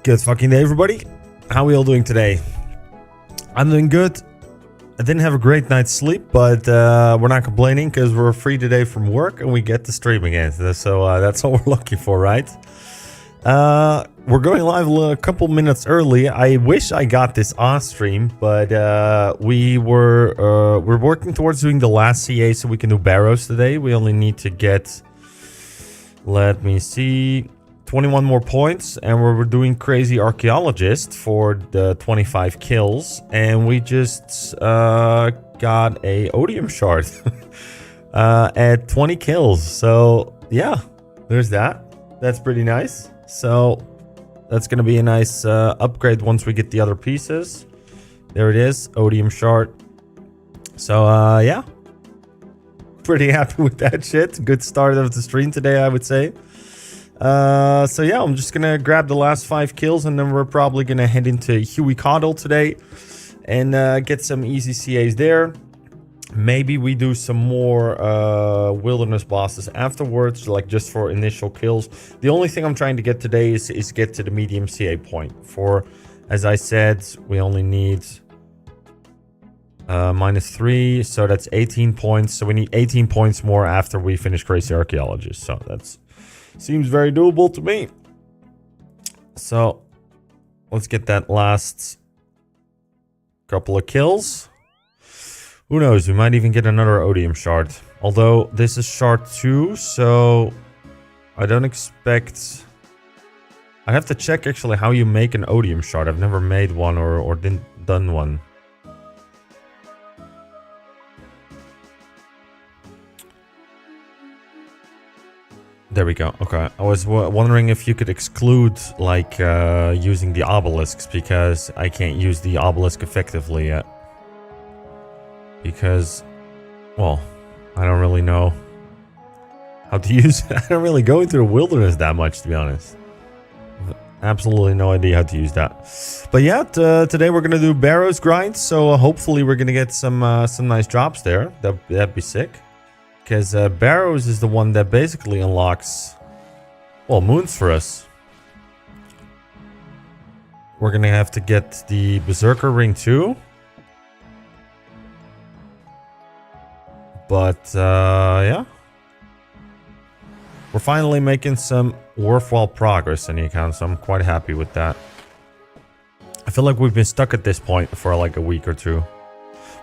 Good fucking day, everybody. How are we all doing today? I'm doing good. I didn't have a great night's sleep, but we're not complaining because we're free today from work and we get to stream again. So that's all we're looking for, right? We're going live a couple minutes early. I wish I got this on stream, but we're working towards doing the last CA so we can do Barrows today. We only need to get, let me see, 21 more points, and we're doing Crazy Archaeologist for the 25 kills, and we just got a Odium shard at 20 kills. So yeah, there's that. That's pretty nice. So that's gonna be a nice upgrade once we get the other pieces. There it is, Odium shard. So yeah, pretty happy with that shit. Good start of the stream today, I would say. So yeah, I'm just gonna grab the last 5 kills and then we're probably gonna head into Huey Coddle today and get some easy CAs there. Maybe we do some more wilderness bosses afterwards, like just for initial kills. The only thing I'm trying to get today is get to the medium CA point. For, as I said, we only need -3, so that's 18 points. So we need 18 points more after we finish Crazy Archaeologist. So that's seems very doable to me. So let's get that last couple of kills. Who knows, we might even get another Odium shard. Although this is shard 2, so I don't expect... I have to check actually how you make an Odium shard. I've never made one or done one. There we go. Okay. I was wondering if you could exclude, like, using the obelisks, because I can't use the obelisk effectively yet. Because, well, I don't really know how to use it. I don't really go into the wilderness that much, to be honest. Absolutely no idea how to use that. But yeah, today we're going to do Barrows grind, so hopefully we're going to get some nice drops there. That'd be sick. Because Barrows is the one that basically unlocks, well, moons for us. We're going to have to get the Berserker ring too. But, yeah. We're finally making some worthwhile progress in the account, so I'm quite happy with that. I feel like we've been stuck at this point for like a week or two.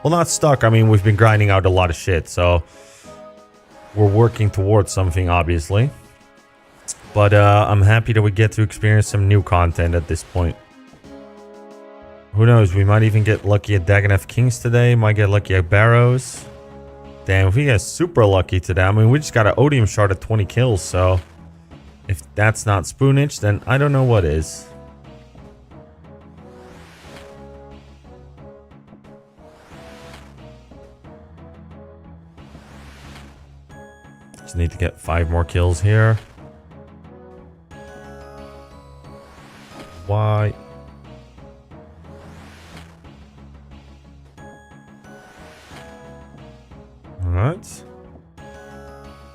Well, not stuck. I mean, we've been grinding out a lot of shit, so... we're working towards something, obviously. But I'm happy that we get to experience some new content at this point. Who knows, we might even get lucky at Dagenham Kings today. Might get lucky at Barrows. Damn, if we get super lucky today. I mean, we just got an Odium shard at 20 kills, so... if that's not spoonage, then I don't know what is. Just need to get 5 more kills here. Why? Alright.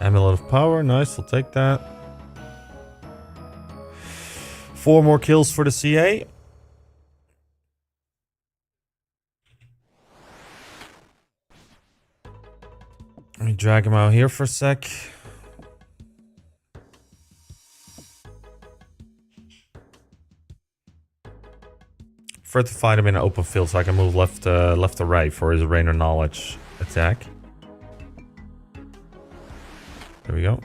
Amulet of Power. Nice, we'll take that. 4 more kills for the CA. Let me drag him out here for a sec. Prefer to fight him in an open field so I can move left to right for his Rain of Knowledge attack. There we go.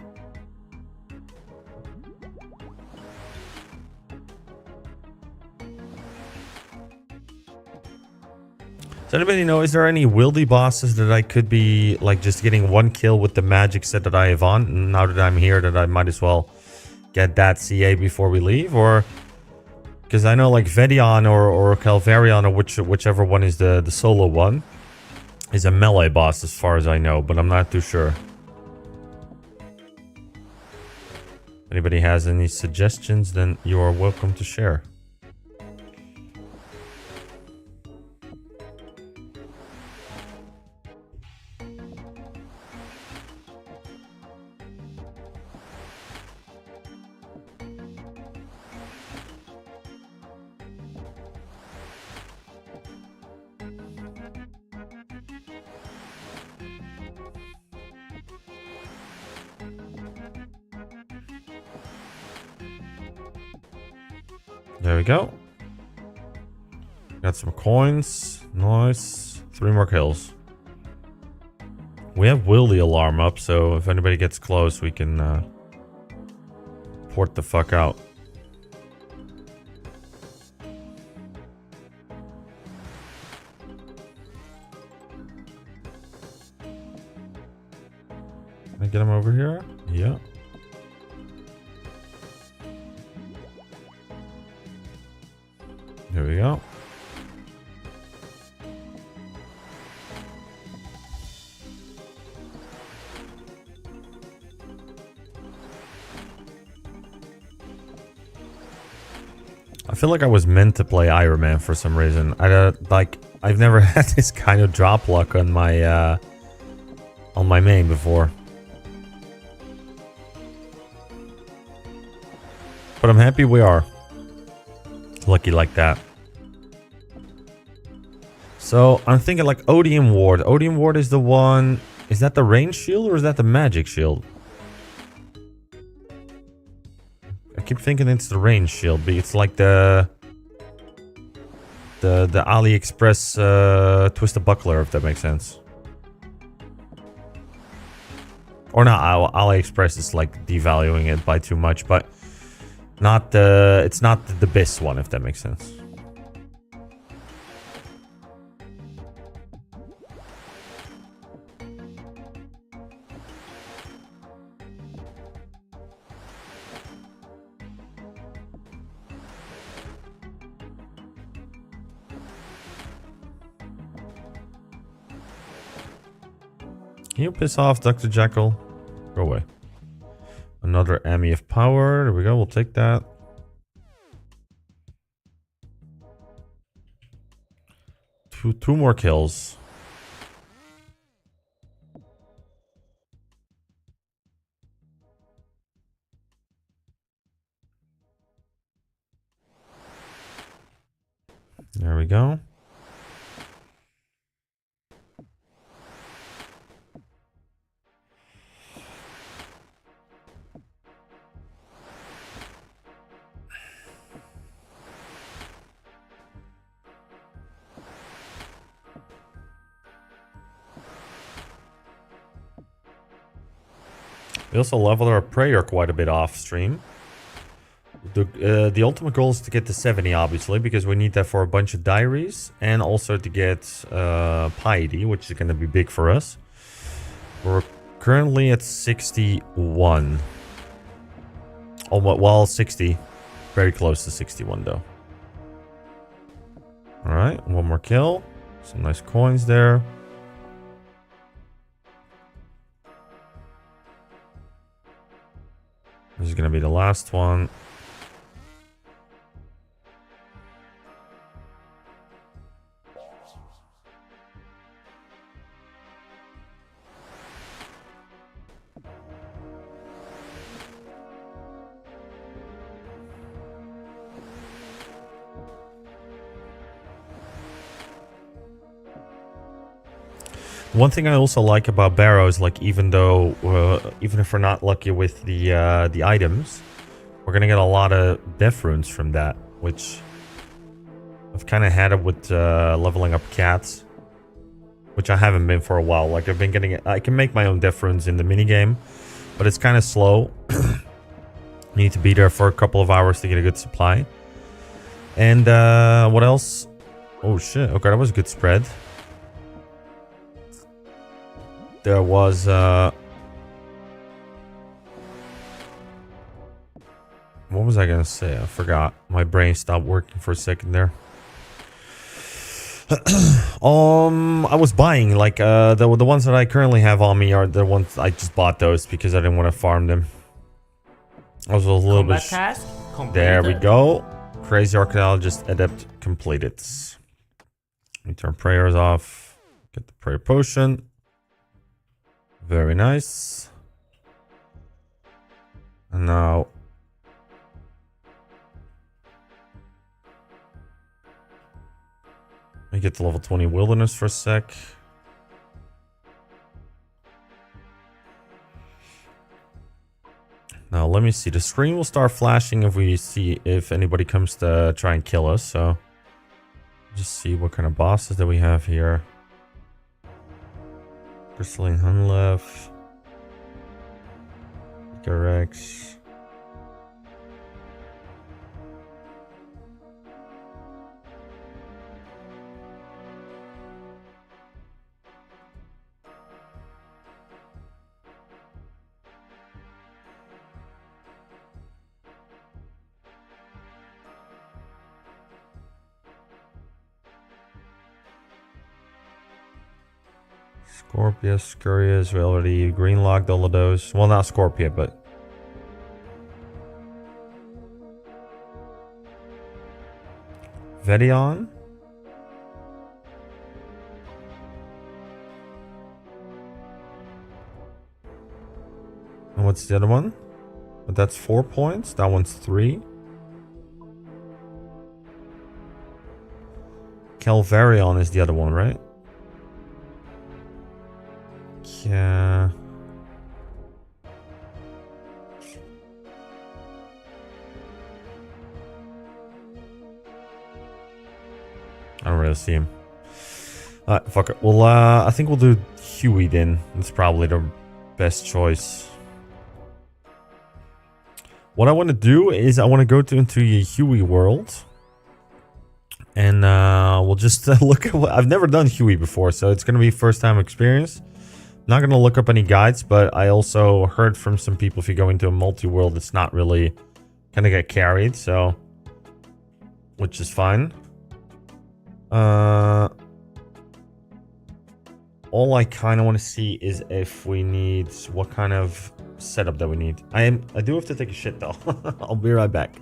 Does anybody know, is there any wildy bosses that I could be, like, just getting 1 kill with the magic set that I have on? Now that I'm here, that I might as well get that CA before we leave? Or... because I know, like, Vedion or Calvarion, or whichever one is the solo one, is a melee boss as far as I know, but I'm not too sure. If anybody has any suggestions, then you are welcome to share. There we go. Got some coins. Nice. 3 more kills. We have Willy alarm up, so if anybody gets close, we can port the fuck out. Can I get him over here? Yeah. Here we go. I feel like I was meant to play Iron Man for some reason. I've never had this kind of drop luck on my main before. But I'm happy we are lucky like that. So I'm thinking like Odium Ward. Odium Ward is the one. Is that the range shield or is that the magic shield? I keep thinking it's the range shield, but it's like the AliExpress twisted buckler, if that makes sense. Or not, AliExpress is like devaluing it by too much, but not the it's not the best one, if that makes sense. Can you piss off, Dr. Jekyll? Go away. Another Emmy of power. There we go. We'll take that. Two more kills. There we go. We also leveled our prayer quite a bit off stream. The ultimate goal is to get to 70, obviously, because we need that for a bunch of diaries, and also to get piety, which is going to be big for us. We're currently at 61. Almost, well, 60. Very close to 61, though. Alright, one more kill. Some nice coins there. This is going to be the last one. One thing I also like about Barrows, like even if we're not lucky with the items, we're gonna get a lot of death runes from that, which I've kind of had it with leveling up cats, which I haven't been for a while. Like I've been getting it. I can make my own death runes in the minigame, but it's kind of slow. You need to be there for a couple of hours to get a good supply. And what else? Oh shit! Okay, that was a good spread. There was what was I gonna say? I forgot. My brain stopped working for a second there. I was buying like the ones that I currently have on me are the ones I just bought those because I didn't want to farm them. I was a little bit. Task there we go. Crazy archaeologist adept completed. Let me turn prayers off. Get the prayer potion. Very nice. And now let me get to level 20 wilderness for a sec. Now, let me see. The screen will start flashing if we see if anybody comes to try and kill us. So, just see what kind of bosses that we have here. Crystalline Hunlef. Rex. Scorpia, Scurious, we already green locked all of those. Well, not Scorpia, but... Vedion? And what's the other one? But that's 4 points. That one's 3. Calvarion is the other one, right? Yeah. I don't really see him. Fuck it. Well, I think we'll do Huey then. It's probably the best choice. What I want to do is I want to go into the Huey world. And we'll just look at what... I've never done Huey before, so it's going to be first time experience. Not going to look up any guides, but I also heard from some people if you go into a multi-world, it's not really going to get carried, so... Which is fine. All I kind of want to see is if we need... What kind of setup that we need. I do have to take a shit, though. I'll be right back.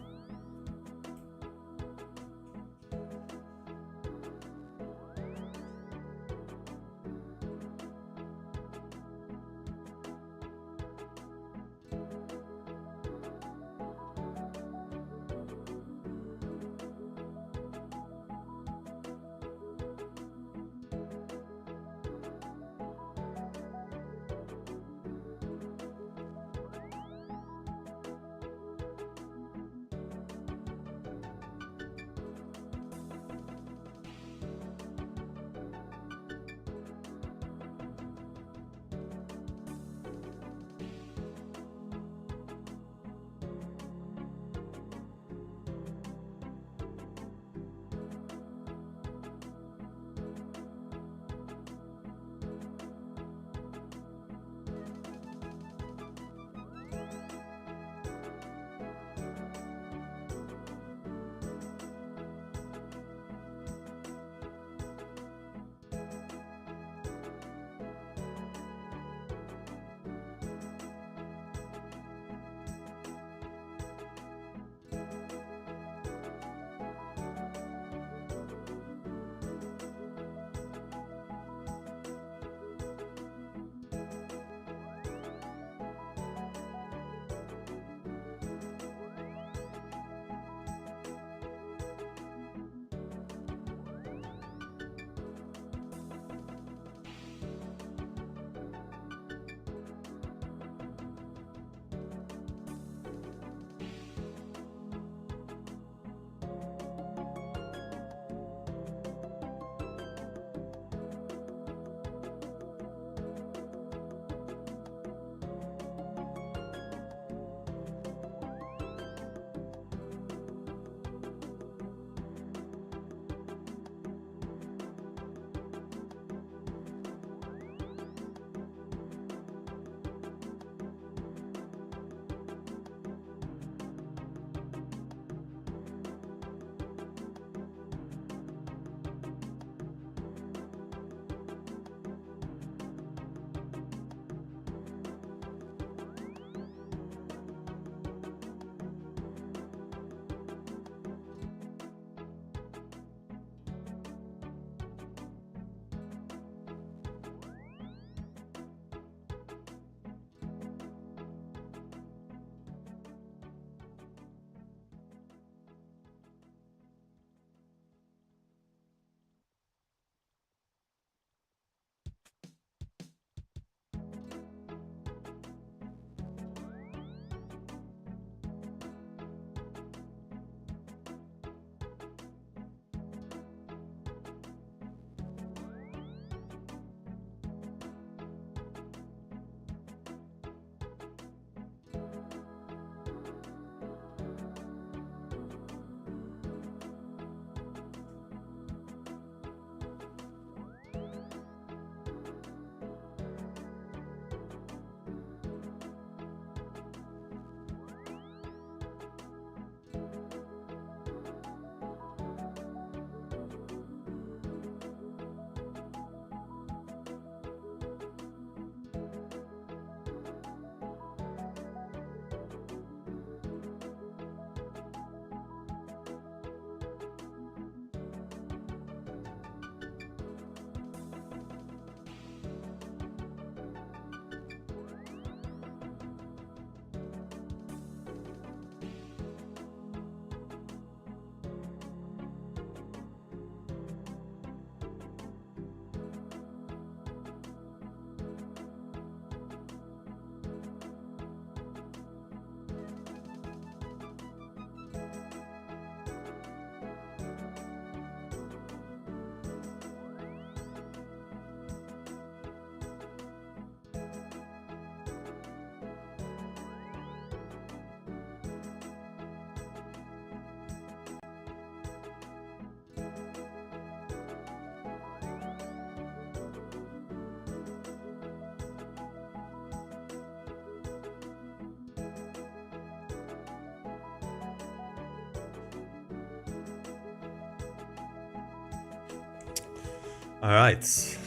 All right.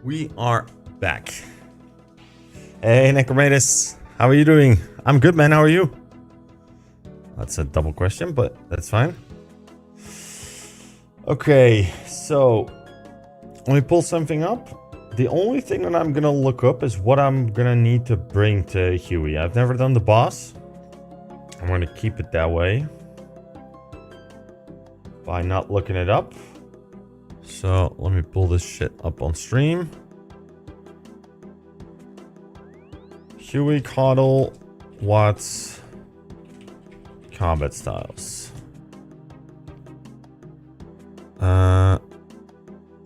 We are back. Hey, Necromatus. How are you doing? I'm good, man. How are you? That's a double question, but that's fine. Okay, so let me pull something up. The only thing that I'm gonna look up is what I'm gonna need to bring to Huey. I've never done the boss. I'm gonna keep it that way by not looking it up. So let me pull this shit up on stream. Huey Coddle, what's combat styles?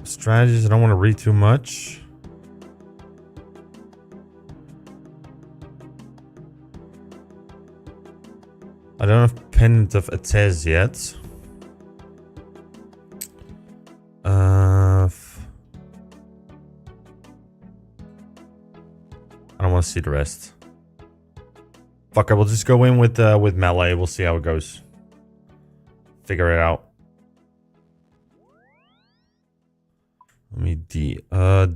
Strategies, I don't want to read too much. I don't have Pendant of Atez yet. I don't want to see the rest. Fuck it, we'll just go in with melee. We'll see how it goes. Figure it out. Let me I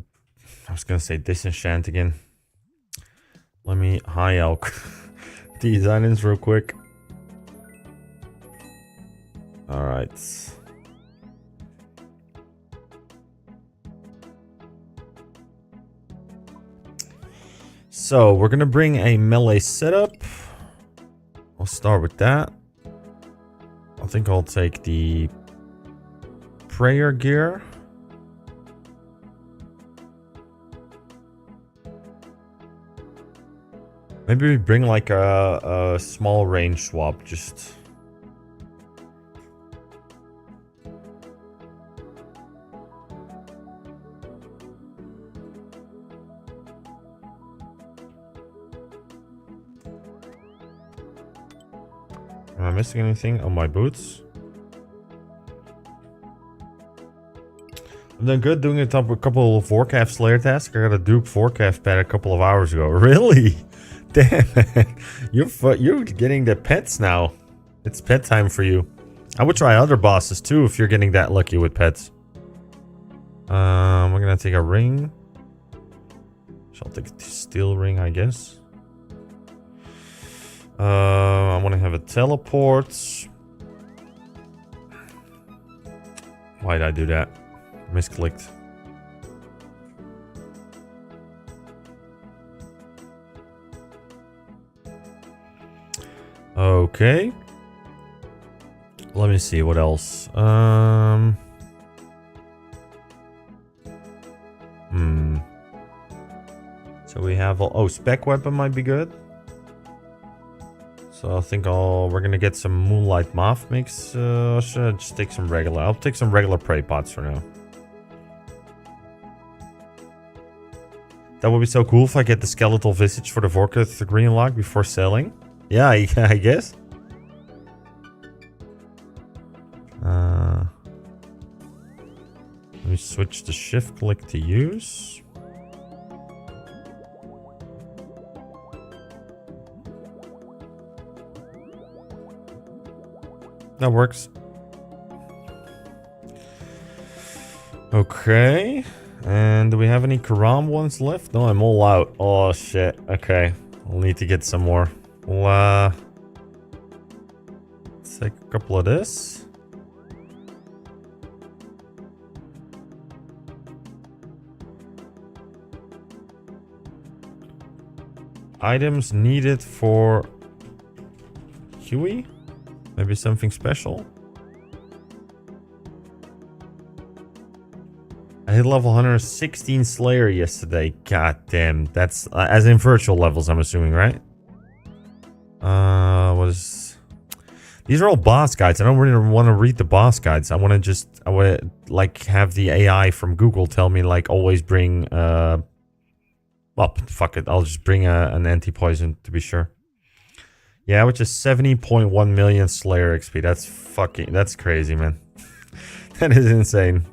was gonna say disenchant again. Let me high elk these items real quick. All right. So we're gonna bring a melee setup. I'll start with that. I think I'll take the prayer gear. Maybe we bring like a small range swap, just. Am I missing anything on my boots? I'm doing good, doing a couple of Vorkav Slayer tasks. I got a Duke Vorkav pet a couple of hours ago. Really? Damn, man. You're getting the pets now. It's pet time for you. I would try other bosses too if you're getting that lucky with pets. We're gonna take a ring. So I'll take a steel ring, I guess. I want to have a teleport. Why did I do that? Misclicked. Okay. Let me see what else. So we have spec weapon might be good. So I think we're gonna get some Moonlight Moth mix. Should I just take some regular? I'll take some regular prey pots for now. That would be so cool if I get the skeletal visage for the Vorkath green log before selling. Yeah, I guess. Let me switch the shift click to use. That works. Okay. And do we have any Karam ones left? No, I'm all out. Oh, shit. Okay. We'll need to get some more. We'll, let's take a couple of this. Items needed for Huey? Maybe something special? I hit level 116 Slayer yesterday. God damn. That's as in virtual levels, I'm assuming, right? These are all boss guides. I don't really want to read the boss guides. I want to like have the AI from Google tell me like always bring well, fuck it. I'll just bring an anti-poison to be sure. Yeah, which is 70.1 million Slayer XP. That's crazy, man. That is insane.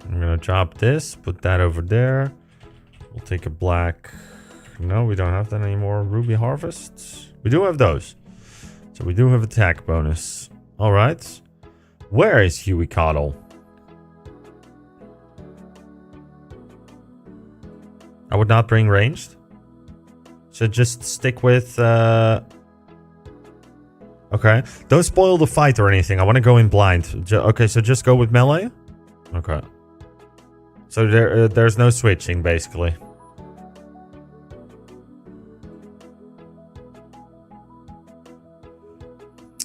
I'm gonna drop this, put that over there. We'll take a black. No, we don't have that anymore. Ruby Harvest. We do have those. So we do have attack bonus. Alright. Where is Huey Coddle? I would not bring ranged. So just stick with... Okay. Don't spoil the fight or anything. I want to go in blind. Okay, so just go with melee? Okay. So there's no switching, basically.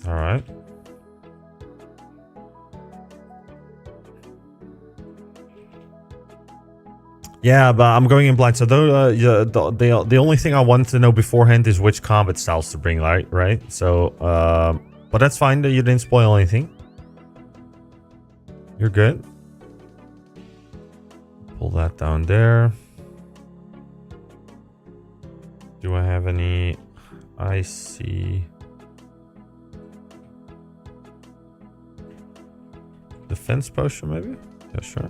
Alright. Yeah, but I'm going in blind. So the only thing I want to know beforehand is which combat styles to bring, right? So, but that's fine that you didn't spoil anything. You're good. Pull that down there. Do I have any icy defense potion, maybe? Yeah, sure.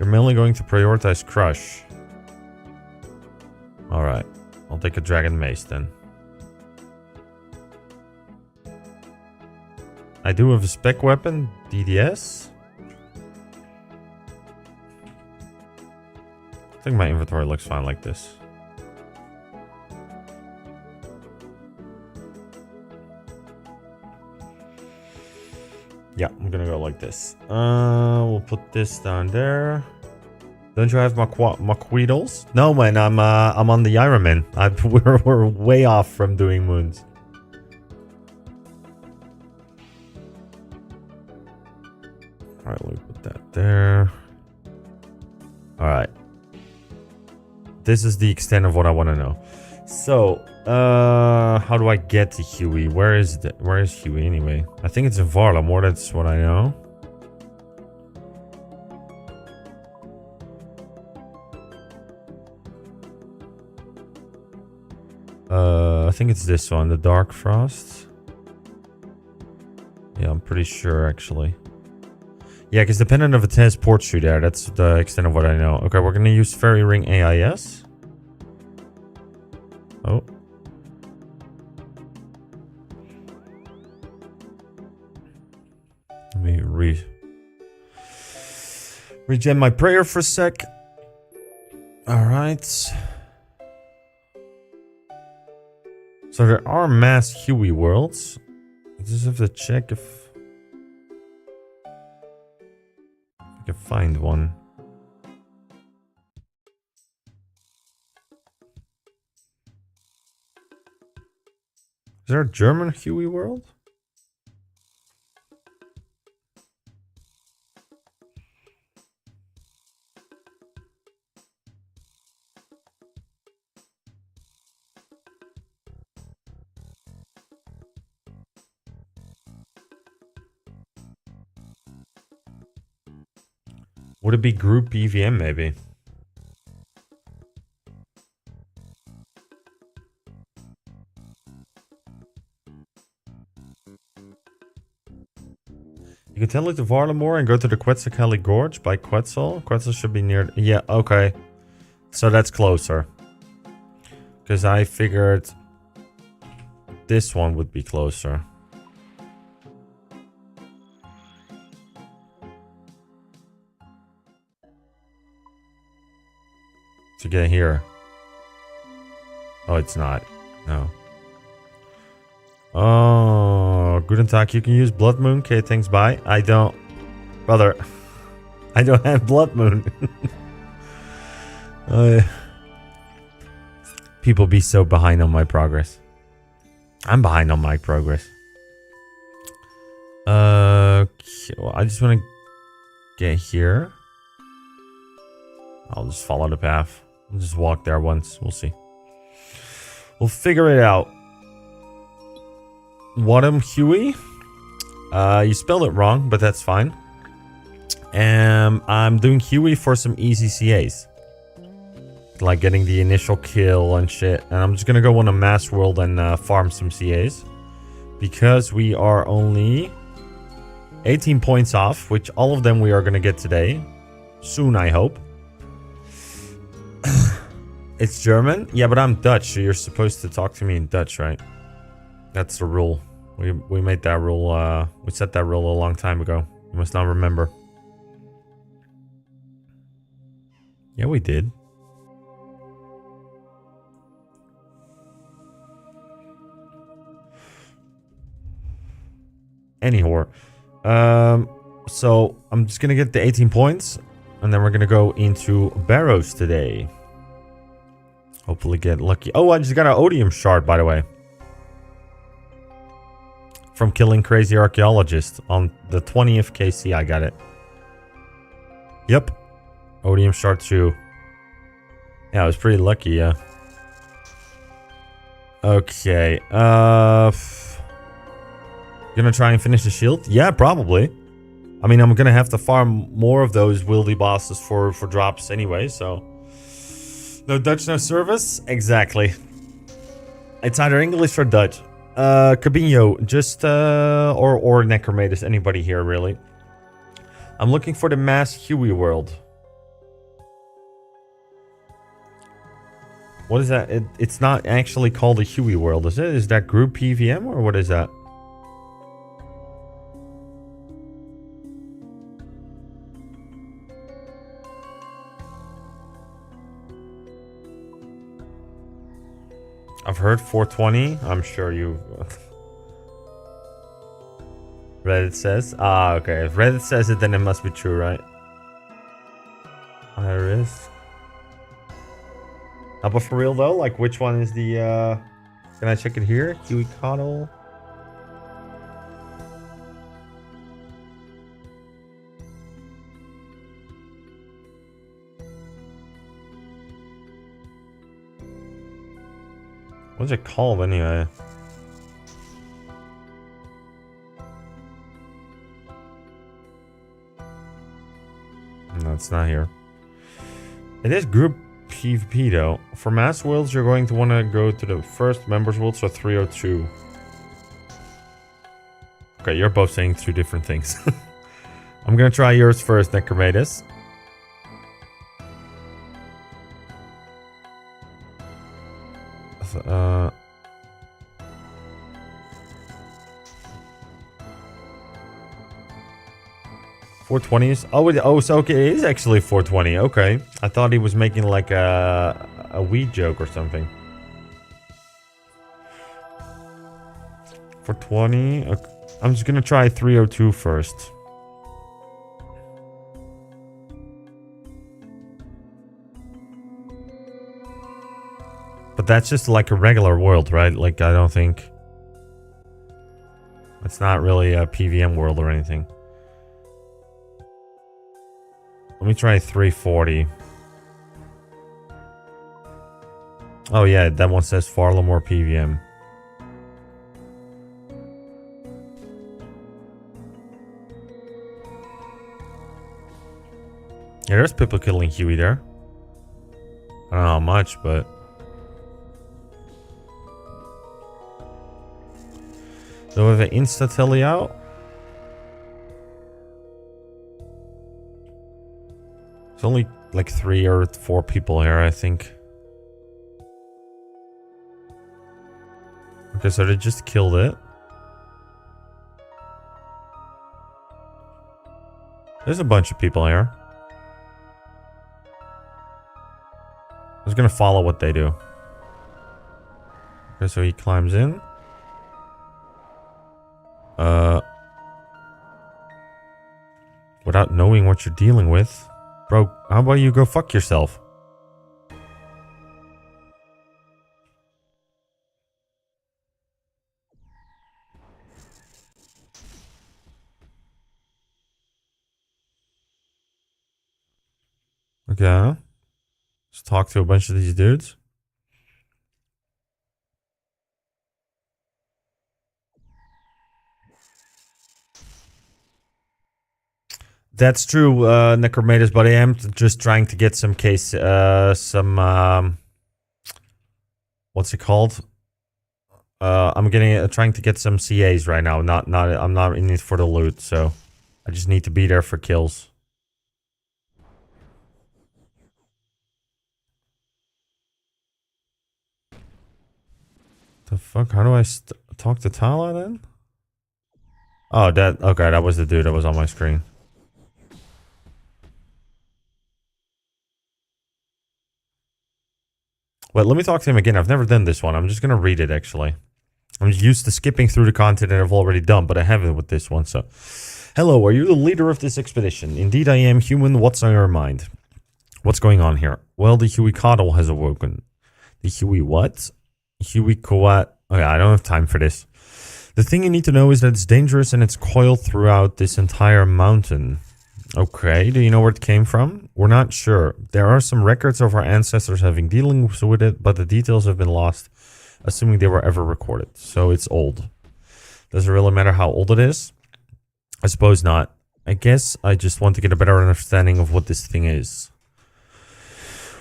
You're mainly going to prioritize crush. Alright. I'll take a dragon mace then. I do have a spec weapon, DDS. I think my inventory looks fine like this. Yeah, I'm gonna go like this. We'll put this down there. Don't you have Maqueedles? No, man. I'm on the Ironman. We're way off from doing moons. All right, let me put that there. All right. This is the extent of what I want to know. So, how do I get to Huey? Where is Huey anyway? I think it's in Varlamore, that's what I know. I think it's this one, the Dark Frost. Yeah, I'm pretty sure actually. Yeah, because dependent of a test port through there, that's the extent of what I know. Okay, we're gonna use Fairy Ring AIS. Oh. Let me regen my prayer for a sec. Alright. So there are mass Huey worlds. I just have to check if I can find one. Is there a German Huey world? Would it be group EVM maybe? You can tell it to Varlamore and go to the Quetzalcoatl Gorge by Quetzal. Quetzal should be near... Yeah, okay. So that's closer. Because I figured this one would be closer. To get here. Oh, it's not. No. Oh, Guten Tag. You can use Blood Moon. Okay, thanks, bye. I don't... Brother. I don't have Blood Moon. People be so behind on my progress. I'm behind on my progress. Okay, well, I just want to get here. I'll just follow the path. We'll just walk there once. We'll see. We'll figure it out. Wadham Huey. You spelled it wrong, but that's fine. I'm doing Huey for some easy CAs. Like getting the initial kill and shit. And I'm just gonna go on a mass world and farm some CAs. Because we are only 18 points off, which all of them we are gonna get today. Soon, I hope. It's German? Yeah, but I'm Dutch, so you're supposed to talk to me in Dutch, right? That's the rule. We made that rule, we set that rule a long time ago. You must not remember. Yeah, we did. any whore. So I'm just gonna get the 18 points, and then we're gonna go into Barrows today. Hopefully get lucky. Oh, I just got an odium shard, by the way, from killing Crazy Archaeologist on the 20th KC. I got it. Yep, odium shard 2. Yeah, I was pretty lucky. Yeah. Okay. Gonna try and finish the shield? Yeah, probably. I mean, I'm gonna have to farm more of those wildy bosses for drops anyway, so... No Dutch, no service? Exactly. It's either English or Dutch. Cabinho, just, or Necromatus, anybody here, really. I'm looking for the mass Huey world. What is that? It's not actually called a Huey world, is it? Is that group PVM, or what is that? I've heard 420. I'm sure you... Reddit says? Ah, okay. If Reddit says it, then it must be true, right? Iris. How about for real, though? Like, which one is the... Can I check it here? Huey Coddle. What's it called anyway? No, it's not here. It is group PvP though. For mass worlds, you're going to want to go to the first members world, so 302. Okay, you're both saying 2 different things. I'm gonna try yours first, Necromatus. 420s. Oh, so okay, it is actually 420. Okay, I thought he was making like a weed joke or something. 420. Okay. I'm just gonna try 302 first. But that's just like a regular world, right? Like, I don't think... It's not really a PVM world or anything. Let me try 340. Oh yeah, that one says Farlamore PVM. Yeah, there's people killing Huey there. I don't know how much, but... So we have an insta-telly out. It's only like 3 or 4 people here, I think. Okay, so they just killed it. There's a bunch of people here. I was gonna follow what they do. Okay, so he climbs in. Without knowing what you're dealing with. Bro, how about you go fuck yourself? Okay. Let's talk to a bunch of these dudes. That's true, Necromatus, but I am just trying to get some case, what's it called? I'm trying to get some CAs right now. I'm not in it for the loot, so I just need to be there for kills. The fuck? How do I talk to Tala then? Oh, okay, that was the dude that was on my screen. Well, let me talk to him again. I've never done this one. I'm just gonna read it, actually. I'm used to skipping through the content that I've already done, but I haven't with this one, so... Hello, are you the leader of this expedition? Indeed I am, human. What's on your mind? What's going on here? Well, the Huey Coddle has awoken. The Huey what? Huey Coat. Okay, I don't have time for this. The thing you need to know is that it's dangerous and it's coiled throughout this entire mountain. Okay, do you know where it came from? We're not sure. There are some records of our ancestors having dealings with it, but the details have been lost, assuming they were ever recorded. So it's old. Does it really matter how old it is? I suppose not. I guess I just want to get a better understanding of what this thing is.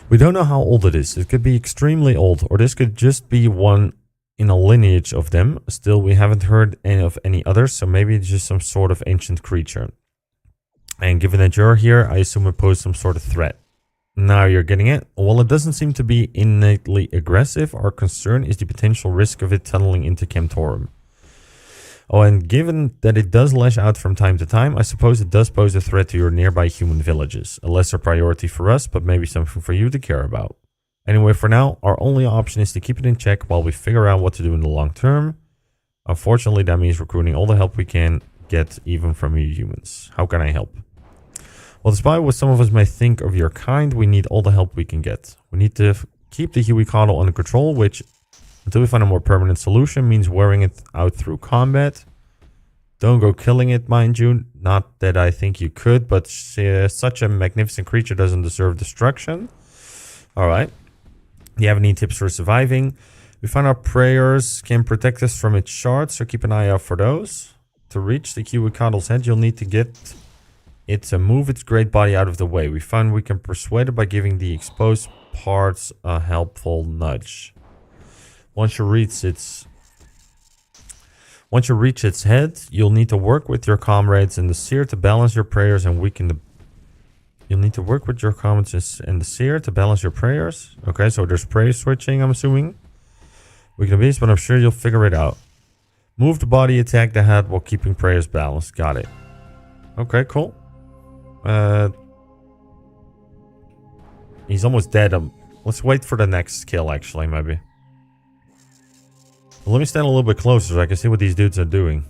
We don't know how old it is. It could be extremely old, or this could just be one in a lineage of them. Still, we haven't heard of any others, so maybe it's just some sort of ancient creature. And given that you're here, I assume it poses some sort of threat. Now you're getting it. While it doesn't seem to be innately aggressive, our concern is the potential risk of it tunneling into Camtorum. Oh, and given that it does lash out from time to time, I suppose it does pose a threat to your nearby human villages. A lesser priority for us, but maybe something for you to care about. Anyway, for now, our only option is to keep it in check while we figure out what to do in the long term. Unfortunately, that means recruiting all the help we can get, even from you humans. How can I help? Well, despite what some of us may think of your kind, we need all the help we can get. We need to keep the Huey Coddle under control, which, until we find a more permanent solution, means wearing it out through combat. Don't go killing it, mind you. Not that I think you could, but such a magnificent creature doesn't deserve destruction. Alright. Do you have any tips for surviving? We find our prayers can protect us from its shards, so keep an eye out for those. To reach the Huey Coddle's head, you'll need to get it to move its great body out of the way. We find we can persuade it by giving the exposed parts a helpful nudge. Once you reach its head, you'll need to work with your comrades in the seer to balance your prayers and weaken the... You'll need to work with your comrades in the seer to balance your prayers. Okay, so there's prayer switching, I'm assuming. Weaken the beast, but I'm sure you'll figure it out. Move the body, attack the head while keeping prayers balanced. Got it. Okay, cool. He's almost dead. Let's wait for the next skill, actually, maybe. Well, let me stand a little bit closer so I can see what these dudes are doing.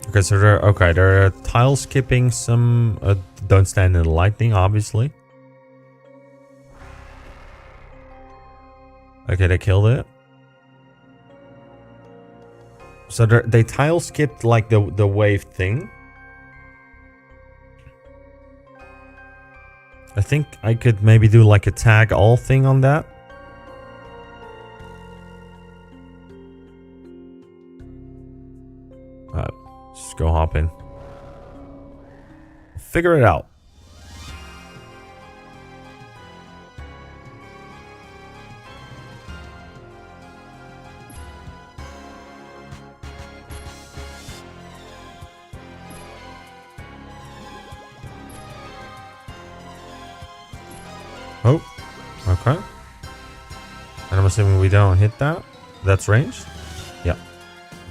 Okay, so they're tile skipping some... don't stand in the lightning, obviously. Okay, they killed it. So they tile skipped like the wave thing. I think I could maybe do like a tag all thing on that. Just go hop in. Figure it out. Oh, okay. And I'm assuming we don't hit that. That's range. Yeah.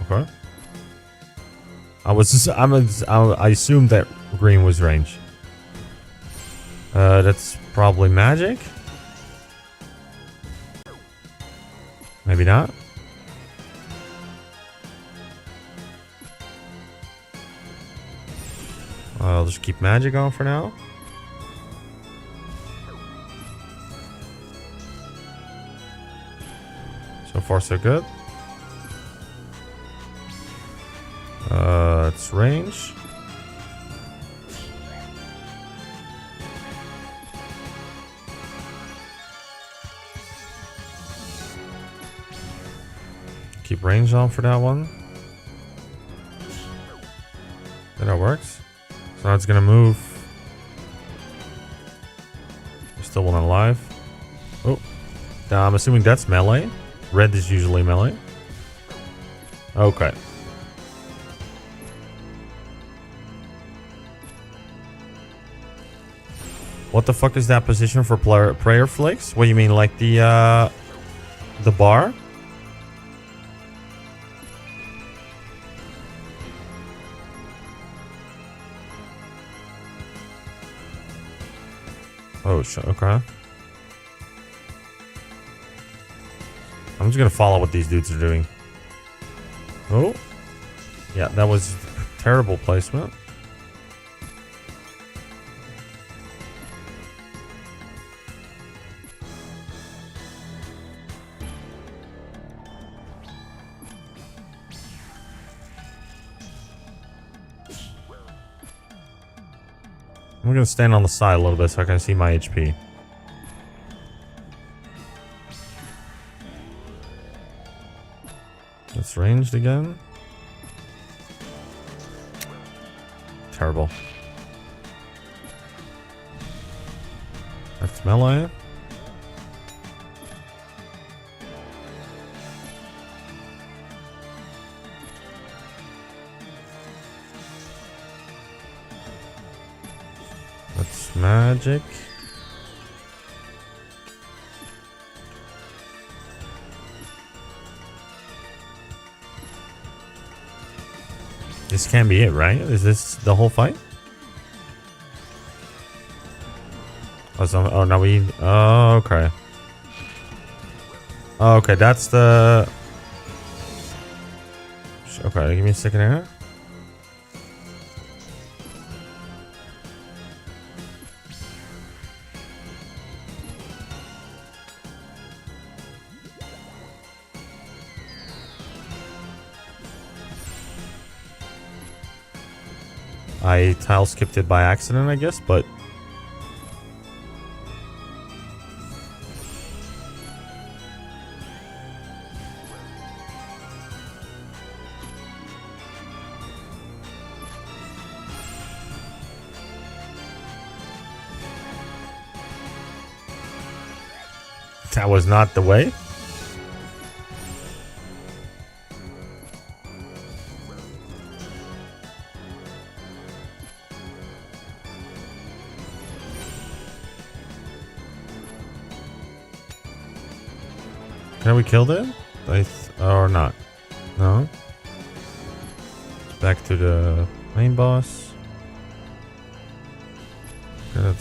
Okay. I assumed that green was range. That's probably magic. Maybe not. I'll just keep magic on for now. So far, so good. It's range. Keep range on for that one. That works. So now it's gonna move. Still one alive. Oh, now I'm assuming that's melee. Red is usually melee. Okay. What the fuck is that position for prayer flakes? What do you mean, like the bar? Oh, shit. Okay. I'm just gonna follow what these dudes are doing. Oh. Yeah, that was terrible placement. I'm gonna stand on the side a little bit so I can see my HP. It's ranged again. Terrible. That's melee. That's magic. This can't be it, right? Is this the whole fight? Oh, now we... Oh, okay. Oh, okay, that's the... Okay, give me a second here. I tile skipped it by accident, I guess, but... That was not the way. Can we kill it? Or not? No. Back to the main boss. Okay,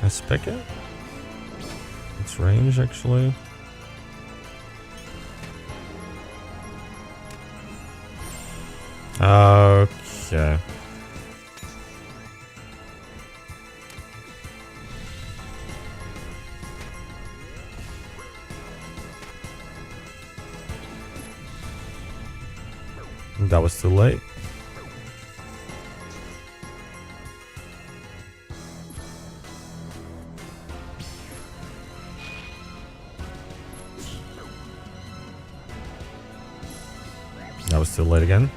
let's pick it. It's range actually. Okay. That was too late. That was too late again.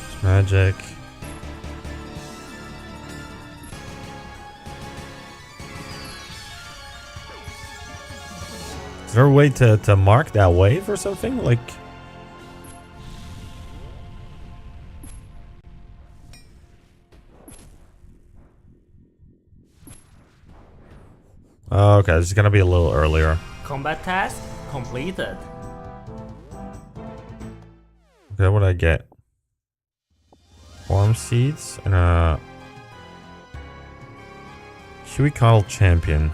It's magic. Is there a way to mark that wave or something? Like... Okay, this is gonna be a little earlier. Combat task completed. Okay, what did I get? Form seeds and a... Huey Coddle champion.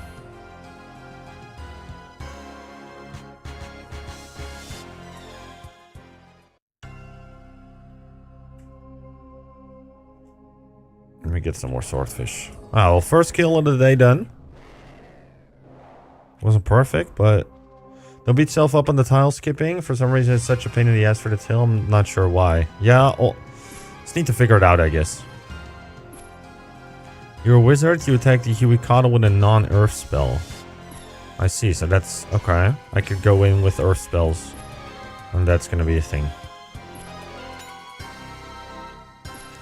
Let me get some more swordfish. Oh, well, first kill of the day done. Wasn't perfect, but don't beat yourself up on the tile skipping. For some reason, it's such a pain in the ass for the tail. I'm not sure why. Yeah, just need to figure it out, I guess. You're a wizard. You attack the Huey Coddle with a non-earth spell. I see. So that's okay. I could go in with earth spells, and that's gonna be a thing.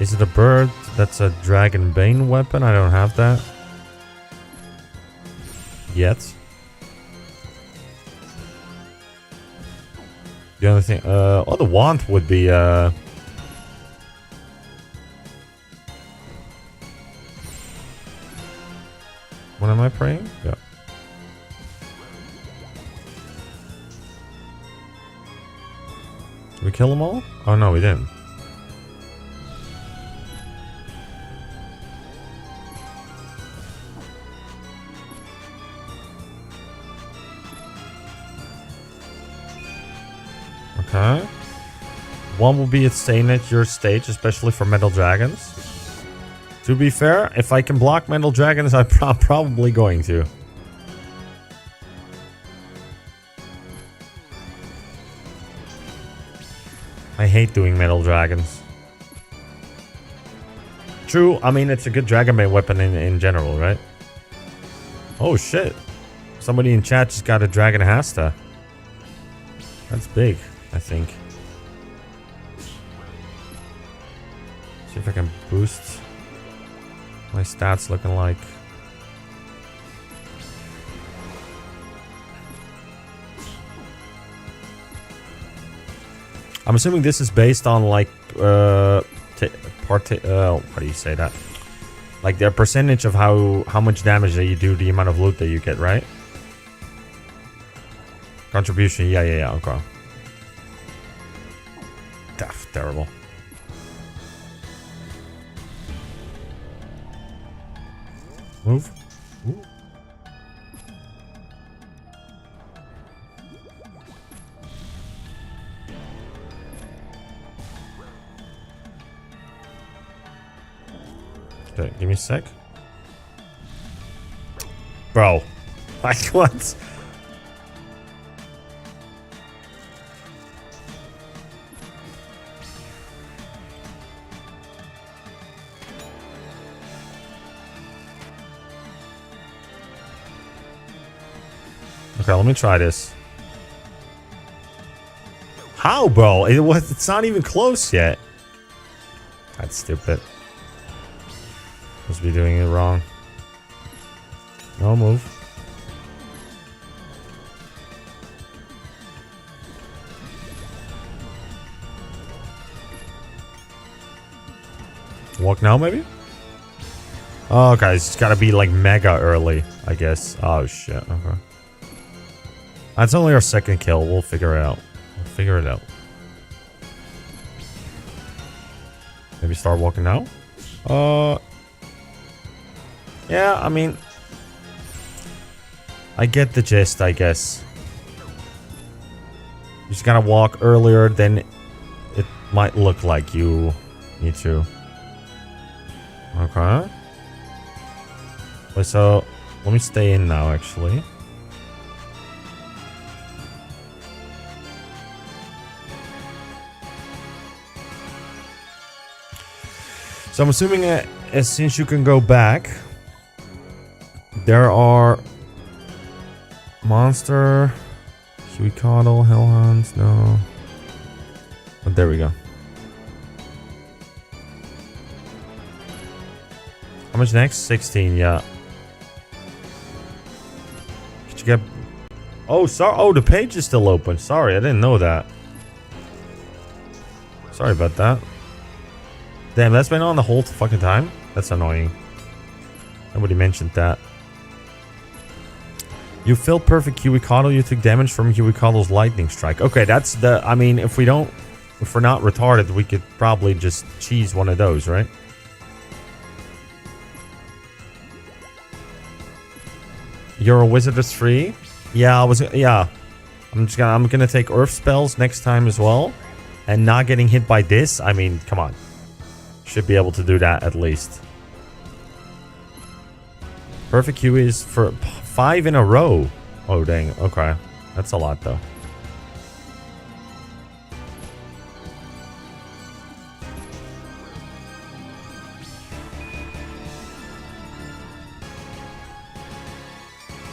Is it a bird? That's a dragon bane weapon. I don't have that yet. The only thing, oh, the wand would be, what am I praying? Yeah. Did we kill them all? Oh no, we didn't. Okay. One will be staying at your stage, especially for metal dragons. To be fair, if I can block metal dragons, I'm probably going to. I hate doing metal dragons. True, I mean, it's a good dragonbait weapon in general, right? Oh shit. Somebody in chat just got a dragon hasta. That's big, I think. See if I can boost my stats looking like. I'm assuming this is based on like how do you say that? Like their percentage of how much damage that you do, the amount of loot that you get, right? Contribution, yeah, okay. Terrible. Move. Ooh. Okay, give me a sec. Bro. Like what? Okay, let me try this. How, bro? It's not even close yet. That's stupid. Must be doing it wrong. No move. Walk now, maybe? Oh, okay, it's gotta be like mega early, I guess. Oh shit, okay. That's only our second kill. We'll figure it out. Maybe start walking now? Yeah, I mean, I get the gist, I guess. You just gotta walk earlier than it might look like you need to. Okay. Wait, so let me stay in now, actually. So I'm assuming that since you can go back, there are monster, Huicotl, Hellhounds, no. But there we go. How much next? 16, yeah. Could you get... Oh, sorry. Oh, the page is still open. Sorry, I didn't know that. Sorry about that. Damn, that's been on the whole fucking time? That's annoying. Nobody mentioned that. You filled perfect Huicotl, you took damage from Huicotl's lightning strike. Okay, that's the... I mean, if we're not retarded, we could probably just cheese one of those, right? You're a Wizardess 3? Yeah, I'm gonna take Earth spells next time as well. And not getting hit by this, I mean, come on. Should be able to do that at least. Perfect Q is for 5 in a row. Oh, dang. Okay. That's a lot, though.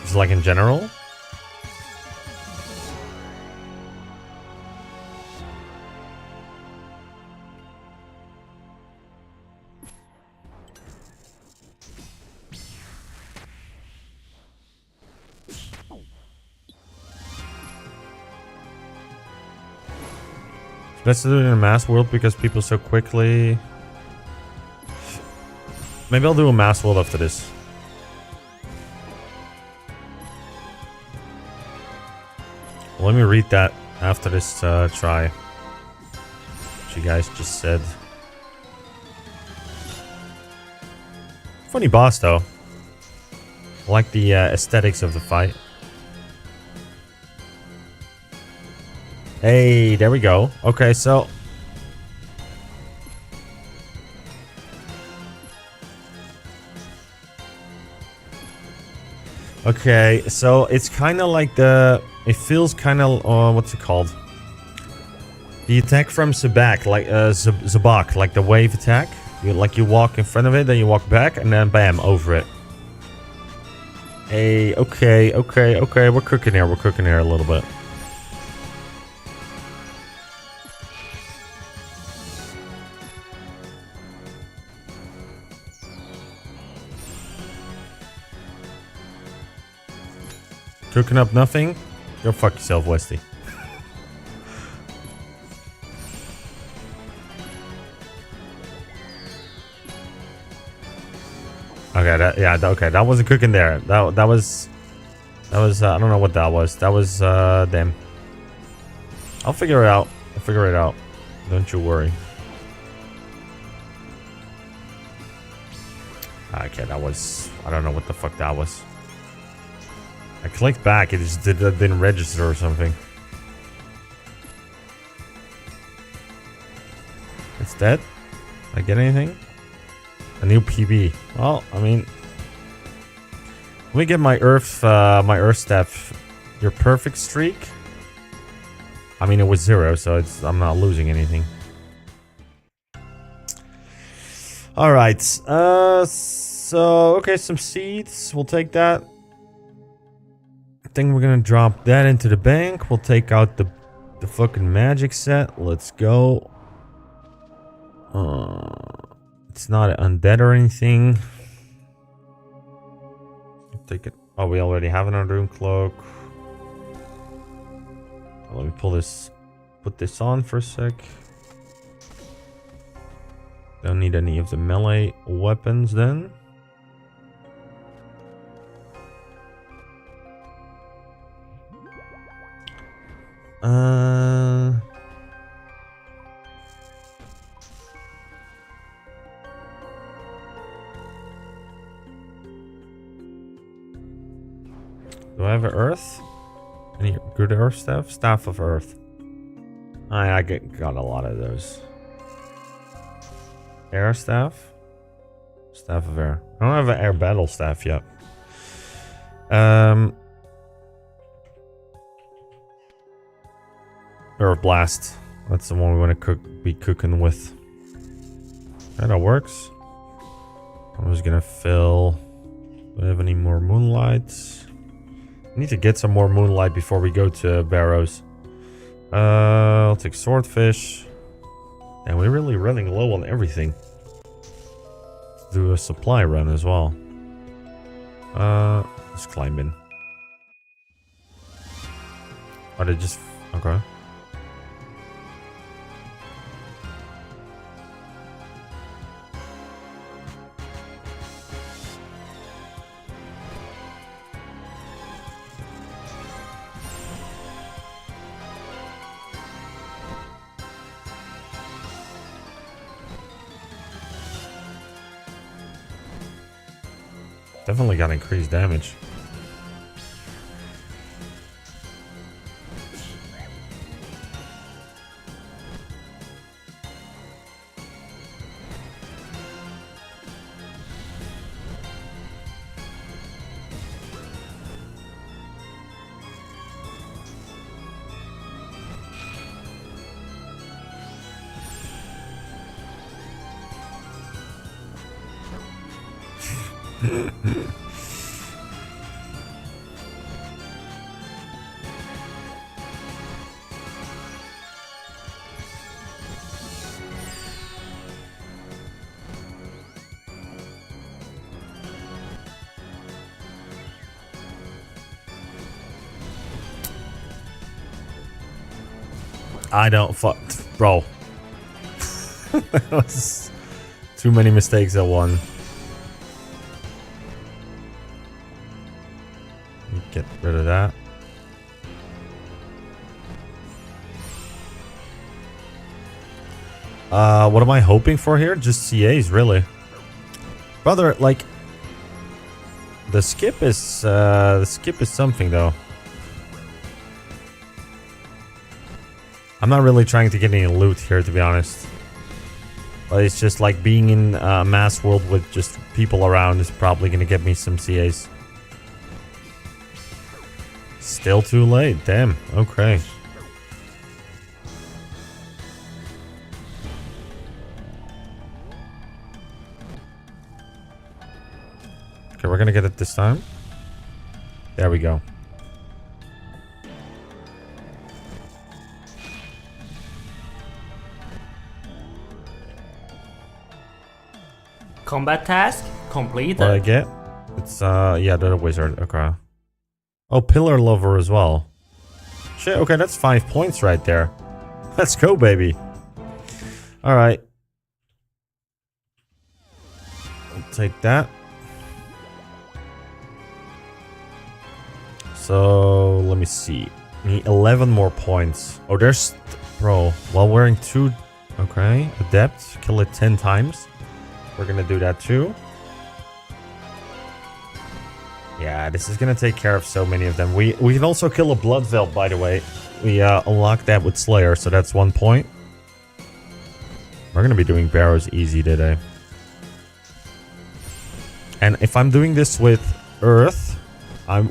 Just like in general? Let's do it in a mass world because people so quickly... Maybe I'll do a mass world after this. Let me read that after this try. you guys just said. Funny boss, though. I like the aesthetics of the fight. Hey, there we go. Okay, so... Okay, so it's kind of like the... It feels kind of... what's it called? The attack from Zabak, like Zabak, like the wave attack. You walk in front of it, then you walk back, and then bam, over it. Hey, okay. We're cooking here. We're cooking here a little bit. Cooking up nothing? Go fuck yourself, Westy. Okay, that wasn't cooking there. That was I don't know what that was. That was damn. I'll figure it out. Don't you worry. Okay, that was, I don't know what the fuck that was. I clicked back, it just didn't register or something. It's dead? Did I get anything? A new PB. Well, I mean, let me get my earth staff. Your perfect streak. I mean, it was 0, so I'm not losing anything. All right. So okay, some seeds. We'll take that. I think we're gonna drop that into the bank. We'll take out the fucking magic set. Let's go. It's not undead or anything. Take it. Oh, we already have an Doom cloak. Let me put this on for a sec. Don't need any of the melee weapons then. Do I have an earth? Any good earth stuff? Staff of earth. I got a lot of those. Air staff? Staff of air. I don't have an air battle staff yet. Earth blast. That's the one we want to be cooking with. Okay, that works. I'm just gonna fill. Do I have any more moonlight? I need to get some more moonlight before we go to Barrows. I'll take swordfish. And we're really running low on everything. Let's do a supply run as well. Let's climb in. Are they just... Okay. Definitely got increased damage. I don't fuck, bro. That was too many mistakes at one. Get rid of that. What am I hoping for here? Just CAs, really. Brother, like... The skip is something, though. I'm not really trying to get any loot here, to be honest. But it's just like being in a mass world with just people around is probably going to get me some CAs. Still too late. Damn. Okay. Okay, we're going to get it this time. There we go. Combat task completed. What I get? It's, yeah, the wizard. Okay. Oh, pillar lover as well. Shit, okay, that's 5 points right there. Let's go, baby. Alright. I'll take that. So, let me see. Need 11 more points. Oh, there's... Bro, while wearing 2... Okay, adept. Kill it 10 times. We're gonna do that too. Yeah, this is gonna take care of so many of them. We can also kill a blood veil, by the way. We unlocked that with Slayer, so that's 1 point. We're gonna be doing Barrows easy today. And if I'm doing this with Earth, I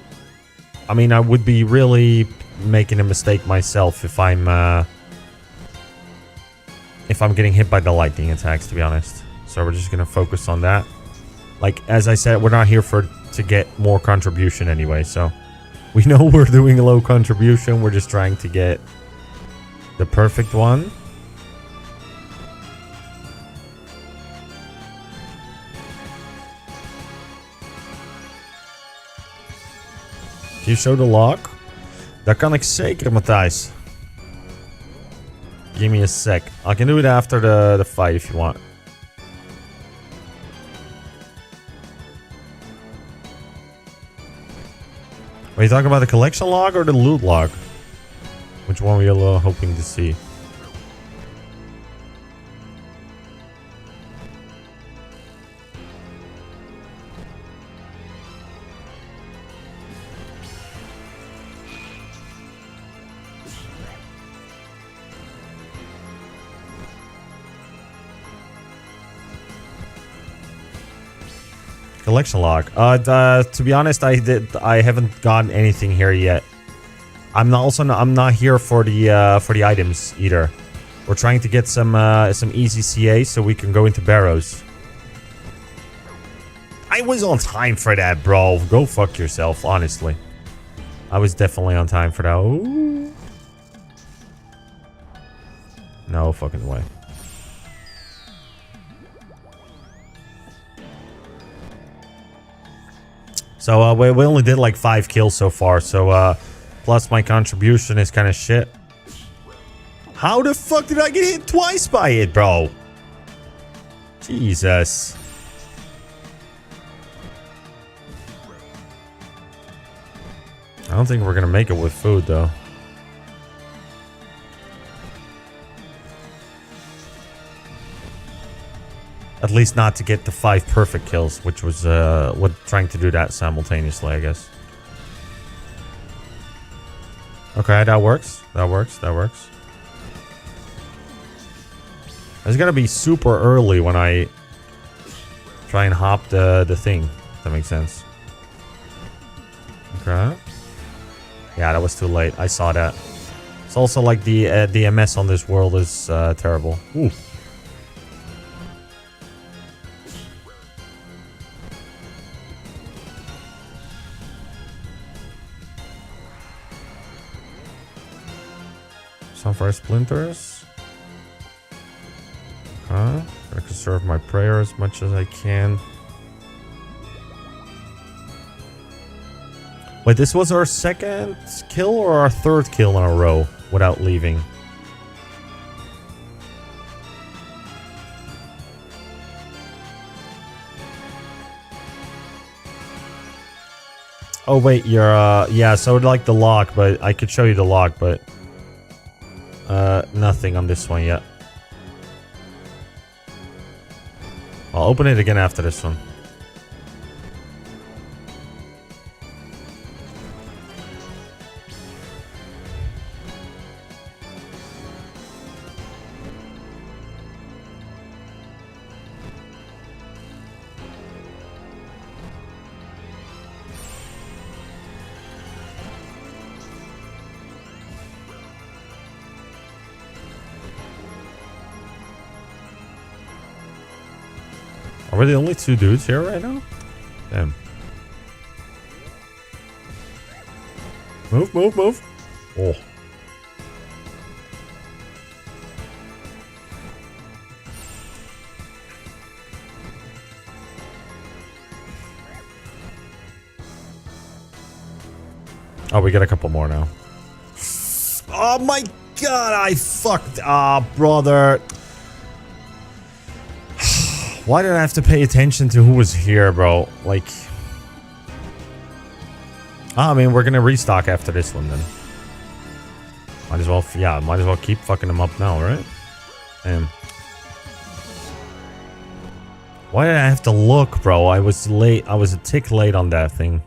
mean, I would be really making a mistake myself if I'm getting hit by the lightning attacks, to be honest. So we're just gonna focus on that. Like, as I said, we're not here to get more contribution anyway, so we know we're doing a low contribution. We're just trying to get the perfect one. Can you show the log? Dat kan ik zeker, Matthijs. Give me a sec. I can do it after the fight if you want. Are you talking about the collection log or the loot log? Which one were you hoping to see? Collection log. To be honest, I haven't gotten anything here yet. I'm not here for the items either. We're trying to get some easy CA so we can go into Barrows. I was on time for that, bro. Go fuck yourself, honestly. I was definitely on time for that. Ooh. No fucking way. So we only did like 5 kills so far, so plus my contribution is kind of shit. How the fuck did I get hit twice by it, bro? Jesus. I don't think we're gonna make it with food though. At least not to get the 5 perfect kills, which was what trying to do that simultaneously, I guess. Okay, that works. That works. That works. It's gonna be super early when I try and hop the thing. If that makes sense. Okay. Yeah, that was too late. I saw that. It's also like the DMS on this world is terrible. Ooh. Sunfire splinters. Okay. I conserve my prayer as much as I can. Wait, this was our 2nd kill or our 3rd kill in a row without leaving? Oh wait, you're yeah, so like the log, but I could show you the log, but nothing on this one yet. I'll open it again after this one. Are we the only two dudes here right now? Damn. Move, move, move. Oh. Oh, we got a couple more now. Oh my god, I fucked up, brother. Why did I have to pay attention to who was here, bro? Like... I mean, we're gonna restock after this one, then. Might as well, yeah, might as well keep fucking them up now, right? Damn. Why did I have to look, bro? I was late. I was a tick late on that thing.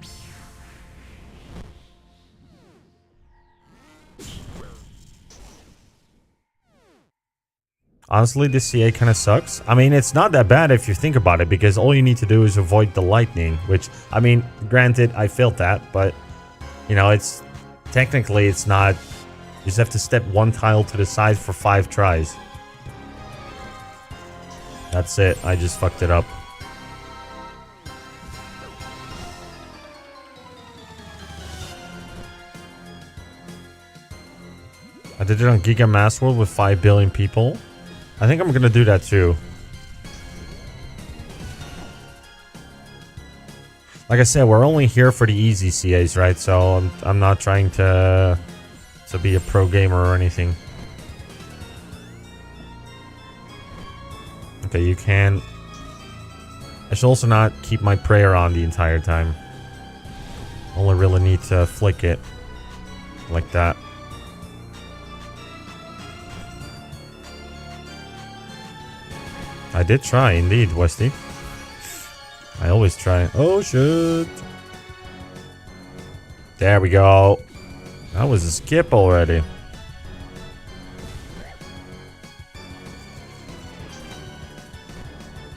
Honestly, this CA kind of sucks. I mean, it's not that bad if you think about it, because all you need to do is avoid the lightning, which, I mean, granted, I failed that, but, you know, it's, technically, it's not, you just have to step one tile to the side for 5 tries. That's it. I just fucked it up. I did it on Giga Mass World with 5 billion people. I think I'm gonna do that too. Like I said, we're only here for the easy CAs, right? So I'm not trying to be a pro gamer or anything. Okay, you can. I should also not keep my prayer on the entire time. Only really need to flick it like that. I did try, indeed, Westy. I always try. Oh, shit. There we go. That was a skip already.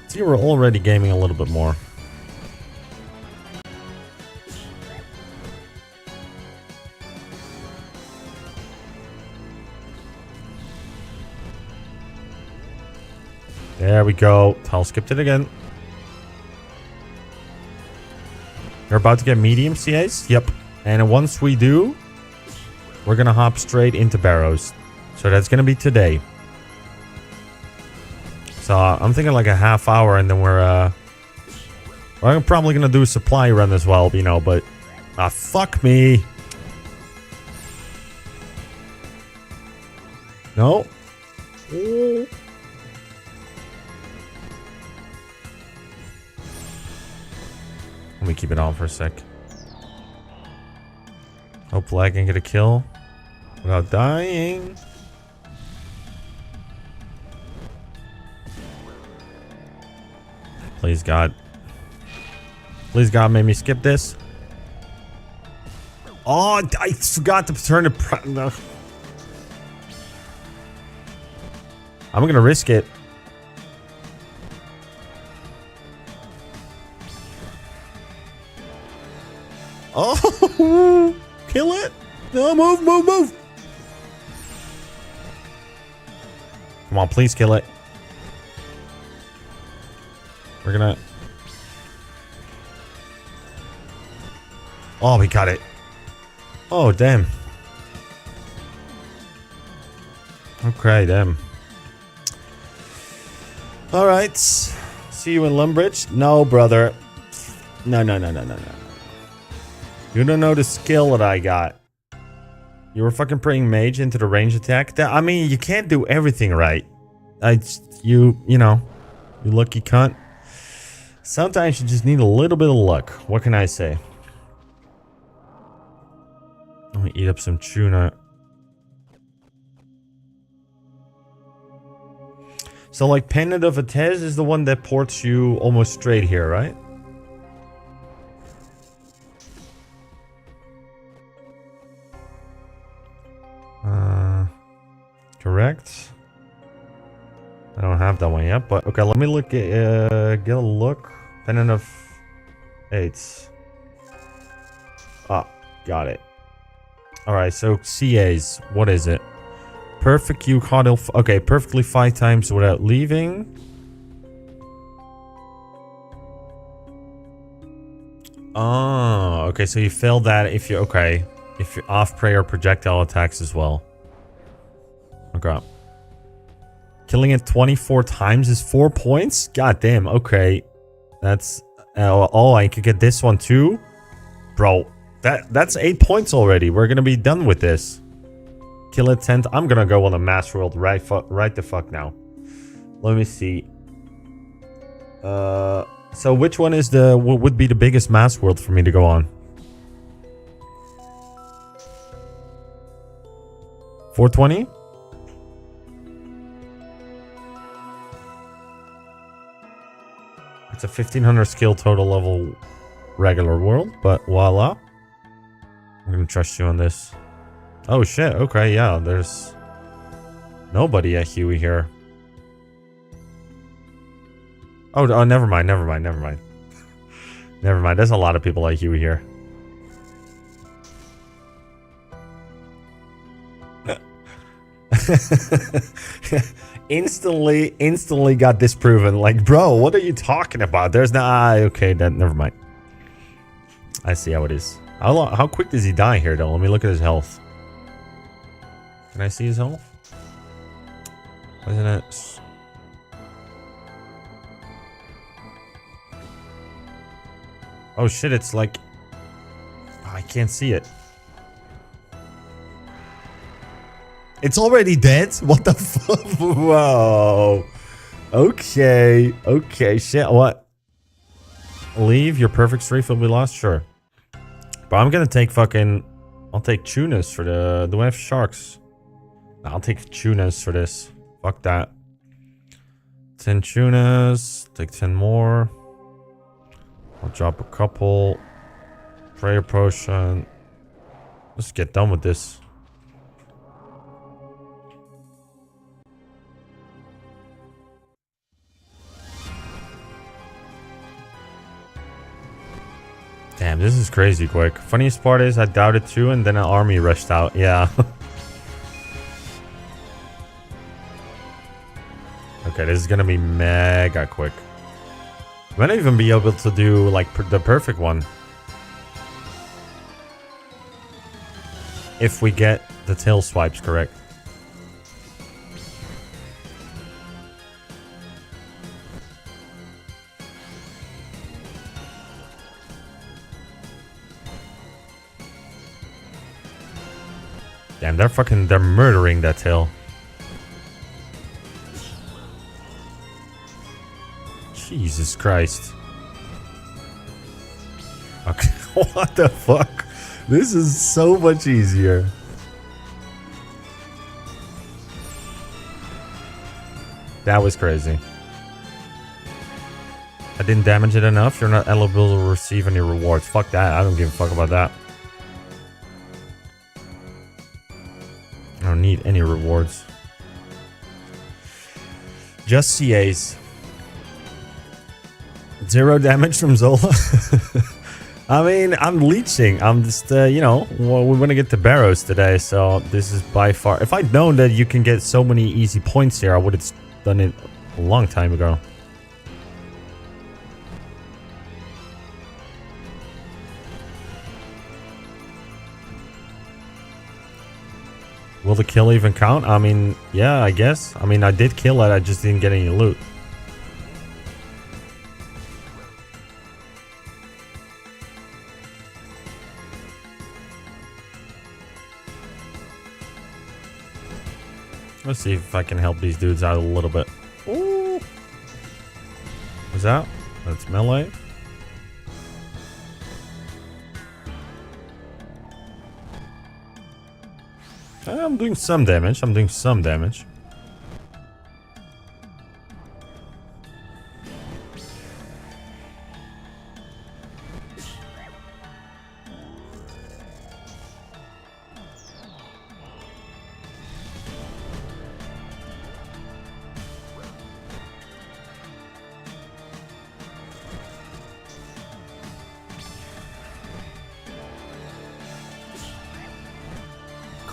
See, we're already gaming a little bit more. There we go. Tile skipped it again. You're about to get medium CAs? Yep. And once we do, we're going to hop straight into Barrows. So that's going to be today. So I'm thinking like a half hour, and then we're probably going to do a supply run as well, you know, but... Ah, fuck me. No. Ooh. Let me keep it on for a sec. Hopefully I can get a kill without dying. Please God. Please God, make me skip this. Oh, I forgot to turn it. No. I'm gonna risk it. Oh, kill it. No, move, move, move. Come on, please kill it. We're gonna... Oh, we got it. Oh, damn. Okay, damn. All right. See you in Lumbridge? No, brother. No, no, no, no, no, no. You don't know the skill that I got. You were fucking praying mage into the range attack. I mean, you can't do everything right. You know, you lucky cunt. Sometimes you just need a little bit of luck. What can I say? Let me eat up some tuna. So like Pendant of Atez is the one that ports you almost straight here, right? Correct. I don't have that one yet, but okay, let me look at get a look. Pendant of Eights. Ah, got it. Alright, so CAs, what is it? Perfect Q Cardinal. Okay, perfectly 5 times without leaving. Oh, okay, so you fail that if you okay. If you're off prey or projectile attacks as well. Okay. Killing it 24 times is 4 points? God damn, okay. That's oh, I could get this one too? Bro, that's 8 points already. We're gonna be done with this. Kill it 10. I'm gonna go on a mass world right the fuck now. Let me see. So which one is what would be the biggest mass world for me to go on? 420? It's a 1500 skill total level regular world, but voila. I'm gonna trust you on this. Oh shit, okay, yeah, there's nobody at Huey here. Oh, never mind. Never mind, there's a lot of people like Huey here. Instantly got disproven. Like, bro, what are you talking about? There's no... okay, then never mind. I see how it is. How quick does he die here, though? Let me look at his health. Can I see his health? Isn't it? Oh shit, it's like... oh, I can't see it. It's already dead? What the fuck? Whoa. Okay. Okay, shit, what? Leave, your perfect streak will be lost? Sure. But I'm gonna take fucking... I'll take tunas for the... do I have sharks? No, I'll take tunas for this. Fuck that. 10 tunas. Take 10 more. I'll drop a couple. Prayer potion. Let's get done with this. Damn, this is crazy quick. Funniest part is I doubted too, and then an army rushed out. Yeah. Okay, this is gonna be mega quick. I might not even be able to do like the perfect one. If we get the tail swipes correct. Damn, they're murdering that tail. Jesus Christ. Okay, what the fuck? This is so much easier. That was crazy. I didn't damage it enough. You're not eligible to receive any rewards. Fuck that. I don't give a fuck about that. I don't need any rewards. Just CAs. 0 damage from Zola. I mean, I'm leeching. I'm just, you know, well, we want to get to Barrows today, so this is by far... if I'd known that you can get so many easy points here, I would have done it a long time ago. Will the kill even count? I mean, yeah, I guess. I mean, I did kill it, I just didn't get any loot. Let's see if I can help these dudes out a little bit. Ooh. What's that? That's melee. I'm doing some damage.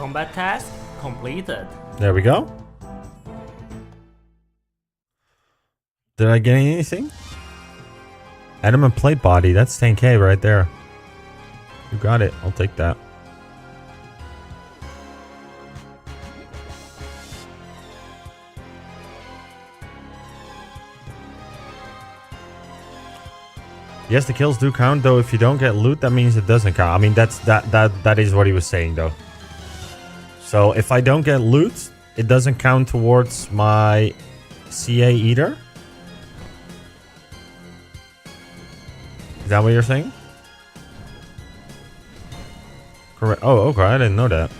Combat task completed. There we go. Did I get anything? Adamant plate body. That's 10k right there. You got it. I'll take that. Yes, the kills do count, though. If you don't get loot, that means it doesn't count. I mean, that is what he was saying, though. So if I don't get loot, it doesn't count towards my CA either. Is that what you're saying? Correct. Oh, okay. I didn't know that.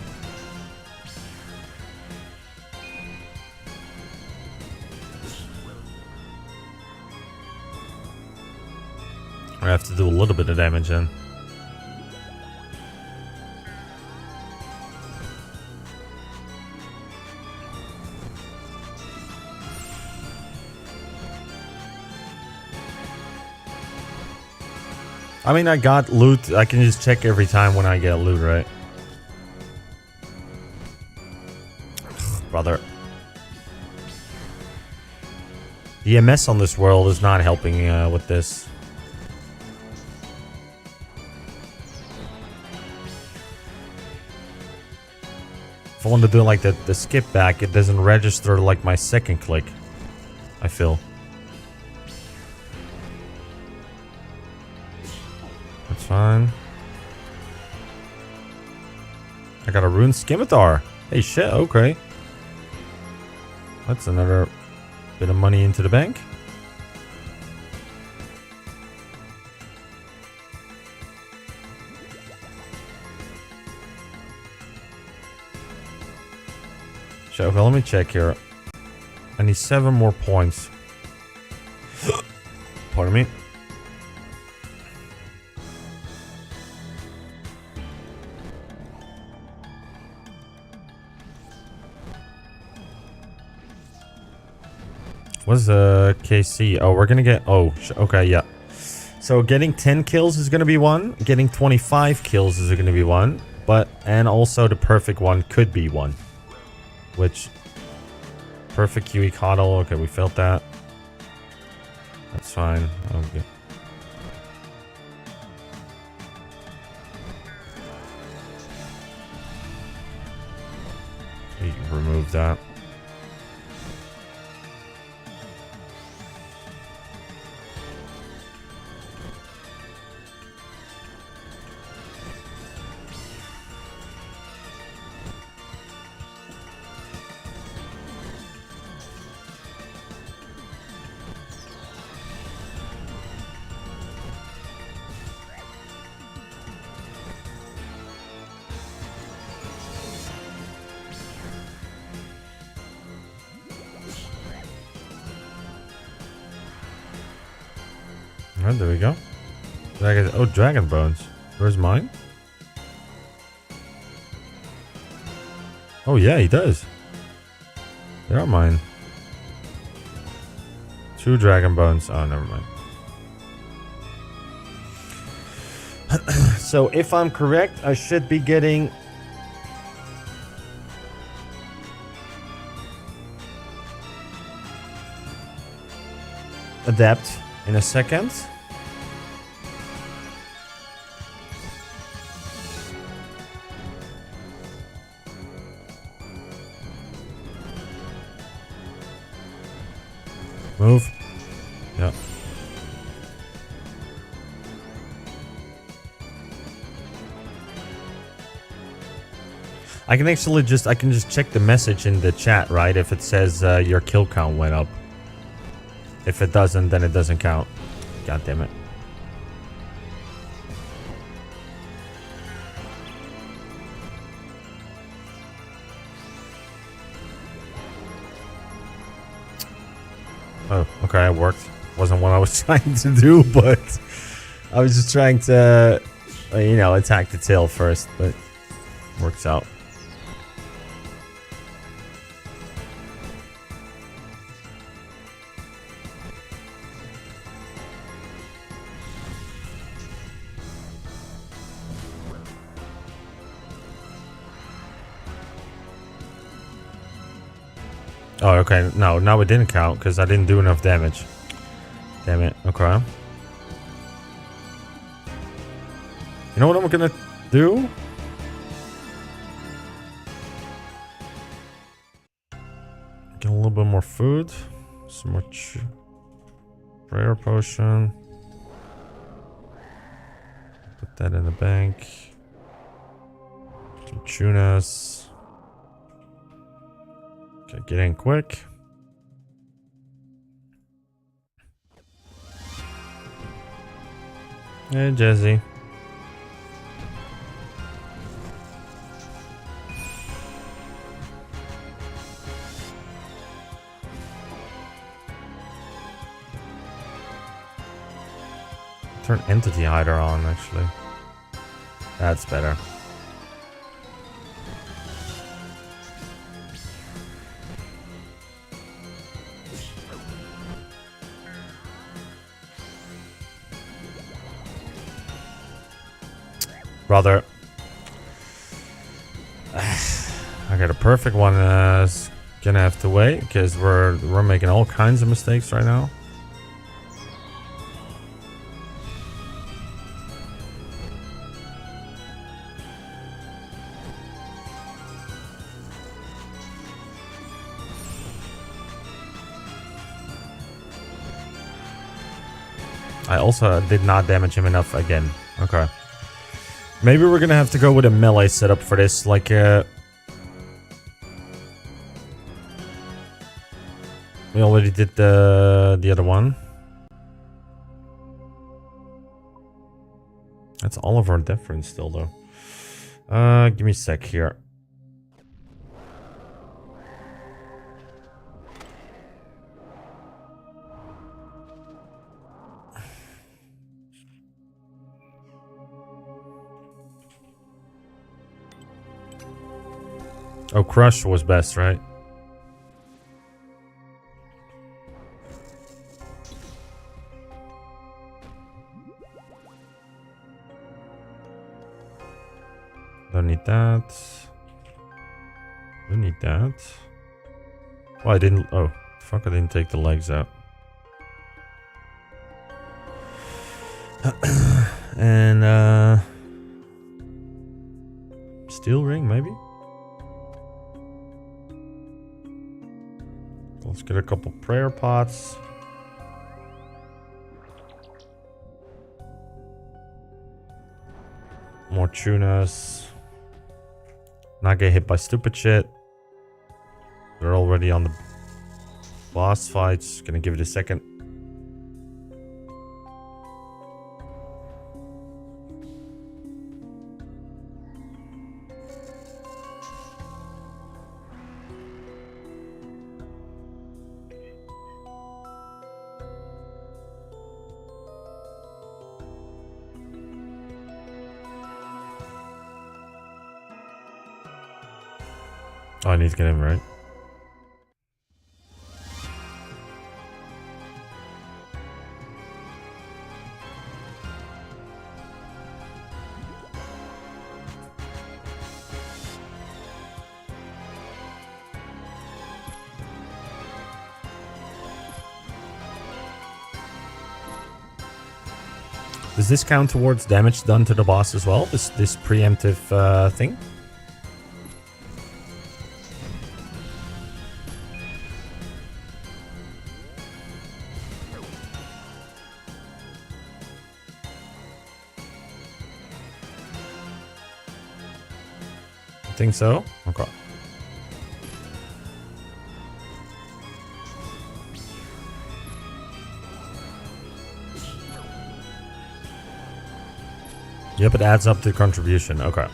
I have to do a little bit of damage then. I mean, I got loot. I can just check every time when I get loot, right? Brother. The EMS on this world is not helping with this. If I want to do like the skip back, it doesn't register like my second click, I feel. That's fine. I got a rune scimitar. Hey, shit, okay. That's another bit of money into the bank. So, okay, let me check here. I need 7 more points. Pardon me. What's the KC? Oh, we're gonna get... Oh, okay, yeah. So getting 10 kills is gonna be one. Getting 25 kills is gonna be one. But, and also the perfect one could be one. Which... Perfect QE coddle. Okay, we felt that. That's fine. Okay. You can remove that. Alright, there we go. Oh, dragon bones. Where's mine? Oh yeah, he does. They are mine. 2 dragon bones. Oh, never mind. So if I'm correct, I should be getting... Adept in a second. Move. Yeah. I can actually just check the message in the chat, right? If it says your kill count went up. If it doesn't, then it doesn't count. God damn it. Oh, okay, it worked. Wasn't what I was trying to do, but I was just trying to, you know, attack the tail first, but works out. Oh, okay. No, now it didn't count because I didn't do enough damage. Damn it. Okay. You know what I'm gonna do? Get a little bit more food. Some more prayer potion. Put that in the bank. Some tunas. Okay, get in quick. Hey, Jesse. Turn Entity Hider on, actually. That's better. Brother. Okay, the perfect one is gonna have to wait because we're making all kinds of mistakes right now. I also did not damage him enough again. Okay. Maybe we're gonna have to go with a melee setup for this, like we already did the other one. That's all of our difference still though. Give me a sec here. Oh, Crush was best, right? Don't need that. Don't need that. Oh, I didn't. Oh, fuck! I didn't take the legs out. And steel ring, maybe. Let's get a couple prayer pots. More tunas. Not get hit by stupid shit. They're already on the boss fights. Gonna give it a second. Oh, I need to get him right. Does this count towards damage done to the boss as well? This preemptive thing? I think so. Okay. Yep, it adds up to contribution. Okay.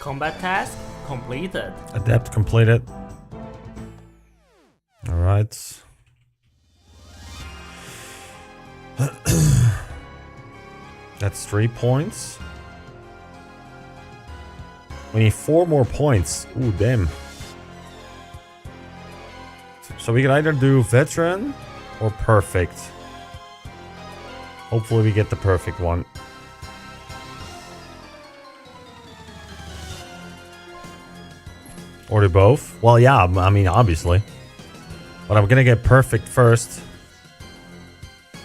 Combat task completed. Adept completed. Alright. That's 3 points. We need 4 more points. Ooh, damn. So we can either do veteran or perfect. Hopefully we get the perfect one. Or do both? Well, yeah, I mean, obviously. But I'm gonna get perfect first.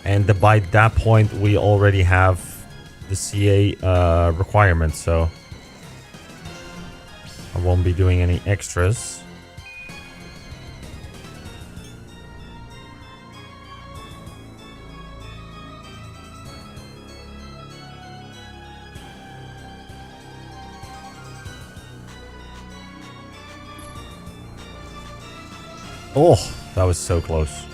And by that point, we already have the CA requirements, so I won't be doing any extras. Oh, that was so close.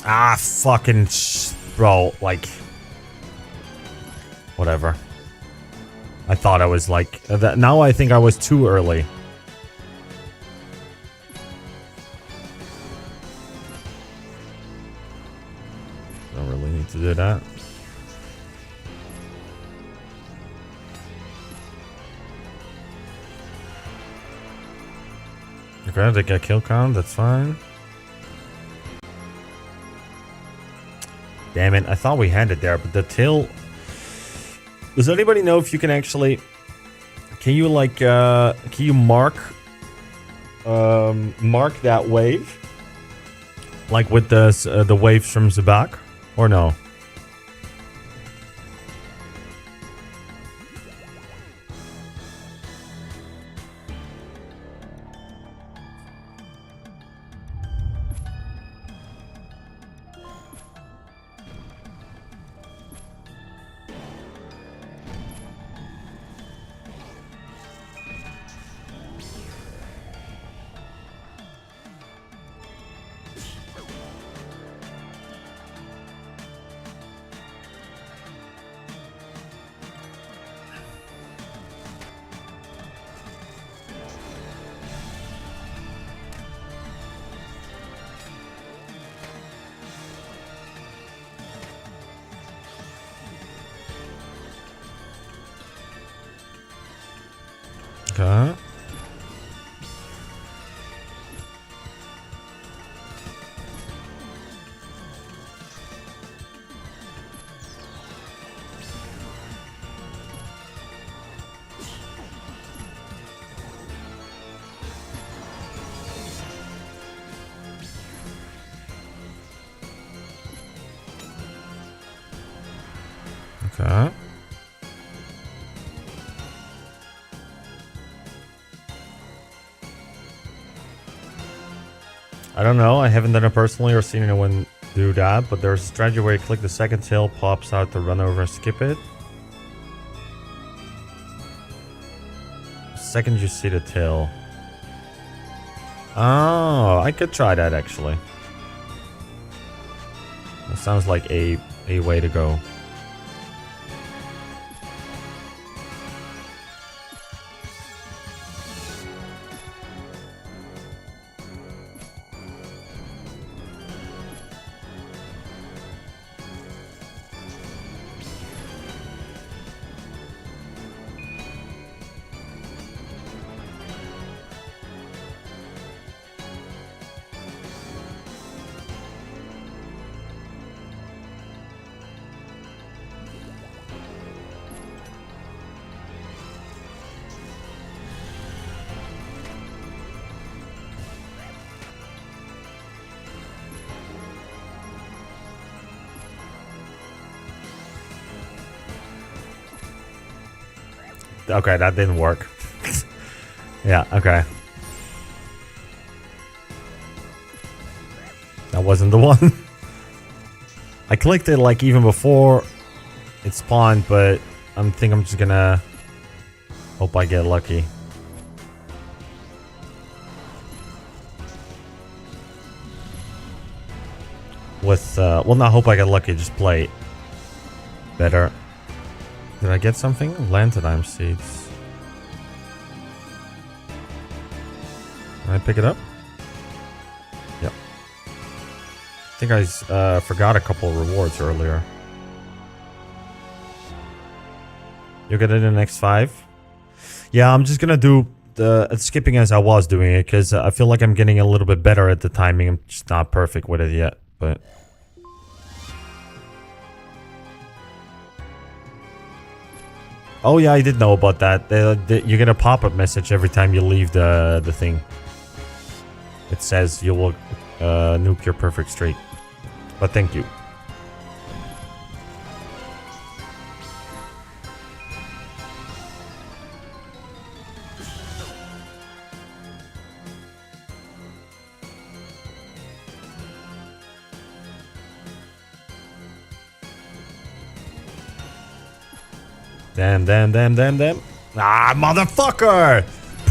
Ah, fucking bro, like, whatever. I thought I was like, now I think I was too early. Don't really need to do that. Okay, they get kill count, that's fine. Damn it, I thought we had it there, but the tail... Does anybody know if you can actually... Can you like, can you mark that wave? Like with the waves from the back? Or no? Okay. Okay. I don't know. I haven't done it personally or seen anyone do that, but there's a strategy where you click the second tail, pops out to run over and skip it. The second you see the tail. Oh, I could try that actually. That sounds like a way to go. Okay, that didn't work. Yeah, okay. That wasn't the one. I clicked it like even before it spawned, but I think I'm just gonna hope I get lucky. With, well, not hope I get lucky, just play better. Did I get something? Lanthanime seeds. Can I pick it up? Yep. I think I forgot a couple of rewards earlier. You'll get it in the next 5? Yeah, I'm just gonna do the skipping as I was doing it, because I feel like I'm getting a little bit better at the timing. I'm just not perfect with it yet, but... Oh yeah, I did know about that. You get a pop-up message every time you leave the thing. It says you will nuke your perfect streak. But thank you. Damn. Ah, motherfucker!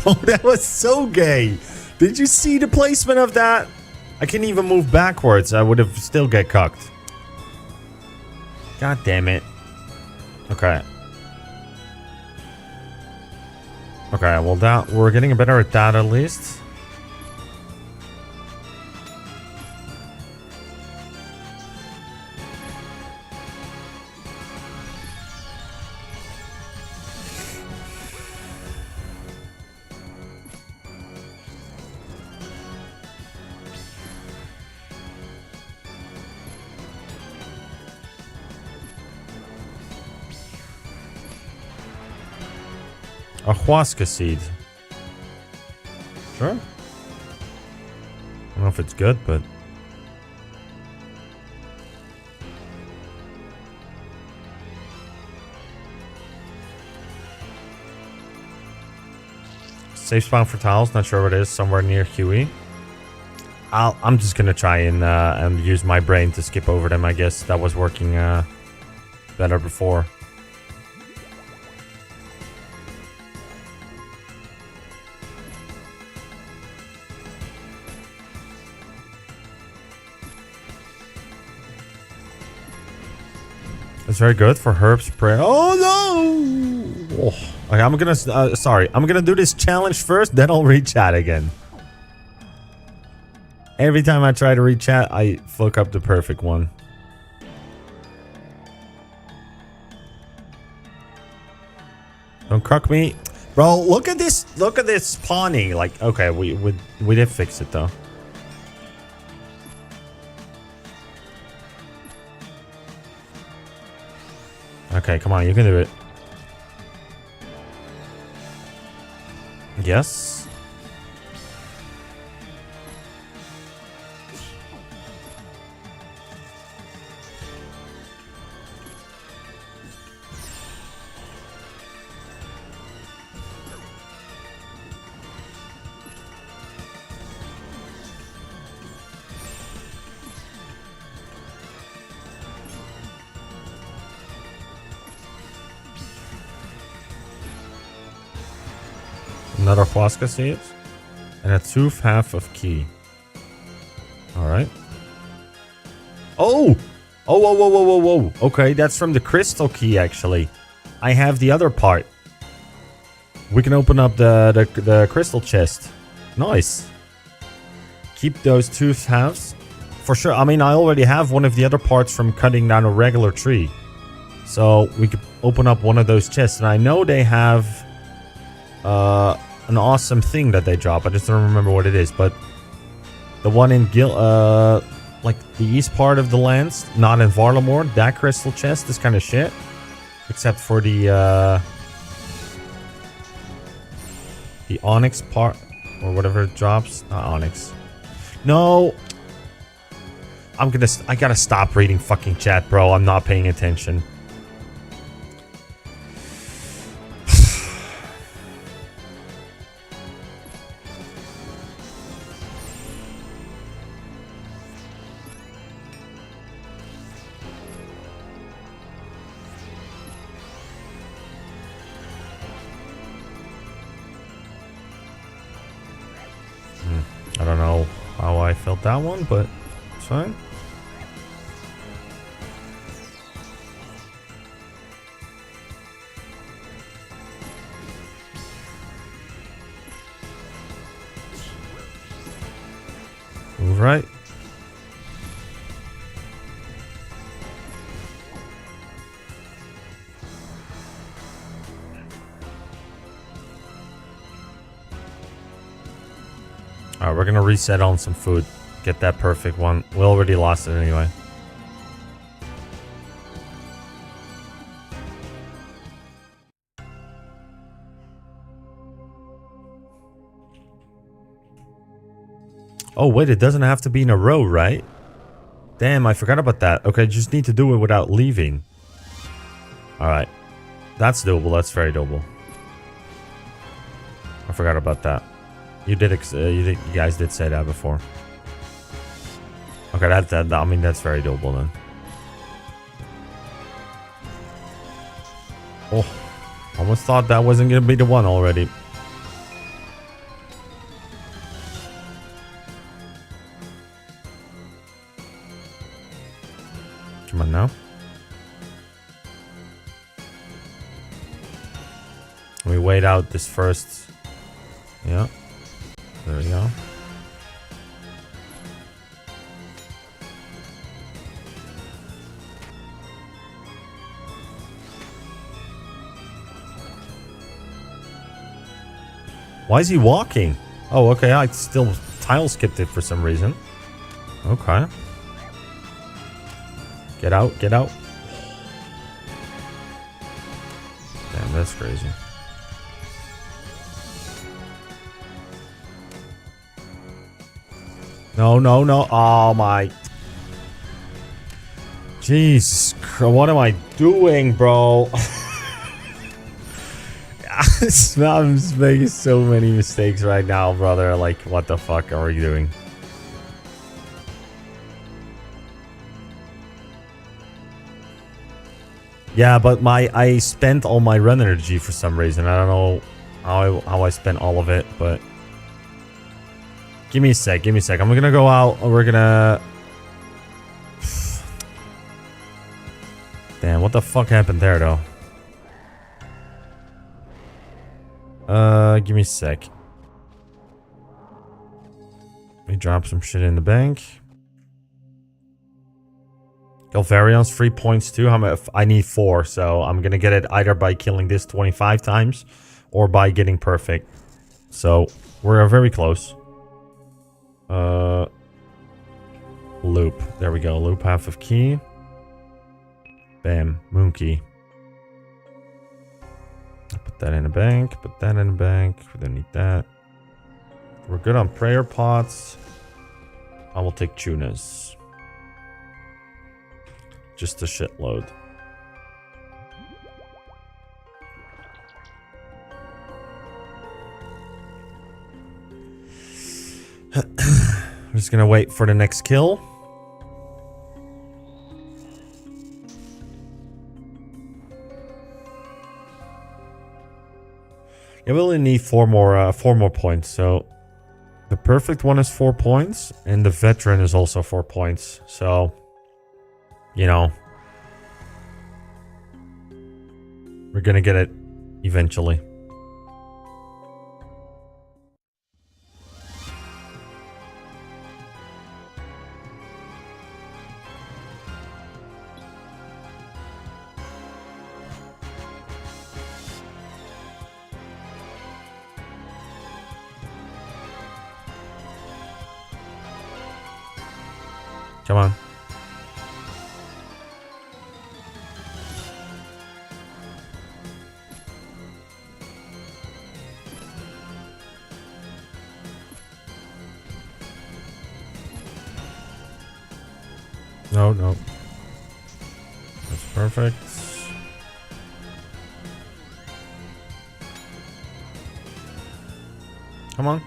Bro, that was so gay. Did you see the placement of that? I can't even move backwards. I would have still get cucked. God damn it. Okay. Okay, well that we're getting better at that at least. Ayahuasca seed. Sure. I don't know if it's good, but... Safe spawn for tiles. Not sure what it is. Somewhere near Huey. I'm just gonna try and use my brain to skip over them. I guess that was working better before. It's very good for herb spray. Oh no! Oh. Okay, I'm gonna sorry. I'm gonna do this challenge first, then I'll read chat again. Every time I try to read chat, I fuck up the perfect one. Don't cuck me, bro. Look at this. Look at this spawning. Like, okay, we did fix it though. Okay, come on, you can do it. Yes. Another Huasca seeds. And a tooth half of key. Alright. Oh! Whoa. Okay, that's from the crystal key, actually. I have the other part. We can open up the crystal chest. Nice. Keep those tooth halves. For sure. I mean, I already have one of the other parts from cutting down a regular tree. So, we could open up one of those chests. And I know they have... an awesome thing that they drop. I just don't remember what it is, but the one in like the east part of the lands, not in Varlamore, that crystal chest is kind of shit. Except for the onyx part, or whatever it drops. Not onyx. No. I gotta stop reading fucking chat, bro. I'm not paying attention. I don't know how I felt that one, but it's fine. Move right. Alright, we're gonna reset on some food. Get that perfect one. We already lost it anyway. Oh, wait, it doesn't have to be in a row, right? Damn, I forgot about that. Okay, just need to do it without leaving. Alright. That's doable. That's very doable. I forgot about that. You guys did say that before. Okay, that I mean, that's very doable then. Oh, almost thought that wasn't gonna be the one already. Come on now. We wait out this first. Yeah. There we go. Why is he walking? Oh, okay. I still tile skipped it for some reason. Okay. Get out, get out. Damn, that's crazy. No, no, no. Oh, my. Jesus Christ. What am I doing, bro? I'm just making so many mistakes right now, brother. Like, what the fuck are we doing? Yeah, but I spent all my run energy for some reason. I don't know how I spent all of it, but give me a sec. Give me a sec. I'm gonna go out. We're gonna. Damn, what the fuck happened there, though? Give me a sec. Let me drop some shit in the bank. Galvarion's 3 points too. How much? I need 4, so I'm gonna get it either by killing this 25 times or by getting perfect. So we're very close. Loop. There we go. Loop half of key. Bam. Moon key. Put that in the bank. Put that in the bank. We don't need that. We're good on prayer pots. I will take tunas. Just a shitload. I'm just gonna wait for the next kill. Yeah, we only need four more points. So the perfect one is 4 points, and the veteran is also 4 points. So, you know, we're gonna get it eventually. Come on. No, no. That's perfect. Come on.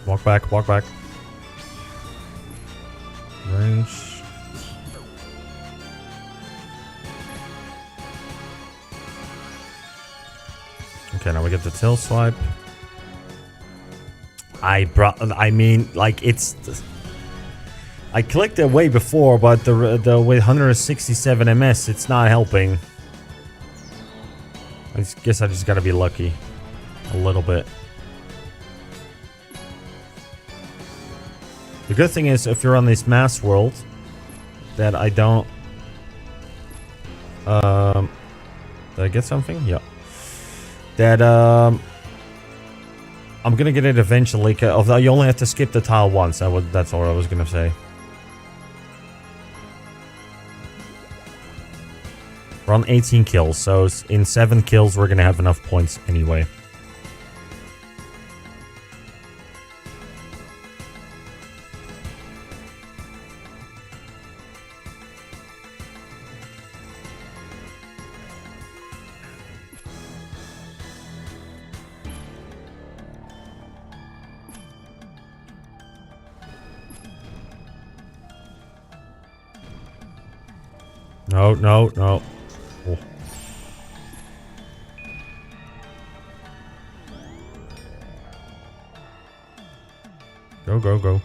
Walk back, walk back. Range. Okay, now we get the tail swipe. I mean, like, it's... I clicked it way before, but the with 167 MS, it's not helping. I guess I just gotta be lucky. A little bit. The good thing is, if you're on this mass world, that I don't... did I get something? Yeah. That, I'm gonna get it eventually, although you only have to skip the tile once. That's all I was gonna say. We're on 18 kills, so in 7 kills we're gonna have enough points anyway. No, no, no. Oh. Go, go, go.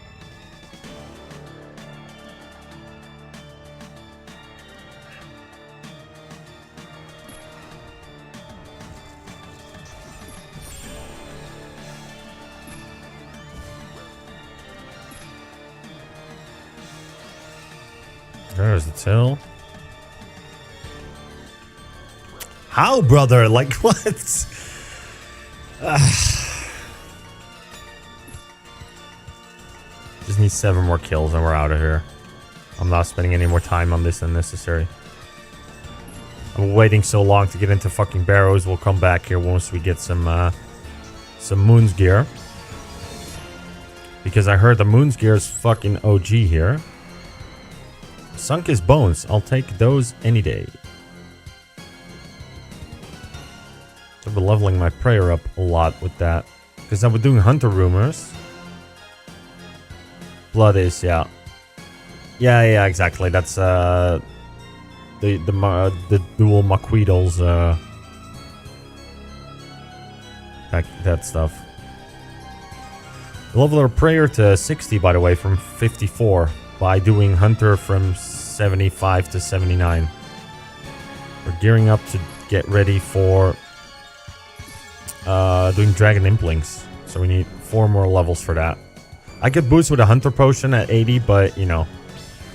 There's the till. How, brother? Like, what? Just need 7 more kills and we're out of here. I'm not spending any more time on this than necessary. I'm waiting so long to get into fucking Barrows. We'll come back here once we get some Moon's gear. Because I heard the Moon's gear is fucking OG here. Sunk his bones. I'll take those any day. I've been leveling my prayer up a lot with that. Because I've been doing hunter rumors. Blood is, yeah. Yeah, exactly. That's the dual Maquidals, that stuff. Level our prayer to 60, by the way, from 54 by doing hunter from 75 to 79. We're gearing up to get ready for doing Dragon Implings. So we need 4 more levels for that. I could boost with a Hunter Potion at 80, but, you know,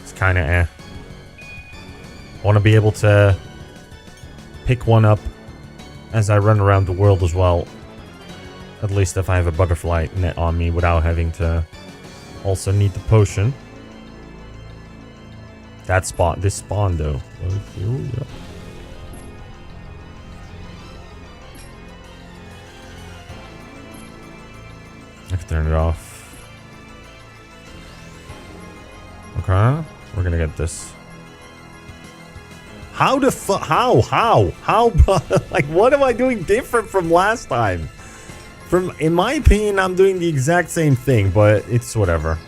it's kind of eh. I want to be able to pick one up as I run around the world as well. At least if I have a Butterfly net on me without having to also need the potion. That spawn, this spawn though. Yep. I can turn it off. Okay, we're gonna get this. How the fuck? How? Like, what am I doing different from last time? In my opinion, I'm doing the exact same thing, but it's whatever.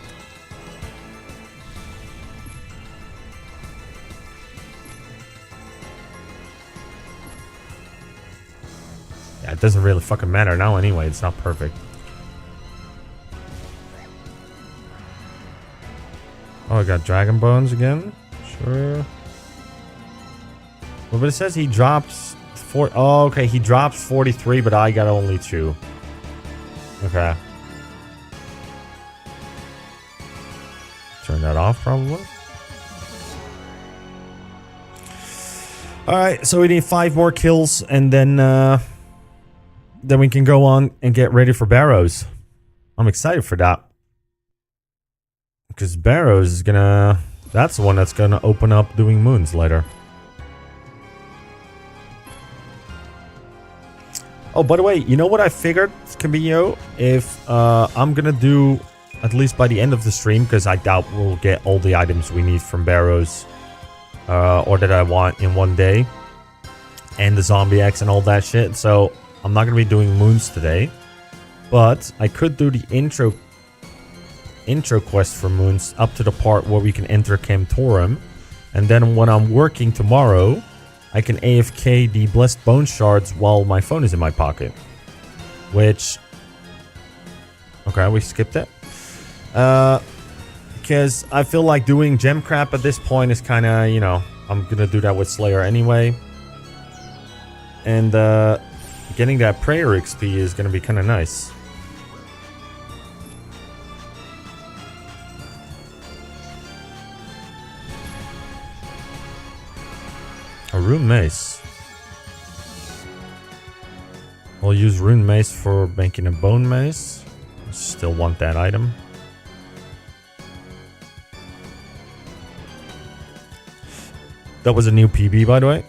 Yeah, it doesn't really fucking matter now anyway. It's not perfect. Oh, I got Dragon Bones again. Sure. Well, but it says he drops 4. Oh, okay. He drops 43, but I got only 2. Okay. Turn that off, probably. Alright, so we need 5 more kills, and then we can go on and get ready for Barrows. I'm excited for that. Because Barrows is gonna... That's the one that's gonna open up doing moons later. Oh, by the way, you know what I figured, Camillo? If I'm gonna do, at least by the end of the stream, because I doubt we'll get all the items we need from Barrows, or that I want in one day, and the zombie X and all that shit, so I'm not gonna be doing moons today, but I could do the intro quest for moons up to the part where we can enter Camtorum, and then when I'm working tomorrow, I can AFK the Blessed Bone Shards while my phone is in my pocket. Which... Okay, we skipped it. Because I feel like doing gem crap at this point is kind of, you know... I'm going to do that with Slayer anyway. and getting that prayer XP is going to be kind of nice. A rune mace. We'll use rune mace for making a bone mace. Still want that item. That was a new PB, by the way.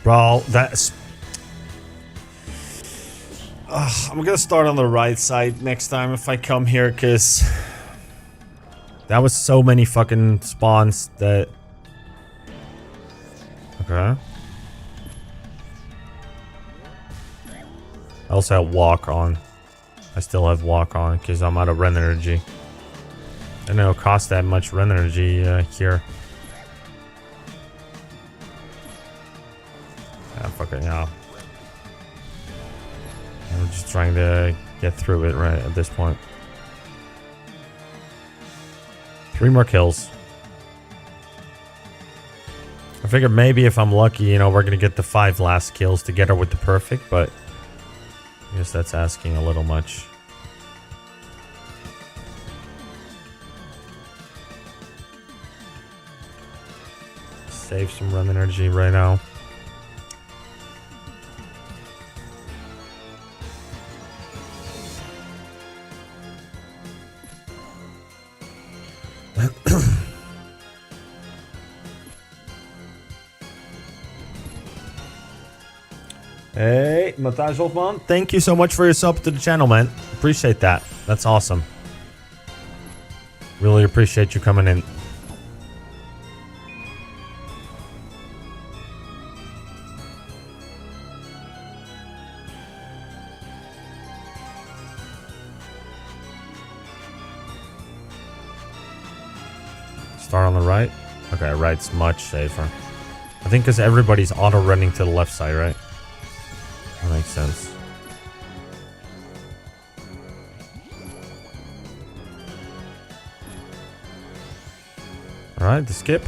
Bro, that's... I'm gonna start on the right side next time if I come here, because... that was so many fucking spawns that... Okay. I also have walk on. I still have walk on, because I'm out of ren energy. And it'll cost that much ren energy here. Fucking yeah. I'm just trying to get through it right at this point. 3 more kills. I figured maybe if I'm lucky, you know, we're gonna get the 5 last kills together with the perfect, but I guess that's asking a little much. Save some run energy right now. Hey, Matthijs Hofman, thank you so much for your sub to the channel, man. Appreciate that. That's awesome. Really appreciate you coming in. Start on the right? Okay, right's much safer. I think because everybody's auto-running to the left side, right? That makes sense. Alright, the skip.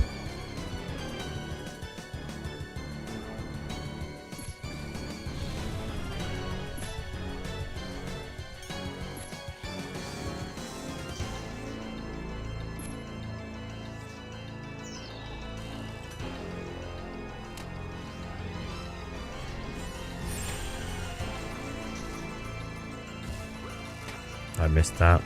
I missed that.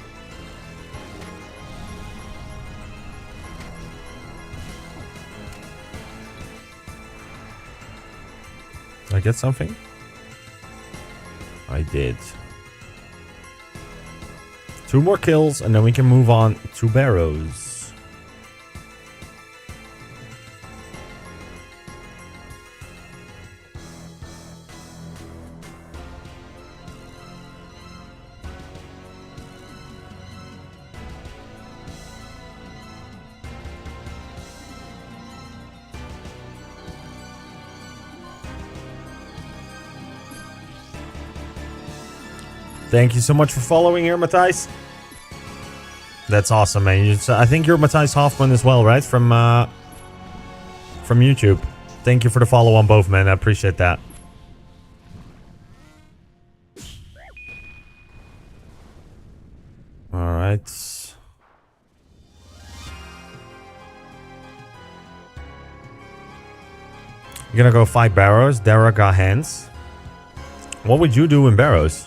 Did I get something? I did. 2 more kills and then we can move on to Barrows. Thank you so much for following here, Matthijs. That's awesome, man. I think you're Matthijs Hoffman as well, right? From YouTube. Thank you for the follow on both, man. I appreciate that. All right. You're gonna go fight Barrows. Dara got hands. What would you do in Barrows?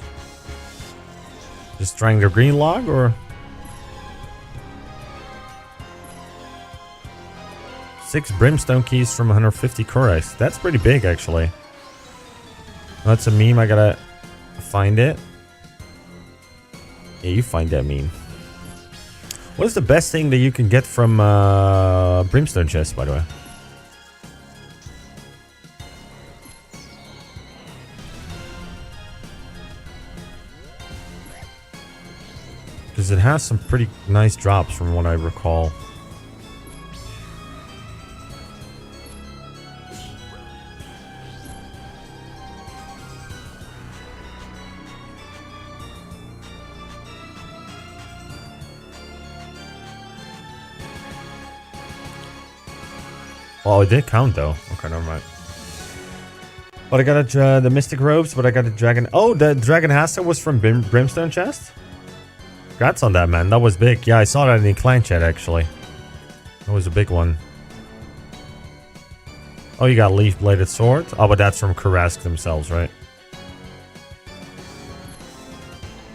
Just trying the green log, or 6 brimstone keys from 150 Korax. That's pretty big, actually. That's a meme. I gotta find it. Yeah, you find that meme. What is the best thing that you can get from Brimstone chest, by the way? Because it has some pretty nice drops from what I recall. Oh, it did count though. Okay, never mind. But I got the Mystic Robes, but I got the Dragon... Oh, the Dragon Hasta was from Brimstone chest? Congrats on that, man. That was big. Yeah, I saw that in the clan chat, actually. That was a big one. Oh, you got Leaf Bladed Sword? Oh, but that's from Karask themselves, right?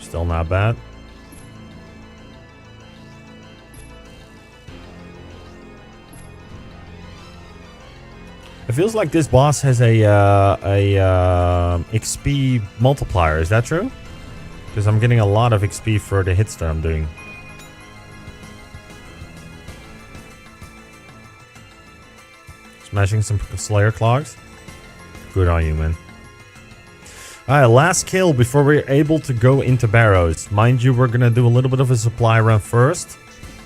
Still not bad. It feels like this boss has a XP multiplier. Is that true? Because I'm getting a lot of XP for the hits that I'm doing. Smashing some Slayer Clogs. Good on you, man. Alright, last kill before we're able to go into Barrows. Mind you, we're gonna do a little bit of a supply run first.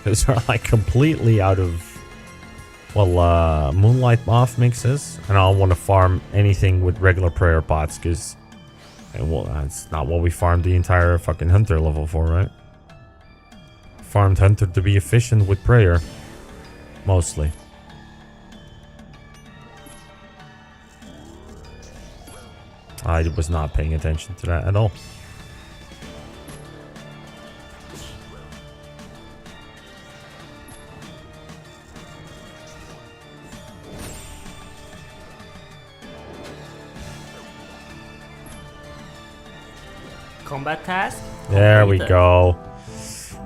Because we're like completely out of... Well, Moonlight Moth mixes. And I don't want to farm anything with regular prayer pots, because... Well, that's not what we farmed the entire fucking Hunter level for, right? Farmed Hunter to be efficient with prayer. Mostly. I was not paying attention to that at all. Combat task. There we completed. go.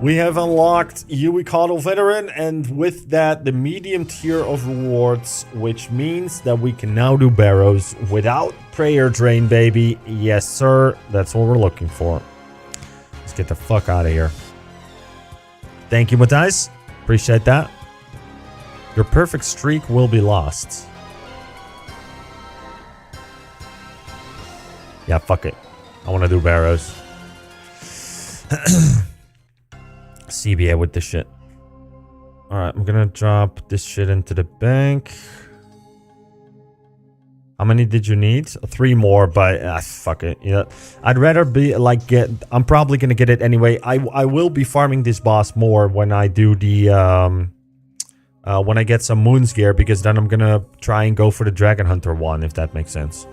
We have unlocked Yui Caudal Veteran, and with that, the medium tier of rewards, which means that we can now do Barrows without prayer drain, baby. Yes, sir. That's what we're looking for. Let's get the fuck out of here. Thank you, Matthijs. Appreciate that. Your perfect streak will be lost. Yeah, fuck it. I want to do Barrows. CBA with this shit. Alright, I'm gonna drop this shit into the bank. How many did you need? 3 more, but fuck it. Yeah, I'd rather be like I'm probably gonna get it anyway. I will be farming this boss more when I do the when I get some Moon's gear, because then I'm gonna try and go for the Dragon Hunter one, if that makes sense.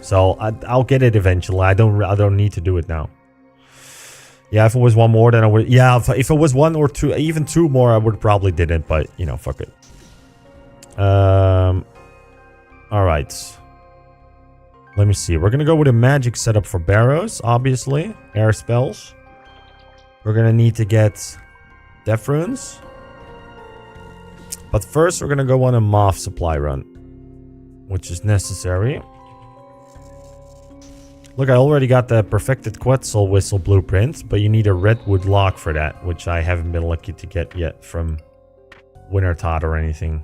So I'll get it eventually. I don't need to do it now. Yeah, if it was one more, then I would. Yeah, if it was 1 or 2, even 2 more, I would probably did it. But you know, fuck it. All right. Let me see. We're gonna go with a magic setup for Barrows, obviously. Air spells. We're gonna need to get Death Runes. But first, we're gonna go on a Moth supply run, which is necessary. Look, I already got the perfected Quetzal Whistle blueprint, but you need a redwood lock for that, which I haven't been lucky to get yet from Wintertot or anything.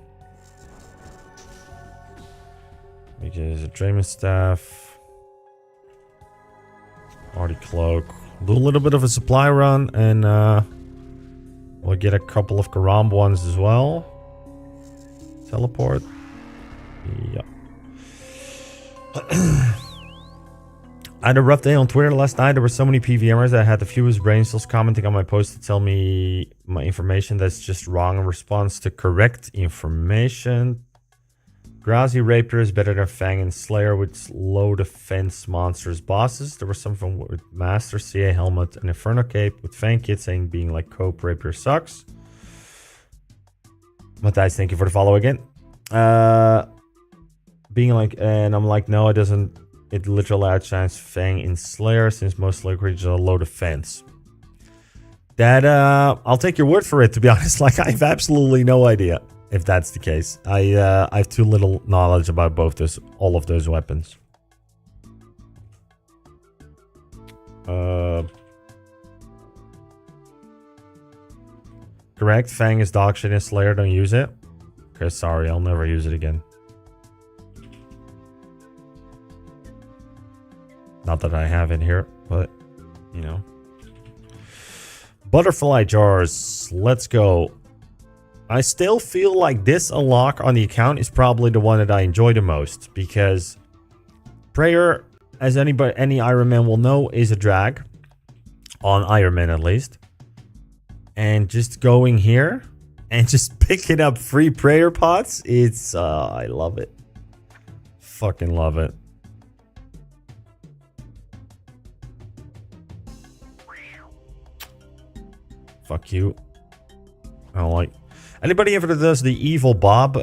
Because a Draymond Staff. Already Cloak. Do a little bit of a supply run, and we'll get a couple of Karam ones as well. Teleport. Yep. I had a rough day on Twitter last night. There were so many PVMers that had the fewest brain cells commenting on my post to tell me my information that's just wrong in response to correct information. Grazi Rapier is better than Fang and Slayer with low defense monsters bosses. There was something with Master, CA Helmet, and Inferno Cape with Fang Kid saying being like Cope Rapier sucks. Matthijs, thank you for the follow again. Being like, and I'm like, no, it doesn't. It literally outshines Fang in Slayer since most Slayer creatures are low defense. That, I'll take your word for it, to be honest. Like, I have absolutely no idea if that's the case. I have too little knowledge about all of those weapons. Correct. Fang is dog shit in Slayer. Don't use it. Okay, sorry. I'll never use it again. Not that I have it here, but, you know. Butterfly jars. Let's go. I still feel like this unlock on the account is probably the one that I enjoy the most. Because prayer, as any Iron Man will know, is a drag. On Iron Man at least. And just going here and just picking up free prayer pots. It's, I love it. Fucking love it. Fuck you. I don't like... Anybody ever does the Evil Bob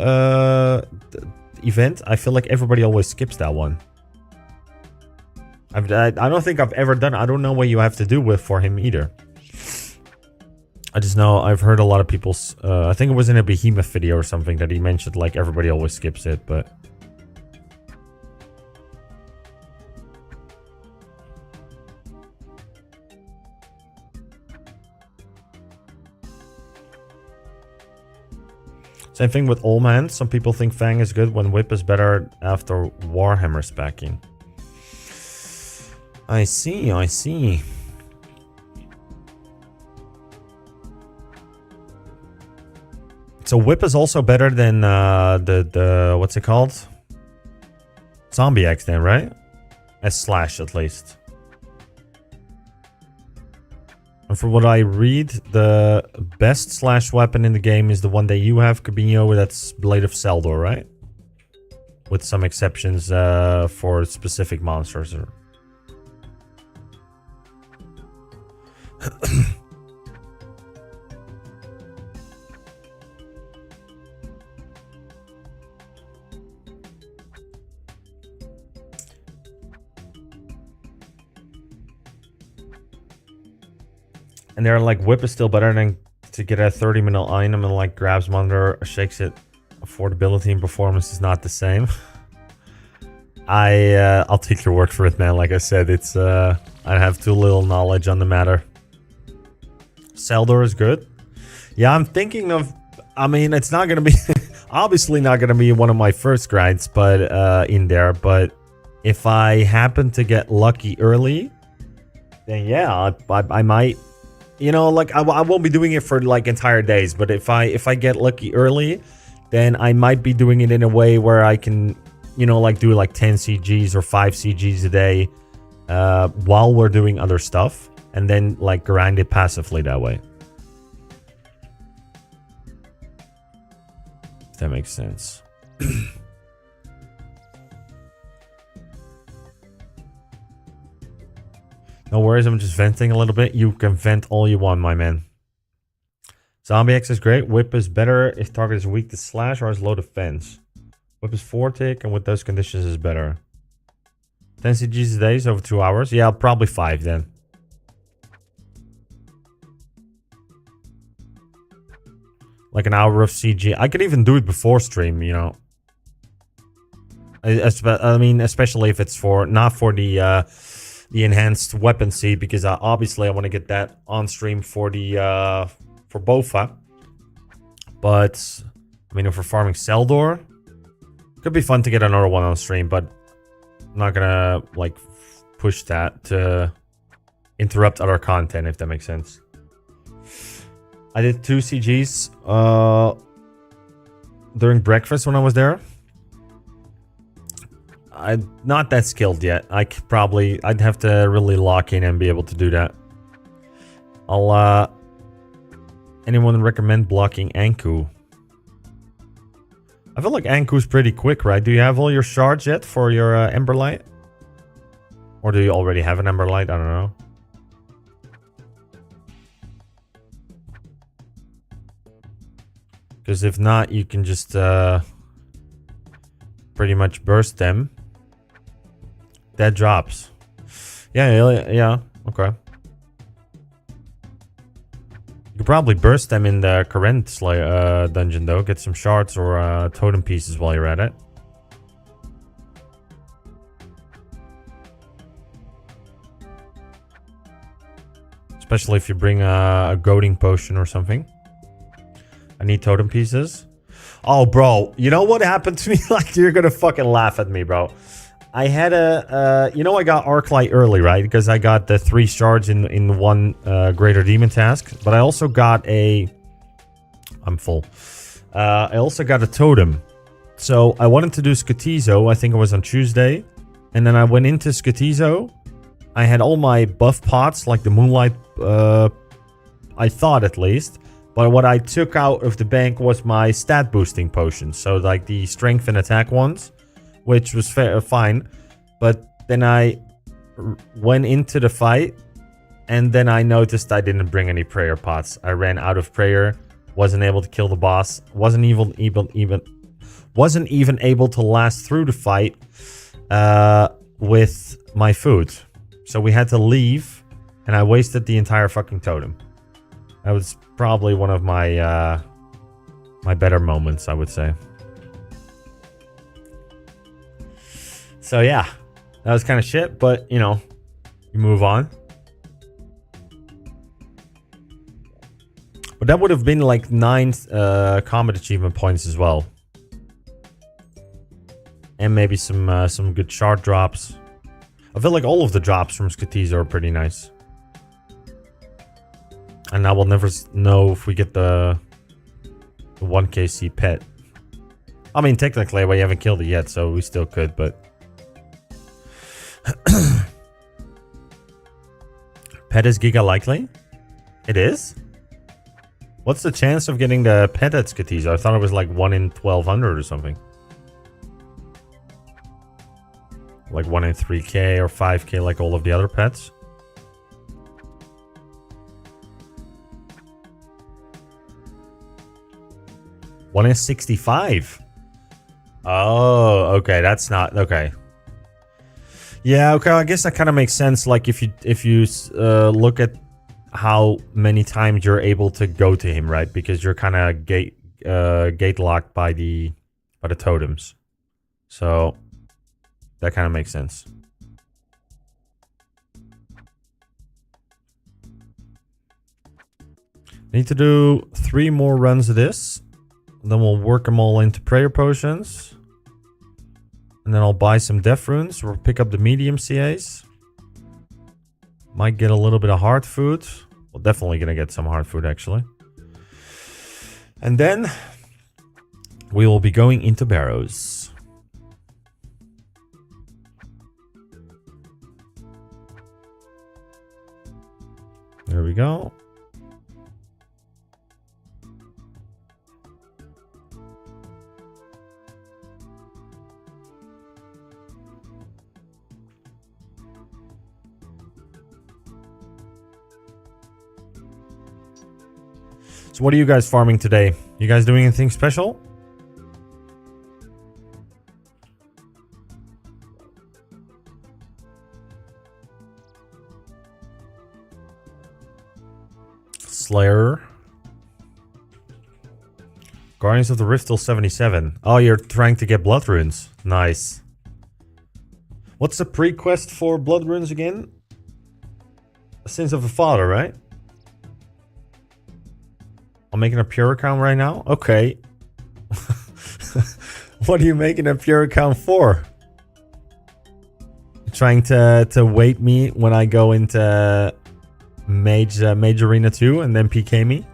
event? I feel like everybody always skips that one. I don't think I've ever done... I don't know what you have to do with for him either. I just know I've heard a lot of people's... I think it was in a Behemoth video or something that he mentioned like everybody always skips it, but... Same thing with All Man. Some people think Fang is good when Whip is better after Warhammer spacking. I see, I see. So Whip is also better than the what's it called? Zombie X then, right? As Slash at least. And from what I read, the best Slash weapon in the game is the one that you have, Cabinho, that's Blade of Seldor, right? With some exceptions for specific monsters. Or... And they're like, Whip is still better than to get a 30-minute item and like grabs monitor, shakes it. Affordability and performance is not the same. I'll take your word for it, man. Like I said, it's I have too little knowledge on the matter. Seldor is good. Yeah, I'm thinking of... I mean, it's not going to be... obviously not going to be one of my first grinds, but in there. But if I happen to get lucky early, then yeah, I might... You know, like I won't be doing it for like entire days, but if I get lucky early, then I might be doing it in a way where I can, you know, like do like 10 CGs or 5 CGs a day while we're doing other stuff, and then like grind it passively that way. If that makes sense. No worries, I'm just venting a little bit. You can vent all you want, my man. Zombie X is great. Whip is better if target is weak to Slash or has low defense. Whip is 4 tick, and with those conditions is better. 10 CGs a day is over 2 hours. Yeah, probably 5 then. Like an hour of CG. I could even do it before stream, you know. I mean, especially if it's for not for the enhanced weapon seed, because obviously I want to get that on stream for the for Bofa. But I mean, if we're farming Seldor, could be fun to get another one on stream, but I'm not gonna like push that to interrupt other content, if that makes sense. I did 2 CGs during breakfast when I was there. I'm not that skilled yet. I'd have to really lock in and be able to do that. Anyone recommend blocking Anku? I feel like Anku's pretty quick, right? Do you have all your shards yet for your Emberlight? Or do you already have an Emberlight? I don't know. Because if not, you can just pretty much burst them. That drops. Yeah, okay. You could probably burst them in the current dungeon though. Get some shards or totem pieces while you're at it. Especially if you bring a goading potion or something. I need totem pieces. Oh, bro. You know what happened to me? Like, you're gonna fucking laugh at me, bro. I had a... you know I got Arc Light early, right? Because I got the 3 shards in one Greater Demon task. But I also got a... I'm full. I also got a totem. So I wanted to do Skatizo. I think it was on Tuesday. And then I went into Skatizo. I had all my buff pots, like the Moonlight... I thought at least. But what I took out of the bank was my stat boosting potions. So like the strength and attack ones. Which was fine. But then I went into the fight. And then I noticed I didn't bring any prayer pots. I ran out of prayer. Wasn't able to kill the boss. Wasn't even able to last through the fight. With my food. So we had to leave. And I wasted the entire fucking totem. That was probably one of my my better moments, I would say. So yeah, that was kind of shit, but you know, you move on. But that would have been like 9 combat achievement points as well. And maybe some good shard drops. I feel like all of the drops from Skatizo are pretty nice. And I will never know if we get the 1kc pet. I mean, technically, we haven't killed it yet, so we still could, but... Pet is Giga likely? It is? What's the chance of getting the pet at Skatizo? I thought it was like 1 in 1200 or something. Like 1 in 3k or 5k like all of the other pets. One in 65. Oh, okay. That's not okay. Yeah, okay. I guess that kind of makes sense. Like if you look at how many times you're able to go to him, right? Because you're kind of gate locked by the totems. So that kind of makes sense. Need to do 3 more runs of this. Then we'll work them all into prayer potions. And then I'll buy some death runes. We'll pick up the medium CAs. Might get a little bit of hard food. Well, definitely gonna get some hard food actually. And then we will be going into Barrows. There we go. So what are you guys farming today? You guys doing anything special? Slayer. Guardians of the Rift till 77. Oh, you're trying to get blood runes. Nice. What's the pre-quest for blood runes again? Sins of the Father, right? I'm making a pure account right now? Okay. What are you making a pure account for? Trying to wait me when I go into Mage Arena 2 and then PK me?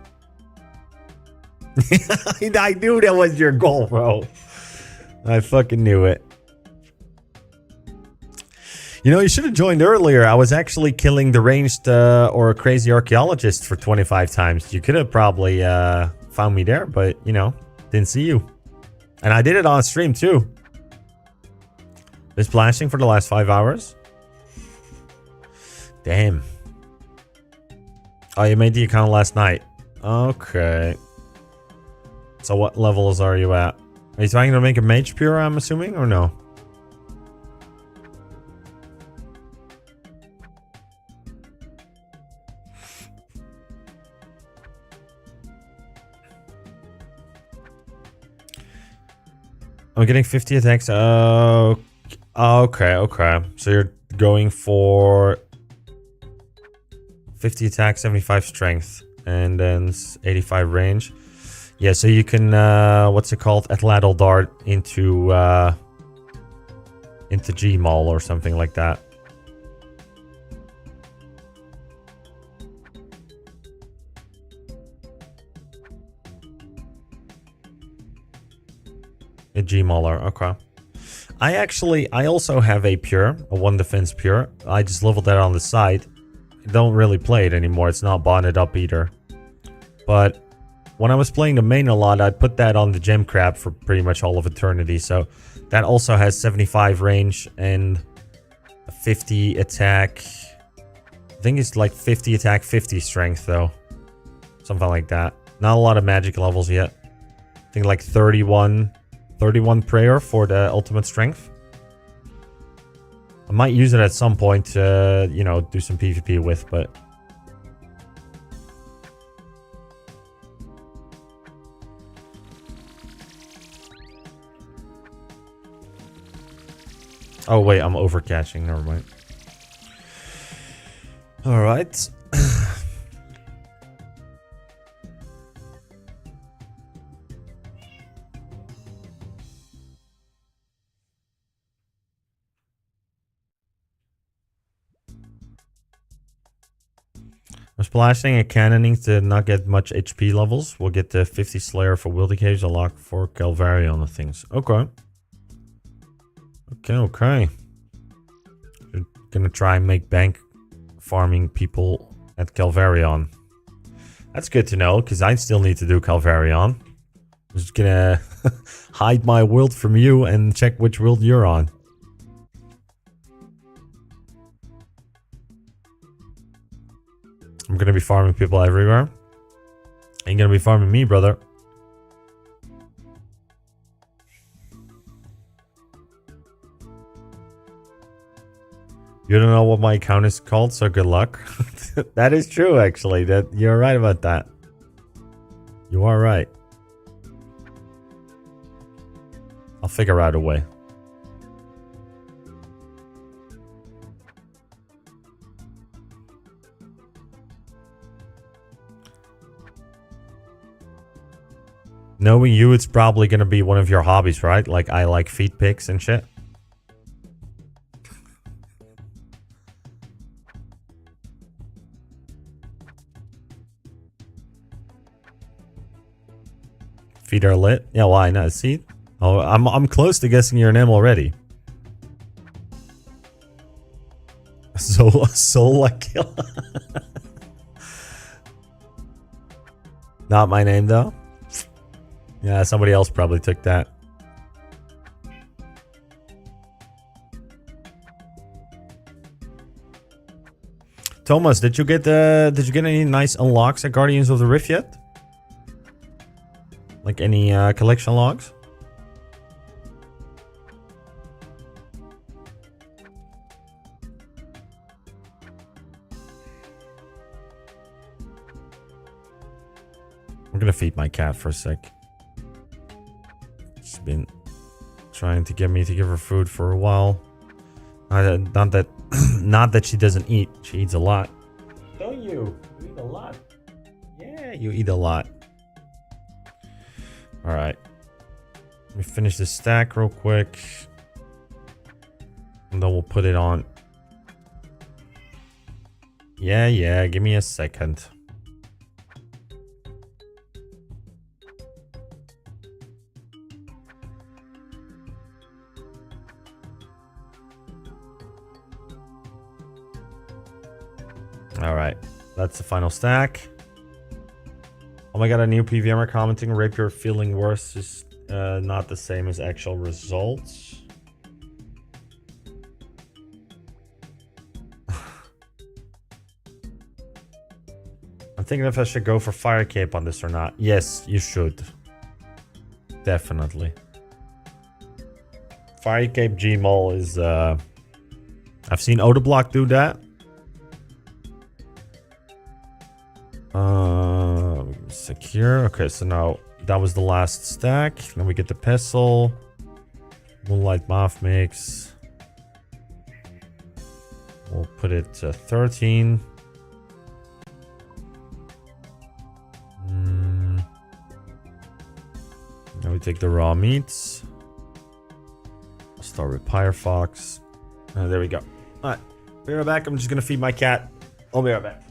I knew that was your goal, bro. I fucking knew it. You know, you should have joined earlier. I was actually killing the ranged or crazy archaeologist for 25 times. You could have probably found me there, but, you know, didn't see you. And I did it on stream, too. Been splashing for the last 5 hours. Damn. Oh, you made the account last night. Okay. So what levels are you at? Are you trying to make a mage pure, I'm assuming, or no? I'm getting 50 attacks. Okay. So you're going for 50 attack, 75 strength, and then 85 range. Yeah, so you can what's it called? Atlatl dart into Gmaul or something like that. A Gmauler, okay. I also have a pure, a 1 defense pure. I just leveled that on the side. I don't really play it anymore. It's not bonded up either. But when I was playing the main a lot, I put that on the gem crab for pretty much all of eternity. So that also has 75 range and a 50 attack. I think it's like 50 attack, 50 strength though. Something like that. Not a lot of magic levels yet. I think like 31 prayer for the ultimate strength. I might use it at some point to, you know, do some PvP with, but... Oh wait, I'm overcatching, never mind. Alright. I'm splashing and cannoning to not get much HP levels. We'll get the 50 Slayer for Wildy Caves, unlock for Calvarion and things. Okay. Okay. We're gonna try and make bank farming people at Calvarion. That's good to know, because I still need to do Calvarion. I'm just gonna hide my world from you and check which world you're on. I'm gonna be farming people everywhere. Ain't gonna be farming me, brother. You don't know what my account is called, so good luck. That is true, actually. That you're right about that. You are right. I'll figure out a way. Knowing you, it's probably gonna be one of your hobbies, right? Like, I like feet pics and shit. Feet are lit? Yeah, why not? See? Oh, I'm close to guessing your name already. Soul like Not my name though. Yeah, somebody else probably took that. Thomas, did you get any nice unlocks at Guardians of the Rift yet? Like any collection logs? I'm gonna feed my cat for a sec. She's been trying to get me to give her food for a while. Not that she doesn't eat. She eats a lot. Don't you? You eat a lot. Yeah, you eat a lot. Alright. Let me finish this stack real quick. And then we'll put it on. Yeah, give me a second. Alright, that's the final stack. Oh my god, a new PVMer commenting, Rapier feeling worse is not the same as actual results. I'm thinking if I should go for Fire Cape on this or not. Yes, you should. Definitely. Fire Cape Gmaul is... I've seen Odeblock do that. Secure. Okay, so now that was the last stack. Then we get the pestle. Moonlight Moth Mix. We'll put it to 13. take the raw meats. I'll start with Firefox. There we go. Alright, be right back. I'm just gonna feed my cat. I'll be right back.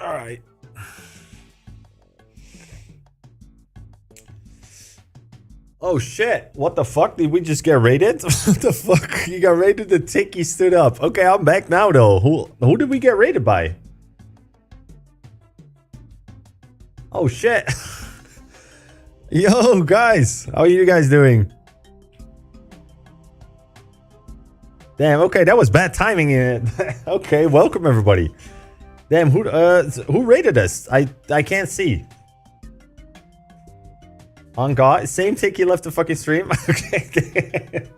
All right. Oh shit. What the fuck? Did we just get raided? What the fuck? You got raided, the Tiki stood up. Okay, I'm back now though. Who did we get raided by? Oh shit. Yo guys, how are you guys doing? Damn, okay, that was bad timing in it. Okay, welcome everybody. Damn, who raided us? I can't see. On God, same Tiki left the fucking stream. Okay.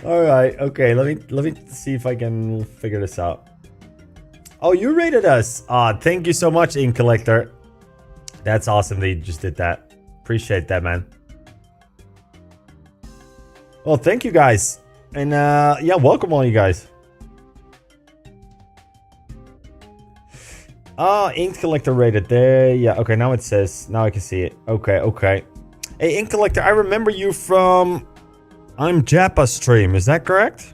All right. Okay. Let me see if I can figure this out. Oh, you raided us. Thank you so much, Ink Collector. That's awesome that you just did that. Appreciate that, man. Well, thank you guys, and yeah, welcome all you guys. Ink Collector rated there. Yeah, okay, now it says, now I can see it. Okay, okay. Hey, Ink Collector, I remember you from I'm Jappa stream, is that correct?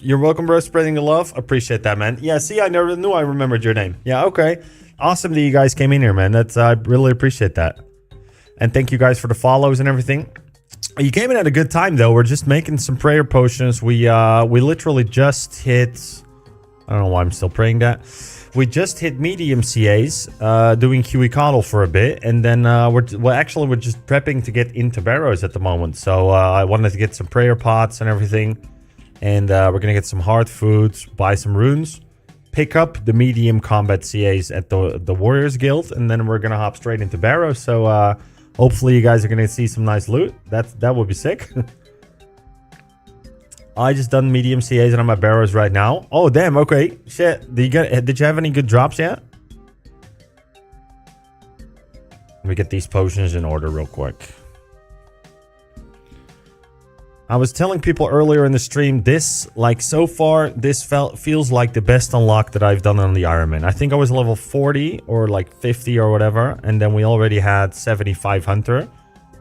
You're welcome, bro, spreading the love. Appreciate that, man. Yeah, see, I never knew I remembered your name. Yeah, okay. Awesome that you guys came in here, man. That's I really appreciate that. And thank you guys for the follows and everything. You came in at a good time though. We're just making some prayer potions. We literally just hit, I don't know why I'm still praying that. We just hit medium CAs, doing QE coddle for a bit, and then we're just prepping to get into Barrows at the moment. So I wanted to get some prayer pots and everything, and we're gonna get some hard foods, buy some runes, pick up the medium combat CAs at the Warriors Guild, and then we're gonna hop straight into Barrows. So hopefully you guys are gonna see some nice loot. That would be sick. I just done medium CAs and I'm at Barrows right now. Oh damn, okay. Shit. Did you have any good drops yet? Let me get these potions in order real quick. I was telling people earlier in the stream, this, like, so far, this feels like the best unlock that I've done on the Ironman. I think I was level 40 or like 50 or whatever, and then we already had 75 Hunter.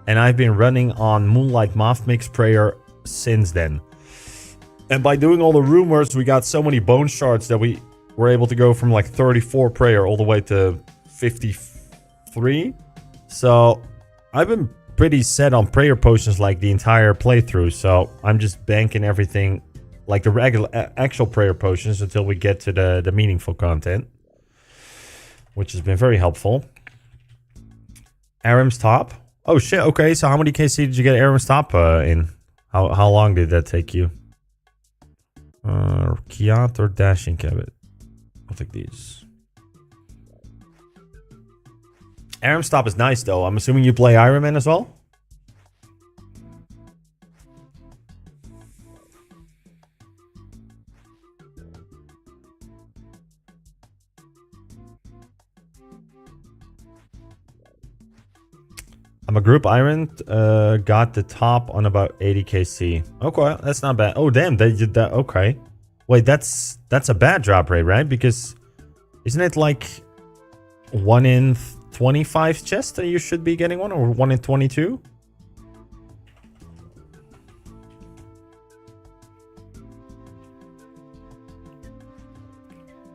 And I've been running on Moonlight Moth Mix Prayer since then. And by doing all the rumors, we got so many bone shards that we were able to go from like 34 prayer all the way to 53. So I've been pretty set on prayer potions like the entire playthrough. So I'm just banking everything like the regular actual prayer potions until we get to the meaningful content, which has been very helpful. Aram's top. Oh shit. Okay. So how many KC did you get Aram's top in? How long did that take you? Kiat or Dashing Cabot? I'll take these. Aram's top is nice though. I'm assuming you play Iron Man as well? I'm a group iron. Got the top on about 80 KC. Okay, that's not bad. Oh damn, they did that. Okay, wait, that's a bad drop rate, right? Because isn't it like 1 in 25 chests that you should be getting one, or 1 in 22?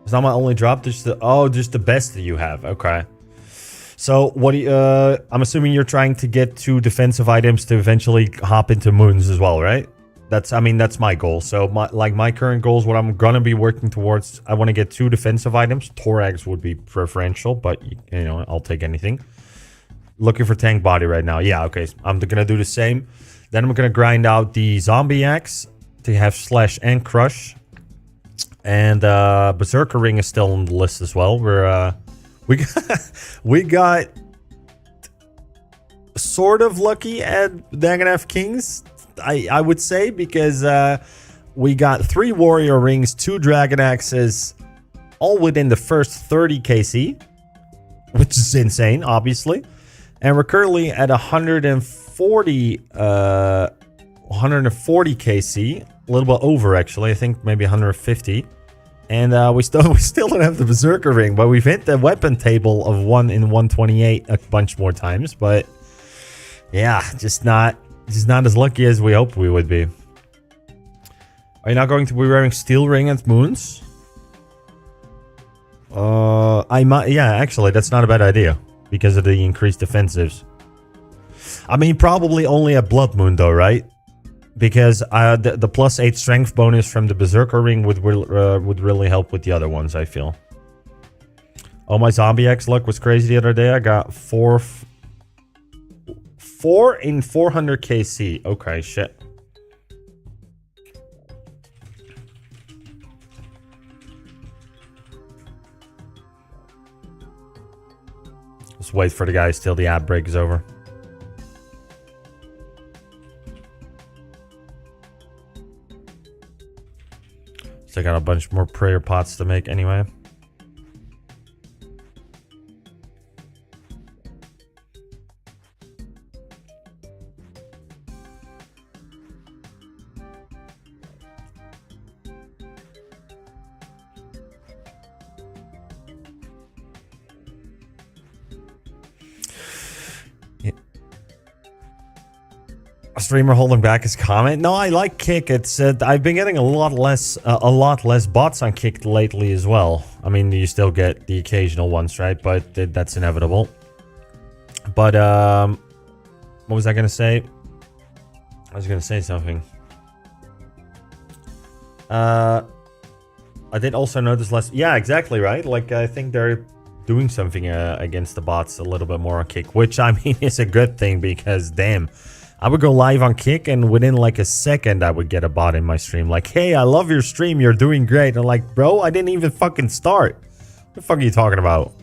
It's not my only drop. Just the best that you have. Okay. So what do you, I'm assuming you're trying to get 2 defensive items to eventually hop into moons as well, right? That's my goal. So my current goals, what I'm gonna be working towards, I want to get 2 defensive items. Thorax would be preferential, but you know, I'll take anything. Looking for tank body right now. Yeah, okay. I'm gonna do the same. Then I'm gonna grind out the zombie axe to have slash and crush. And Berserker ring is still on the list as well. We got sort of lucky at Dagenham Kings, I would say, because we got 3 warrior rings, 2 dragon axes, all within the first 30 KC, which is insane, obviously. And we're currently at 140 KC, a little bit over actually. I think maybe 150. And we still don't have the Berserker ring, but we've hit the weapon table of 1 in 128 a bunch more times. But yeah, just not as lucky as we hoped we would be. Are you not going to be wearing steel ring at moons? I might. Yeah, actually, that's not a bad idea because of the increased defensives. I mean, probably only a blood moon though, right? Because the +8 strength bonus from the Berserker ring would really help with the other ones, I feel. Oh, my zombie X luck was crazy the other day. I got 4 in 400 KC. Okay, shit. Let's wait for the guys till the ad break is over. So I got a bunch more prayer pots to make anyway. Streamer holding back his comment. No, I like Kick. It's I've been getting a lot less bots on Kick lately as well. I mean, you still get the occasional ones, right? But that's inevitable. But what was I gonna say? I was gonna say something. I did also notice less. Yeah, exactly, right. Like I think they're doing something against the bots a little bit more on Kick, which I mean is a good thing because damn. I would go live on Kick and within like a second I would get a bot in my stream like, hey, I love your stream, you're doing great. And I'm like, bro, I didn't even fucking start. What the fuck are you talking about?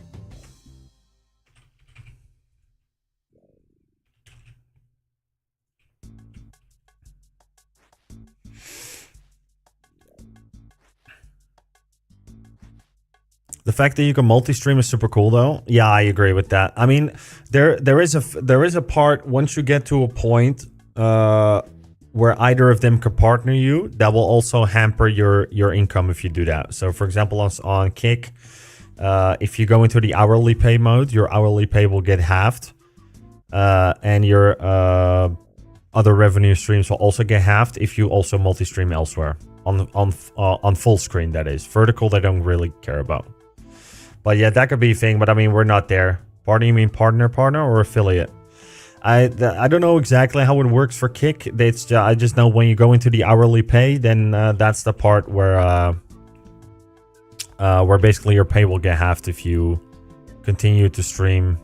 The fact that you can multi-stream is super cool, though. Yeah, I agree with that. I mean, there is a part once you get to a point where either of them could partner you, that will also hamper your income if you do that. So, for example, on Kick, if you go into the hourly pay mode, your hourly pay will get halved, and your other revenue streams will also get halved if you also multi-stream elsewhere on full screen. That is vertical. They don't really care about. But yeah, that could be a thing, but I mean, we're not there. Partner, you mean partner, or affiliate? I don't know exactly how it works for Kick. I just know when you go into the hourly pay, then that's the part where basically your pay will get halved if you continue to stream.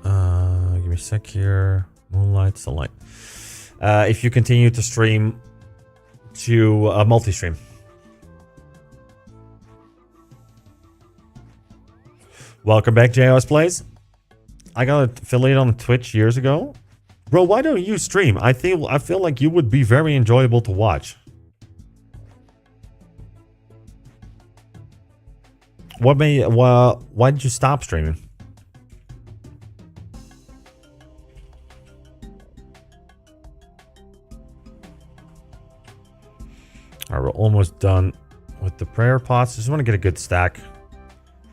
Give me a sec here. Moonlight, sunlight. If you continue to stream to multi-stream. Welcome back, JOS Plays. I got an affiliate on Twitch years ago. Bro, why don't you stream? I feel like you would be very enjoyable to watch. Why did you stop streaming? Alright, we're almost done with the prayer pots. Just want to get a good stack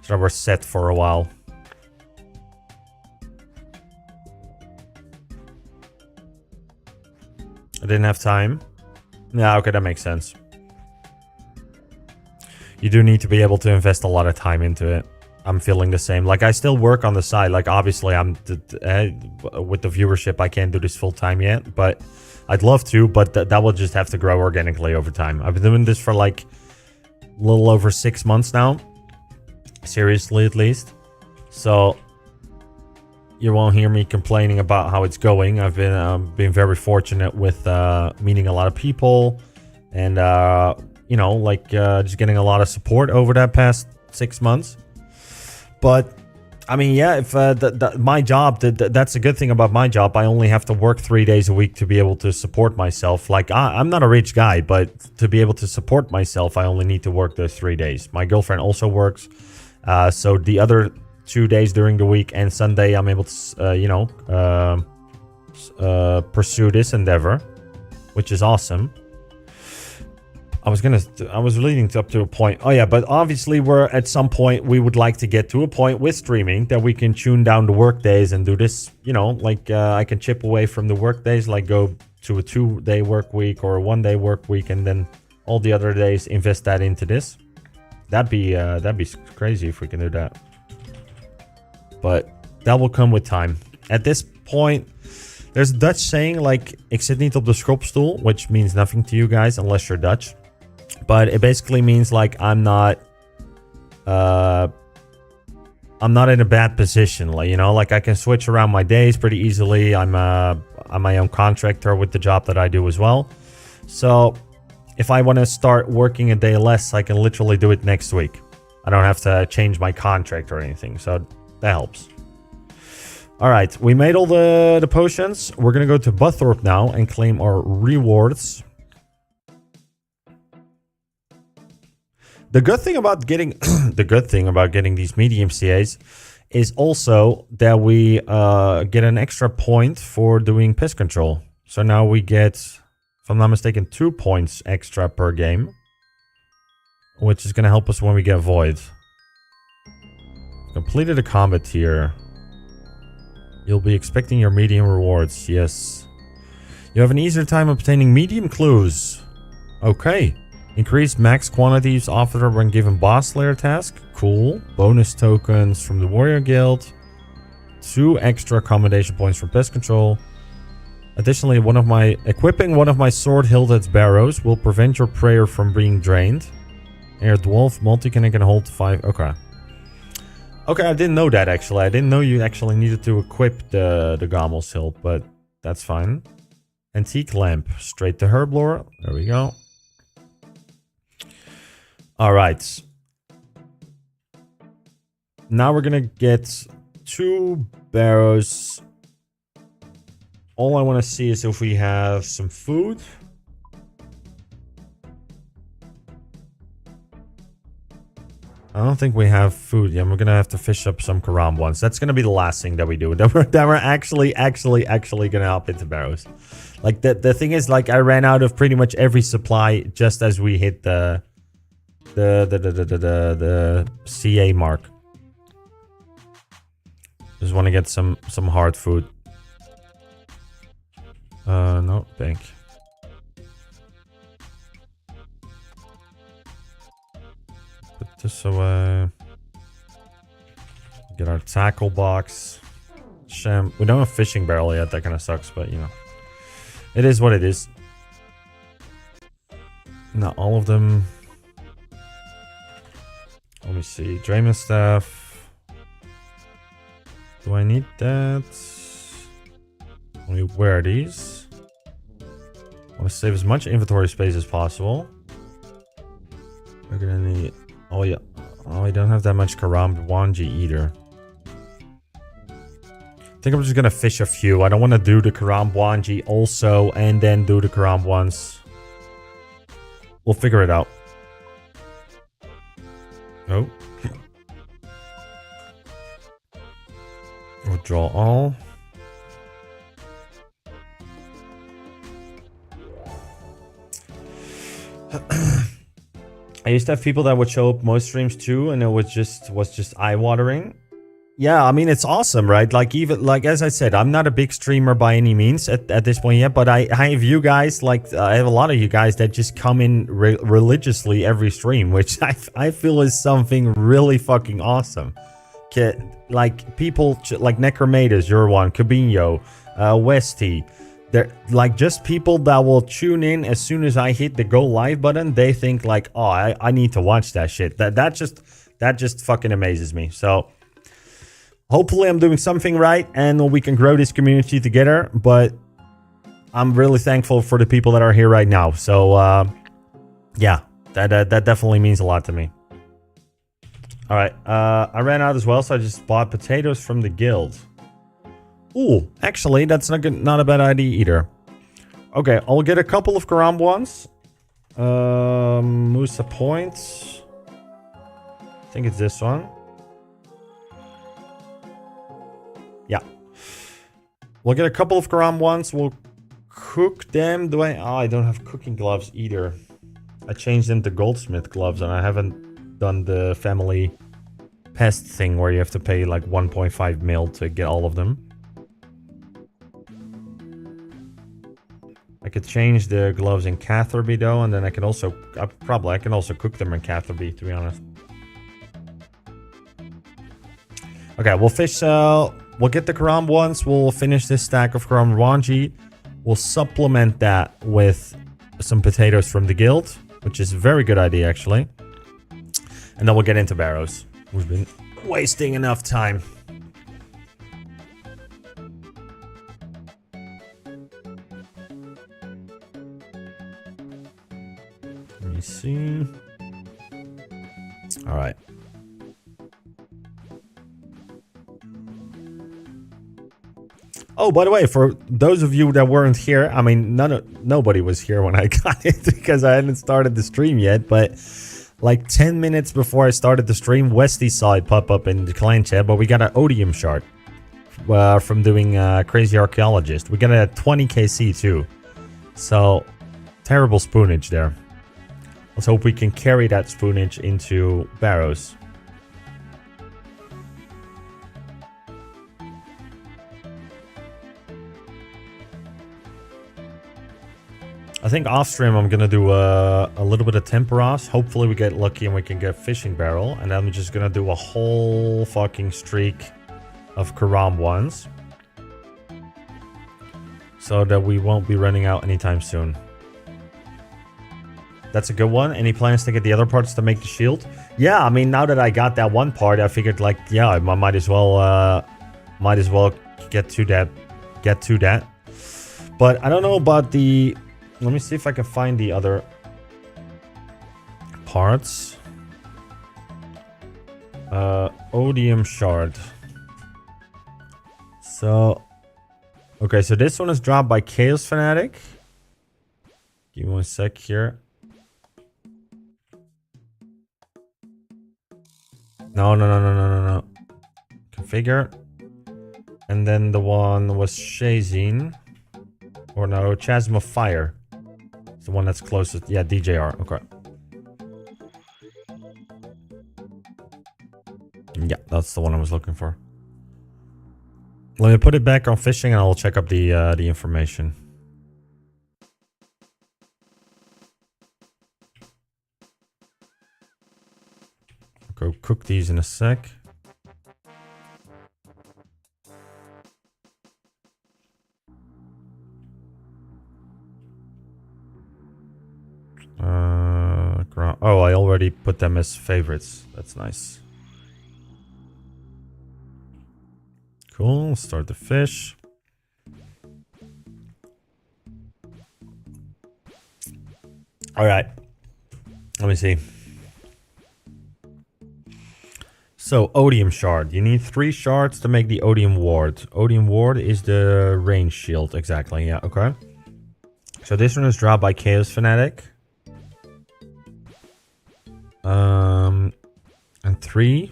so that we're set for a while. I didn't have time. Yeah, okay, that makes sense. You do need to be able to invest a lot of time into it. I'm feeling the same. Like, I still work on the side. Like, obviously, with the viewership, I can't do this full time yet. But I'd love to, but that will just have to grow organically over time. I've been doing this for, like, a little over 6 months now. Seriously, at least. So, you won't hear me complaining about how it's going. I've been very fortunate with meeting a lot of people. And, you know, like, just getting a lot of support over that past 6 months. But, I mean, yeah, if my job, that's a good thing about my job. I only have to work 3 days a week to be able to support myself. Like, I'm not a rich guy, but to be able to support myself, I only need to work those 3 days. My girlfriend also works. So the other 2 days during the week and Sunday, I'm able to, you know, pursue this endeavor, which is awesome. I was leading up to a point. Oh yeah, but obviously we're at some point, we would like to get to a point with streaming that we can tune down the work days and do this, you know, like I can chip away from the work days, like go to a 2-day work week or a 1-day work week, and then all the other days invest that into this. That'd be crazy if we can do that. But that will come with time. At this point, there's a Dutch saying like, ik zit niet op de schopstoel, which means nothing to you guys unless you're Dutch. But it basically means like I'm not in a bad position. Like, you know, like I can switch around my days pretty easily. I'm my own contractor with the job that I do as well. So if I want to start working a day less, I can literally do it next week. I don't have to change my contract or anything. So that helps. All right, we made all the potions. We're going to go to Butthorpe now and claim our rewards. The good thing about getting these medium CAs is also that we get an extra point for doing pest control. So now we get, if I'm not mistaken, 2 points extra per game, which is going to help us when we get void. Completed a combat tier. You'll be expecting your medium rewards. Yes. You have an easier time obtaining medium clues. Okay. Increased max quantities offered when given boss slayer task. Cool. Bonus tokens from the warrior guild. 2 extra accommodation points for pest control. Additionally, equipping one of my sword hilt at Barrows will prevent your prayer from being drained. And your dwarf multi-cannon can hold 5. Okay. Okay, I didn't know that actually. I didn't know you actually needed to equip the Gommel's hilt, but that's fine. Antique lamp. Straight to Herblore. There we go. Alright. Now we're gonna get 2 barrows. All I want to see is if we have some food. I don't think we have food yet. We're gonna have to fish up some Karam ones. That's gonna be the last thing that we do. That we're actually gonna hop into Barrows. Like the thing is, like I ran out of pretty much every supply just as we hit the CA mark. Just want to get some hard food. No, bank. Put this away. Get our tackle box. Sham. We don't have fishing barrel yet. That kind of sucks, but you know, it is what it is. Not all of them. Let me see. Drayman staff. Do I need that? Let me wear these. I want to save as much inventory space as possible. We're gonna need. Oh yeah. Oh, I don't have that much Karam Wanji either. I think I'm just gonna fish a few. I don't want to do the Karam Wanji also and then do the Karam ones. We'll figure it out. Oh. Withdraw all. I used to have people that would show up most streams too, and it was just eye-watering. Yeah, I mean, it's awesome, right? Like, even, like, as I said, I'm not a big streamer by any means at this point yet, but I have you guys, like, I have a lot of you guys that just come in religiously every stream, which I feel is something really fucking awesome. Like, people, like Necromatus, you're one, Cabinho, Westy, they're, like, just people that will tune in as soon as I hit the go live button, they think, like, oh, I need to watch that shit. That just fucking amazes me, so... Hopefully I'm doing something right and we can grow this community together, but I'm really thankful for the people that are here right now. So, yeah, that definitely means a lot to me. All right, I ran out as well, so I just bought potatoes from the guild. Ooh, actually, that's not a bad idea either. Okay, I'll get a couple of Karam ones. Musa points. I think it's this one. Yeah. We'll get a couple of Karam ones. We'll cook them. Oh, I don't have cooking gloves either. I changed them to goldsmith gloves and I haven't done the family pest thing where you have to pay like 1.5 mil to get all of them. I could change the gloves in Catherby though, and then I can also I can also cook them in Catherby, to be honest. Okay, we'll fish. We'll get the Karam ones. We'll finish this stack of Karam Ranji. We'll supplement that with some potatoes from the guild, which is a very good idea, actually. And then we'll get into Barrows. We've been wasting enough time. Let me see. All right. Oh, by the way, for those of you that weren't here, I mean, nobody was here when I got it because I hadn't started the stream yet, but like 10 minutes before I started the stream, Westy saw it pop up in the clan chat, but we got an odium shard from doing Crazy Archaeologist. We got a 20 KC too. So, terrible spoonage there. Let's hope we can carry that spoonage into Barrows. I think off stream I'm gonna do a little bit of temperas. Hopefully we get lucky and we can get fishing barrel. And then I'm just gonna do a whole fucking streak of Karam ones. So that we won't be running out anytime soon. That's a good one. Any plans to get the other parts to make the shield? Yeah, I mean, now that I got that one part, I figured like, yeah, I might as well get to that. But I don't know about the... Let me see if I can find the other parts. Odium shard. So, okay, so this one is dropped by Chaos Fanatic. Give me one sec here. No. Configure. And then the one was Shazine. Or no, Chasm of Fire. The one that's closest. Yeah, DJR. Okay. Yeah, that's the one I was looking for. Let me put it back on fishing and I'll check up the information. Go cook these in a sec. Oh, I already put them as favorites. That's nice. Cool. Start the fish. All right. Let me see. So, Odium Shard. You need 3 shards to make the Odium Ward. Odium Ward is the range shield. Exactly. Yeah, okay. So, this one is dropped by Chaos Fanatic. And 3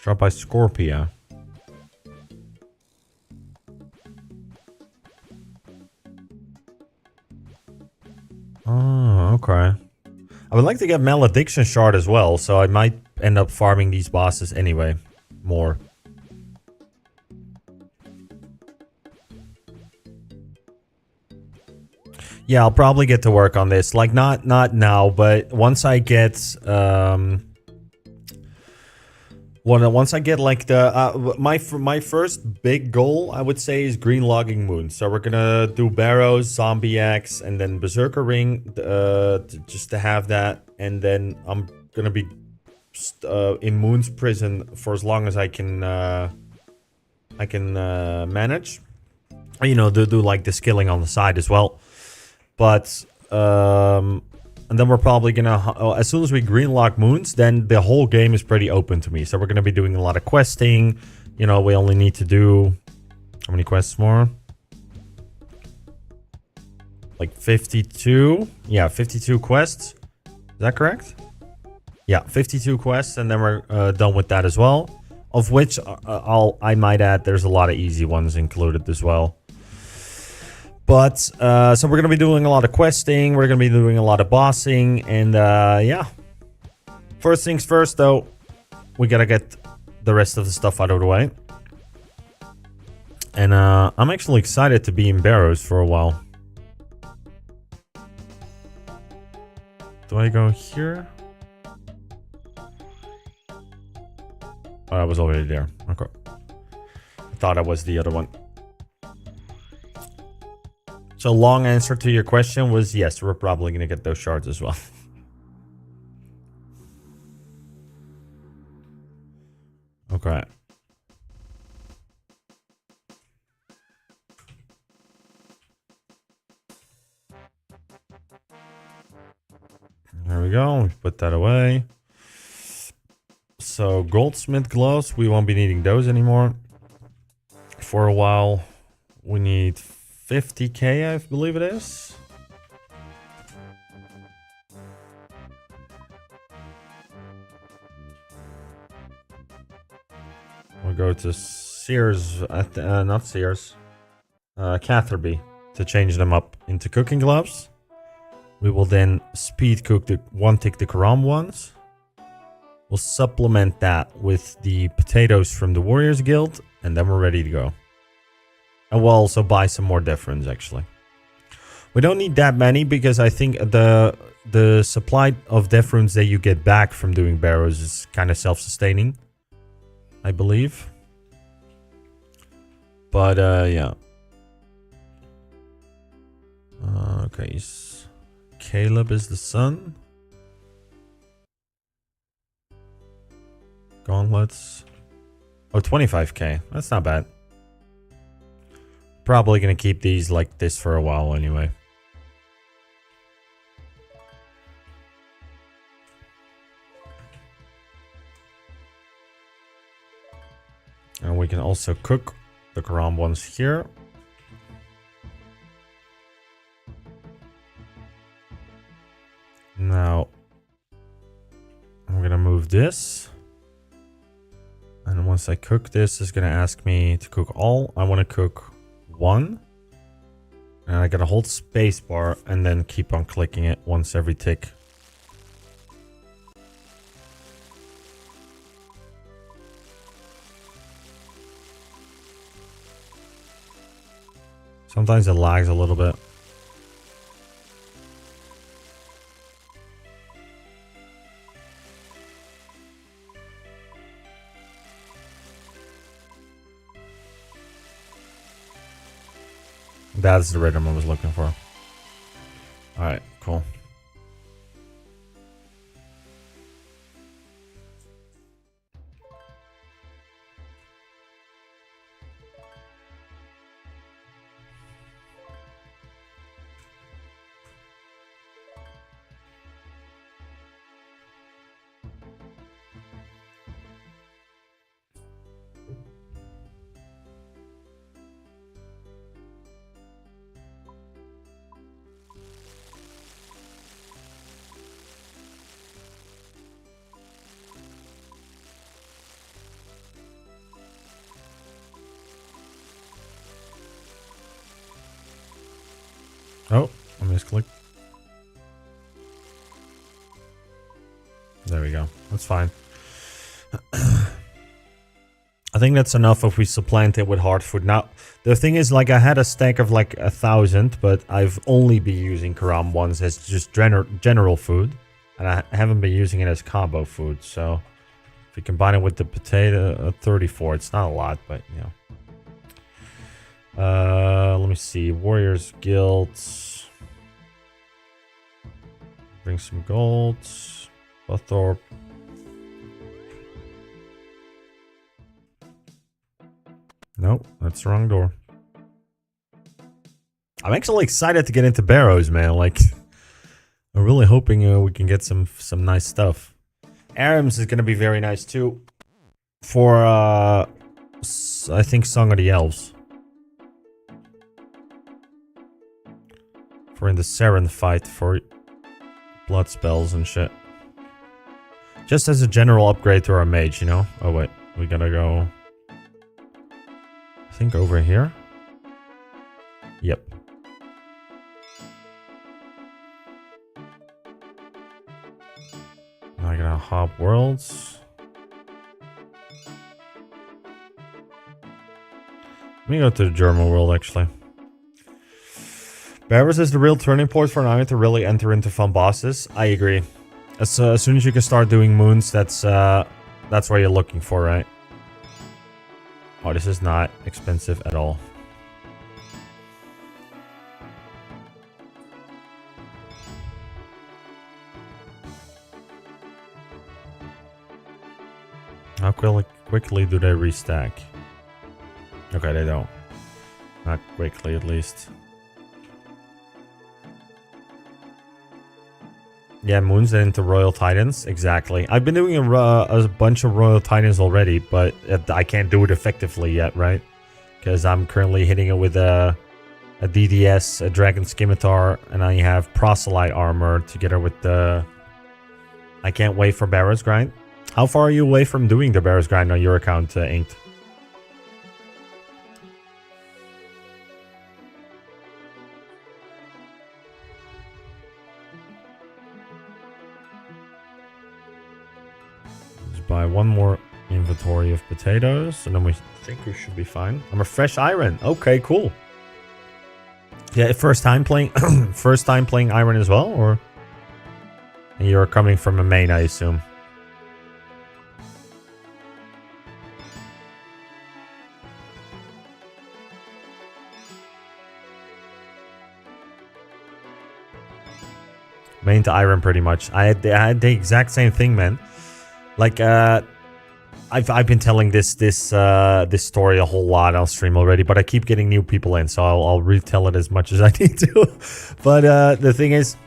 dropped by Scorpia. Oh, okay. I would like to get Malediction Shard as well, so I might end up farming these bosses anyway. More. Yeah, I'll probably get to work on this. Like, not now, but once I get, once I get, like, the, my first big goal, I would say, is Green Logging Moon. So we're gonna do Barrows, Zombie Axe, and then Berserker Ring, just to have that. And then I'm gonna be in Moon's Prison for as long as I can manage. You know, do like the skilling on the side as well. But, and then we're probably gonna, as soon as we greenlock moons, then the whole game is pretty open to me. So we're gonna be doing a lot of questing. You know, we only need to do, how many quests more? Like 52? Yeah, 52 quests. Is that correct? Yeah, 52 quests, and then we're done with that as well. Of which, I might add, there's a lot of easy ones included as well. But, so we're going to be doing a lot of questing, we're going to be doing a lot of bossing, and, yeah. First things first, though, we got to get the rest of the stuff out of the way. And, I'm actually excited to be in Barrows for a while. Do I go here? Oh, I was already there. Okay. I thought I was the other one. So long answer to your question was yes, we're probably going to get those shards as well. Okay. There we go. We put that away. So goldsmith gloves, we won't be needing those anymore. For a while, we need 50k, I believe it is. We'll go to Sears, not Sears, Catherby, to change them up into cooking gloves. We will then speed cook the one tick the Karam ones. We'll supplement that with the potatoes from the Warriors Guild, and then we're ready to go. And we'll also buy some more difference, actually. We don't need that many because I think the supply of death runes that you get back from doing Barrows is kind of self-sustaining, I believe. But, yeah. Okay, Caleb is the son. Gauntlets. Oh, 25k. That's not bad. Probably gonna keep these like this for a while anyway. And we can also cook the Karam ones here. Now, I'm gonna move this. And once I cook this, it's gonna ask me to cook all. I want to cook one. And I gotta hold spacebar and then keep on clicking it once every tick. Sometimes it lags a little bit. That's the rhythm I was looking for. Alright, cool. Oh, I misclicked. There we go. That's fine. I think that's enough if we supplant it with hard food. Now, the thing is, like, I had a stack of like 1,000, but I've only been using Karam ones as just general food. And I haven't been using it as combo food. So, if you combine it with the potato, 34, it's not a lot, but, you know. Let me see. Warriors Guild. Bring some gold. Buthorp. Nope, that's the wrong door. I'm actually excited to get into Barrows, man. Like, I'm really hoping we can get some nice stuff. Arams is gonna be very nice too. For I think Song of the Elves. For in the Saren fight for blood spells and shit. Just as a general upgrade to our mage, you know. Oh wait, we gotta go. I think over here. Yep. I gotta hop worlds. Let me go to the German world actually. Barrows is the real turning point for an army to really enter into fun bosses. I agree. As soon as you can start doing moons, that's what you're looking for, right? Oh, this is not expensive at all. How quickly do they restack? Okay, they don't. Not quickly, at least. Yeah, moons into Royal Titans. Exactly. I've been doing a bunch of Royal Titans already, but I can't do it effectively yet, right? Because I'm currently hitting it with a DDS, a Dragon Scimitar, and I have Proselyte armor together with the... I can't wait for Barrows grind. How far are you away from doing the Barrows grind on your account, Inked? Buy one more inventory of potatoes, and then we think we should be fine. I'm a fresh iron. Okay, cool. Yeah, first time playing, first time playing iron as well, or you're coming from a main, I assume. Main to iron, pretty much. I had the exact same thing, man. Like, I've been telling this story a whole lot on stream already, but I keep getting new people in, so I'll retell it as much as I need to. But the thing is,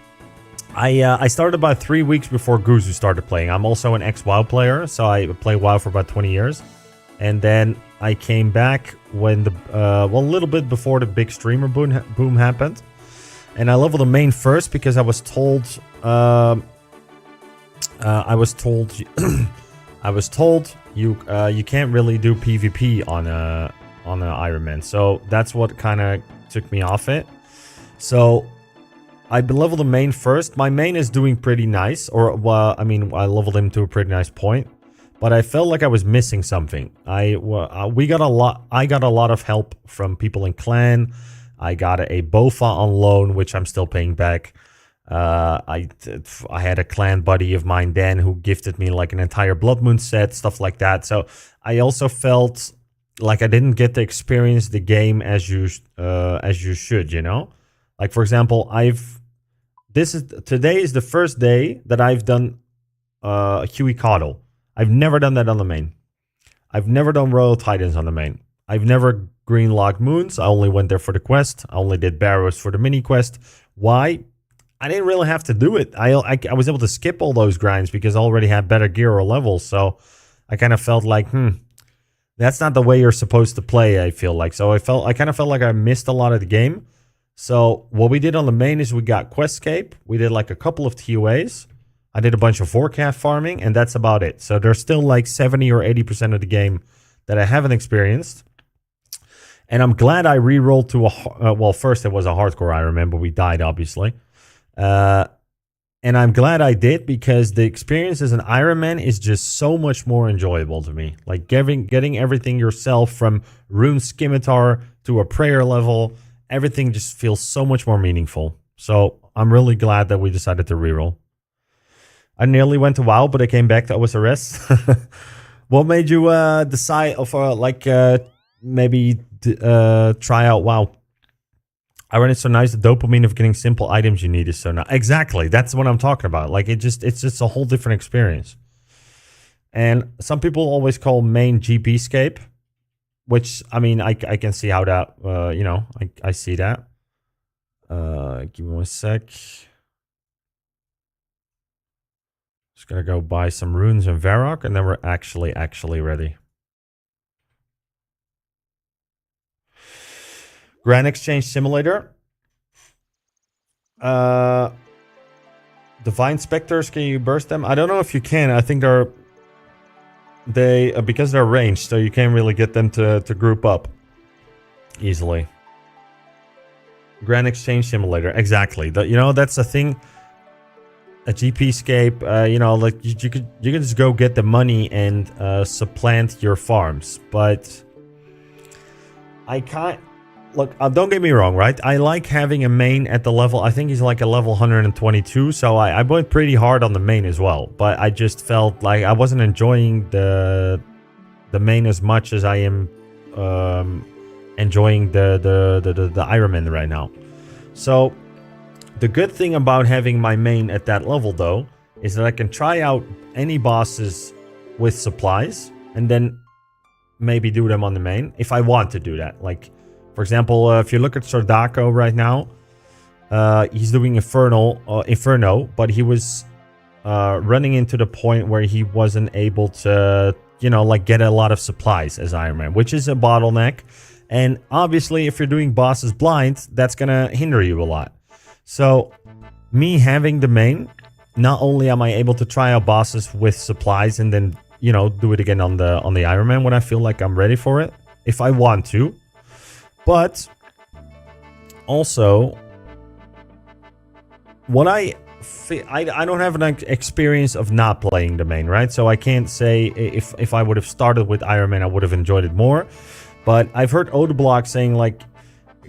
I started about 3 weeks before Guzu started playing. I'm also an ex-WoW player, so I played WoW for about 20 years. And then I came back when a little bit before the big streamer boom happened. And I leveled the main first because I was told... I was told you can't really do PvP on an Iron Man, so that's what kind of took me off it. So I leveled the main first. My main is doing pretty nice, or well, I mean, I leveled him to a pretty nice point, but I felt like I was missing something. I got a lot of help from people in clan. I got a Bofa on loan, which I'm still paying back. I had a clan buddy of mine, Dan, who gifted me like an entire Blood Moon set, stuff like that. So I also felt like I didn't get to experience the game as you should, you know. Like, for example, today is the first day that I've done Huey Coddle. I've never done that on the main. I've never done Royal Titans on the main. I've never greenlocked moons. I only went there for the quest. I only did Barrows for the mini quest. Why? I didn't really have to do it. I was able to skip all those grinds because I already had better gear or levels. So I kind of felt like, that's not the way you're supposed to play, I feel like. So I kind of felt like I missed a lot of the game. So what we did on the main is we got Questscape. We did like a couple of TOAs. I did a bunch of forecast farming, and that's about it. So there's still like 70 or 80% of the game that I haven't experienced. And I'm glad I re-rolled to well, first it was a hardcore, I remember. We died, obviously. And I'm glad I did, because the experience as an Ironman is just so much more enjoyable to me. Like getting everything yourself, from rune scimitar to a prayer level, everything just feels so much more meaningful. So I'm really glad that we decided to reroll. I nearly went to WoW, but I came back to OSRS. What made you decide of maybe try out WoW? I read it so nice. The dopamine of getting simple items you need is so nice. Exactly, that's what I'm talking about. Like it's just a whole different experience. And some people always call main GP scape, which I mean I can see how that I see that. Give me 1 sec. Just gonna go buy some runes in Varrock, and then we're actually ready. Grand Exchange Simulator. Divine Specters, can you burst them? I don't know if you can. I think because they're ranged, so you can't really get them to group up easily. Grand Exchange Simulator, exactly. That's a thing. A GP scape, like you can just go get the money and supplant your farms, but I can't. Look, don't get me wrong, right? I like having a main at the level. I think he's like a level 122, so I went pretty hard on the main as well. But I just felt like I wasn't enjoying the main as much as I am enjoying the Ironman right now. So the good thing about having my main at that level, though, is that I can try out any bosses with supplies and then maybe do them on the main if I want to do that. Like, for example, if you look at Sordako right now, he's doing Inferno, but he was running into the point where he wasn't able to, get a lot of supplies as Iron Man, which is a bottleneck. And obviously, if you're doing bosses blind, that's going to hinder you a lot. So, me having the main, not only am I able to try out bosses with supplies and then, do it again on the Iron Man when I feel like I'm ready for it, if I want to. But also, what I don't have an experience of not playing the main, right? So I can't say if I would have started with Iron Man, I would have enjoyed it more. But I've heard Odeblock saying, like,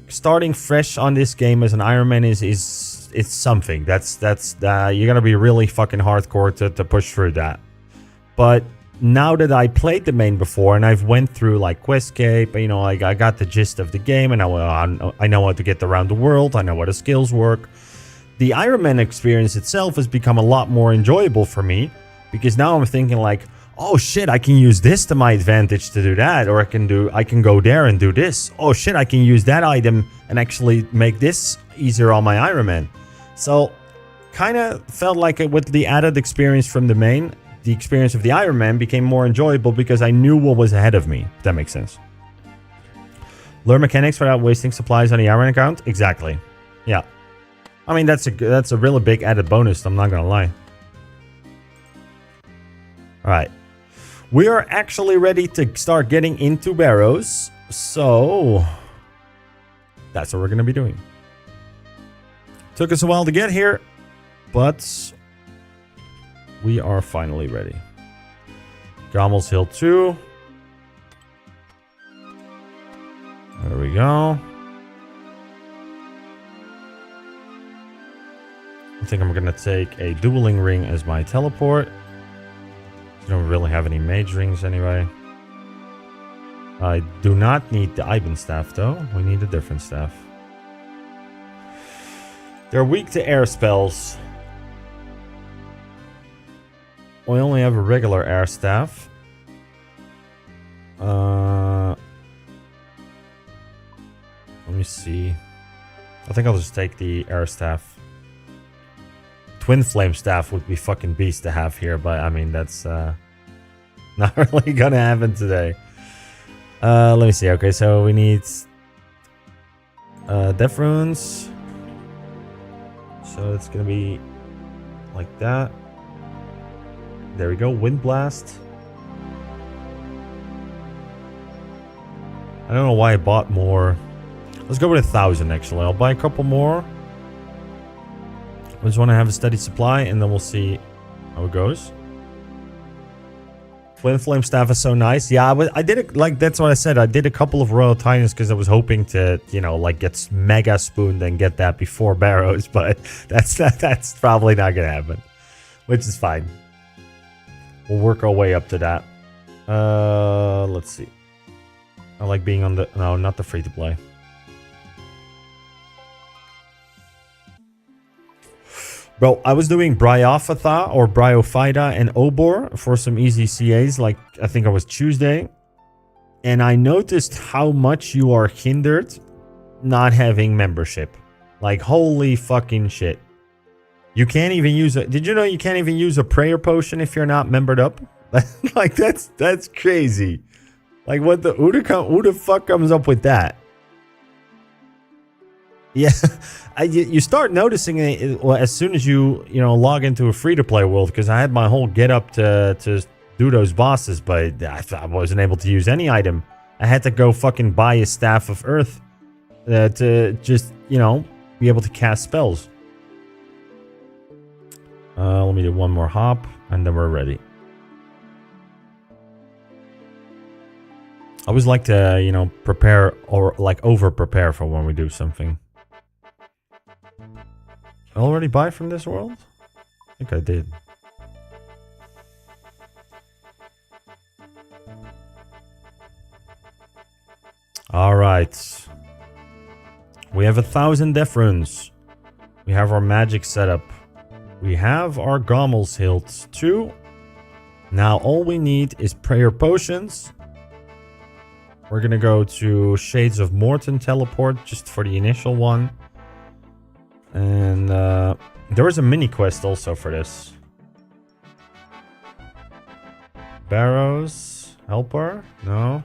starting fresh on this game as an Iron Man is something. That's you're gonna be really fucking hardcore to push through that. But now that I played the main before and I've went through like Questscape, I got the gist of the game, and I know how to get around the world. I know how the skills work. The Iron Man experience itself has become a lot more enjoyable for me, because now I'm thinking like, oh shit, I can use this to my advantage to do that, or I can go there and do this. Oh shit, I can use that item and actually make this easier on my Iron Man. So, kind of felt like with the added experience from the main, the experience of the Iron Man became more enjoyable because I knew what was ahead of me, if that makes sense. Learn mechanics without wasting supplies on the Iron account? Exactly. Yeah. I mean, that's a really big added bonus, I'm not gonna lie. Alright. We are actually ready to start getting into Barrows, so that's what we're gonna be doing. Took us a while to get here, but we are finally ready. Gommel's Hill 2. There we go. I think I'm going to take a dueling ring as my teleport. I don't really have any mage rings anyway. I do not need the Ivan staff though. We need a different staff. They're weak to air spells. We only have a regular air staff. Let me see. I think I'll just take the air staff. Twin flame staff would be fucking beast to have here, but I mean that's not really gonna happen today. Let me see. Okay, so we need death runes. So it's gonna be like that. There we go, Wind Blast. I don't know why I bought more. Let's go with 1,000 actually. I'll buy a couple more. We just want to have a steady supply, and then we'll see how it goes. Twin Flame Staff is so nice. Yeah, I did it, like, that's what I said. I did a couple of Royal Titans because I was hoping to, you know, like, get Mega Spooned and get that before Barrows, but that's probably not going to happen, which is fine. We'll work our way up to that. Let's see. I like being on the... No, not the free-to-play. Bro, I was doing Bryophyta or Bryophyta and Obor for some easy CAs, like I think it was Tuesday. And I noticed how much you are hindered not having membership. Like, holy fucking shit. You can't even use a... Did you know you can't even use a prayer potion if you're not membered up? Like, that's crazy. Like, what the... Who the fuck comes up with that? Yeah, you start noticing it as soon as you log into a free-to-play world, because I had my whole get-up to do those bosses, but I wasn't able to use any item. I had to go fucking buy a Staff of Earth to just, be able to cast spells. Let me do one more hop, and then we're ready. I always like to, prepare or, like, over-prepare for when we do something. Already buy from this world? I think I did. Alright. We have 1,000 death runes. We have our magic setup. We have our Gommel's hilt too. Now all we need is prayer potions. We're gonna go to Shades of Morton teleport just for the initial one. And there was a mini quest also for this. Barrows helper? No.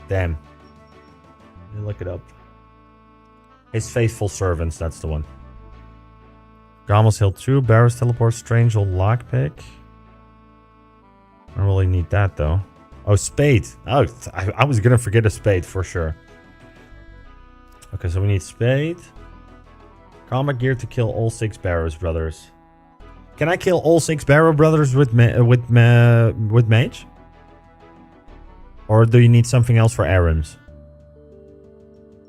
Damn. Let me look it up. His faithful servants, that's the one. Gommel's Hill 2, Barrows teleport, strange old lockpick. I don't really need that though. Oh, spade. Oh, I was gonna forget a spade for sure. Okay, so we need spade. Combat gear to kill all 6 Barrows brothers. Can I kill all 6 Barrow brothers with mage? Or do you need something else for Arims?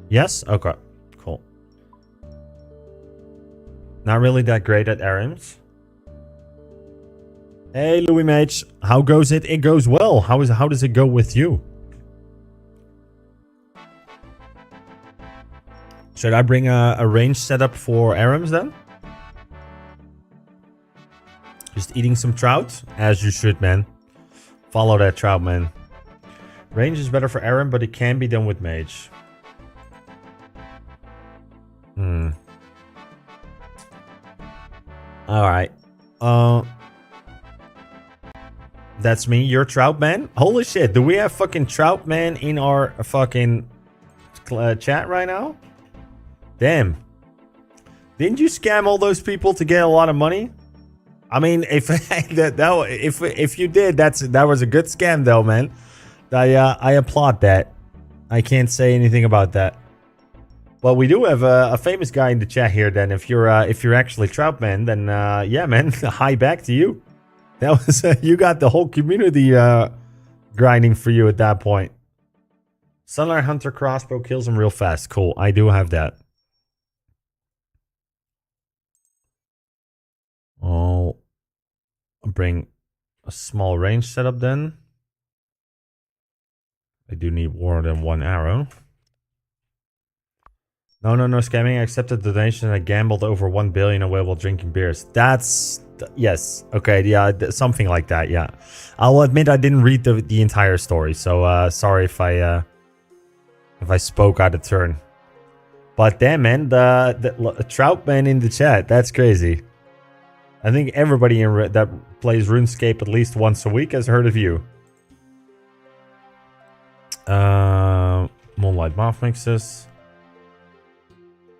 Yes? Okay, cool. Not really that great at Arims. Hey, Louis Mage. How goes it? It goes well. How does it go with you? Should I bring a range setup for Arims then? Just eating some trout? As you should, man. Follow that trout, man. Range is better for Arim, but it can be done with mage. Alright. That's me. You're Trout Man? Holy shit. Do we have fucking Trout Man in our fucking chat right now? Damn. Didn't you scam all those people to get a lot of money? I mean, if you did, that was a good scam though, man. I applaud that. I can't say anything about that. Well, we do have a famous guy in the chat here. Then, if you're actually Trout Man, then yeah, man, hi back to you. That was you got the whole community grinding for you at that point. Sunlight Hunter crossbow kills him real fast. Cool, I do have that. I'll bring a small range setup then. I do need more than one arrow. No scamming. I accepted the donation and I gambled over 1 billion away while drinking beers. That's... Yes. Okay, yeah, something like that, yeah. I'll admit I didn't read the entire story, so sorry if I spoke out of turn. But damn, man, the Trout Man in the chat, that's crazy. I think everybody that plays RuneScape at least once a week has heard of you. Moonlight Moth mixes.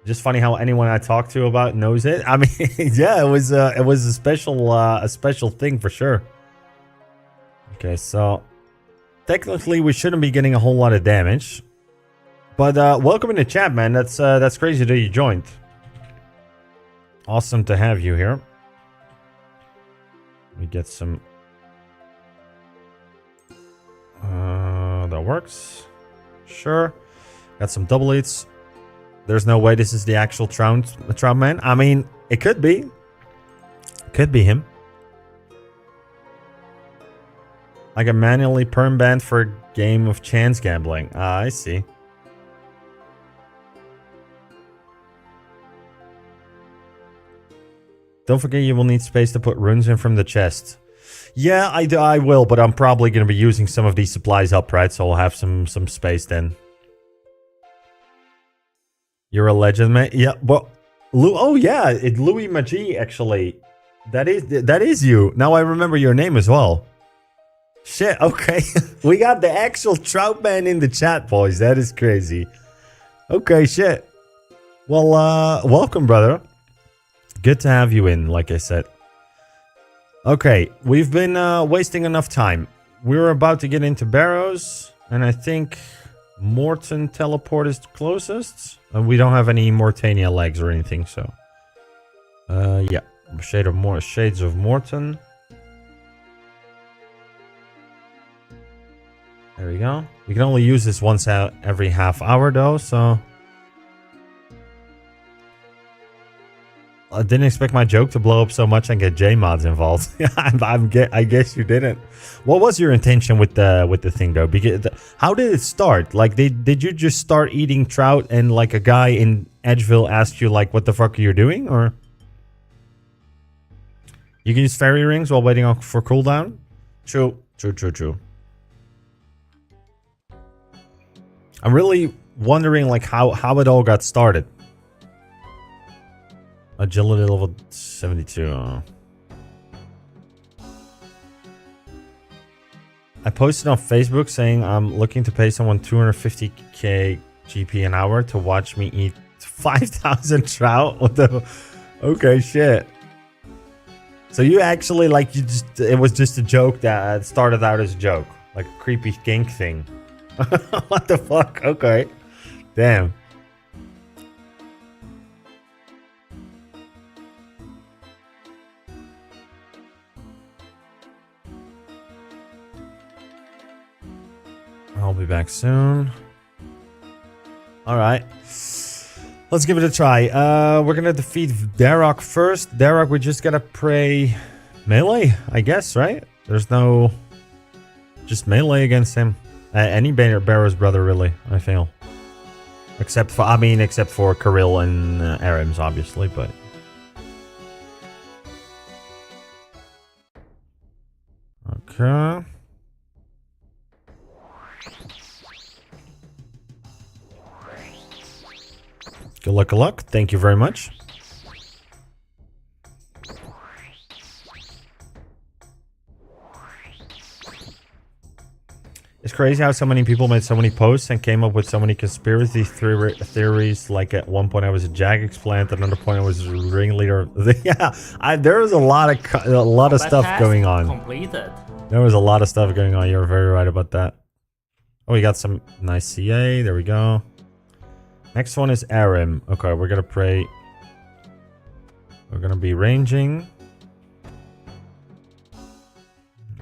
Just funny how anyone I talk to about knows it. I mean, yeah, it was a special thing for sure. Okay, so technically we shouldn't be getting a whole lot of damage. But welcome in the chat, man. That's crazy that you joined. Awesome to have you here. Let me get some. That works. Sure. Got some double eats. There's no way this is the actual Trout man. I mean, it could be. Could be him. Like a manually perm banned for a game of chance gambling. Ah, I see. Don't forget you will need space to put runes in from the chest. Yeah, I will, but I'm probably going to be using some of these supplies up, right? So I'll have some space then. You're a legend, man. Yeah, but oh yeah, Louis Magie actually. That is you. Now I remember your name as well. Shit, okay. We got the actual Trout man in the chat, boys. That is crazy. Okay, shit. Well, welcome, brother. Good to have you in, like I said. Okay, we've been wasting enough time. We're about to get into Barrows, and I think Morton teleport is closest. And we don't have any Mortania legs or anything, so. Yeah. Shades of Morton. There we go. We can only use this once out every half hour though, so I didn't expect my joke to blow up so much and get J-mods involved. I guess you didn't. What was your intention with the thing though? Because how did it start? Like did you just start eating trout and like a guy in Edgeville asked you like what the fuck are you doing, or you can use fairy rings while waiting for cooldown? True. I'm really wondering like how it all got started. Agility level 72. I posted on Facebook saying I'm looking to pay someone 250k GP an hour to watch me eat 5,000 trout. What the? Okay, shit. So you actually like it was just a joke that started out as a joke, like a creepy gank thing. What the fuck? Okay. Damn. I'll be back soon. Alright. Let's give it a try. We're gonna defeat Darok first. Darok, we just gotta pray melee, I guess, right? There's no... just melee against him. Any Barrows brother, really, I feel. Except for Kirill and Arims, obviously, but... Okay. Good luck. Thank you very much. It's crazy how so many people made so many posts and came up with so many conspiracy theories. Like at one point I was a Jagex plant, at another point I was a ringleader. Yeah, there was a lot of stuff going on. Completed. There was a lot of stuff going on. You're very right about that. Oh, we got some nice CA. There we go. Next one is Arim. Okay, we're gonna pray. We're gonna be ranging.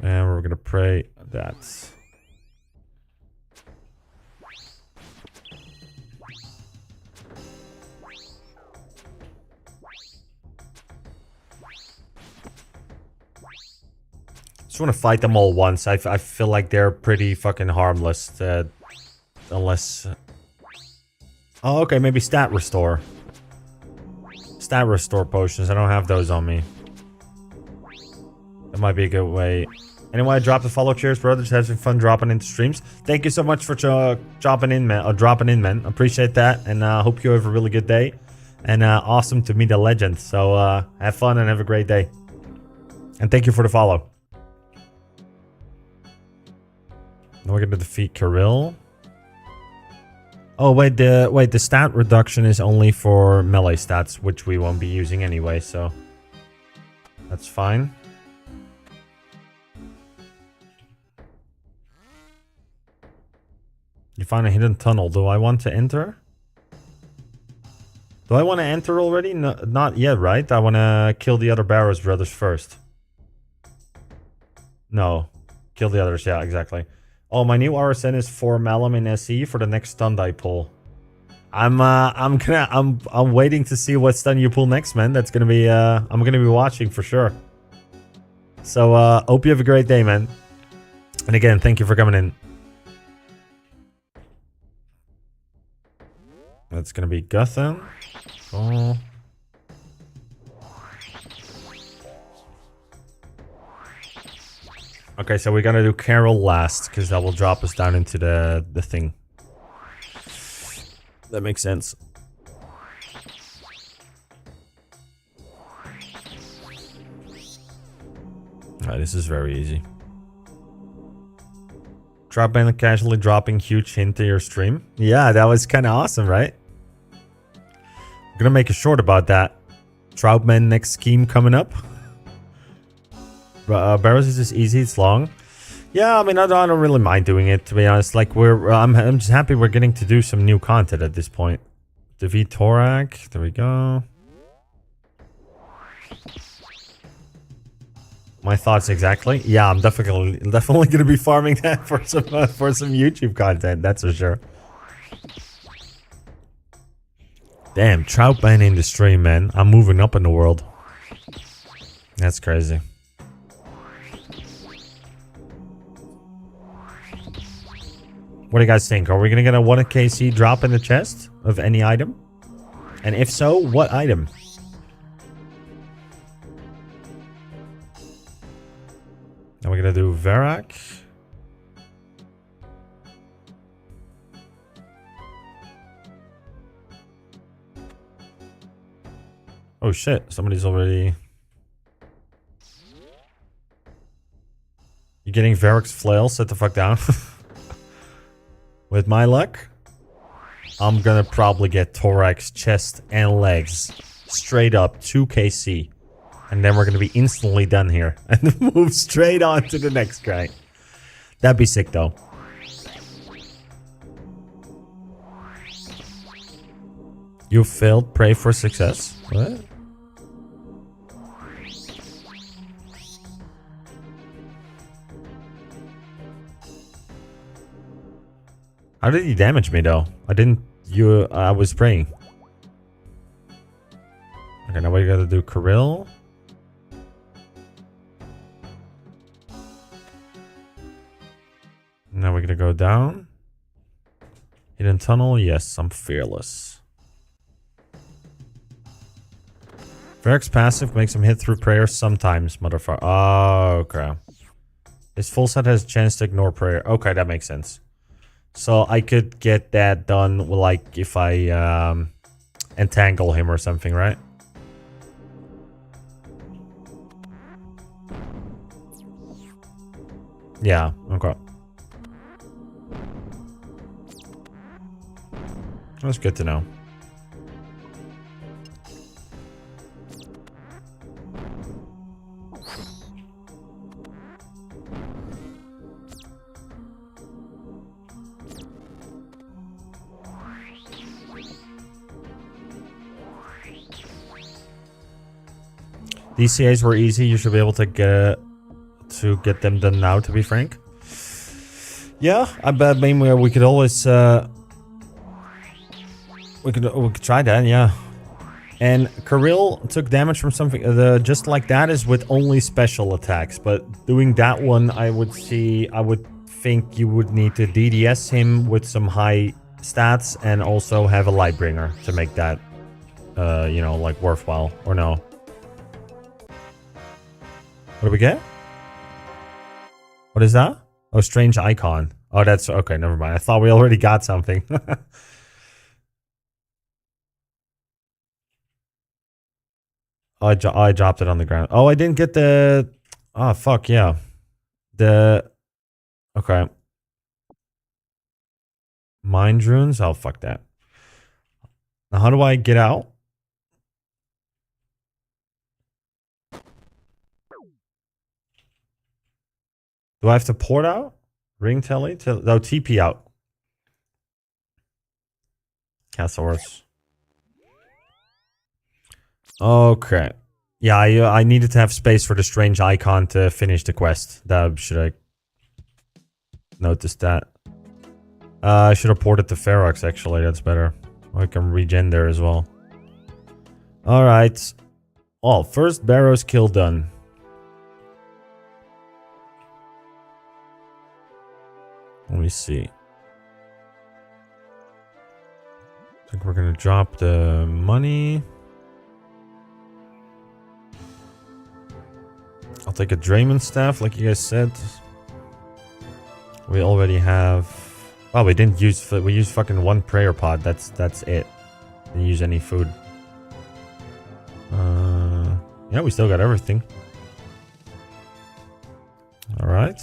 And we're gonna pray that. Just want to fight them all once. I feel like they're pretty fucking harmless. Unless... Oh, okay, maybe stat restore. Stat restore potions. I don't have those on me. That might be a good way. Anyway, drop the follow. Cheers, brother. Just having fun dropping into streams. Thank you so much for dropping in, man. Appreciate that. And hope you have a really good day. And awesome to meet a legend. So have fun and have a great day. And thank you for the follow. Now we're gonna defeat Kirill. Oh wait, the stat reduction is only for melee stats, which we won't be using anyway, so that's fine. You find a hidden tunnel. Do I want to enter? Do I want to enter already? No, not yet, right? I want to kill the other Barrows brothers first. No. Kill the others. Yeah, exactly. Oh, my new RSN is 4 Malum in SE for the next stun I pull. I'm waiting to see what stun you pull next, man. That's gonna be I'm gonna be watching for sure. So hope you have a great day, man. And again, thank you for coming in. That's gonna be Guthan. Oh. Okay, so we're gonna do Carol last, because that will drop us down into the thing. That makes sense. Alright, this is very easy. Drop ban casually dropping huge hint to your stream. Yeah, that was kind of awesome, right? I'm gonna make a short about that. Troutman next scheme coming up. Barrows is just easy, it's long. Yeah, I mean, I don't really mind doing it, to be honest. Like, I'm just happy we're getting to do some new content at this point. Defeat Torak, there we go. My thoughts exactly. Yeah, I'm definitely gonna be farming that for some YouTube content. That's for sure. Damn, Troutman in the stream, man. I'm moving up in the world. That's crazy. What do you guys think? Are we gonna get a 1 KC drop in the chest of any item? And if so, what item? Now we're gonna do Verak. Oh shit, somebody's already... You getting Verak's flail? Sit the fuck down. With my luck, I'm gonna probably get Torak's chest and legs. Straight up, 2 KC. And then we're gonna be instantly done here. And move straight on to the next guy. That'd be sick though. You failed, pray for success. What? How did he damage me though? I was praying. Okay, now we gotta do Kirill. Now we're gonna go down. Hidden tunnel, yes, I'm fearless. Varric's passive makes him hit through prayer sometimes, motherfucker. Oh, okay. His full set has a chance to ignore prayer. Okay, that makes sense. So I could get that done, like, if I entangle him or something, right? Yeah, okay. That's good to know. DCAs were easy. You should be able to get them done now, to be frank. Yeah, I bet maybe we could always we could try that, yeah. And Kirill took damage from something just like that is with only special attacks, but doing that one I would think you would need to DDS him with some high stats and also have a Lightbringer to make that you know, like worthwhile, or no? What do we get? What is that? Oh, strange icon. Oh, that's okay, never mind. I thought we already got something. Oh, I dropped it on the ground. Oh, I didn't get the... Oh, fuck, yeah. Okay. Mind runes? Oh, fuck that. Now, how do I get out? Do I have to port out? Ring telly? No, TP out. Castles. Okay. Yeah, I needed to have space for the strange icon to finish the quest. That should I notice that? I should have ported to Ferox actually. That's better. I can regen there as well. All right. Well, first Barrows kill done. Let me see. I think we're gonna drop the money. I'll take a Draymond staff, like you guys said. We already have. Oh, we didn't use. We used fucking one prayer pod. That's it. Didn't use any food. Yeah, we still got everything. All right.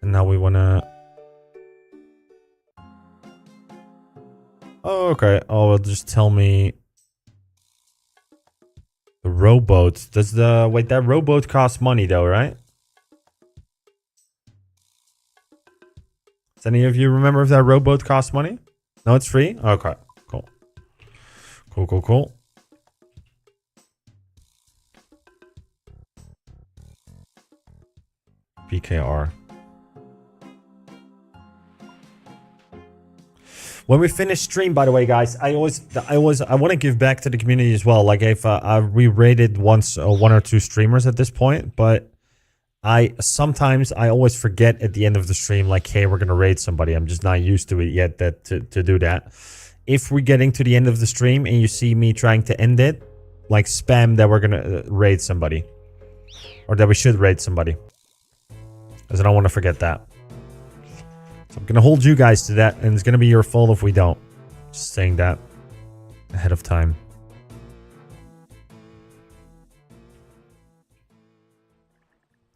And now we wanna. Oh, okay. Oh, well, just tell me. The rowboat. Does the wait? That rowboat costs money, though, right? Does any of you remember if that rowboat costs money? No, it's free. Okay, cool, cool. PKR. When we finish stream, by the way, guys, I want to give back to the community as well. Like if we rated once one or two streamers at this point, but sometimes I always forget at the end of the stream, like, hey, we're gonna raid somebody. I'm just not used to it yet to do that. If we're getting to the end of the stream and you see me trying to end it, like spam that we're gonna raid somebody, or that we should raid somebody, because I don't want to forget that. So I'm gonna hold you guys to that, and it's gonna be your fault if we don't. Just saying that ahead of time.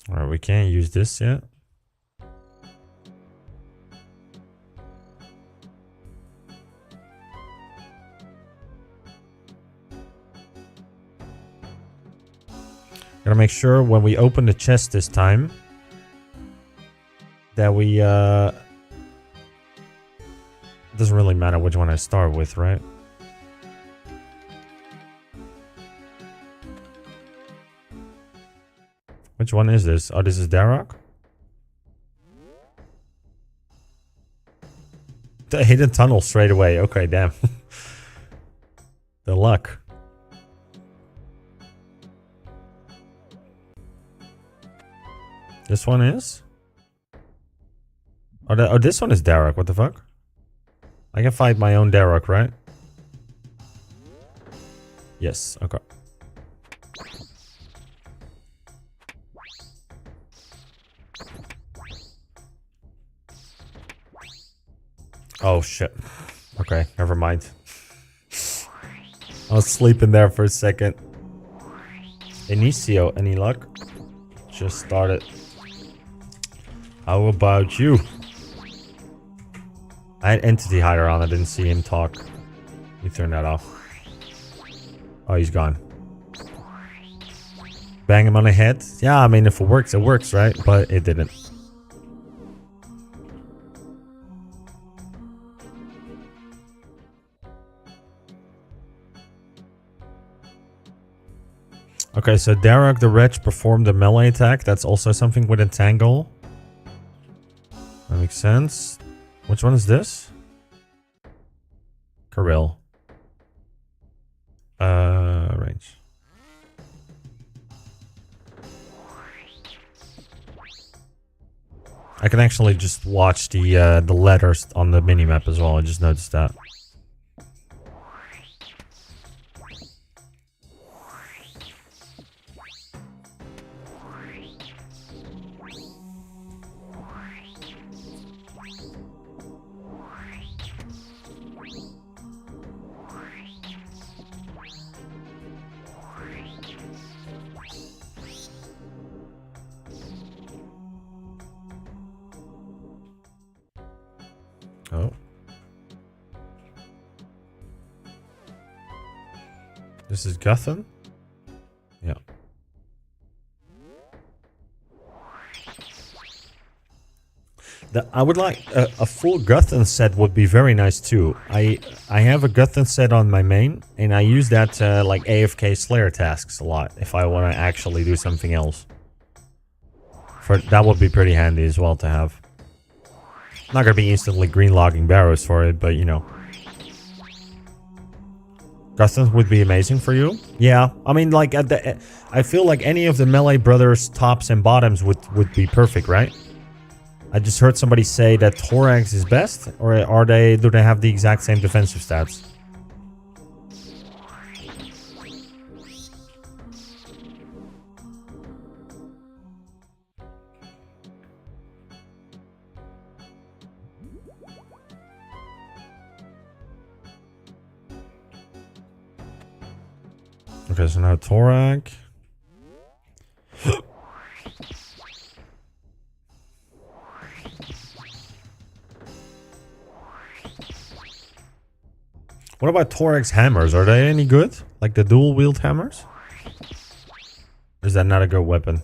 Alright, we can't use this yet. Gotta make sure when we open the chest this time that we doesn't really matter which one I start with, right? Which one is this? Oh, this is Darrock? The hidden tunnel straight away. Okay, damn. The luck. This one is? Oh, this one is Darrock. What the fuck? I can fight my own Darrock, right? Yes, okay. Oh shit. Okay, never mind. I was sleeping there for a second. Inicio, any luck? Just started. How about you? I had Entity Hider on, I didn't see him talk. You turn that off. Oh, he's gone. Bang him on the head? Yeah, I mean, if it works, right? But it didn't. Okay, so Darrock the Wretch performed a melee attack. That's also something with Entangle. That makes sense. Which one is this? Kirill. Range. I can actually just watch the letters on the minimap as well. I just noticed that. Oh. This is Guthan? Yeah. I would like a full Guthan set would be very nice too. I have a Guthan set on my main, and I use that to like AFK Slayer tasks a lot if I want to actually do something else. That would be pretty handy as well to have. Not gonna be instantly green logging Barrows for it, but you know. Guthans would be amazing for you. Yeah, I mean, like I feel like any of the Melee Brothers tops and bottoms would be perfect, right? I just heard somebody say that Thorax is best, or do they have the exact same defensive stats? Okay, so now Thorax. What about Thorax hammers? Are they any good? Like the dual wield hammers? Or is that not a good weapon?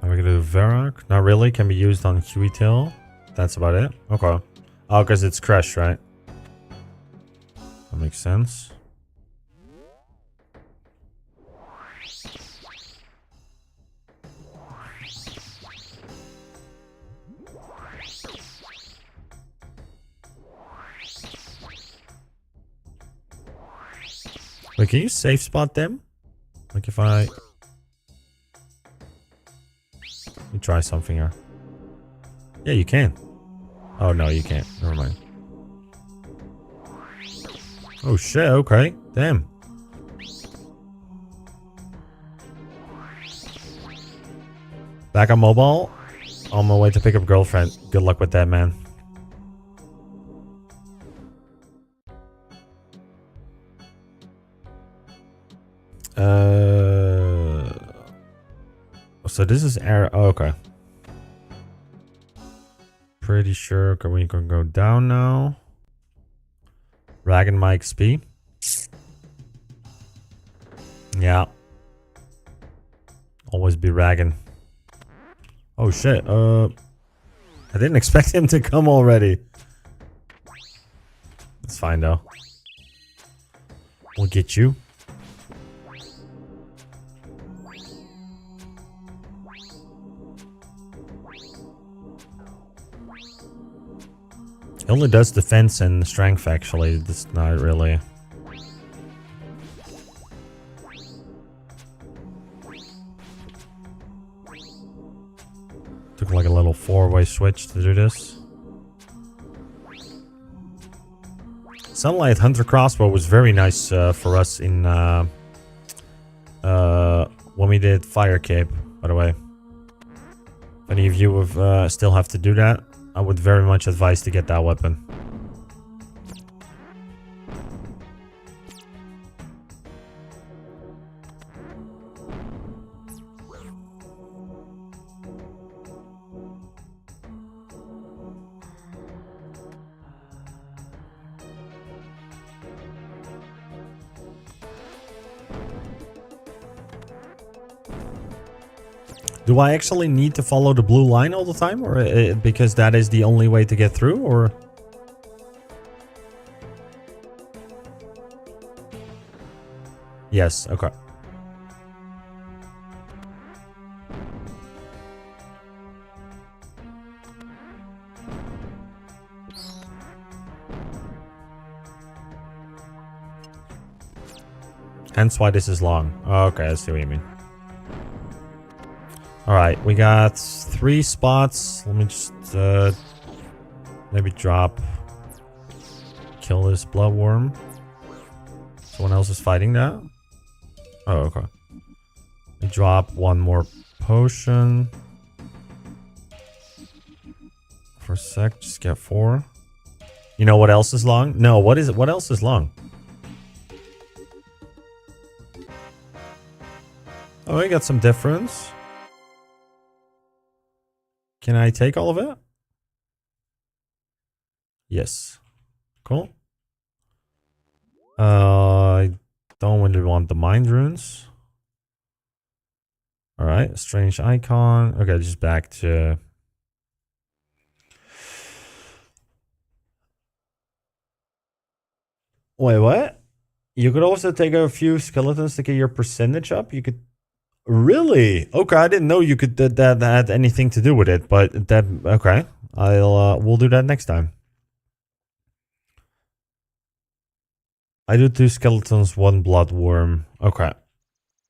Are we gonna do Varrock? Not really. Can be used on Huey Tail. That's about it. Okay. Oh, because it's crushed, right? That makes sense. Wait, can you safe spot them? Like if I... Let me try something here. Yeah, you can. Oh, no, you can't. Never mind. Oh, shit. Okay. Damn. Back on mobile. On my way to pick up girlfriend. Good luck with that, man. So this is air. Oh, okay. Pretty sure. Okay, we can go down now. Ragging my XP. Yeah. Always be ragging. Oh shit. I didn't expect him to come already. It's fine though. We'll get you. It only does defense and strength actually. That's not really. Took like a little four-way switch to do this. Sunlight Hunter Crossbow was very nice for us in when we did Fire Cape, by the way. If any of you have, still have to do that, I would very much advise to get that weapon. Do I actually need to follow the blue line all the time, or because that is the only way to get through, or? Yes, okay. Hence why this is long. Okay, I see what you mean. Alright, we got 3 spots. Let me just maybe drop. Kill this bloodworm. Someone else is fighting that? Oh, okay. We drop 1 more potion. For a sec, just get 4. You know what else is long? No, what is it? What else is long? Oh, we got some difference. Can I take all of it? Yes. Cool. I don't really want the mind runes. Alright, strange icon. Okay, just back to... Wait, what? You could also take a few skeletons to get your percentage up? You could... Really? Okay, I didn't know you could that had anything to do with it, but that... Okay, we'll do that next time. I do 2 skeletons, 1 bloodworm. Okay.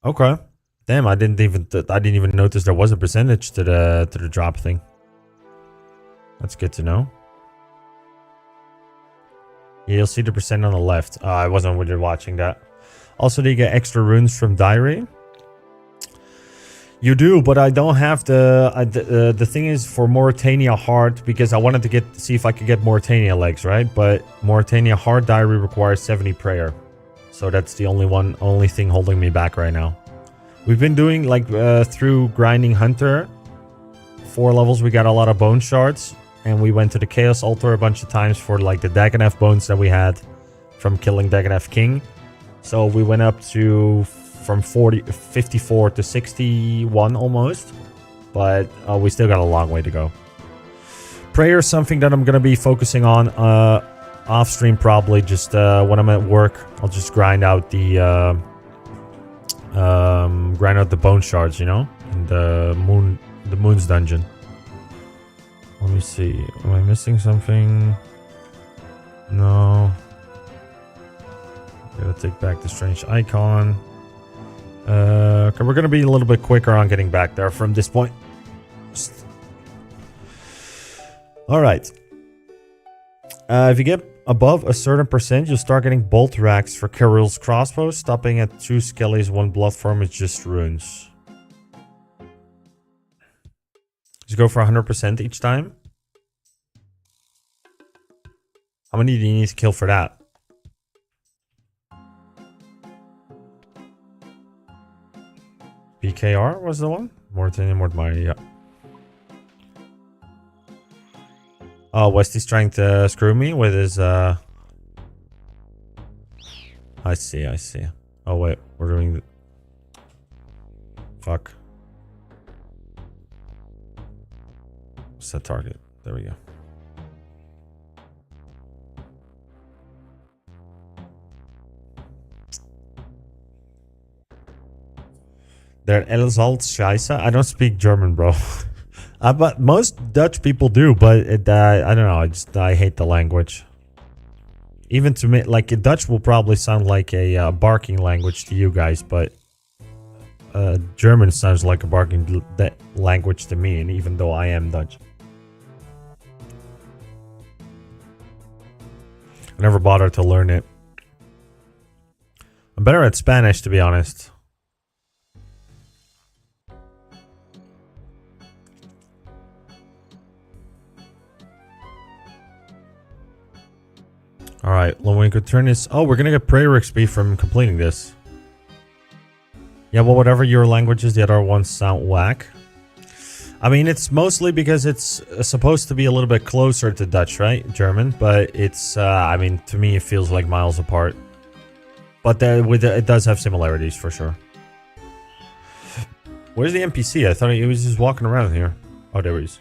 Okay. Damn, I didn't even notice there was a percentage to the drop thing. That's good to know. Yeah, you'll see the percent on the left. I wasn't really watching that. Also, do you get extra runes from Diary? You do, but I don't have the thing is for Mauritania Heart, because I wanted to see if I could get Mauritania legs, right? But Mauritania Heart Diary requires 70 prayer. So that's the only thing holding me back right now. We've been doing like through grinding Hunter 4 levels, we got a lot of bone shards, and we went to the Chaos Altar a bunch of times for like the Dagenef bones that we had from killing Dagenef King. So we went up to from 54 to 61 almost, but we still got a long way to go. Prayer is something that I'm gonna be focusing on off stream, probably just when I'm at work. I'll just grind out the bone shards, you know, in the moon's dungeon. Let me see. Am I missing something? No. Gotta take back the strange icon. Okay, we're gonna be a little bit quicker on getting back there from this point. Alright. If you get above a certain percent, you'll start getting bolt racks for Kirill's crossbows. Stopping at 2 skellies, 1 blood form is just runes. Just go for 100% each time. How many do you need to kill for that? BKR was the one? Mauritania, yeah. Oh, Westy's trying to screw me with his, I see. Oh, wait. We're doing... Fuck. Set target. There we go. They're Elzalt Scheisse. I don't speak German, bro. But most Dutch people do, but I don't know. I hate the language. Even to me, like Dutch will probably sound like a barking language to you guys, but German sounds like a barking language to me, and even though I am Dutch. I never bothered to learn it. I'm better at Spanish, to be honest. Alright, when we could turn this... Oh, we're gonna get prayer XP from completing this. Yeah, well, whatever your language is, the other ones sound whack. I mean, it's mostly because it's supposed to be a little bit closer to Dutch, right? German, but it's... I mean, to me, it feels like miles apart. But it does have similarities, for sure. Where's the NPC? I thought he was just walking around here. Oh, there he is.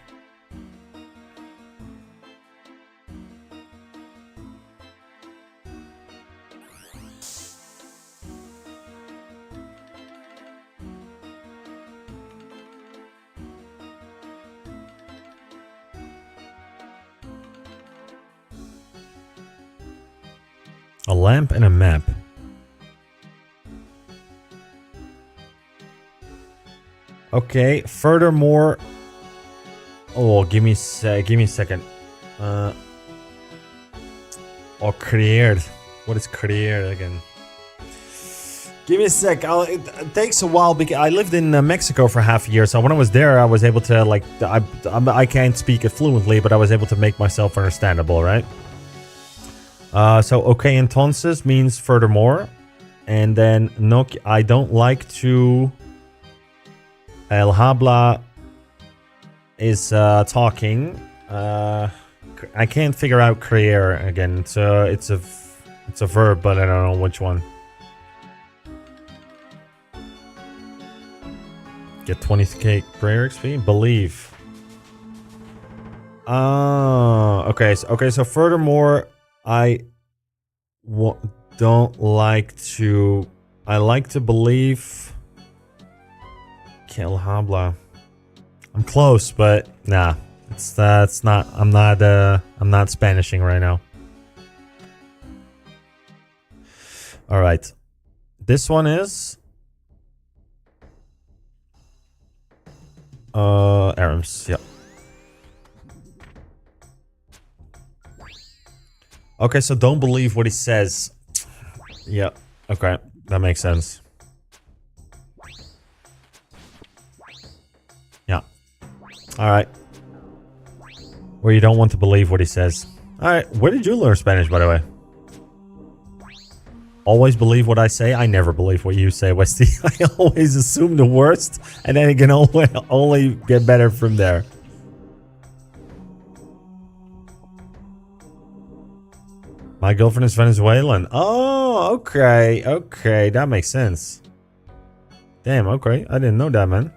A lamp and a map. Okay, furthermore... Oh, give me a second. Oh, creared. What is creared again? Give me a sec. It takes a while because I lived in Mexico for half a year. So when I was there, I was able to, like... I can't speak it fluently, but I was able to make myself understandable, right? So okay, entonces means furthermore, and then no, I don't like to El Habla is talking. I can't figure out creer again. It's a verb, but I don't know which one. Get 20k prayer XP. Believe. Okay. So furthermore, I don't like to. I like to believe. Kill Habla. I'm close, but nah. That's not. I'm not Spanishing right now. All right. This one is. Arams. Yeah. Okay, so don't believe what he says. Yeah. Okay, that makes sense. Yeah. All right. Where you don't want to believe what he says. All right. Where did you learn Spanish, by the way? Always believe what I say. I never believe what you say, Westy. I always assume the worst, and then it can only get better from there. My girlfriend is Venezuelan. Oh, okay. Okay, that makes sense. Damn, okay. I didn't know that, man.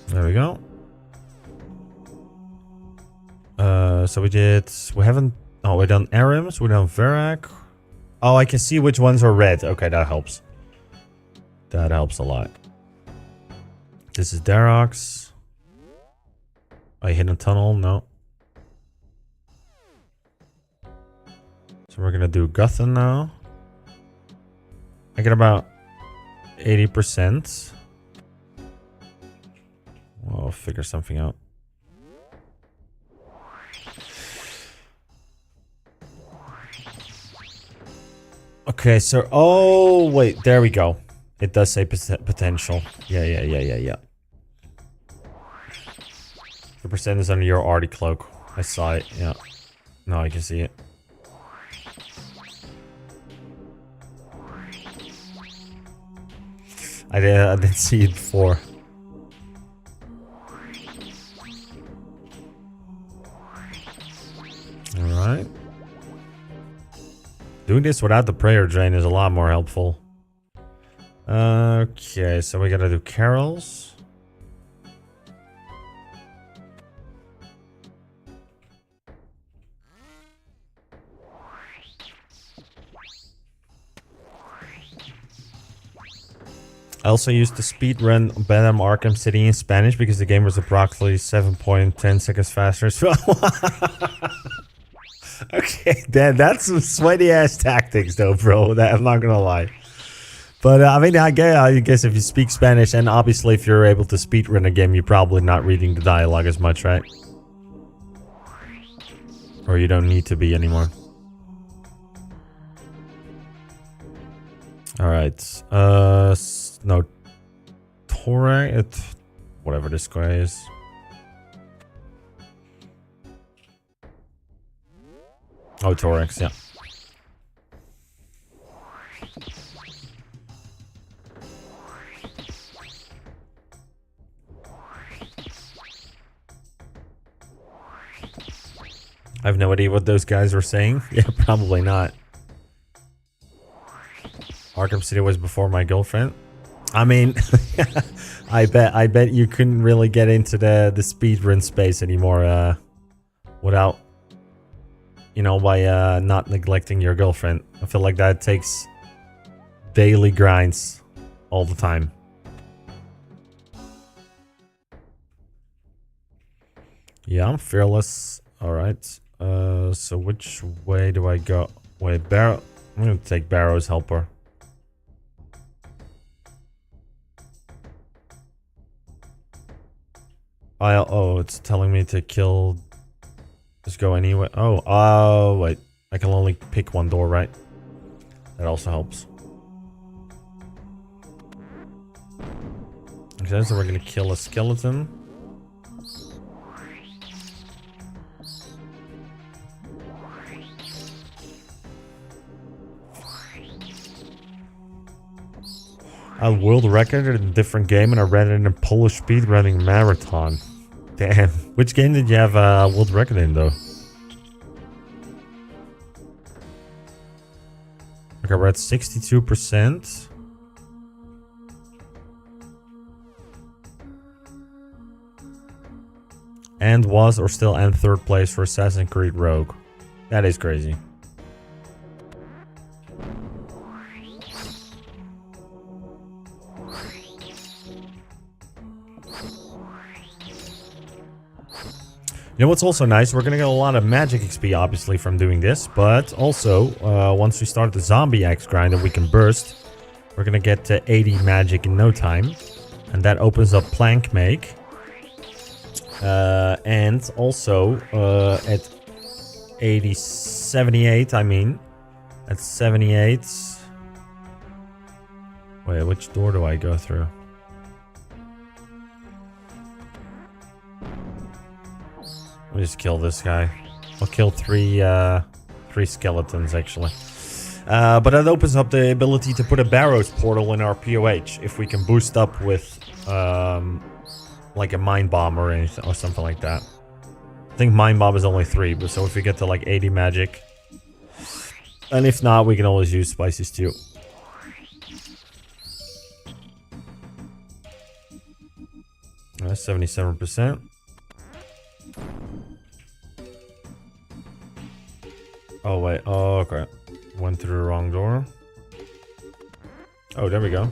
There we go. So we haven't, oh, we done Arams, we done Verac. Oh, I can see which ones are red. Okay, that helps. That helps a lot. This is Darox. I hit a tunnel, no. So we're gonna do Guthan now. I get about 80%. Well, I'll figure something out. Okay, so oh wait, there we go. It does say potential. Yeah. The percent is under your arty cloak. I saw it. Yeah. No, I can see it. I didn't see it before. Alright. Doing this without the prayer drain is a lot more helpful. Okay, so we gotta do carols. I also used to speedrun Batman Arkham City in Spanish because the game was approximately 7.10 seconds faster. So okay, that's some sweaty ass tactics though, bro. That I'm not gonna lie. But I mean, I guess if you speak Spanish, and obviously if you're able to speedrun a game, you're probably not reading the dialogue as much, right? Or you don't need to be anymore. Alright. No. Torre. Whatever this guy is. Oh, Torex, yeah. I have no idea what those guys were saying. Yeah, probably not. Arkham City was before my girlfriend. I mean, I bet you couldn't really get into the speedrun space anymore without, you know, by not neglecting your girlfriend. I feel like that takes daily grinds all the time. Yeah, I'm fearless. All right. So which way do I go? Wait, Barrow. I'm gonna take Barrows helper. Oh, it's telling me to kill Just go anyway. Oh, wait. I can only pick one door, right? That also helps. Okay, so we're gonna kill a skeleton. A world record in a different game, and I ran it in a Polish speedrunning marathon. Damn. Which game did you have a world record in, though? Okay, we're at 62%. And was or still in third place for Assassin's Creed Rogue. That is crazy. You know what's also nice? We're gonna get a lot of magic XP, obviously, from doing this. But also, once we start the zombie axe grind that we can burst, we're gonna get to 80 magic in no time. And that opens up plank make. And also, at 78, I mean. At 78... Wait, which door do I go through? Let me just kill this guy. I'll kill three skeletons, actually. But that opens up the ability to put a Barrows portal in our POH if we can boost up with like a Mind Bomb or anything or something like that. I think Mind Bomb is only 3, but so if we get to like 80 magic, and if not, we can always use Spicy Stew. That's 77%. Oh wait, oh okay. Went through the wrong door. Oh, there we go.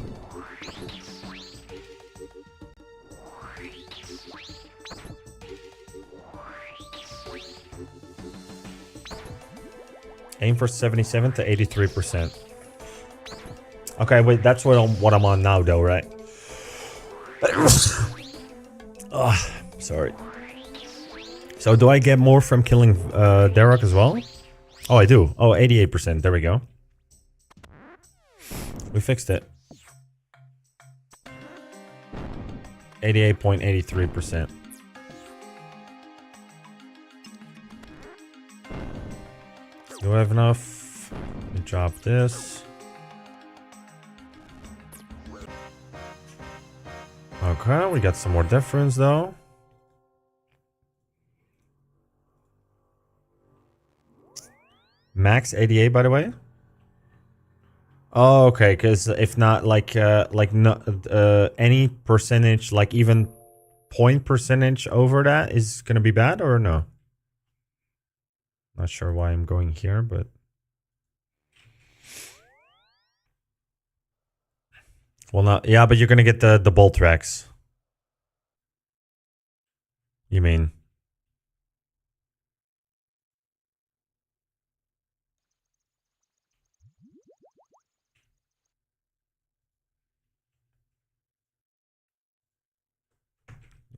Aim for 77 to 83%. Okay, wait, that's what I'm on now though, right? Oh, sorry. So do I get more from killing Derek as well? Oh, I do. Oh, 88%. There we go. We fixed it. 88.83%. Do I have enough? Let me drop this. Okay, we got some more difference though. Max 88, by the way. Oh, okay, because if not, like any percentage, like even point percentage over that is gonna be bad, or no? Not sure why I'm going here, but well, not yeah, but you're gonna get the bolt tracks. You mean?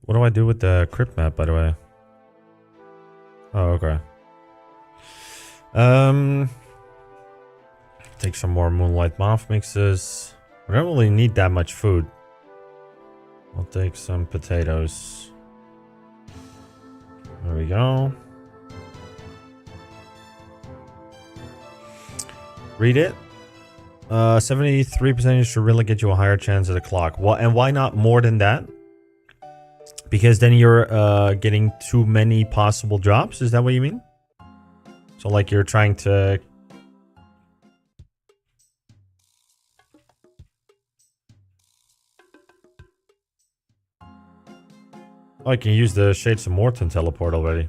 What do I do with the crypt map, by the way? Oh, okay. Take some more Moonlight Moth mixes. We don't really need that much food. I'll take some potatoes. There we go. Read it. 73% should really get you a higher chance of the clock. And why not more than that? Because then you're getting too many possible drops. Is that what you mean? So like you're trying to... Oh, I can use the Shades of Morton teleport already.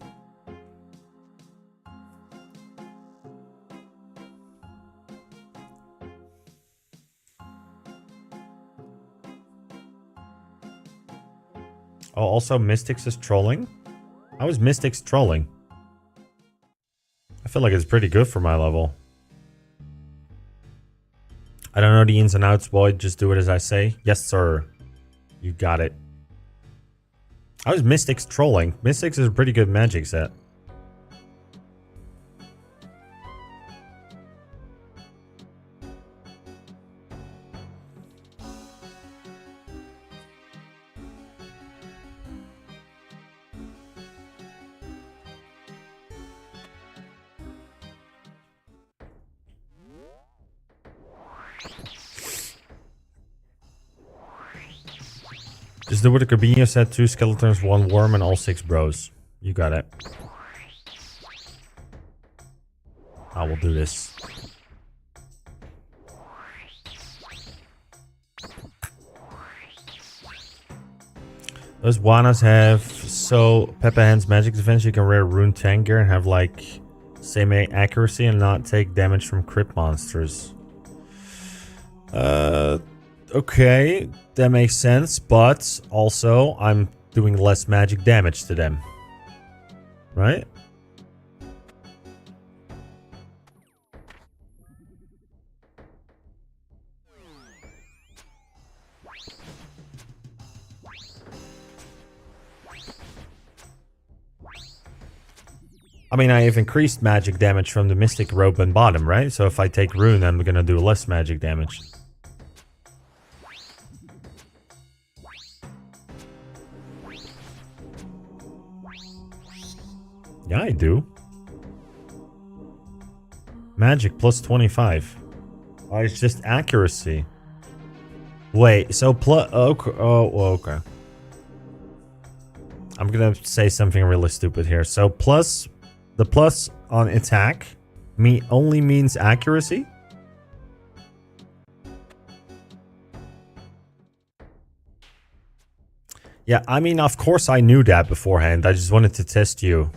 Oh, also Mystics is trolling? How is Mystics trolling? I feel like it's pretty good for my level. I don't know the ins and outs, boy. Just do it as I say. Yes, sir. You got it. How is Mystics trolling? Mystics is a pretty good magic set. Just do what the Corbino said, 2 skeletons, 1 worm, and all 6 bros. You got it. I will do this. Those Wanas have so Peppa Hand's magic defense. You can wear Rune Tank gear and have like same accuracy and not take damage from crit monsters. Okay, that makes sense, but also I'm doing less magic damage to them. Right? I mean, I have increased magic damage from the Mystic Robe and bottom, right? So if I take Rune, I'm gonna do less magic damage. Yeah, I do. Magic plus 25. Oh, it's just accuracy. Wait, so plus... Okay, okay. I'm gonna say something really stupid here. So plus... The plus on attack only means accuracy? Yeah, I mean, of course I knew that beforehand. I just wanted to test you.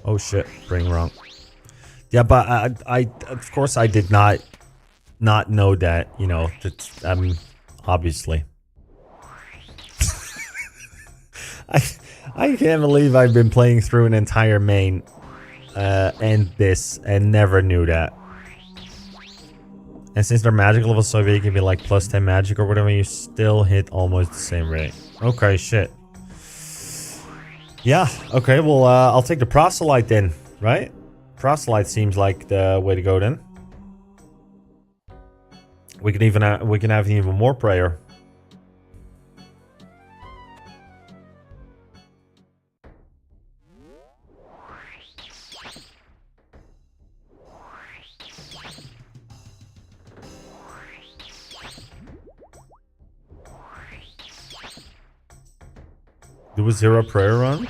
Oh shit, ring wrong. Yeah, but I of course I did not know that, you know, that, obviously. I can't believe I've been playing through an entire main and this and never knew that. And since they're magic level, so they can be like plus 10 magic or whatever, you still hit almost the same rate. Okay, shit. Yeah, okay, well, I'll take the proselyte then, right? Proselyte seems like the way to go then. We can have even more prayer. Do a 0 prayer run?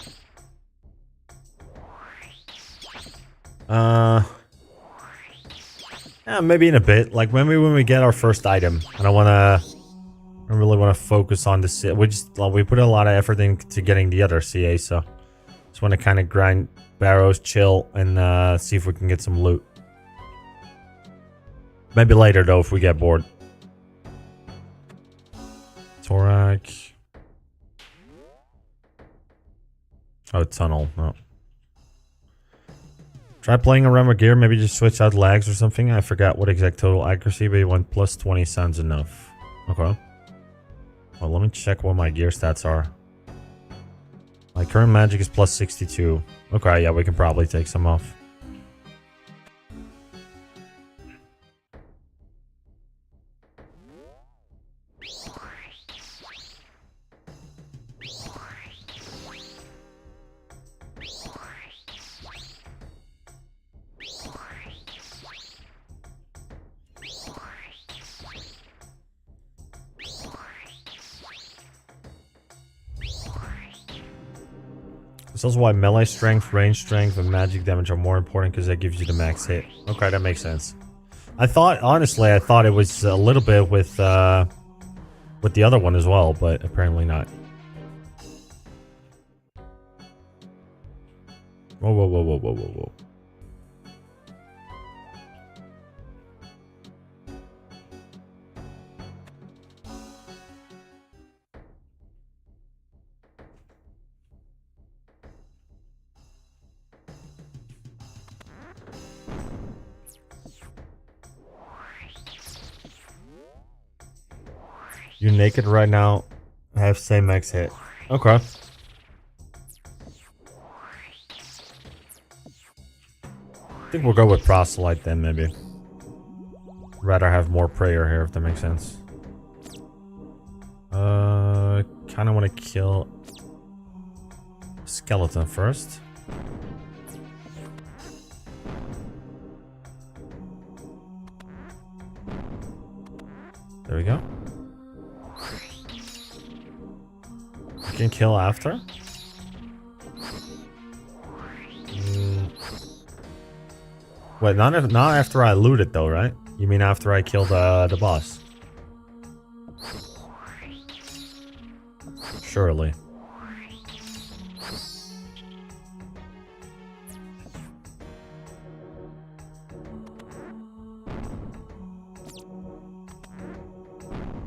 Yeah, maybe in a bit. Like maybe when we get our first item. And I really wanna focus on this. We put a lot of effort into getting the other CA, so just wanna kinda grind Barrows, chill, and see if we can get some loot. Maybe later though if we get bored. Torak. Oh, tunnel. No. Try playing around with gear. Maybe just switch out lags or something. I forgot what exact total accuracy, but you want plus 20 sounds enough. Okay. Well, let me check what my gear stats are. My current magic is plus 62. Okay, yeah, we can probably take some off. This is why melee strength, range strength, and magic damage are more important because that gives you the max hit. Okay, that makes sense. Honestly, I thought it was a little bit with the other one as well, but apparently not. Whoa, whoa, whoa, whoa, whoa, whoa, whoa. You're naked right now. Have same max hit. Okay. I think we'll go with proselyte then, maybe. Rather have more prayer here, if that makes sense. Kind of want to kill skeleton first. There we go. I can kill after. Wait, not after I loot it though, right? You mean after I kill the boss? Surely.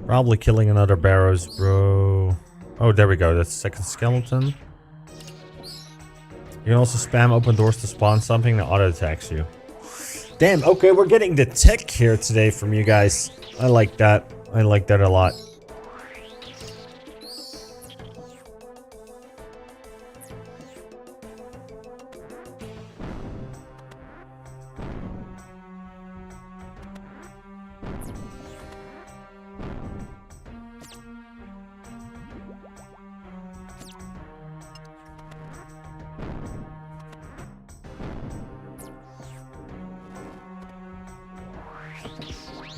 Probably killing another Barrows, bro. Oh, there we go. That's the second skeleton. You can also spam open doors to spawn something that auto-attacks you. Damn, okay, we're getting the tech here today from you guys. I like that. I like that a lot.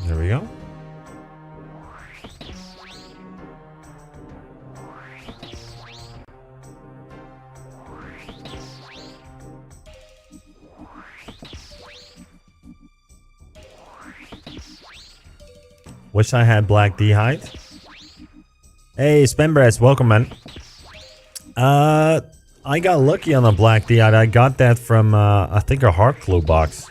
There we go. Wish I had black D-hide. Hey, Spembres, welcome, man. I got lucky on the black D-hide. I got that from, I think, a Heart Clue box.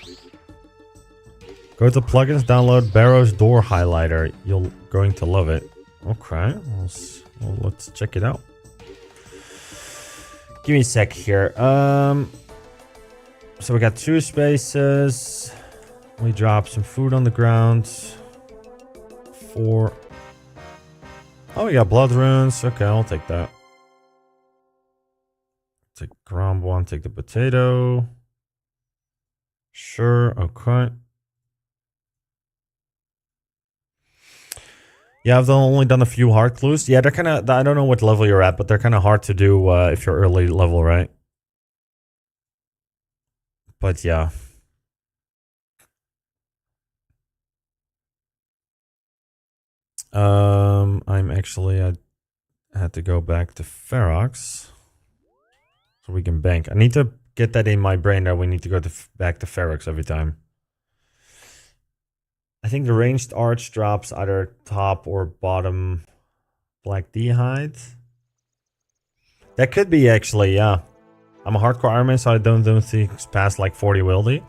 Go to plugins, download Barrows door highlighter. You're going to love it. Okay, well, let's check it out. Give me a sec here. So we got 2 spaces. We drop some food on the ground. 4. Oh, we got blood runes. Okay, I'll take that. Take ground 1. Take the potato. Sure. Okay. Yeah, I've only done a few heart clues. Yeah, they're kind of... I don't know what level you're at, but they're kind of hard to do if you're early level, right? But yeah. I'm actually... I had to go back to Ferox. So we can bank. I need to get that in my brain that we need to go back to Ferox every time. I think the ranged arch drops either top or bottom black D-hide. That could be actually, yeah. I'm a hardcore Ironman, so I don't do things past like 40 wildy.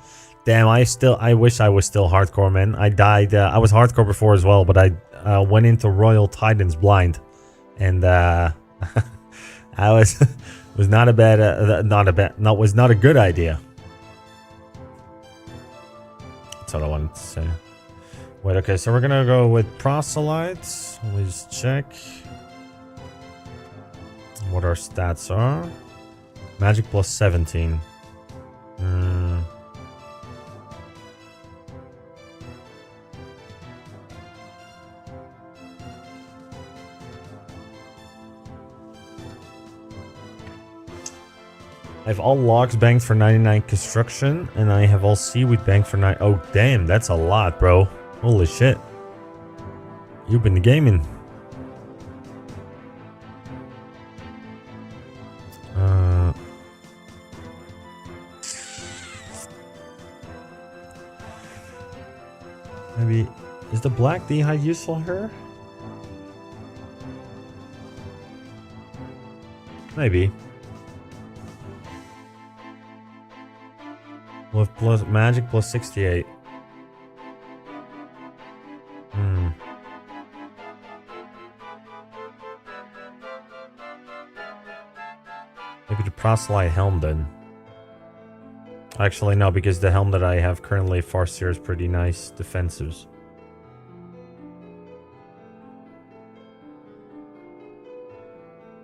Damn, I wish I was still hardcore, man. I died, I was hardcore before as well, but I went into Royal Titans blind. And I was was not a good idea. That's what I wanted to say. Wait, okay, so we're gonna go with proselytes. Let me just check what our stats are. Magic plus 17. I have all logs banked for 99 construction, and I have all seaweed banked for 9. Oh, damn, that's a lot, bro. Holy shit. You've been gaming. Maybe... Is the black D-hide useful here? Maybe. With plus magic plus 68. Maybe the proselyte helm then. Actually, no, because the helm that I have currently, Farseer, is pretty nice defensives.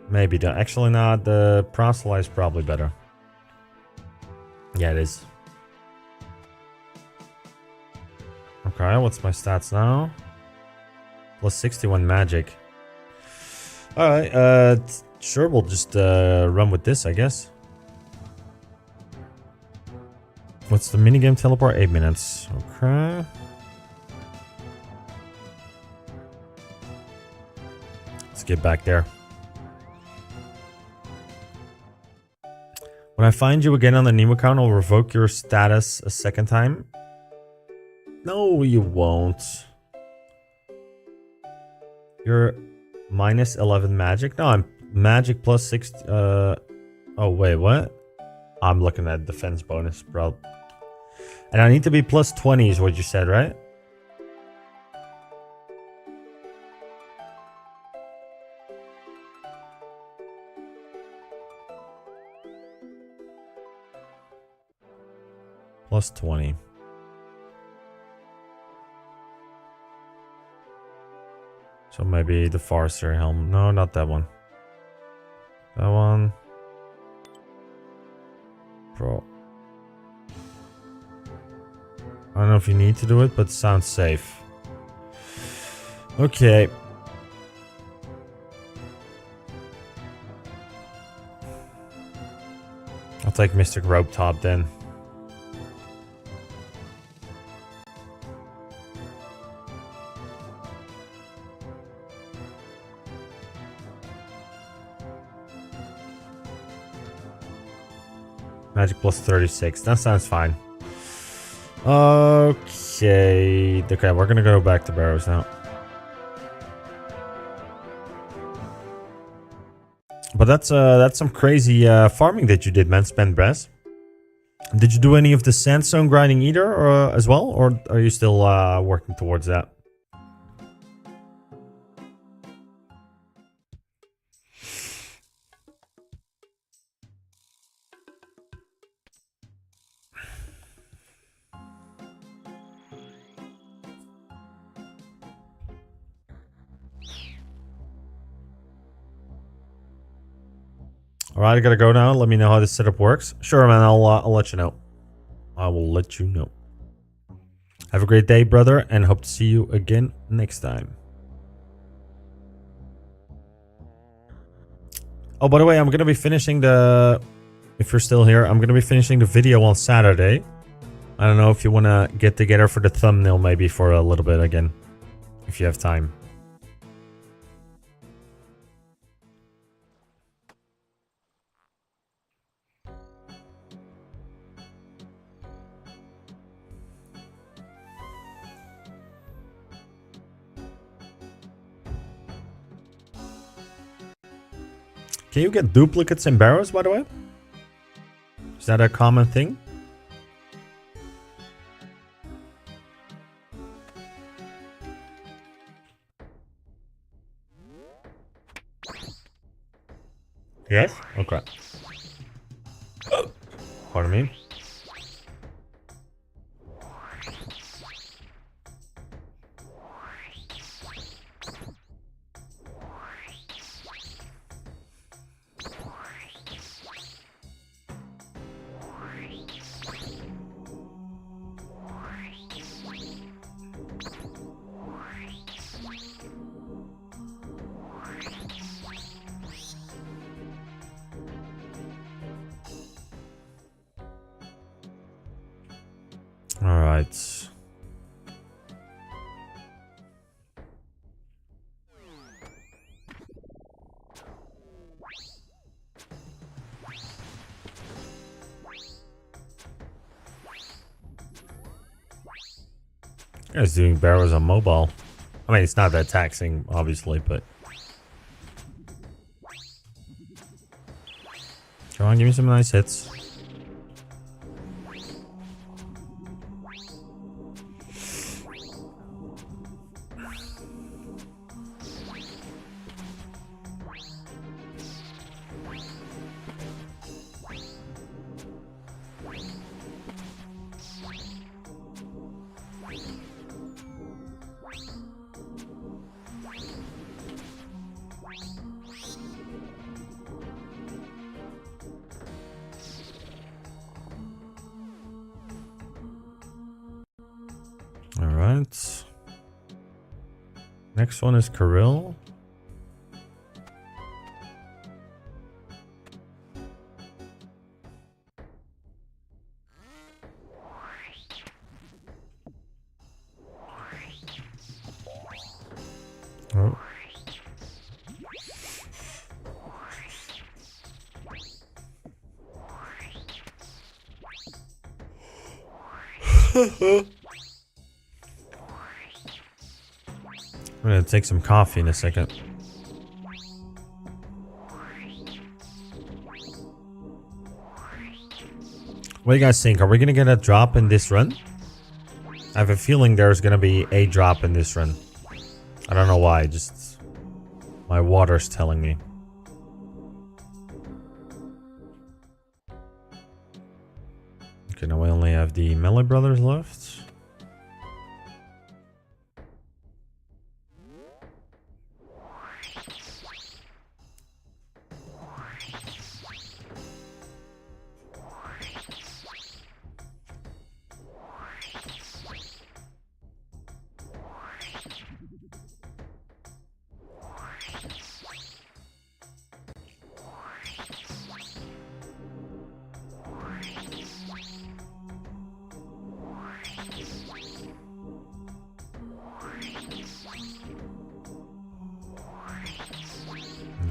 Maybe. Actually, not. The proselyte is probably better. Yeah, it is. Okay, what's my stats now? Plus 61 magic. Alright, sure, we'll just run with this, I guess. What's the minigame teleport? 8 minutes. Okay. Let's get back there. When I find you again on the Nemo account, I'll revoke your status a second time. No, you won't. You're minus 11 magic? No, I'm magic plus 6. Oh, wait, what? I'm looking at defense bonus, bro. And I need to be plus 20 is what you said, right? Plus 20. So maybe the Farseer helm. No, not that one. That one. Bro. I don't know if you need to do it, but it sounds safe. Okay. I'll take Mystic Rope Top then. Magic plus 36. That sounds fine. Okay. Okay, we're gonna go back to Barrows now. But that's some crazy farming that you did, man. Spend Brez. Did you do any of the sandstone grinding either, or as well, or are you still working towards that? Alright, I gotta go now. Let me know how this setup works. Sure, man, I'll let you know. I will let you know. Have a great day, brother, and hope to see you again next time. Oh, by the way, I'm gonna be finishing the... If you're still here, I'm gonna be finishing the video on Saturday. I don't know if you wanna get together for the thumbnail maybe for a little bit again. If you have time. Can you get duplicates in Barrows, by the way? Is that a common thing? Yes? Okay. Pardon me. All right. You guys doing Barrows on mobile. I mean, it's not that taxing, obviously, but... Come on, give me some nice hits. Alright. Next one is Kirill. Oh. I'm gonna take some coffee in a second. What do you guys think? Are we gonna get a drop in this run? I have a feeling there's gonna be a drop in this run. I don't know why, just my water's telling me. Okay, now we only have the Melee Brothers left.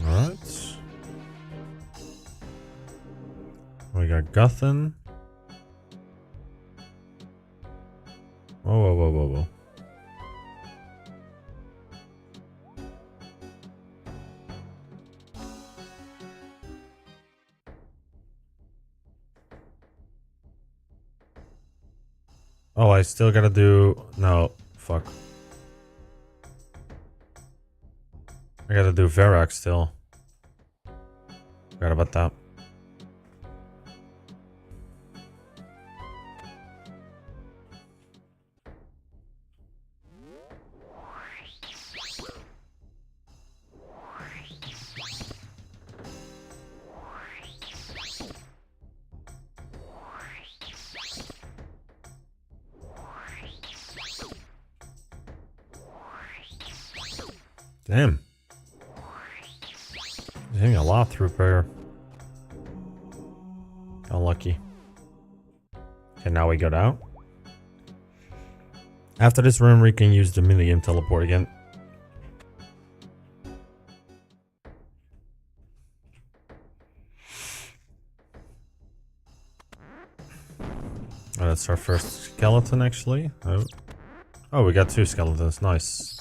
Alright. We got Guthin. Whoa, whoa, whoa, whoa, whoa. Oh, I still gotta do... No, fuck. I gotta do Varrock still. Forgot about that. Damn. He's hitting a lot through prayer. Unlucky. Okay, now we got out. After this room, we can use the mini-game teleport again. Oh, that's our first skeleton, actually. Oh, we got 2 skeletons. Nice.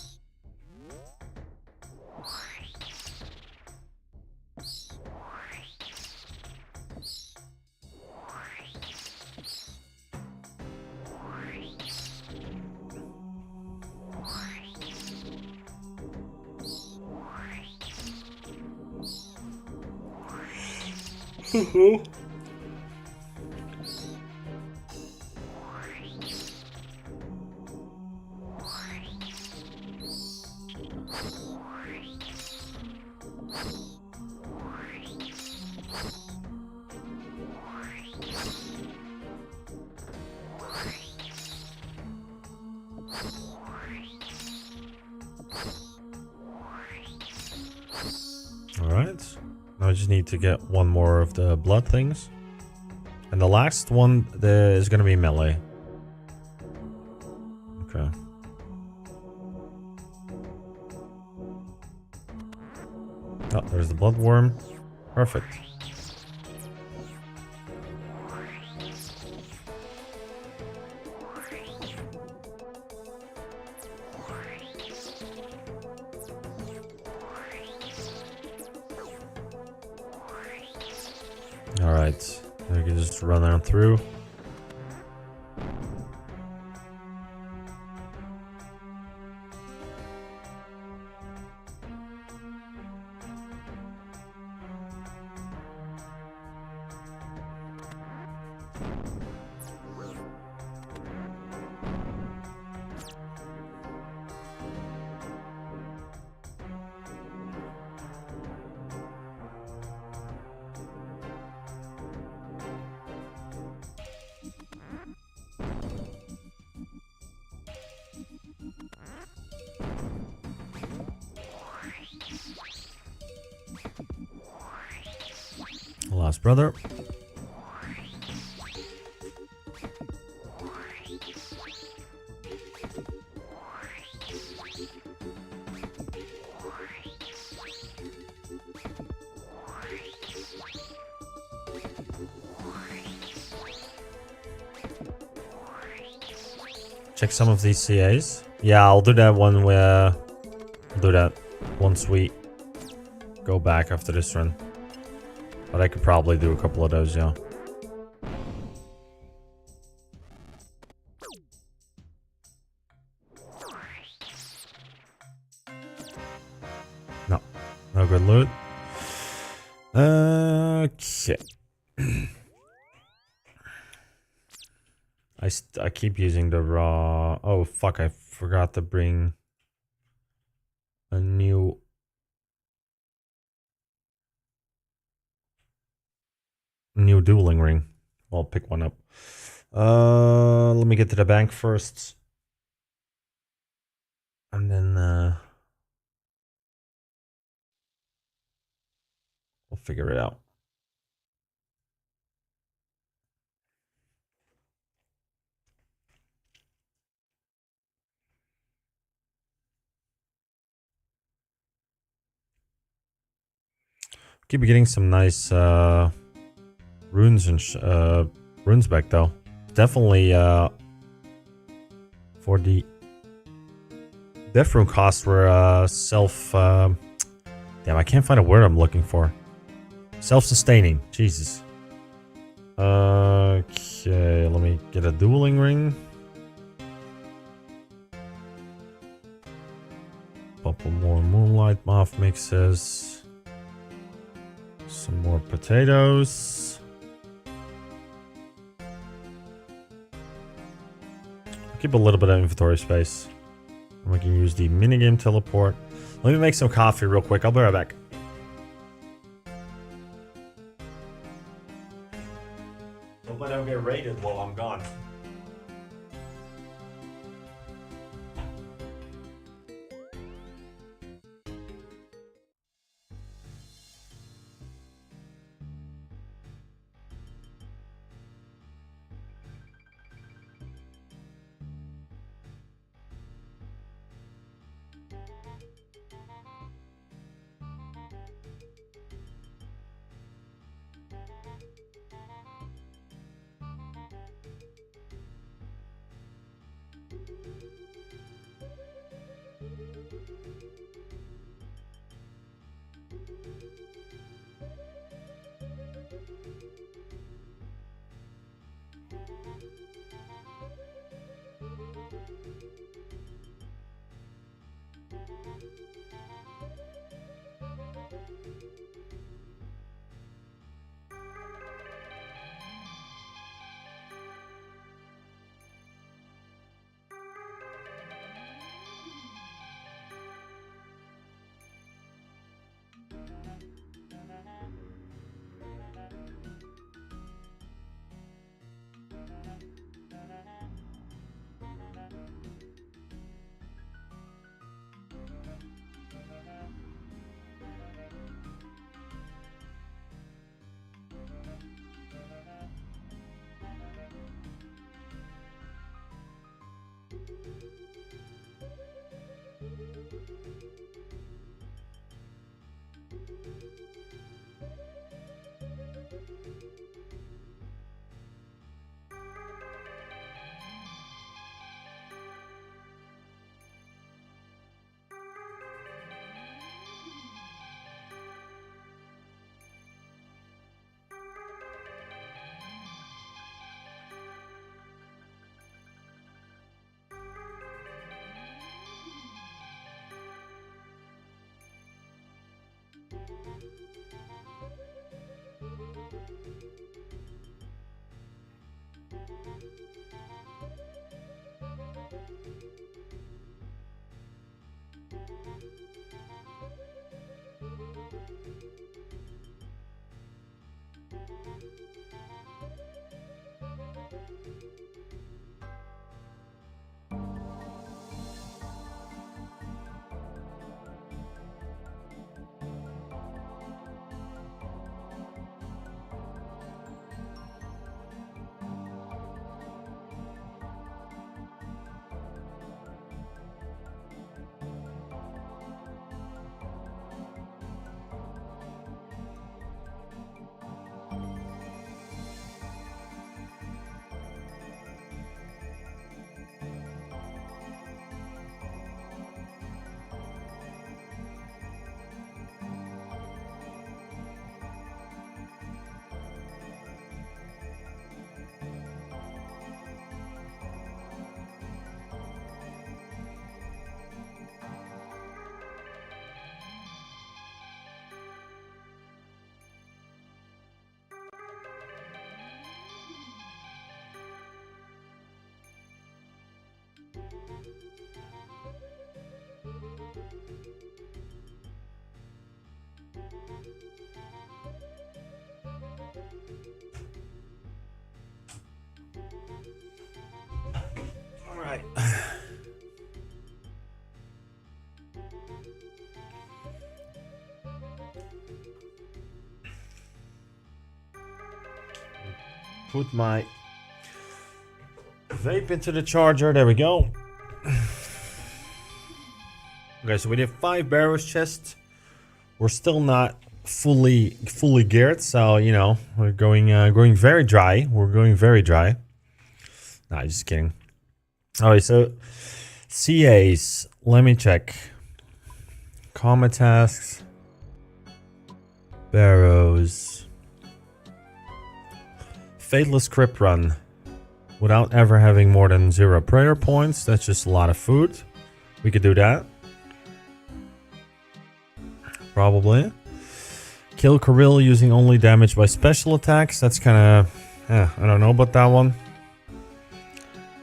Alright. Now I just need to get one more of the blood things. And the last one is going to be melee. Okay. Oh, there's the blood worm. Perfect. Alright, we can just run on through. Last brother. Check some of these CAs. Yeah, I'll do that one where... I'll do that once we go back after this run. But I could probably do a couple of those, yeah. No. No good loot. Okay. I keep using the raw... Oh, fuck. I forgot to bring a new... dueling ring. I'll pick one up. Let me get to the bank first. And then, we'll figure it out. Keep getting some nice runes and runes back though. Definitely for the death rune costs were self damn, I can't find a word I'm looking for. Self-sustaining. Jesus. Okay, let me get a dueling ring. Couple more moonlight moth mixes. Some more potatoes. Keep a little bit of inventory space. And we can use the minigame teleport. Let me make some coffee real quick. I'll be right back. Hope I don't get raided while I'm gone. All right. Put my vape into the charger. There we go. Okay, so we did 5 Barrows chests. We're still not fully geared, so you know we're going very dry. We're going very dry. Nah, just kidding. Alright, so CAs. Let me check. Combat tasks. Barrows. Fatalist crypt run. Without ever having more than 0 prayer points. That's just a lot of food. We could do that. Probably. Kill Kirill using only damage by special attacks. That's kind of... I don't know about that one.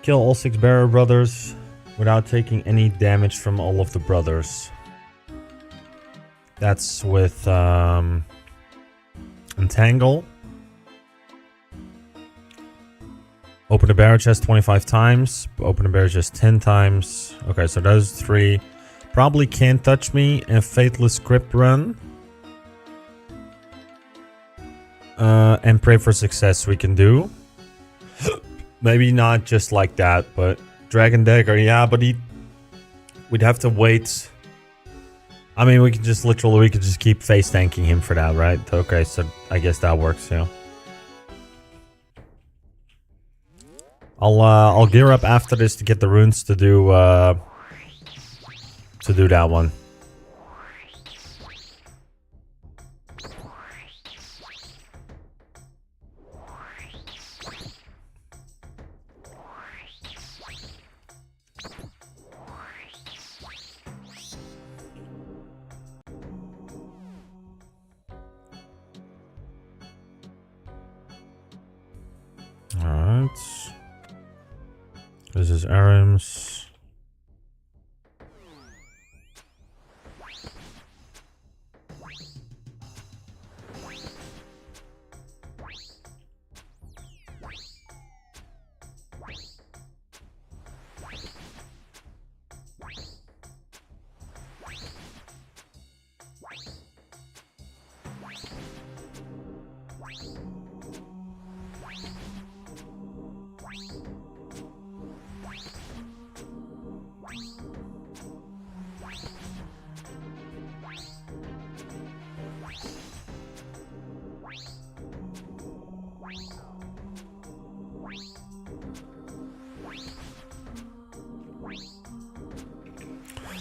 Kill all 6 Barrow brothers without taking any damage from all of the brothers. That's with Entangle. Open the Barrow chest 25 times. Open the Barrow chest 10 times. Okay, so those 3 probably can't touch me. And Fatalist Crypt Run. And Pray for Success we can do. Maybe not just like that, but Dragon Dagger, yeah, but we'd have to wait. I mean, we could just keep face tanking him for that, right? Okay, so I guess that works, yeah. I'll gear up after this to get the runes to do that one. Alright. This is Aram's.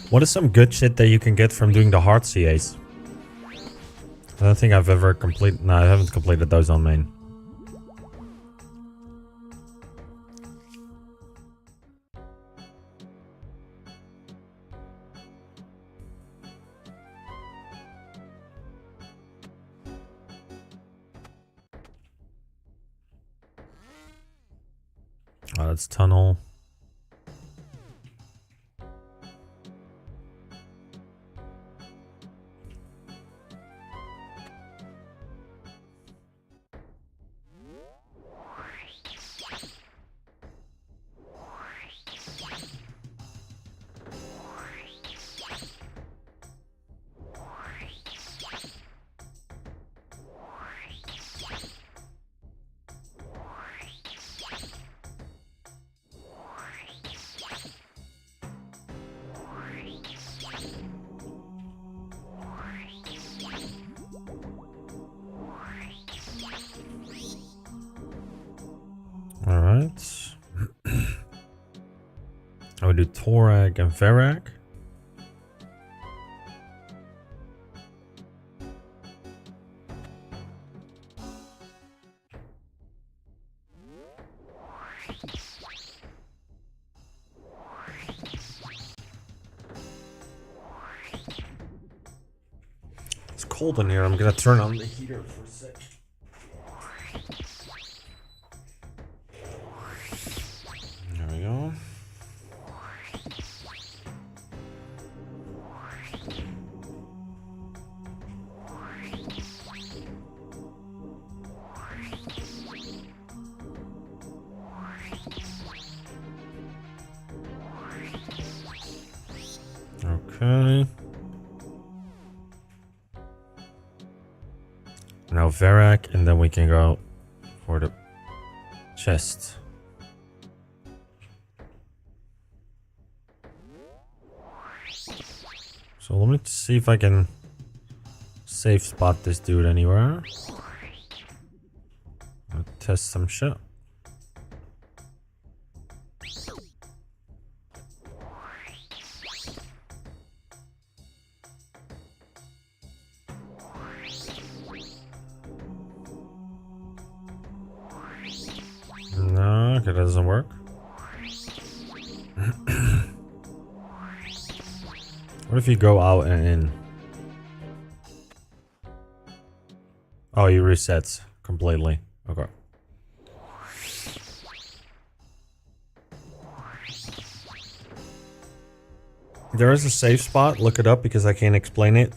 What is some good shit that you can get from doing the hard CAs? I don't think I've ever completed... No, I haven't completed those on main. Oh, that's tunnel. Alright. I would do Torag and Varag. It's cold in here. I'm gonna turn on the heater for a sec. There we go. Okay. Now Verak, and then we can go for the chest. So let me see if I can safe spot this dude anywhere. I'll test some shit. No, okay, that doesn't work. What if you go out and in? Oh, he resets completely. Okay. There is a safe spot. Look it up because I can't explain it.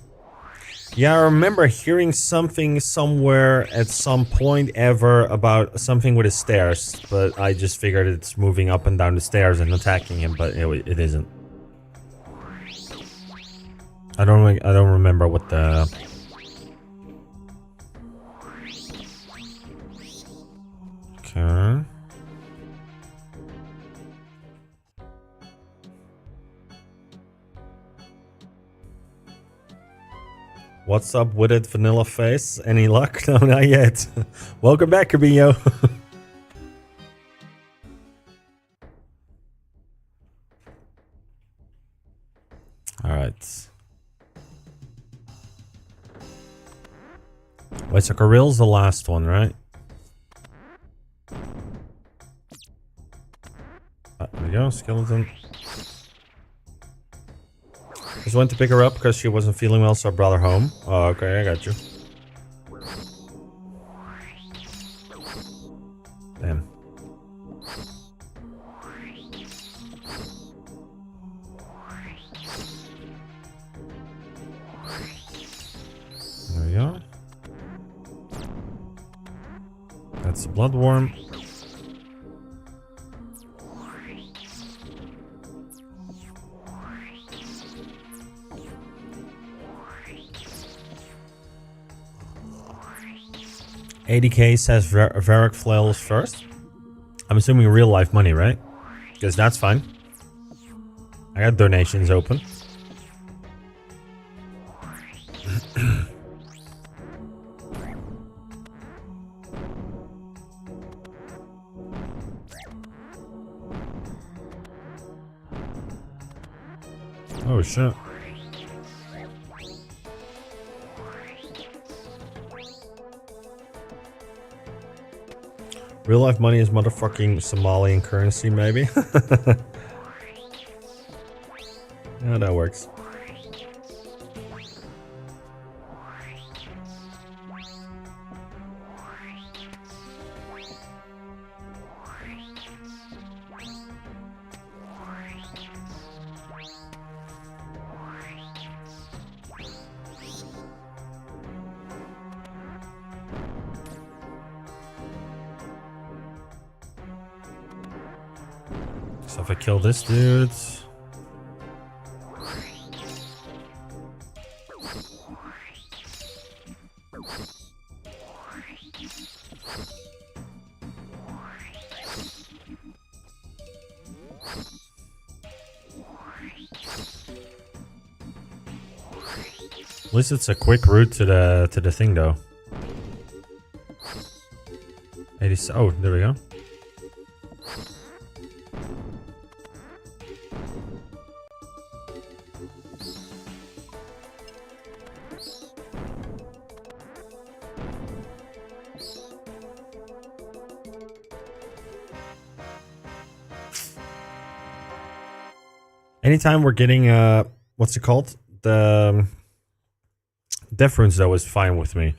Yeah, I remember hearing something somewhere at some point ever about something with the stairs, but I just figured it's moving up and down the stairs and attacking him, but it isn't. I don't remember what the... Okay. What's up with it, Vanilla Face? Any luck? No, not yet. Welcome back, Cabinho. Alright. Wait, so Karill's the last one, right? There we go, skeleton. Just went to pick her up because she wasn't feeling well, so I brought her home. Oh, okay, I got you. Damn. There we go. That's the bloodworm. $80K says Varric flails first. I'm assuming real life money, right? Because that's fine. I got donations open. Oh shit. Real life money is motherfucking Somalian currency, maybe? Yeah, that works. So if I kill this dude... At least it's a quick route to the thing, though. 80. Oh, there we go. Anytime we're getting what's it called? The Death runes, though, is fine with me.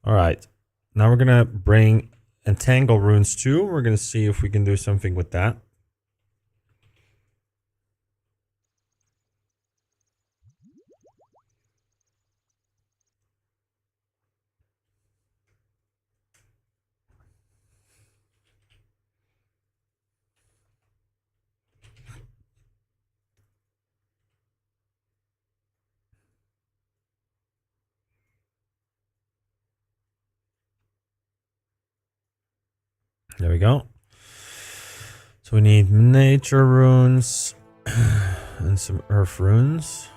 Alright. Now we're gonna bring Entangle runes too. We're gonna see if we can do something with that. There we go. So we need nature runes and some earth runes.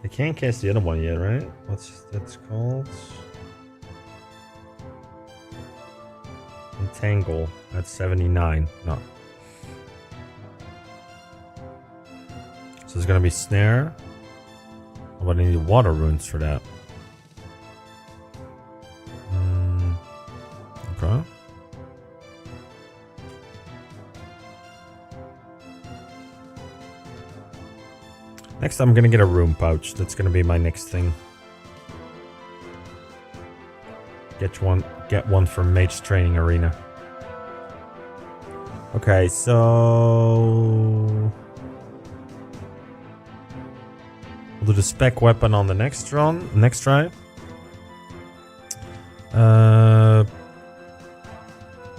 I can't cast the other one yet, right? What's that's called? Entangle. That's 79. No. So there's gonna be snare. Oh, but I need water runes for that. Okay. Next, I'm gonna get a rune pouch. That's gonna be my next thing. Get one from Mage Training Arena. Okay, so we'll do the spec weapon on the next try.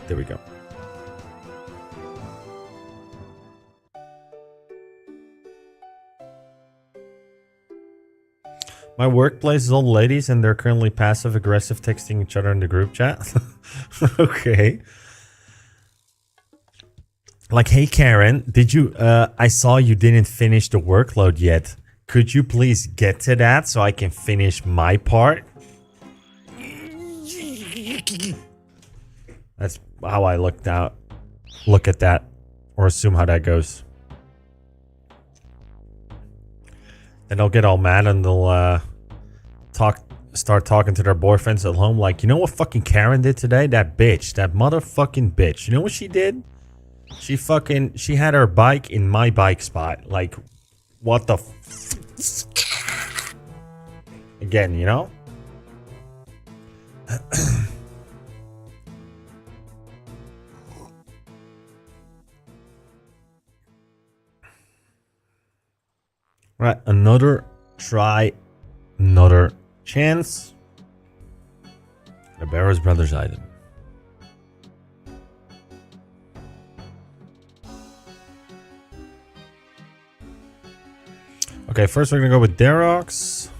There we go. My workplace is all ladies and they're currently passive aggressive texting each other in the group chat. Okay. Like, hey Karen, did you I saw you didn't finish the workload yet. Could you please get to that so I can finish my part? That's how I look at that or assume how that goes. And they'll get all mad and they'll start talking to their boyfriends at home like, you know what fucking Karen did today? That bitch, that motherfucking bitch. You know what she did? She had her bike in my bike spot. Like, what the again, you know? Right, another try, another chance. The Barrows Brothers item. Okay, first we're gonna go with Darox.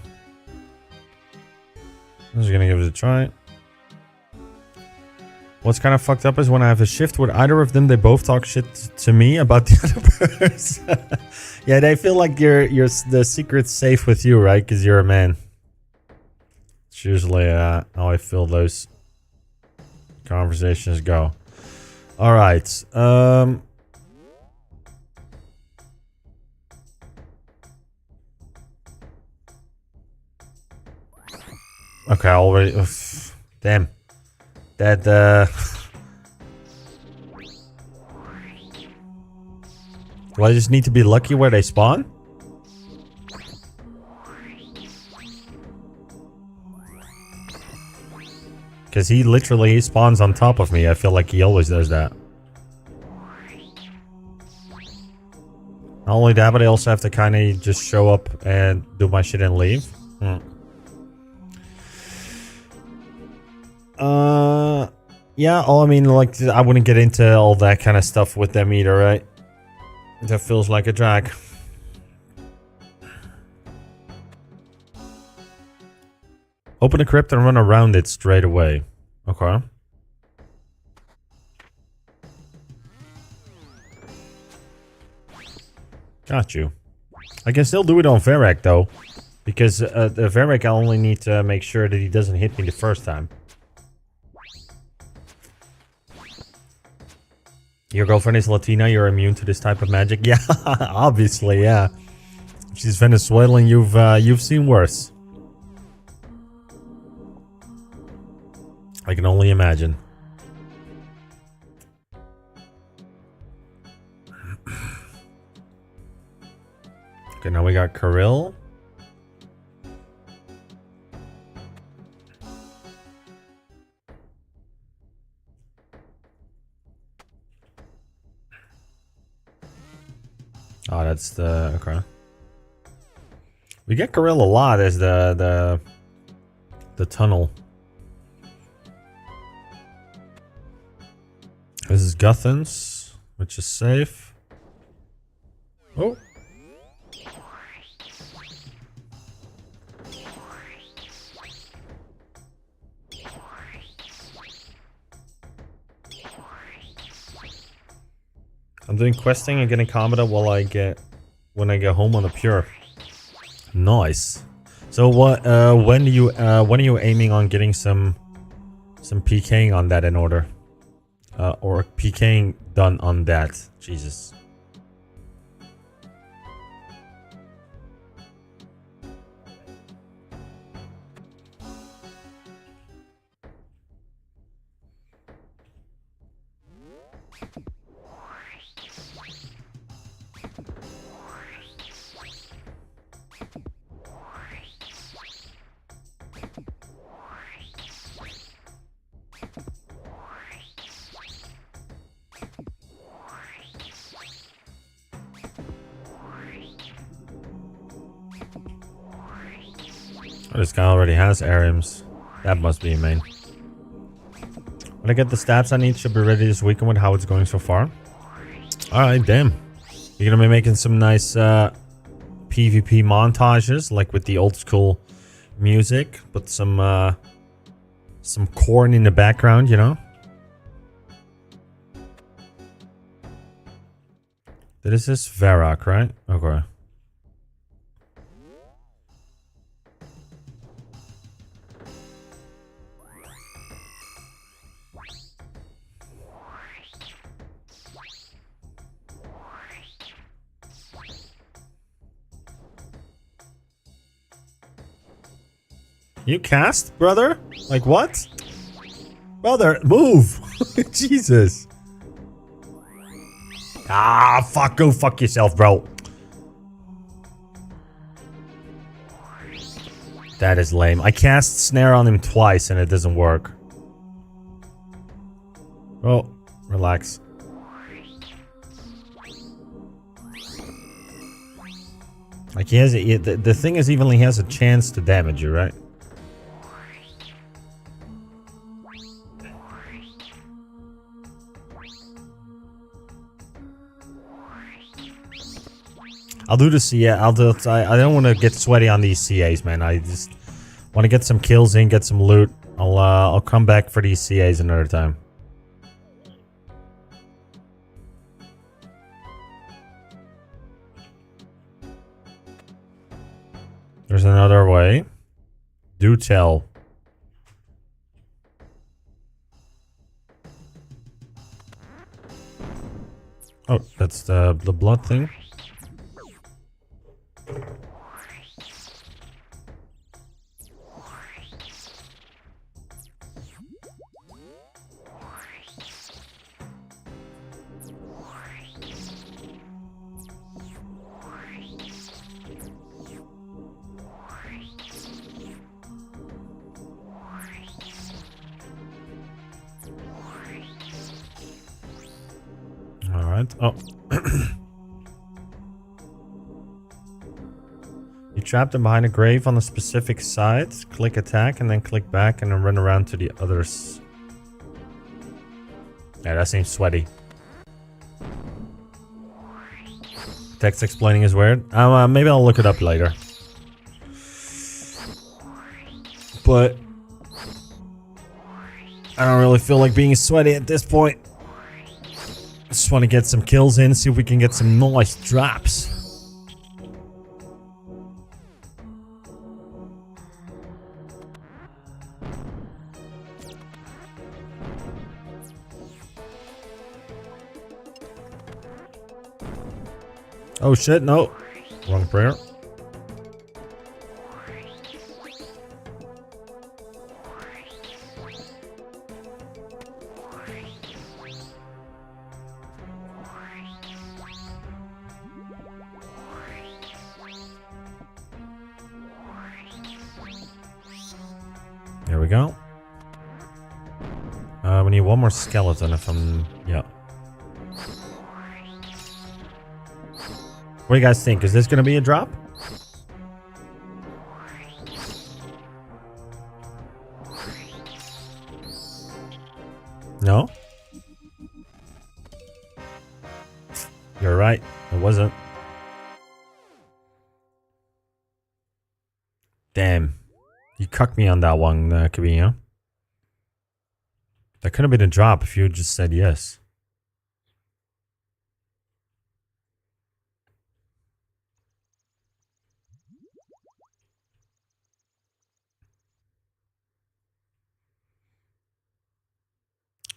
I'm just gonna give it a try. What's kind of fucked up is when I have a shift with either of them, they both talk shit to me about the other person. Yeah, they feel like you're the secret's safe with you, right? Because you're a man. It's usually how I feel those conversations go. All right. Okay, already. Oof, damn. That do I just need to be lucky where they spawn? Because he literally spawns on top of me. I feel like he always does that. Not only that, but I also have to kind of just show up and do my shit and leave. Yeah, I mean, like, I wouldn't get into all that kind of stuff with them either, right? That feels like a drag. Open a crypt and run around it straight away. Okay. Got you. I can still do it on Varek, though. Because the Varek, I only need to make sure that he doesn't hit me the first time. Your girlfriend is Latina, you're immune to this type of magic? Yeah, obviously, yeah. She's Venezuelan, you've seen worse. I can only imagine. Okay, now we got Kirill. Oh, that's the okay. We get Kirill a lot as the tunnel. This is Guthans, which is safe. Oh, I'm doing questing and getting combat when I get home on the pure. Nice. So what? When are you aiming on getting some PKing on that in order? Or PKing done on that? Jesus. Oh, this guy already has Arims. That must be main. When I get the stats I need, should be ready this weekend with how it's going so far. Alright, damn. You're gonna be making some nice PvP montages, like with the old school music, but some corn in the background, you know? This is Varrock, right? Okay. You cast, brother? Like what? Brother, move! Jesus. Ah, fuck, go fuck yourself, bro. That is lame. I cast snare on him twice and it doesn't work. Oh, relax. Like he has the thing is even he has a chance to damage you, right? I'll do the CA. I don't want to get sweaty on these CAs, man. I just want to get some kills in, get some loot. I'll come back for these CAs another time. There's another way. Do tell. Oh, that's the blood thing. Alright. Oh. You trapped him behind a grave on a specific side. Click attack and then click back and then run around to the others. Yeah, that seems sweaty. Text explaining is weird. Maybe I'll look it up later. But I don't really feel like being sweaty at this point. I just want to get some kills in, see if we can get some nice drops. Oh shit, no. Wrong prayer. There we go. We need one more skeleton if I'm... yeah. What do you guys think? Is this going to be a drop? No? You're right. It wasn't. Damn. You cucked me on that one, Kabino. That could have been a drop if you had just said yes.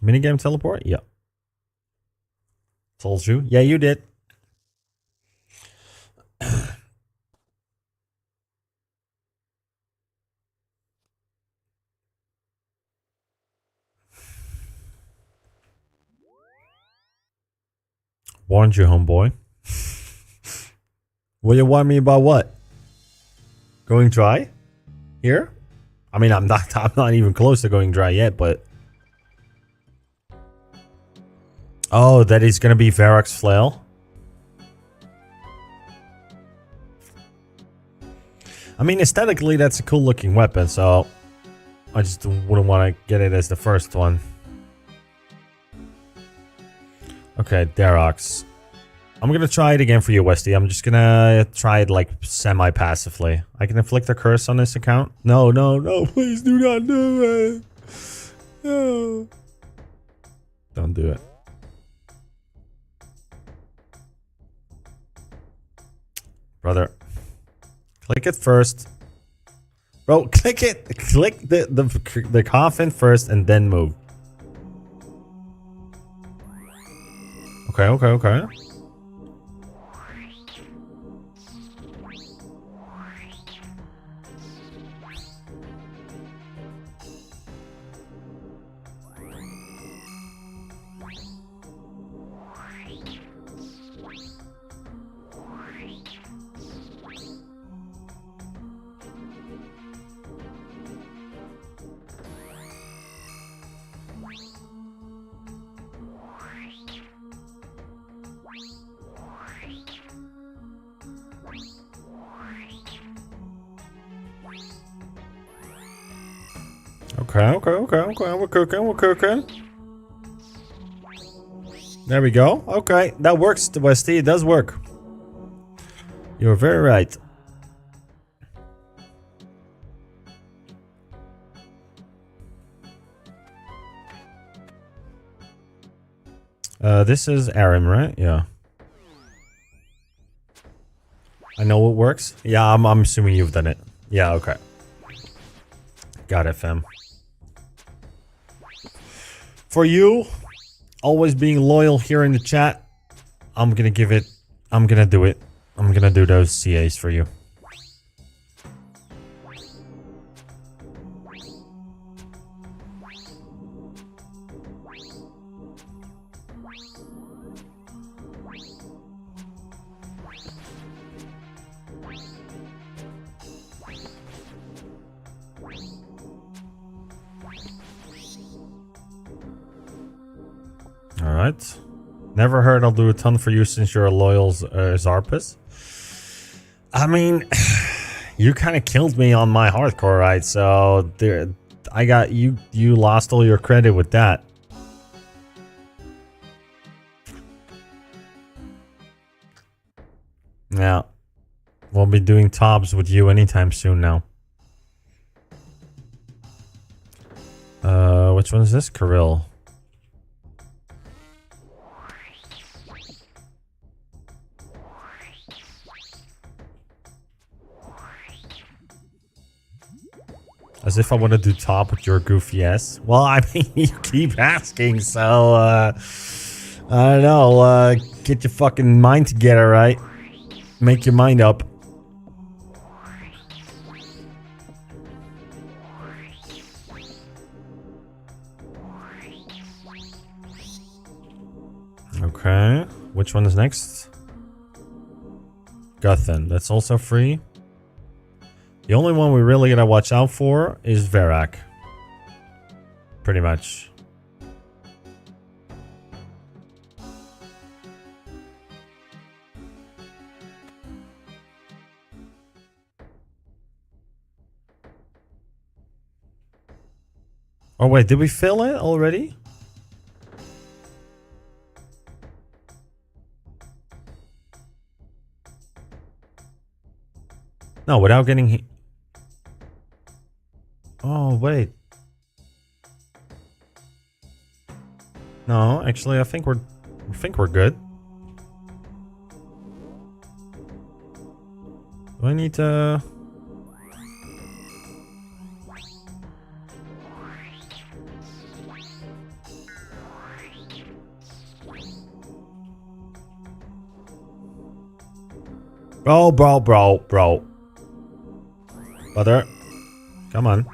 Minigame teleport? Yeah. Told you. Yeah, you did. Warned you, homeboy. What you want me about what? Going dry? Here? I mean, I'm not even close to going dry yet, but... Oh, that is gonna be Varrock's flail. I mean, aesthetically, that's a cool looking weapon, so... I just wouldn't want to get it as the first one. Okay, Darox. I'm gonna try it again for you, Westy. I'm just gonna try it like semi-passively. I can inflict a curse on this account? No, no, no, please do not do it. No. Don't do it. Brother. Click it first. Bro, click it. Click the coffin first and then move. Okay, okay, okay. Okay. We're cooking. There we go. Okay, that works, Westy. It does work. You're very right. This is Arim, right? Yeah. I know what works. Yeah, I'm assuming you've done it. Yeah, okay. Got it, fam. For you, always being loyal here in the chat, I'm gonna do it. I'm gonna do those CAs for you. Alright. Never heard I'll do a ton for you since you're a loyal Zarpus. I mean, you kind of killed me on my hardcore, right? So there, I got you. You lost all your credit with that. Yeah, won't be doing tops with you anytime soon now. Which one is this? Kirill. As if I want to do top with your goofy ass. Well, I mean, you keep asking, so, I don't know, get your fucking mind together, right? Make your mind up. Okay, which one is next? Guthan, that's also free. The only one we really gotta watch out for is Varrock. Pretty much. Oh wait, did we fill it already? No, without getting... Oh, wait. No, actually, I think we're good. Do I need to... Bro. Brother. Come on.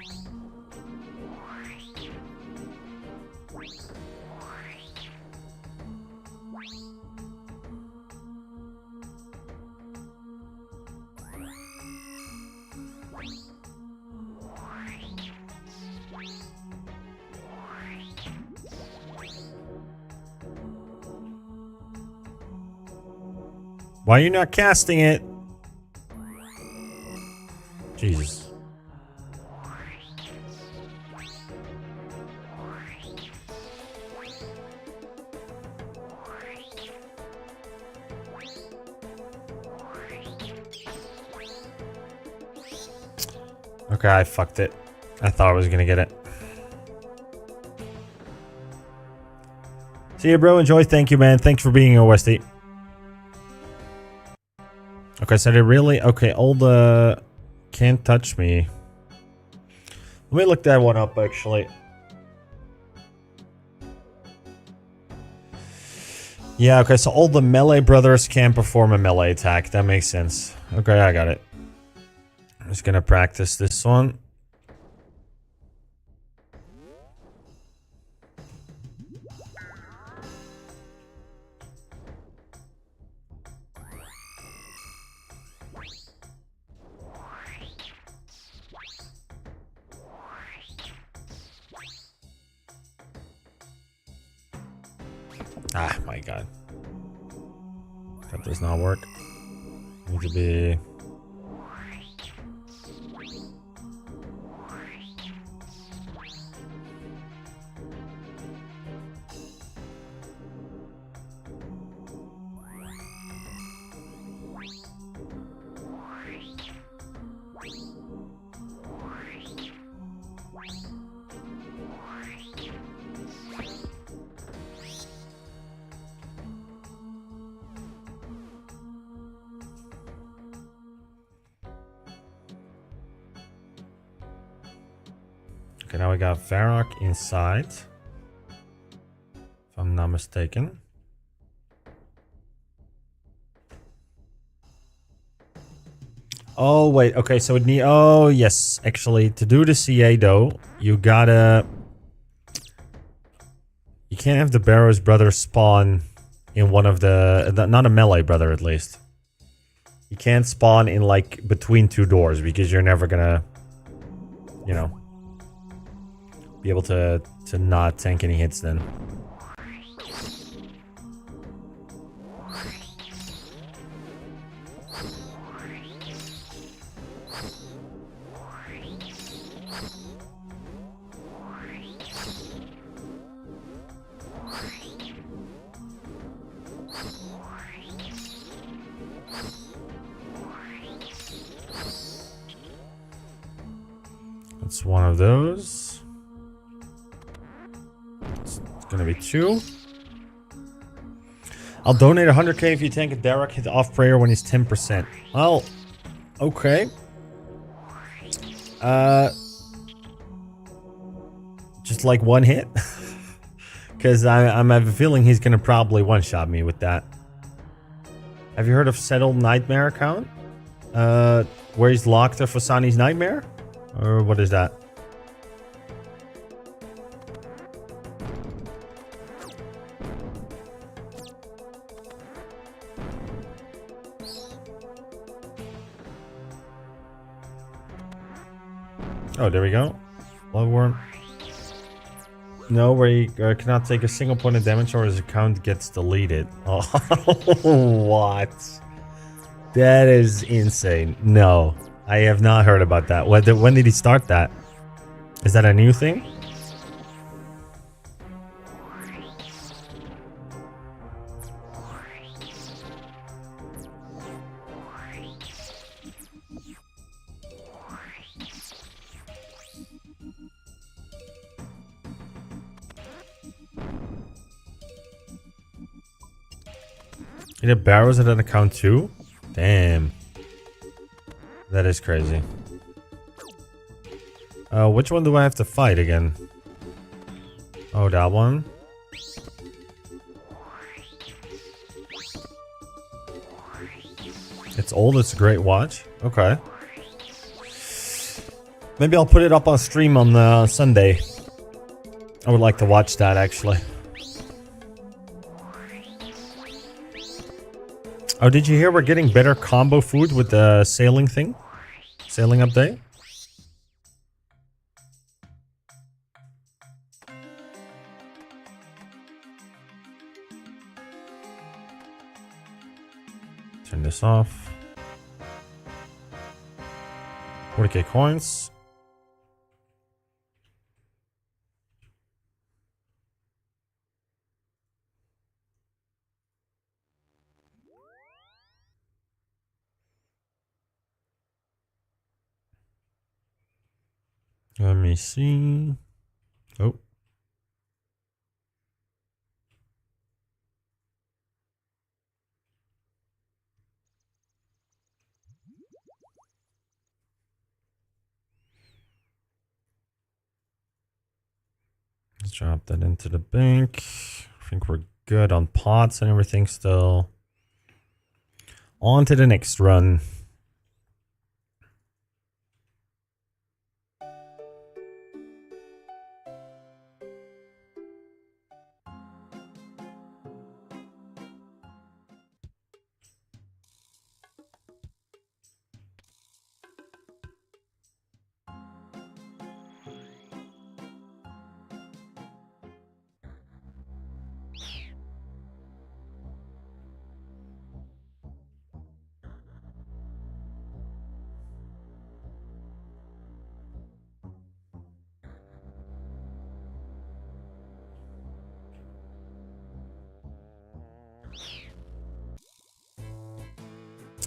Why are you not casting it? Jesus. Okay, I fucked it. I thought I was gonna get it. See you, bro. Enjoy. Thank you, man. Thanks for being here, Westy. Okay, so they really... Okay, all the... Can't touch me. Let me look that one up, actually. Yeah, okay, so all the melee brothers can perform a melee attack. That makes sense. Okay, I got it. I'm just gonna practice this one. Ah, my god. That does not work. Need to be... Okay, now we got Varrock inside. If I'm not mistaken. Oh, wait. Okay, so it need... Oh, yes. Actually, to do the CA, though, you gotta... You can't have the Barrows brothers spawn in one of the... Not a melee brother, at least. You can't spawn in, like, between two doors, because you're never gonna... You know... Be able to not tank any hits then. That's one of those. Gonna be 2. I'll donate 100k if you tank a Derek hit off prayer when he's 10%. Well, okay. Just like one hit. Because I have a feeling he's gonna probably one-shot me with that. Have you heard of Settled Nightmare account? Where he's locked of Fasani's Nightmare? Or what is that? Oh, there we go. Bloodworm. No, where he cannot take a single point of damage or his account gets deleted. Oh, what? That is insane. No, I have not heard about that. When did he start that? Is that a new thing? He did Barrows at an account too? Damn. That is crazy. Which one do I have to fight again? Oh, that one. It's old. It's a great watch. Okay. Maybe I'll put it up on stream on Sunday. I would like to watch that, actually. Oh, did you hear we're getting better combo food with the sailing thing? Sailing update? Turn this off. 40k coins. Let me see. Oh. Let's drop that into the bank. I think we're good on pots and everything still. On to the next run.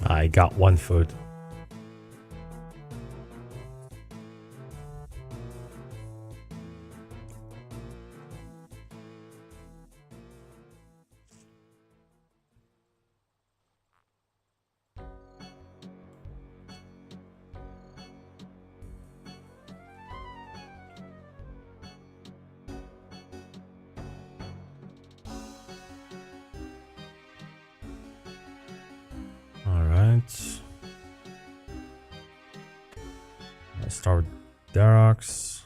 I got one food. Let's start with Darox.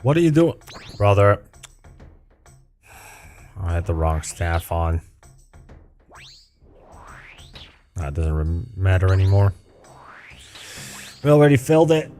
What are you doing, brother? I had the wrong staff on. That doesn't matter anymore. We already filled it.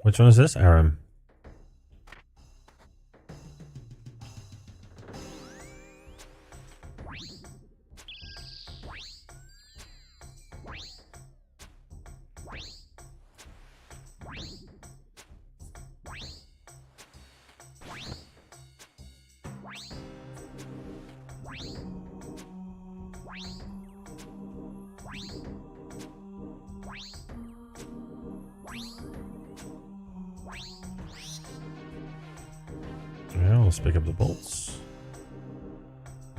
Which one is this, Aram? Yeah, let's pick up the bolts.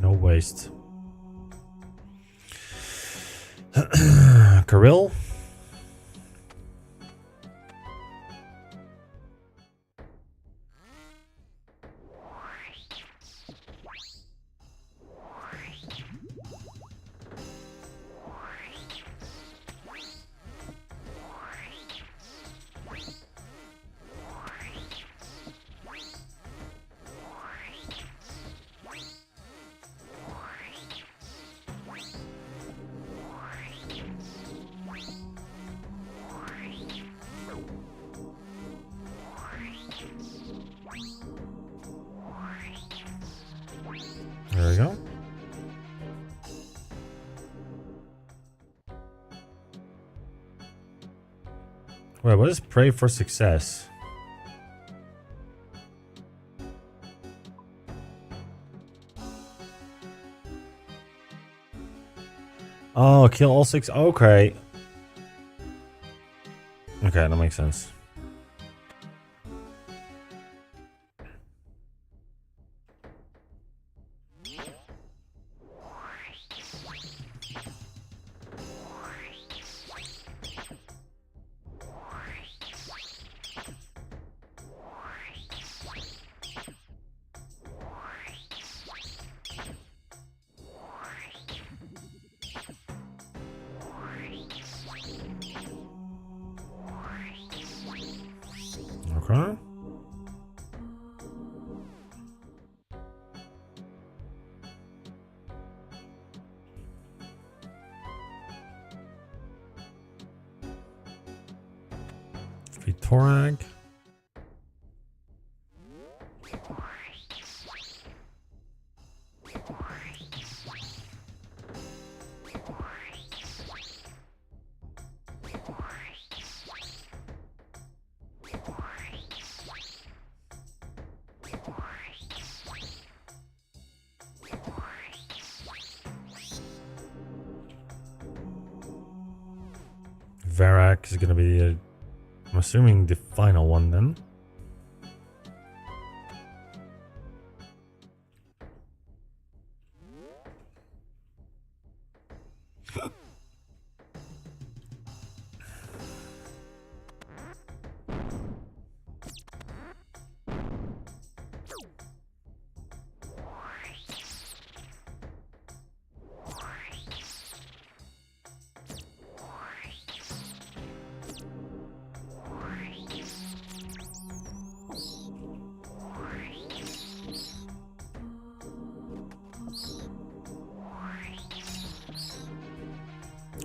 No waste. Kirill. There we go. Wait, what is pray for success? Oh, kill all 6. Okay. Okay, that makes sense. Okay. Vitorag. Varak is going to be, I'm assuming, the final one then.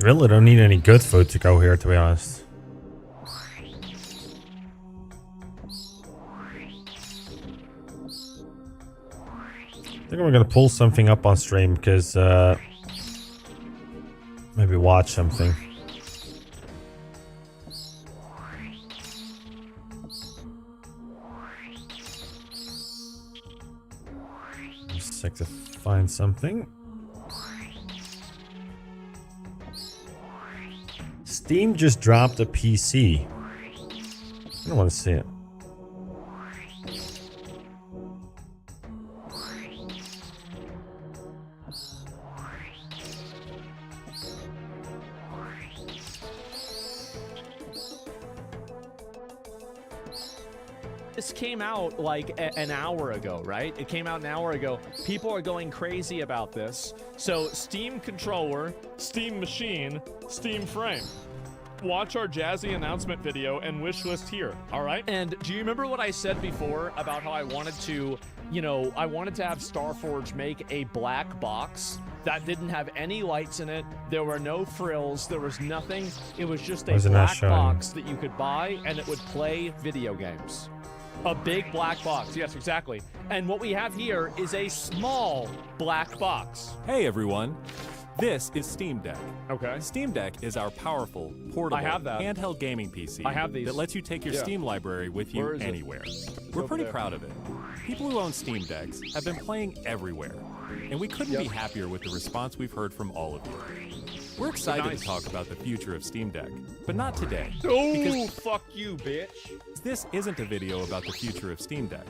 Really don't need any good food to go here, to be honest. I think we're gonna pull something up on stream because maybe watch something. Just a sec to find something. Steam just dropped a PC. I don't want to see it. This came out like an hour ago, right? It came out an hour ago. People are going crazy about this. So Steam controller, Steam machine, Steam frame. Watch our jazzy announcement video and wish list here, all right? And do you remember what I said before about how I wanted to, I wanted to have Starforge make a black box that didn't have any lights in it. There were no frills. There was nothing. It was just a black box that you could buy and it would play video games. A big black box, yes, exactly. And what we have here is a small black box. Hey everyone, this is Steam Deck. Okay. Steam Deck is our powerful, portable, handheld gaming PC I have these. that lets you take your Steam library with you anywhere. We're pretty proud of it. People who own Steam Decks have been playing everywhere, and we couldn't be happier with the response we've heard from all of you. We're excited to talk about the future of Steam Deck, but not today. Oh, fuck you, bitch. This isn't a video about the future of Steam Deck.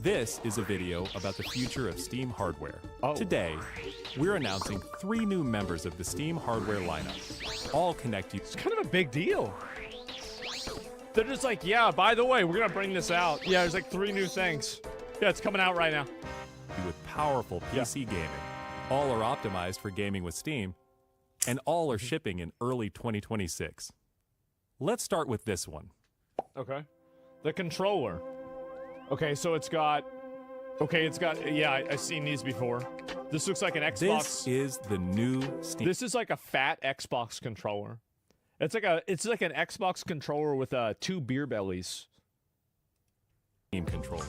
This is a video about the future of Steam hardware. Today, we're announcing 3 new members of the Steam hardware lineup. All connect you. It's kind of a big deal. They're just like, yeah, by the way, we're going to bring this out. Yeah, there's like 3 new things. Yeah, it's coming out right now. With powerful PC gaming. All are optimized for gaming with Steam, and all are shipping in early 2026. Let's start with this one. Okay. The controller. Okay, so it's got, yeah, I've seen these before. This looks like an Xbox. This is the new Steam. This is like a fat Xbox controller. It's like an Xbox controller with 2 beer bellies. Steam controller.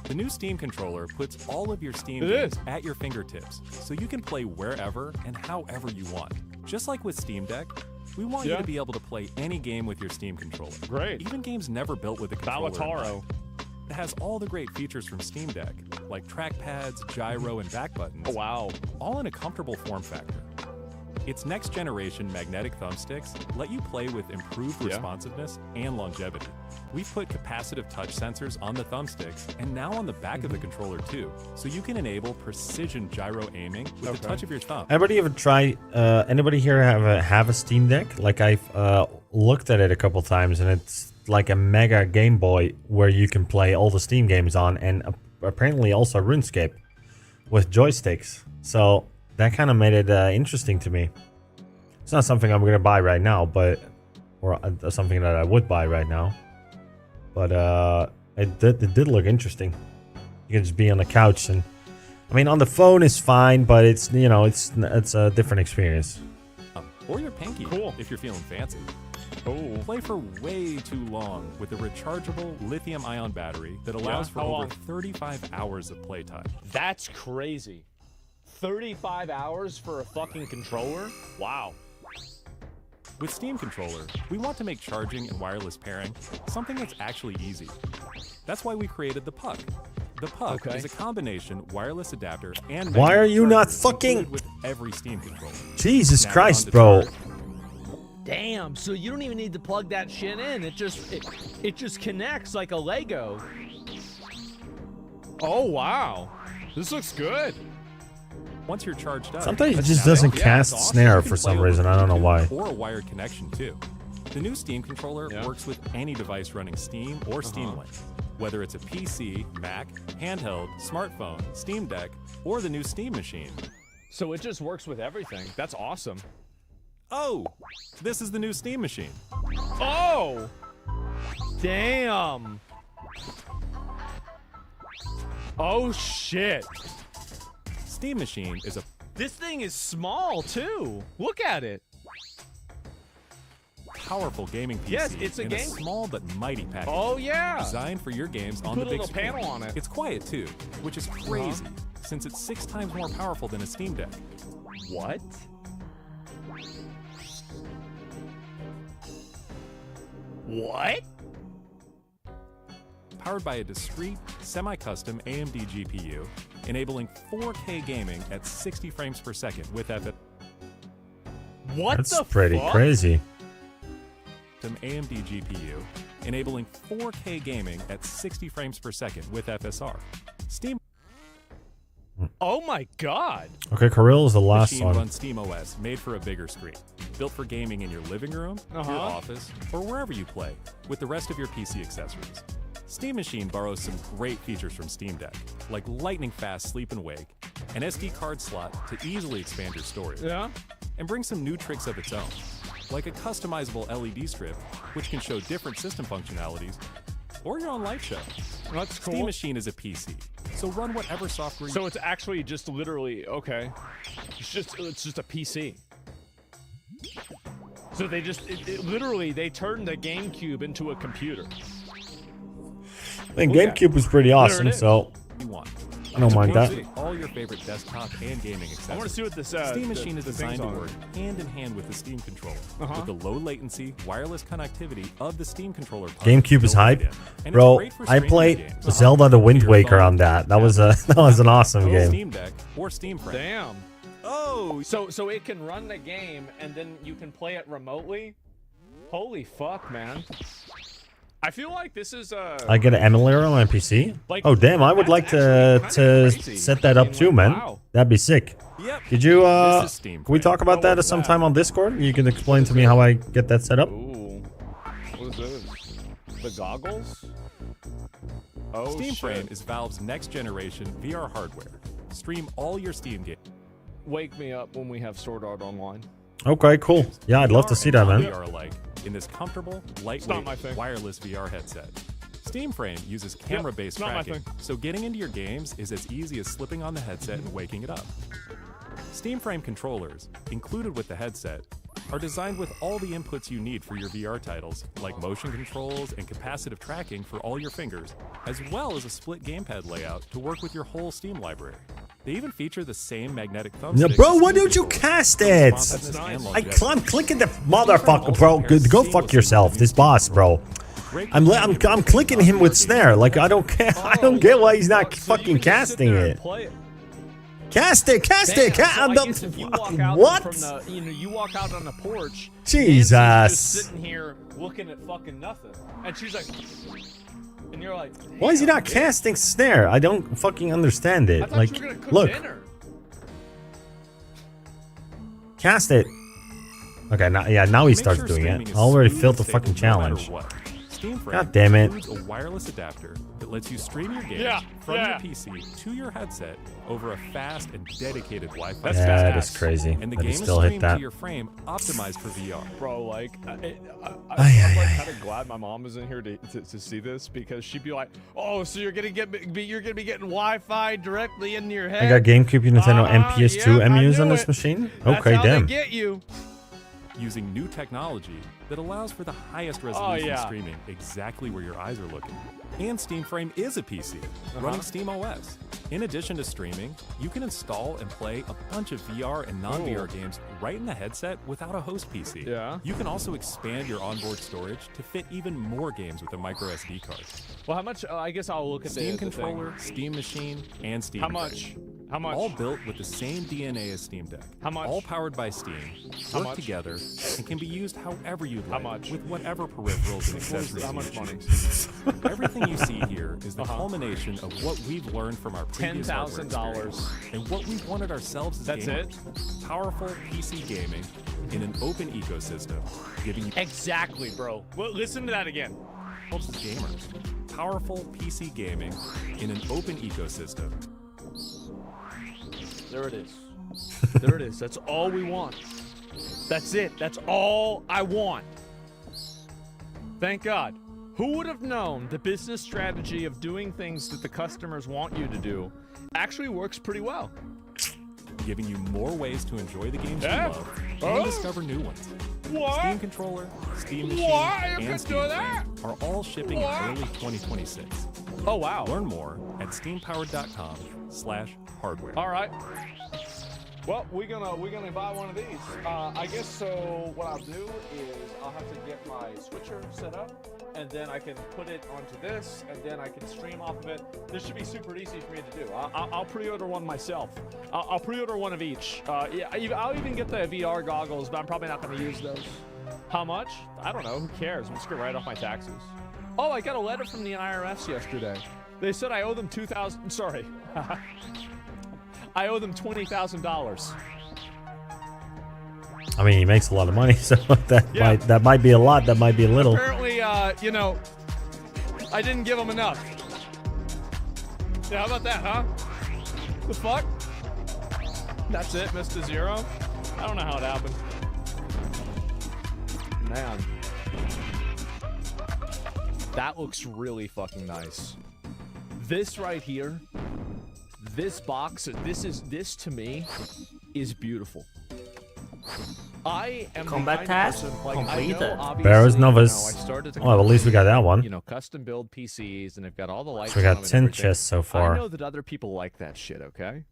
The new Steam controller puts all of your Steam games at your fingertips, so you can play wherever and however you want. Just like with Steam Deck, We want you to be able to play any game with your Steam controller. Great. Even games never built with a controller. Balataro. It has all the great features from Steam Deck, like trackpads, gyro, and back buttons. Oh, wow. All in a comfortable form factor. Its next-generation magnetic thumbsticks let you play with improved responsiveness and longevity. We've put capacitive touch sensors on the thumbsticks and now on the back of the controller too, so you can enable precision gyro aiming with the touch of your thumb. Anybody ever try? Anybody here have a Steam Deck? Like I've looked at it a couple times, and it's like a mega Game Boy where you can play all the Steam games on, and apparently also RuneScape with joysticks. So that kind of made it interesting to me. It's not something I'm gonna buy right now, but or something that I would buy right now. But it did look interesting. You can just be on the couch, and I mean, on the phone is fine, but it's, you know, it's a different experience. Or your pinky, if you're feeling fancy. Oh. Play for way too long with a rechargeable lithium-ion battery that allows for over 35 hours of playtime. That's crazy. 35 hours for a fucking controller? Wow. With Steam Controller, we want to make charging and wireless pairing something that's actually easy. That's why we created the Puck. The Puck is a combination wireless adapter and why are you not fucking with every Steam controller? Jesus Christ, bro. Damn, so you don't even need to plug that shit in. It just connects like a Lego. Oh, wow. This looks good. Once you're charged up, sometimes it just doesn't cast snare for some reason. I don't know why. Or a wired connection too. The new Steam controller works with any device running Steam or Steam Link, whether it's a PC, Mac, handheld, smartphone, Steam Deck, or the new Steam machine. So it just works with everything. That's awesome. Oh, this is the new Steam machine. Oh, damn. Oh shit. Steam machine is a... This thing is small too. Look at it. Powerful gaming PC. Yes, it's a game. Small but mighty package. Oh yeah. Designed for your games on the big screen. Put a little panel on it. It's quiet too, which is crazy, since it's 6 times more powerful than a Steam Deck. What? What? Powered by a discrete, semi-custom AMD GPU, enabling 4K gaming at 60 frames per second with What That's the pretty fuck? crazy. AMD GPU, enabling 4K gaming at 60 frames per second with FSR. Steam Oh my god. Okay, Kirill is the last machine one. runs Steam OS, made for a bigger screen, built for gaming in your living room, your office, or wherever you play, with the rest of your PC accessories. Steam Machine borrows some great features from Steam Deck, like lightning-fast sleep and wake, an SD card slot to easily expand your storage, and brings some new tricks of its own, like a customizable LED strip, which can show different system functionalities, or your own light show. That's cool. Steam Machine is a PC, so run whatever software you... So it's actually just literally, okay. It's just a PC. So they just, literally, they turned the GameCube into a computer. I think GameCube was pretty awesome, so you want. I don't mind that. All your favorite desktop and gaming accessories. I want to see what this Steam Machine is designed to work hand in hand with the Steam controller, with the low latency wireless connectivity of the Steam controller. GameCube is hype, bro. I played Zelda: The Wind Waker on that. That was an awesome game. Steam Deck or Steam Frame. Damn. Oh, so it can run the game and then you can play it remotely. Holy fuck, man. I feel like this is I get an emulator on my PC. Like, oh damn! I would like to set that up too, man. Wow. That'd be sick. Yep. Could you Steam can we talk about that at some time on Discord? You can explain to me how I get that set up. Ooh. What is this? The goggles? Oh, Steam shit. Frame is Valve's next generation VR hardware. Stream all your Steam games. Wake me up when we have Sword Art Online. Okay, cool. Yeah, I'd love to see that, man. VR alike in this comfortable, lightweight, wireless VR headset. Steam Frame uses camera-based tracking, so getting into your games is as easy as slipping on the headset and waking it up. Steam Frame controllers, included with the headset, are designed with all the inputs you need for your VR titles, like motion controls and capacitive tracking for all your fingers, as well as a split gamepad layout to work with your whole Steam library. They even feature the same magnetic No, thumbstick. bro, as why Steam don't you controller. cast it? Responsiveness and I'm longevity. clicking the motherfucker, bro. Go fuck yourself. This boss, bro. I'm clicking him with snare. Like I don't care. I don't get why he's not fucking casting it. Cast it. What? You walk out on the porch. Jesus. Just sitting here looking at fucking nothing, and she's like, and you're like, Why is he not casting snare? I don't fucking understand it. Like, you were gonna cook look, dinner. cast it. Okay, now he starts doing it. I already failed the fucking challenge. God damn it. Includes a wireless adapter that lets you stream your games from your PC to your headset over a fast and dedicated Wi-Fi. That's Yeah, badass. that's crazy. And the But game he is still hit streamed that. to your frame, optimized for VR. Bro, like, I'm Ay, like ay, kind of glad my mom was in here to see this, because she'd be like, "Oh, so you're gonna be getting Wi-Fi directly into your head." I got GameCube, Nintendo, and PS2 yep, I emus on knew this it. machine. That's Okay, how damn. They get you. Using new technology that allows for the highest resolution yeah. streaming exactly where your eyes are looking. And Steam Frame is a PC, running Steam OS. In addition to streaming, you can install and play a bunch of VR and non-VR games right in the headset without a host PC. Yeah. You can also expand your onboard storage to fit even more games with a micro SD card. Well, how much? I guess I'll look at Steam the controller, Steam machine, and Steam How Frame. much? How much? All built with the same DNA as Steam Deck. How much? All powered by Steam, How work much? together, and can be used however you'd like. much? With whatever peripherals and accessories How you much money? choose. Everything you see here is the culmination of what we've learned from our previous hardware $10,000. experience and what we've wanted ourselves as That's gamers. Powerful PC gaming in an open ecosystem, giving you Exactly, bro. Well, listen to that again. as gamers. Powerful PC gaming in an open ecosystem. There it is. There it is. That's all we want. That's it. That's all I want. Thank God. Who would have known the business strategy of doing things that the customers want you to do actually works pretty well? Giving you more ways to enjoy the games Yeah. you love Oh. and discover new ones. What? Steam controller, Steam machine, What? You can and do Steam that? Frame are all shipping What? in early 2026. Oh, wow. Learn more at steampowered.com/hardware. All right. Well, we're gonna buy one of these. I guess so. What I'll do is I'll have to get my switcher set up, and then I can put it onto this, and then I can stream off of it. This should be super easy for me to do. I'll pre-order one myself. I'll pre-order one of each. Yeah, I'll even get the VR goggles, but I'm probably not going to use those. How much? I don't know. Who cares? I'm just gonna write off my taxes. Oh, I got a letter from the IRS yesterday. They said I owe them $2,000. Sorry. I owe them $20,000. I mean, he makes a lot of money, so that might be a lot. That might be a little. Apparently, you know, I didn't give them enough. Yeah, how about that, huh? The fuck? That's it, Mr. Zero? I don't know how it happened. Man. That looks really fucking nice. This right here, this box, this to me is beautiful. I am Combat the kind task of person, like, I completed. know, obviously, Barrows you know, novice. I started to Well, at least we got that one. you know, custom build PCs, and they've got all the lights. So we on got them and 10 everything. chests so I far. know that other people like that shit, okay?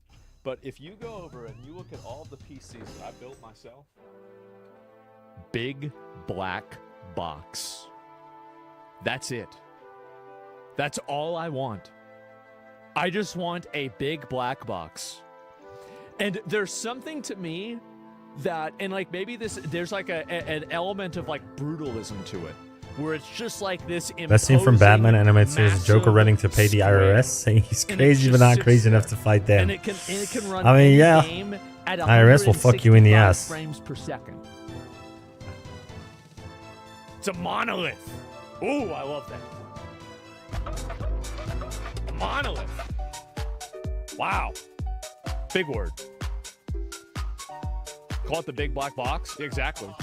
But if you go over and you look at all the PCs that I built myself, big black box. That's it. That's all I want. I just want a big black box. And there's something to me that, and like maybe there's like an element of like brutalism to it, where it's just like this That scene from Batman imposing, animated series, Joker massive running to pay the square. IRS, saying he's And it crazy but just not sits crazy there. enough to fight them. And it can run I mean, any yeah. game at IRS will fuck you in the 165 ass. frames per second. It's a monolith. Ooh, I love that. A monolith. Wow. Big word. Call it the big black box? Exactly.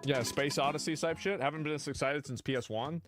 Yeah, Space Odyssey type shit. Haven't been this excited since PS1.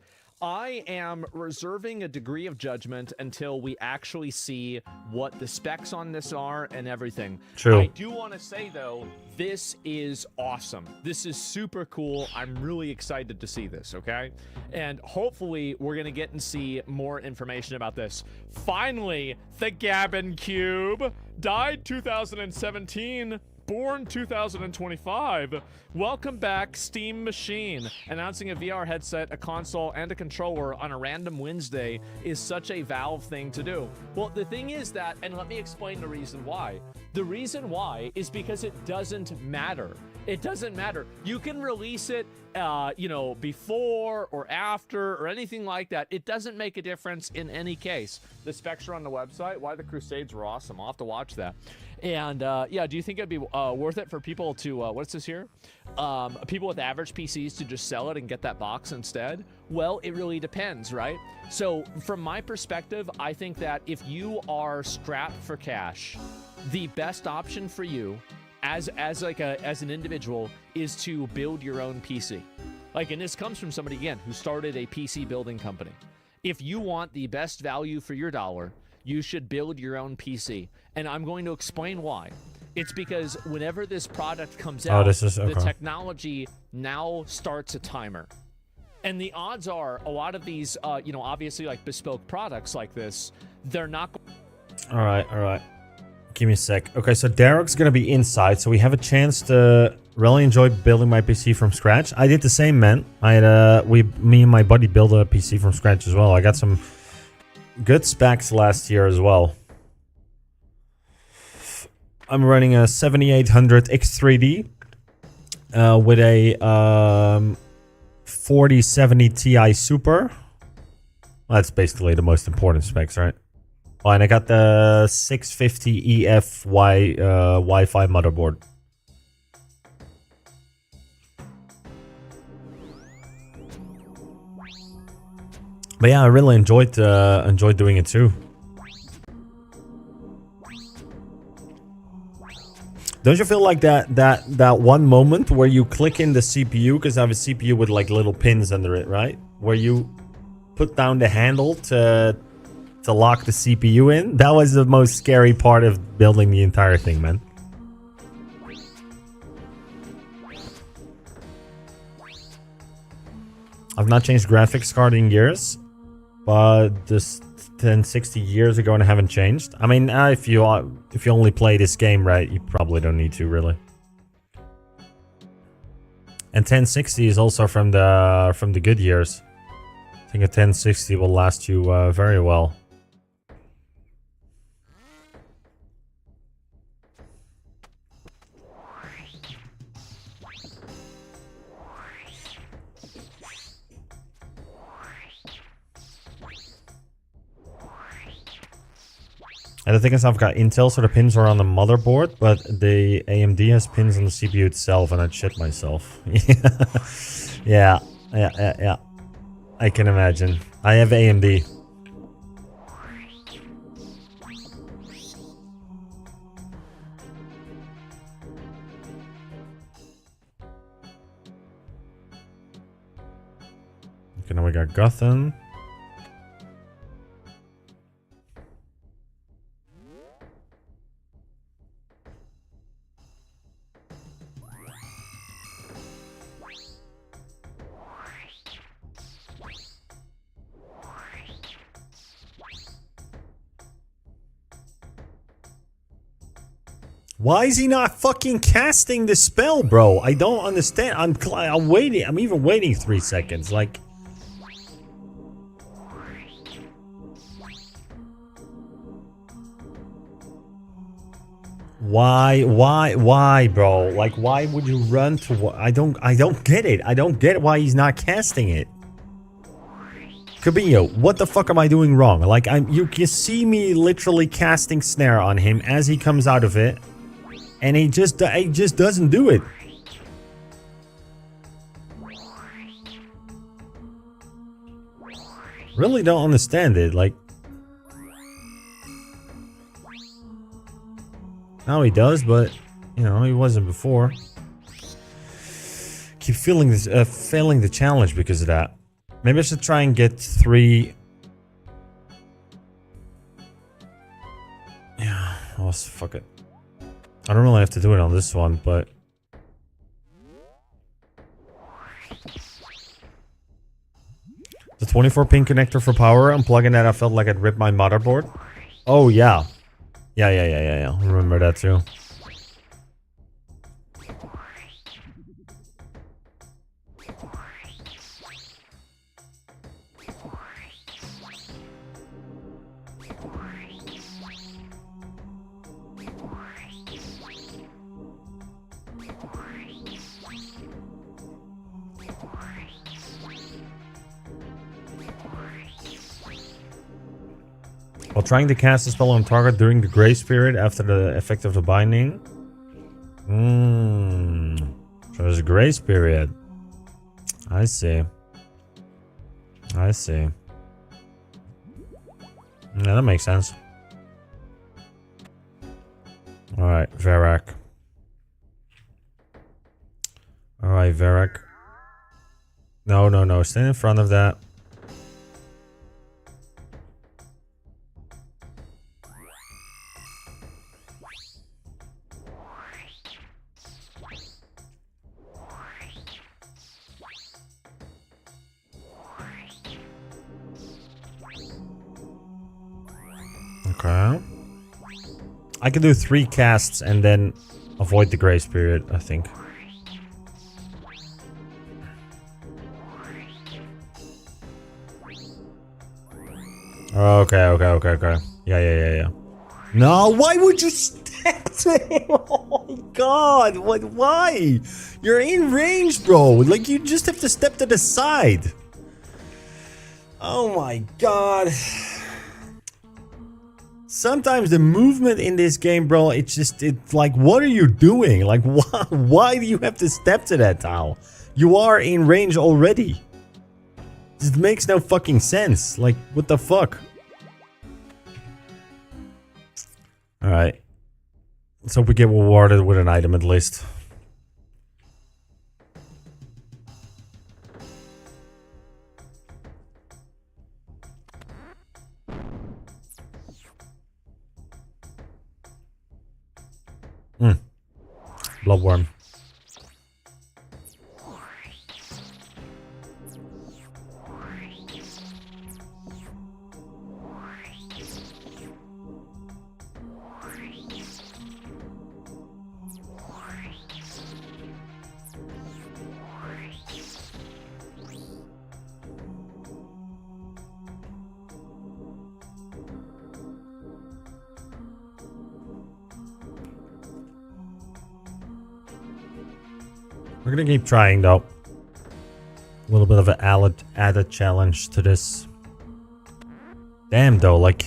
I am reserving a degree of judgment until we actually see what the specs on this are and everything. True. I do want to say, though, this is awesome. This is super cool. I'm really excited to see this, okay? And hopefully we're going to get and see more information about this. Finally, the Gabbin Cube died 2017. Born 2025. Welcome back, Steam Machine. Announcing a VR headset, a console, and a controller on a random Wednesday is such a Valve thing to do. Well, the thing is that, and let me explain the reason why. The reason why is because it doesn't matter. It doesn't matter. You can release it, you know, before or after or anything like that. It doesn't make a difference in any case. The specs are on the website. Why the Crusades were awesome. I'll have to watch that. And yeah, do you think it'd be worth it for people to, what's this here? People with average PCs to just sell it and get that box instead? Well, it really depends, right? So from my perspective, I think that if you are strapped for cash, the best option for you as an individual is to build your own PC. Like, and this comes from somebody, again, who started a PC building company. If you want the best value for your dollar, you should build your own PC. And I'm going to explain why. It's because whenever this product comes out, the technology now starts a timer. And the odds are a lot of these, you know, obviously like bespoke products like this, they're not. All right. Give me a sec. Okay, so Derek's going to be inside, so we have a chance to really enjoy building my PC from scratch. I did the same, man. I had, me and my buddy built a PC from scratch as well. I got some good specs last year as well. I'm running a 7800 X3D with a 4070 Ti Super. Well, that's basically the most important specs, right? Oh, and I got the 650 EFY Wi-Fi motherboard. But yeah, I really enjoyed doing it too. Don't you feel like that one moment where you click in the CPU, because I have a CPU with like little pins under it, right? Where you put down the handle to lock the CPU in? That was the most scary part of building the entire thing, man. I've not changed graphics card in years, but this 1060 years ago and I haven't changed. I mean, if you only play this game, right, you probably don't need to really. And 1060 is also from the good years. I think a 1060 will last you very well. And the thing is, I've got Intel, so the pins are on the motherboard, but the AMD has pins on the CPU itself, and I'd shit myself. Yeah. I can imagine. I have AMD. Okay, now we got Gotham. Why is he not fucking casting the spell, bro? I don't understand. I'm waiting. I'm even waiting 3 seconds. Like, why, bro? Like, why would you run to? I don't get it. I don't get why he's not casting it. Cabillo, what the fuck am I doing wrong? Like, you can see me literally casting snare on him as he comes out of it. And he just doesn't do it. Really don't understand it. Like, now he does, but you know, he wasn't before. Keep feeling this, failing the challenge because of that. Maybe I should try and get 3. Yeah, oh, fuck it. I don't really have to do it on this one, but... The 24-pin connector for power, unplugging that, I felt like I'd ripped my motherboard. Oh, yeah. Yeah. I remember that too. While trying to cast a spell on target during the grace period after the effect of the binding. So there's a grace period. I see. Yeah, that makes sense. Alright, Varrock. No. Stand in front of that. Okay. I can do 3 casts and then avoid the grace period, I think. Okay. Yeah. No, why would you step to him? Oh my god, why? You're in range, bro. Like, you just have to step to the side. Oh my god. Sometimes the movement in this game, bro, it's like, what are you doing? Like, why do you have to step to that tile? You are in range already. It makes no fucking sense. Like, what the fuck? Alright. Let's hope we get rewarded with an item at least. Bloodworm. We're gonna keep trying though. A little bit of an added challenge to this. Damn though, like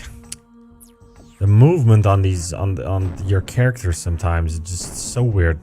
the movement on these on your characters sometimes is just so weird.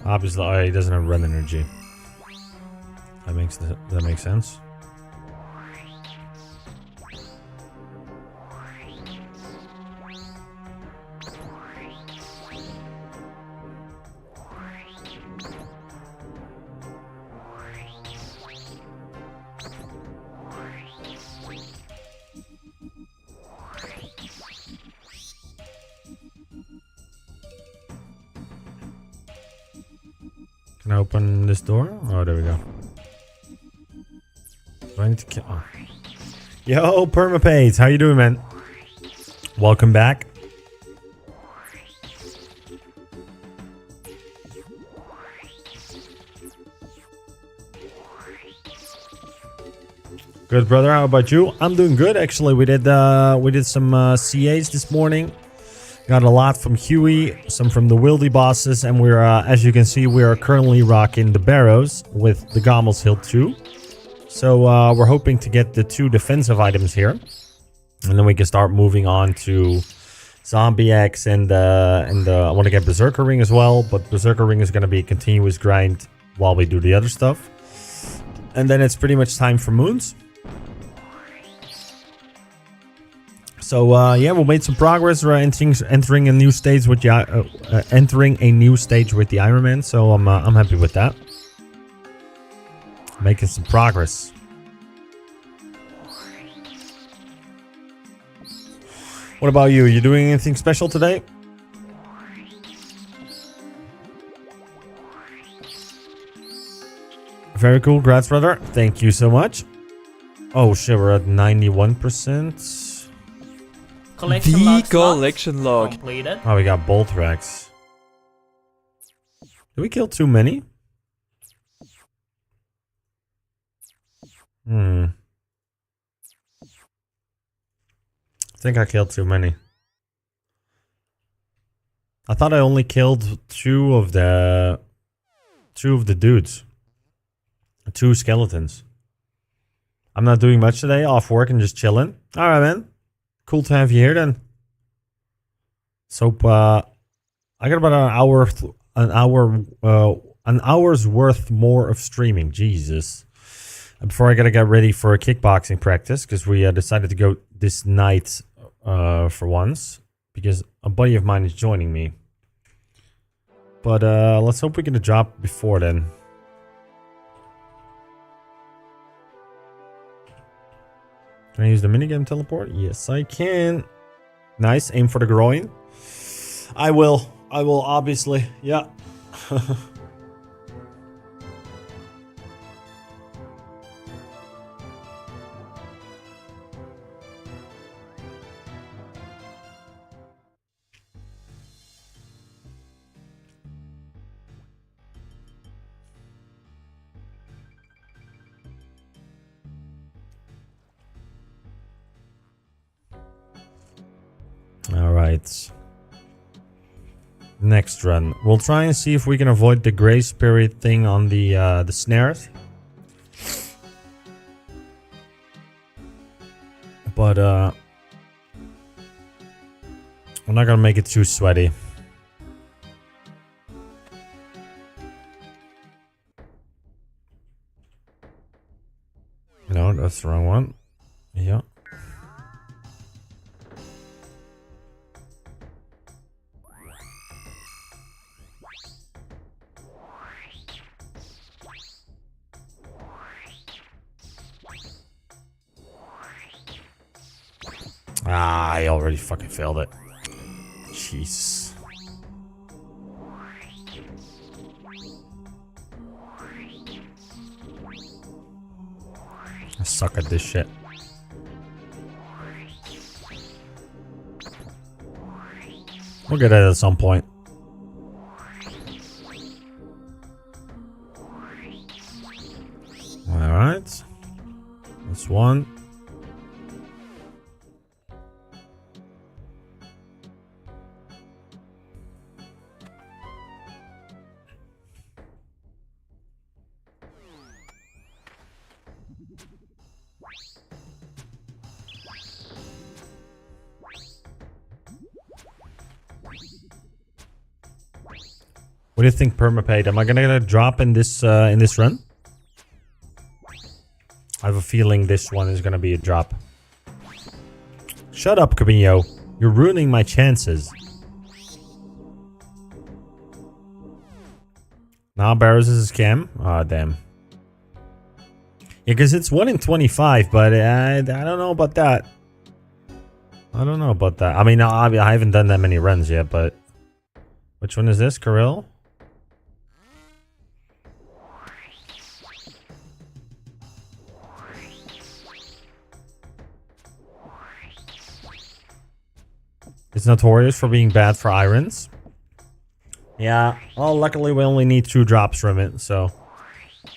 Obviously, oh, he doesn't have run energy. That makes sense. Can I open this door? Oh, there we go. Do I need to kill? Oh. Yo, Permapage, how you doing, man? Welcome back. Good, brother. How about you? I'm doing good, actually. We did some CAs this morning. Got a lot from Huey, some from the Wildy bosses, and we're, as you can see, we are currently rocking the Barrows with the Gommel's Hill 2. So we're hoping to get the 2 defensive items here, and then we can start moving on to Zombie X and I want to get Berserker Ring as well, but Berserker Ring is going to be a continuous grind while we do the other stuff. And then it's pretty much time for moons. So yeah, we made some progress. We're entering a new stage with the Iron Man. So I'm happy with that. Making some progress. What about you? You doing anything special today? Very cool. Congrats, brother. Thank you so much. Oh shit, we're at 91%. Collection log collection log completed. Oh, we got bolt racks. Did we kill too many? I think I killed too many. I thought I only killed two of the dudes. 2 skeletons. I'm not doing much today, off work and just chilling. Alright, man. Cool to have you here then. So I got about an hour's worth more of streaming. Jesus. And before I gotta get ready for a kickboxing practice, because we decided to go this night for once, because a buddy of mine is joining me. But let's hope we get a drop before then. Can I use the minigame teleport? Yes, I can. Nice. Aim for the groin. I will. I will, obviously. Yeah. Alright. Next run. We'll try and see if we can avoid the gray spirit thing on the snares. But we're not gonna make it too sweaty. No, that's the wrong one. Yeah. Ah, I already fucking failed it. Jeez. I suck at this shit. We'll get it at some point. Alright. That's one. What do you think, Permapaid? Am I gonna get a drop in this run? I have a feeling this one is gonna be a drop. Shut up, Camillo. You're ruining my chances. Now Barrows is a scam? Aw, damn. Yeah, because it's 1 in 25, but I don't know about that. I don't know about that. I mean, I haven't done that many runs yet, but... Which one is this, Kirill? It's notorious for being bad for irons. Yeah, well, luckily we only need 2 drops from it, so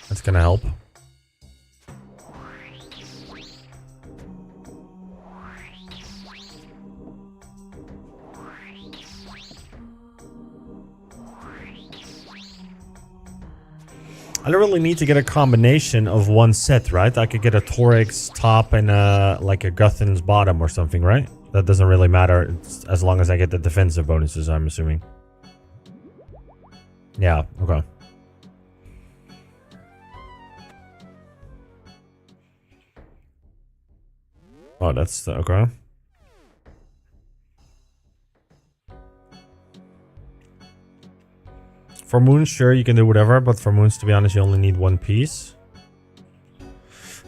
that's gonna help. I don't really need to get a combination of one set, right? I could get a Torix top and like a Guthin's bottom or something, right? That doesn't really matter as long as I get the defensive bonuses, I'm assuming. Yeah, okay. Oh, that's okay. For moons, sure, you can do whatever, but for moons, to be honest, you only need one piece.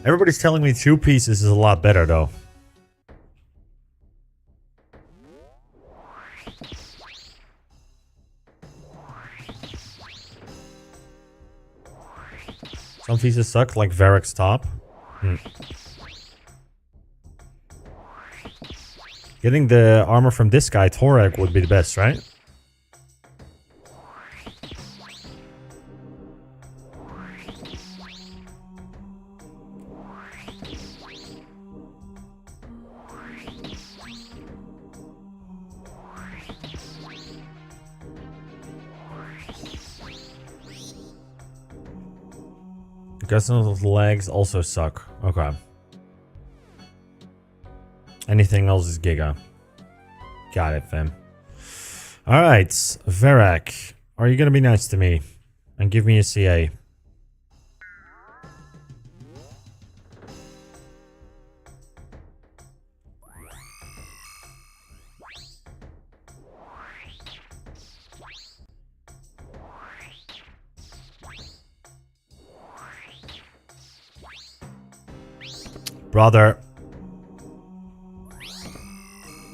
Everybody's telling me 2 pieces is a lot better, though. Some pieces suck, like Varric's top. Getting the armor from this guy, Torek, would be the best, right? Gustin's legs also suck. Okay. Anything else is Giga. Got it, fam. Alright, Varric. Are you gonna be nice to me? And give me a CA? Brother.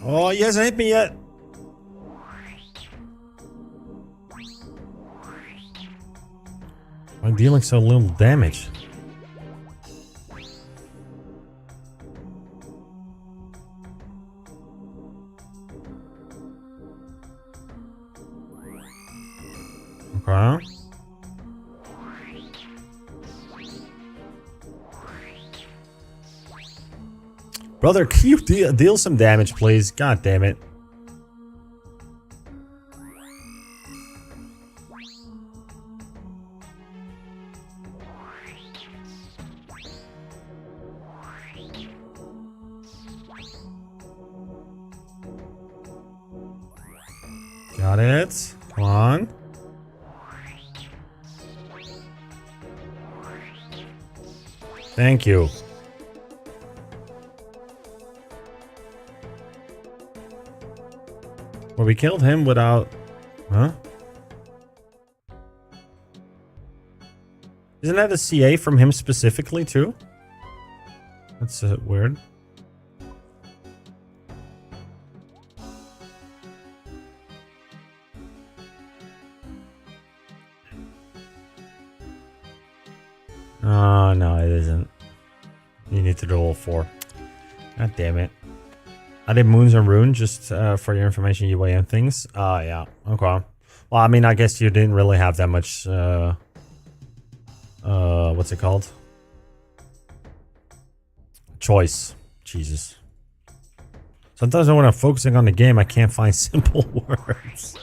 Oh, he hasn't hit me yet. I'm dealing so little damage. Okay. Brother, can you deal some damage, please? God damn it. Got it. Come on. Thank you. Well, we killed him without... Huh? Isn't that a CA from him specifically, too? That's weird. Oh, no, it isn't. You need to do all 4. God damn it. I did Moons and Rune, just for your information, you weigh in things. Yeah, okay. Well, I mean, I guess you didn't really have that much, what's it called? Choice. Jesus. Sometimes when I'm focusing on the game, I can't find simple words.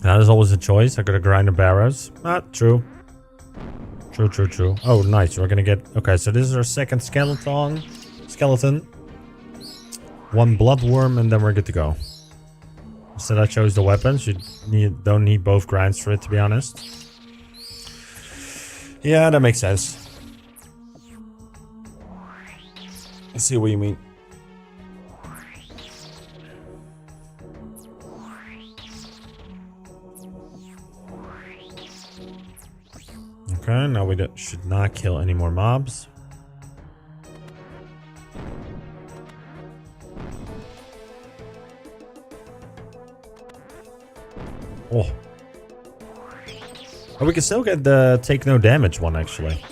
That is always a choice. I gotta grind the Barrows. Not true. True. Oh, nice. We're gonna get... Okay, so this is our second skeleton. 1 bloodworm, and then we're good to go. Instead, I chose the weapons. You don't need both grinds for it, to be honest. Yeah, that makes sense. I see what you mean. Okay, now we should not kill any more mobs. Oh. Oh, we can still get the take no damage one, actually.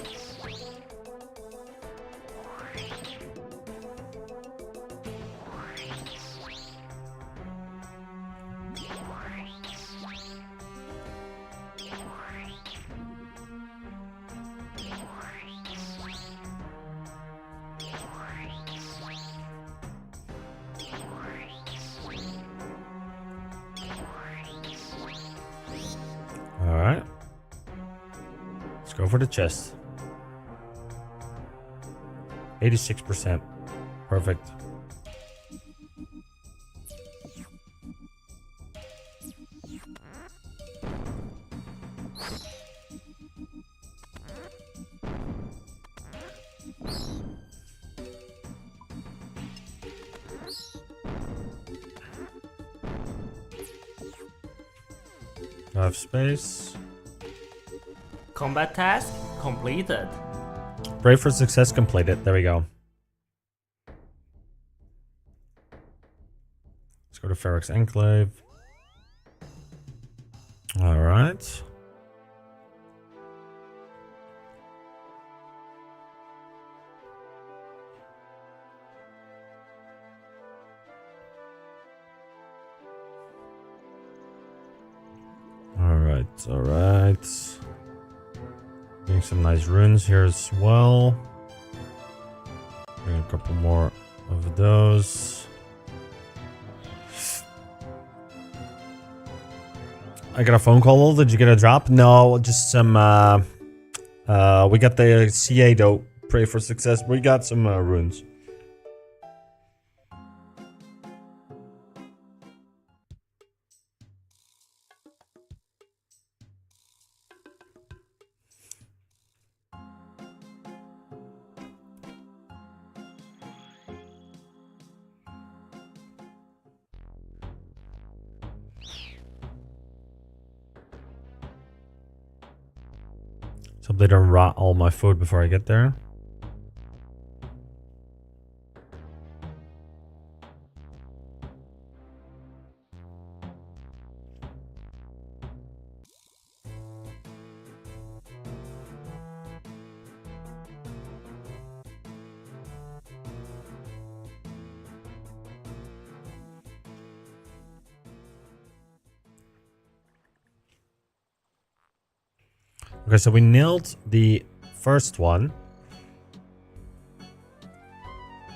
Go for the chest. 86%. Perfect. I have space. Combat task completed. Pray for success completed. There we go. Let's go to Ferox Enclave. All right. All right. Getting some nice runes here as well. Bring a couple more of those. I got a phone call. Did you get a drop? No, just some. We got the CA though. Pray for success. We got some runes. So they don't rot all my food before I get there. Okay, so we nailed the first one.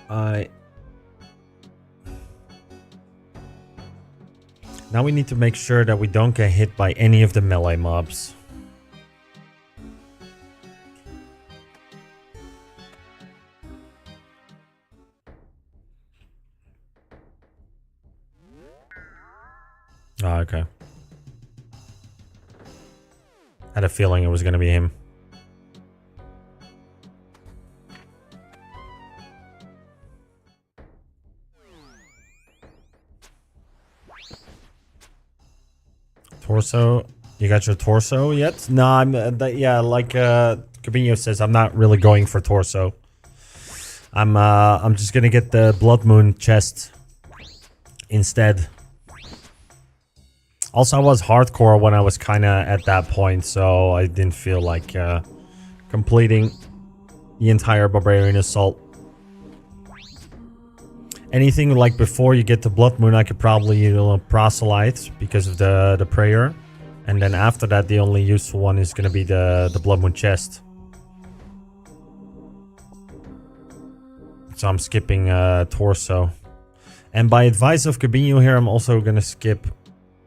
Now we need to make sure that we don't get hit by any of the melee mobs. Oh, okay. Had a feeling it was going to be him. Torso. You got your torso yet? No, I'm yeah, like Cabinho says, I'm not really going for torso. I'm just going to get the Blood Moon chest instead. Also, I was hardcore when I was kind of at that point, so I didn't feel like completing the entire Barbarian Assault. Anything like before you get to Blood Moon, I could probably proselyte because of the prayer. And then after that, the only useful one is going to be the Blood Moon chest. So I'm skipping Torso. And by advice of Cabinho here, I'm also going to skip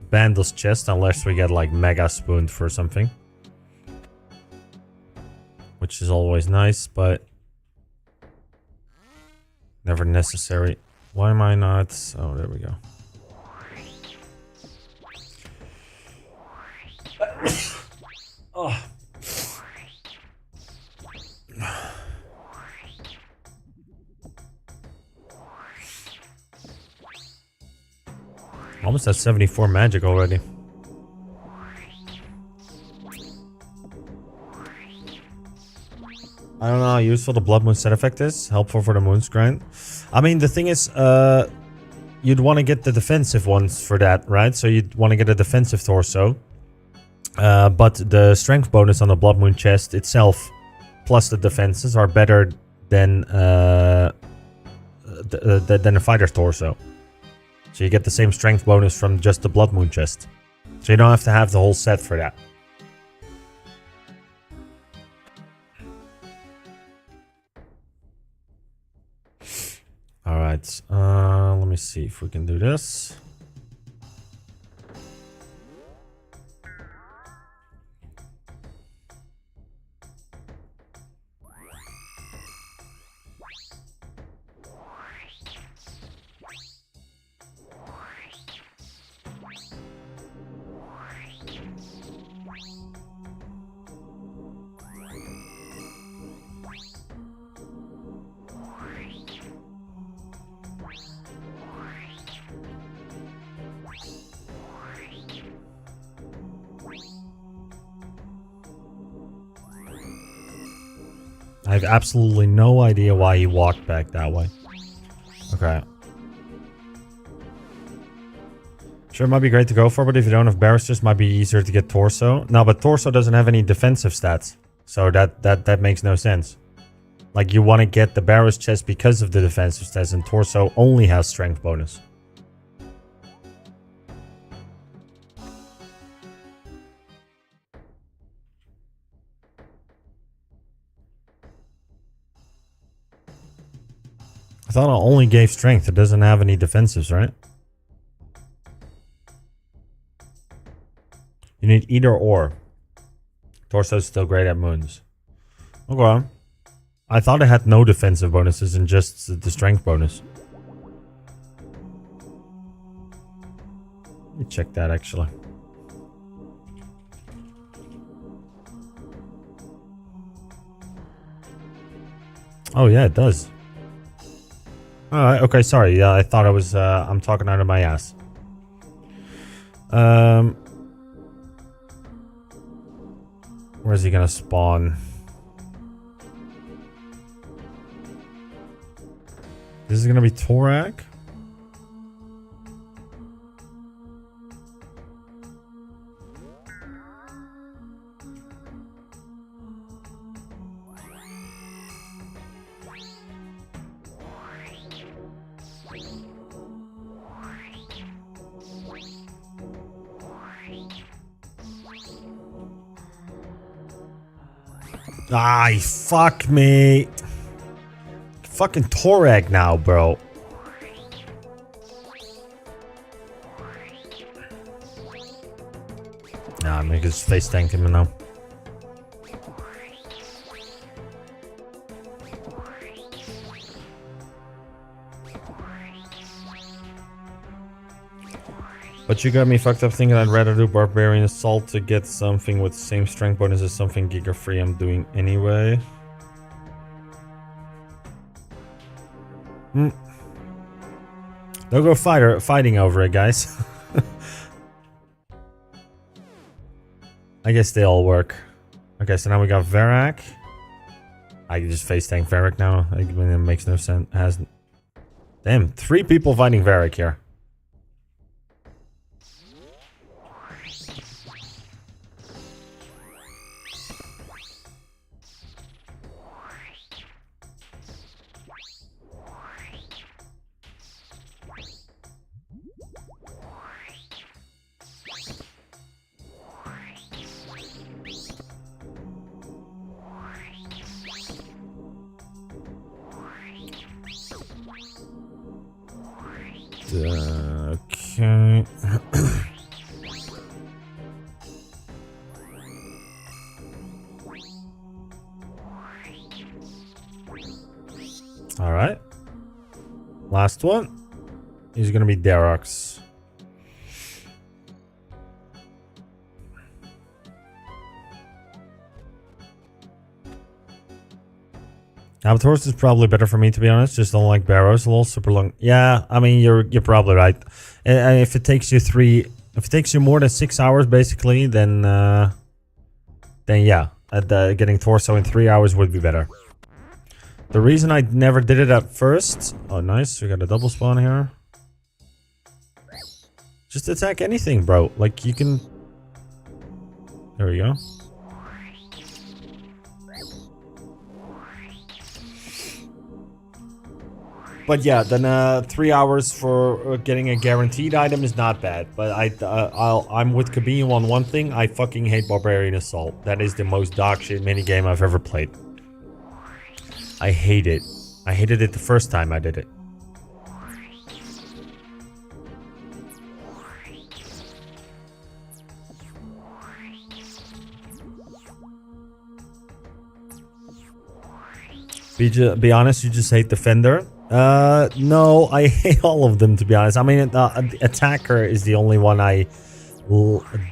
Bandle's chest unless we get like Mega Spoon for something. Which is always nice, but never necessary. Why am I not? Oh, there we go. Oh. Almost at 74 magic already. I don't know how useful the Blood Moon set effect is. Helpful for the Moon's grind. I mean, the thing is, you'd want to get the defensive ones for that, right? So you'd want to get a defensive torso. But the strength bonus on the Blood Moon chest itself, plus the defenses, are better than a fighter's torso. So you get the same strength bonus from just the Blood Moon chest. So you don't have to have the whole set for that. Alright, let me see if we can do this. I have absolutely no idea why he walked back that way. Okay. Sure, it might be great to go for, but if you don't have Barrows, just might be easier to get Torso. No, but Torso doesn't have any defensive stats. So that makes no sense. Like, you want to get the Barrows chest because of the defensive stats, and Torso only has strength bonus. I thought it only gave strength. It doesn't have any defensives, right? You need either or. Torso's still great at moons. Okay. I thought it had no defensive bonuses and just the strength bonus. Let me check that actually. Oh yeah, it does. Alright, okay, sorry. Yeah, I thought I was I'm talking out of my ass. Where's he gonna spawn? This is gonna be Torak. Ay, fuck me. Fucking Torag now, bro. Nah, I'm gonna just face tank him now. But you got me fucked up thinking I'd rather do Barbarian Assault to get something with the same strength bonus as something Giga free I'm doing anyway. Don't go fighting over it, guys. I guess they all work. Okay, so now we got Varrock. I can just face tank Varrock now. I mean, it makes no sense. Damn, 3 people fighting Varrock here. Okay. All right. Last one is gonna be Derox. Albatross is probably better for me, to be honest. Just don't like Barrows. A little super long. Yeah, I mean you're probably right. And if it takes you more than 6 hours, basically, then yeah, getting Torso in 3 hours would be better. The reason I never did it at first. Oh, nice. We got a double spawn here. Just attack anything, bro. Like you can. There we go. But yeah, then 3 hours for getting a guaranteed item is not bad. But I'm with Kabine on one thing. I fucking hate Barbarian Assault. That is the most dog shit minigame I've ever played. I hate it. I hated it the first time I did it. Be honest, you just hate Defender. No, I hate all of them, to be honest. I mean, Attacker is the only one I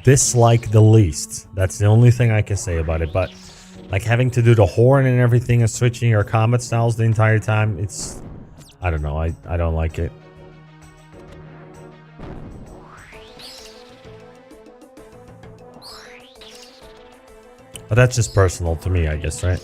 dislike the least. That's the only thing I can say about it. But like having to do the horn and everything and switching your combat styles the entire time, it's... I don't know, I don't like it. But that's just personal to me, I guess, right?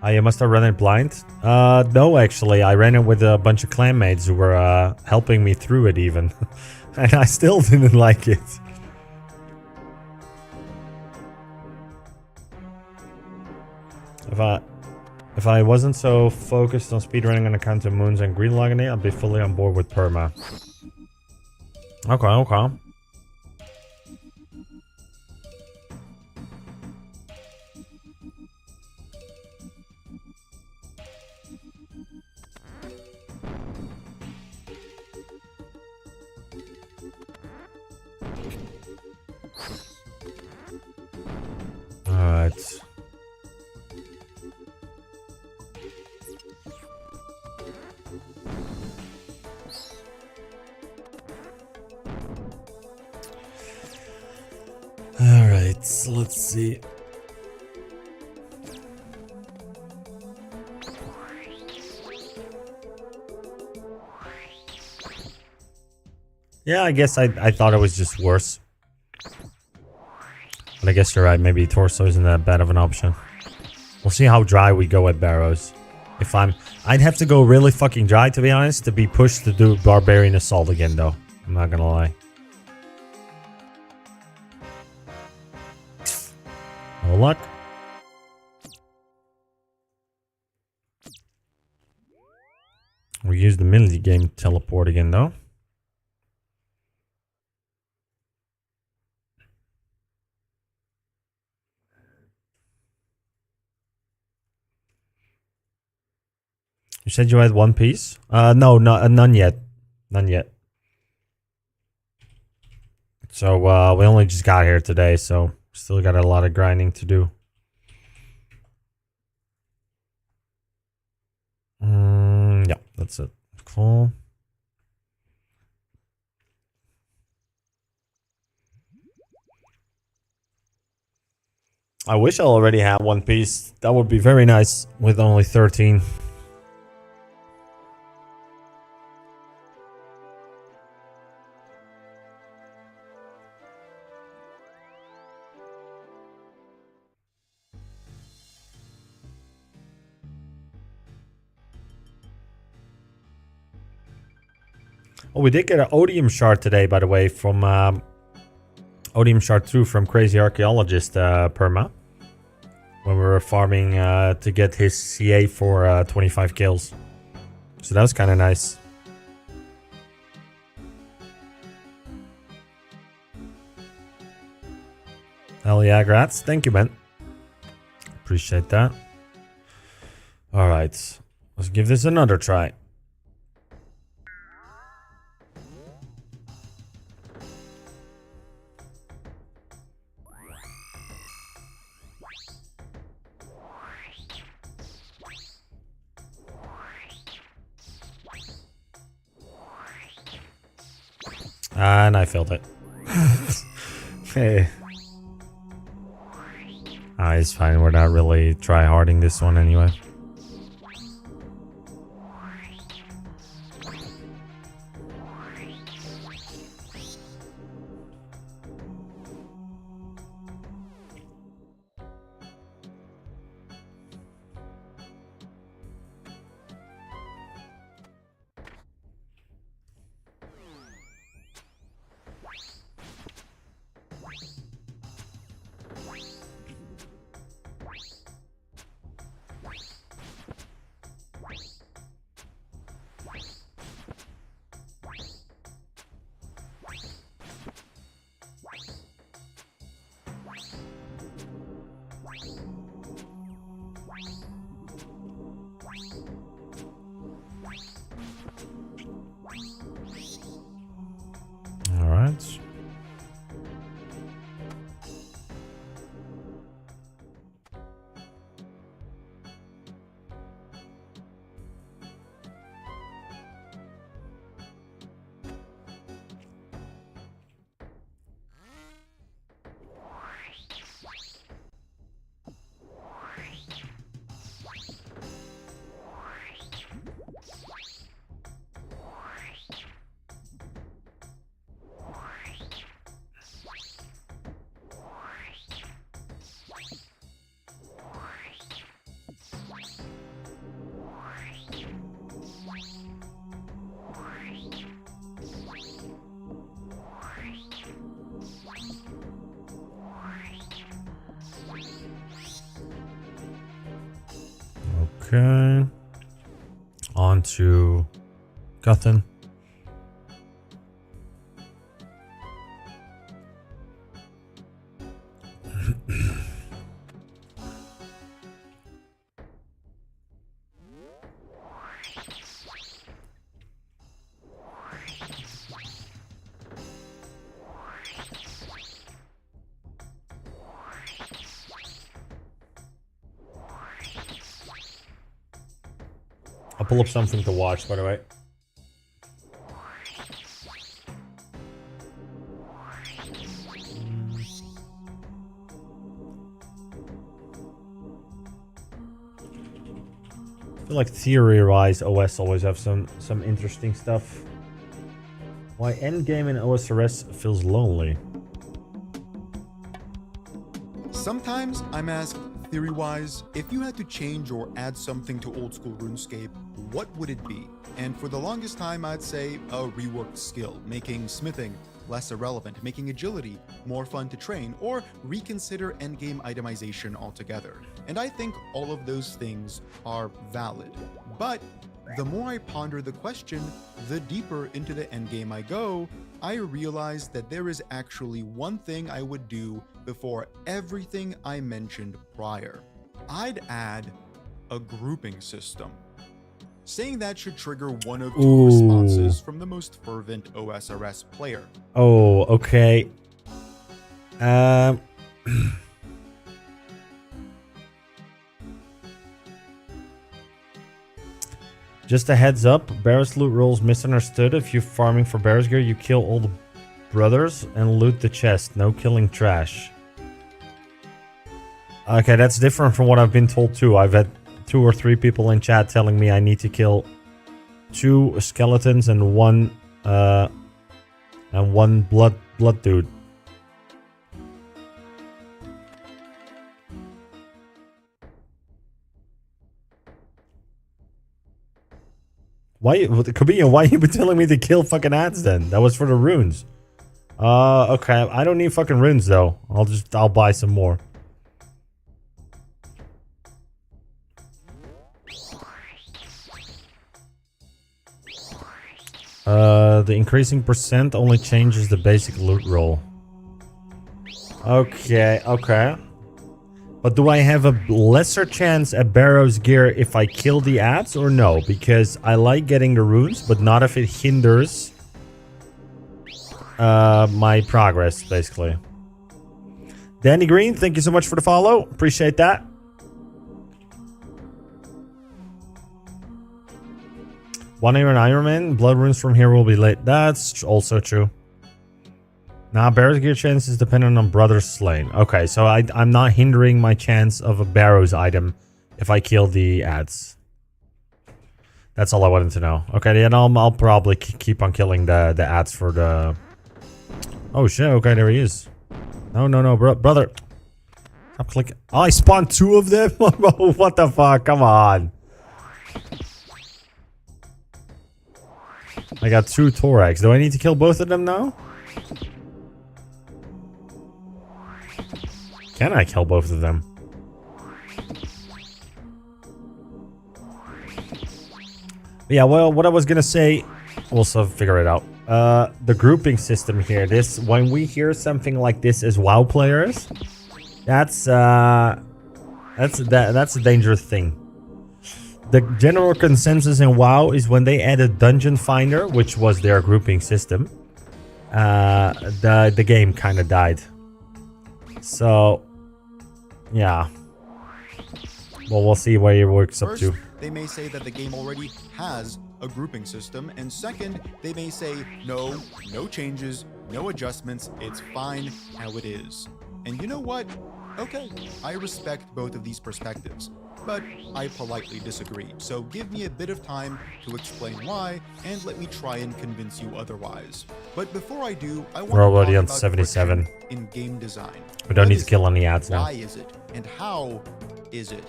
You must have run it blind. No, actually, I ran it with a bunch of clanmates who were helping me through it even. And I still didn't like it. If I wasn't so focused on speedrunning on account of moons and green logging it, I'd be fully on board with perma. Okay, okay. Alright. Alright, so let's see. Yeah, I guess I thought it was just worse. But I guess you're right, maybe torso isn't that bad of an option. We'll see how dry we go at Barrows. I'd have to go really fucking dry, to be honest, to be pushed to do Barbarian Assault again, though. I'm not gonna lie. No luck. We use the military game teleport again, though. You said you had one piece? No, none yet. None yet. So, we only just got here today, so still got a lot of grinding to do. Yeah, that's it. Cool. I wish I already had one piece. That would be very nice with only 13. Oh, we did get an Odium shard today, by the way, from Odium shard 2 from Crazy Archaeologist Perma. When we were farming to get his CA for 25 kills. So that was kind of nice. Hell yeah, grats. Thank you, man. Appreciate that. Alright. Let's give this another try. And I failed it. Hey. It's fine. We're not really try-harding this one anyway. Okay. On to Guthin. I'll pull up something to watch, by the way. I feel like theory-wise, OS always have some interesting stuff. Why endgame in OSRS feels lonely? Sometimes I'm asked, theory-wise, if you had to change or add something to old-school RuneScape, what would it be? And for the longest time, I'd say a reworked skill, making smithing less irrelevant, making agility more fun to train, or reconsider endgame itemization altogether. And I think all of those things are valid. But the more I ponder the question, the deeper into the endgame I go, I realize that there is actually one thing I would do before everything I mentioned prior. I'd add a grouping system. Saying that should trigger one of two responses from the most fervent OSRS player. Oh, okay. Just a heads up, Barrows loot rules misunderstood. If you're farming for Barrows gear, you kill all the brothers and loot the chest. No killing trash. Okay, that's different from what I've been told too. I've had 2 or 3 people in chat telling me I need to kill 2 skeletons and one blood dude. Why, Kabia, why you been telling me to kill fucking ads then? That was for the runes. Okay, I don't need fucking runes though. I'll buy some more. The increasing percent only changes the basic loot roll. Okay, okay. But do I have a lesser chance at Barrows gear if I kill the ads or no? Because I like getting the runes, but not if it hinders my progress, basically. Danny Green, thank you so much for the follow. Appreciate that. One Iron Man, blood runes from here will be late. That's also true. Now, Barrows gear chance is dependent on brothers slain. Okay, so I'm not hindering my chance of a Barrows item if I kill the ads. That's all I wanted to know. Okay, then I'll probably keep on killing the ads for the... Oh shit, okay, there he is. No, brother. Stop clicking. Oh, I spawned 2 of them? What the fuck? Come on. I got 2 Thorax. Do I need to kill both of them now? Can I kill both of them? Yeah, well, what I was gonna say, we'll also figure it out. The grouping system here. When we hear something like this as WoW players, that's a dangerous thing. The general consensus in WoW is when they added Dungeon Finder, which was their grouping system, the game kind of died. So, yeah. Well, we'll see where it works up to. They may say that the game already has a grouping system, and second, they may say, no changes, no adjustments, it's fine how it is. And you know what? Okay, I respect both of these perspectives, but I politely disagree. So give me a bit of time to explain why, and let me try and convince you otherwise. But before I do, I want We're already to on talk about 77. friction in game design. We don't What need is to kill any ads now. Why is it? And how is it?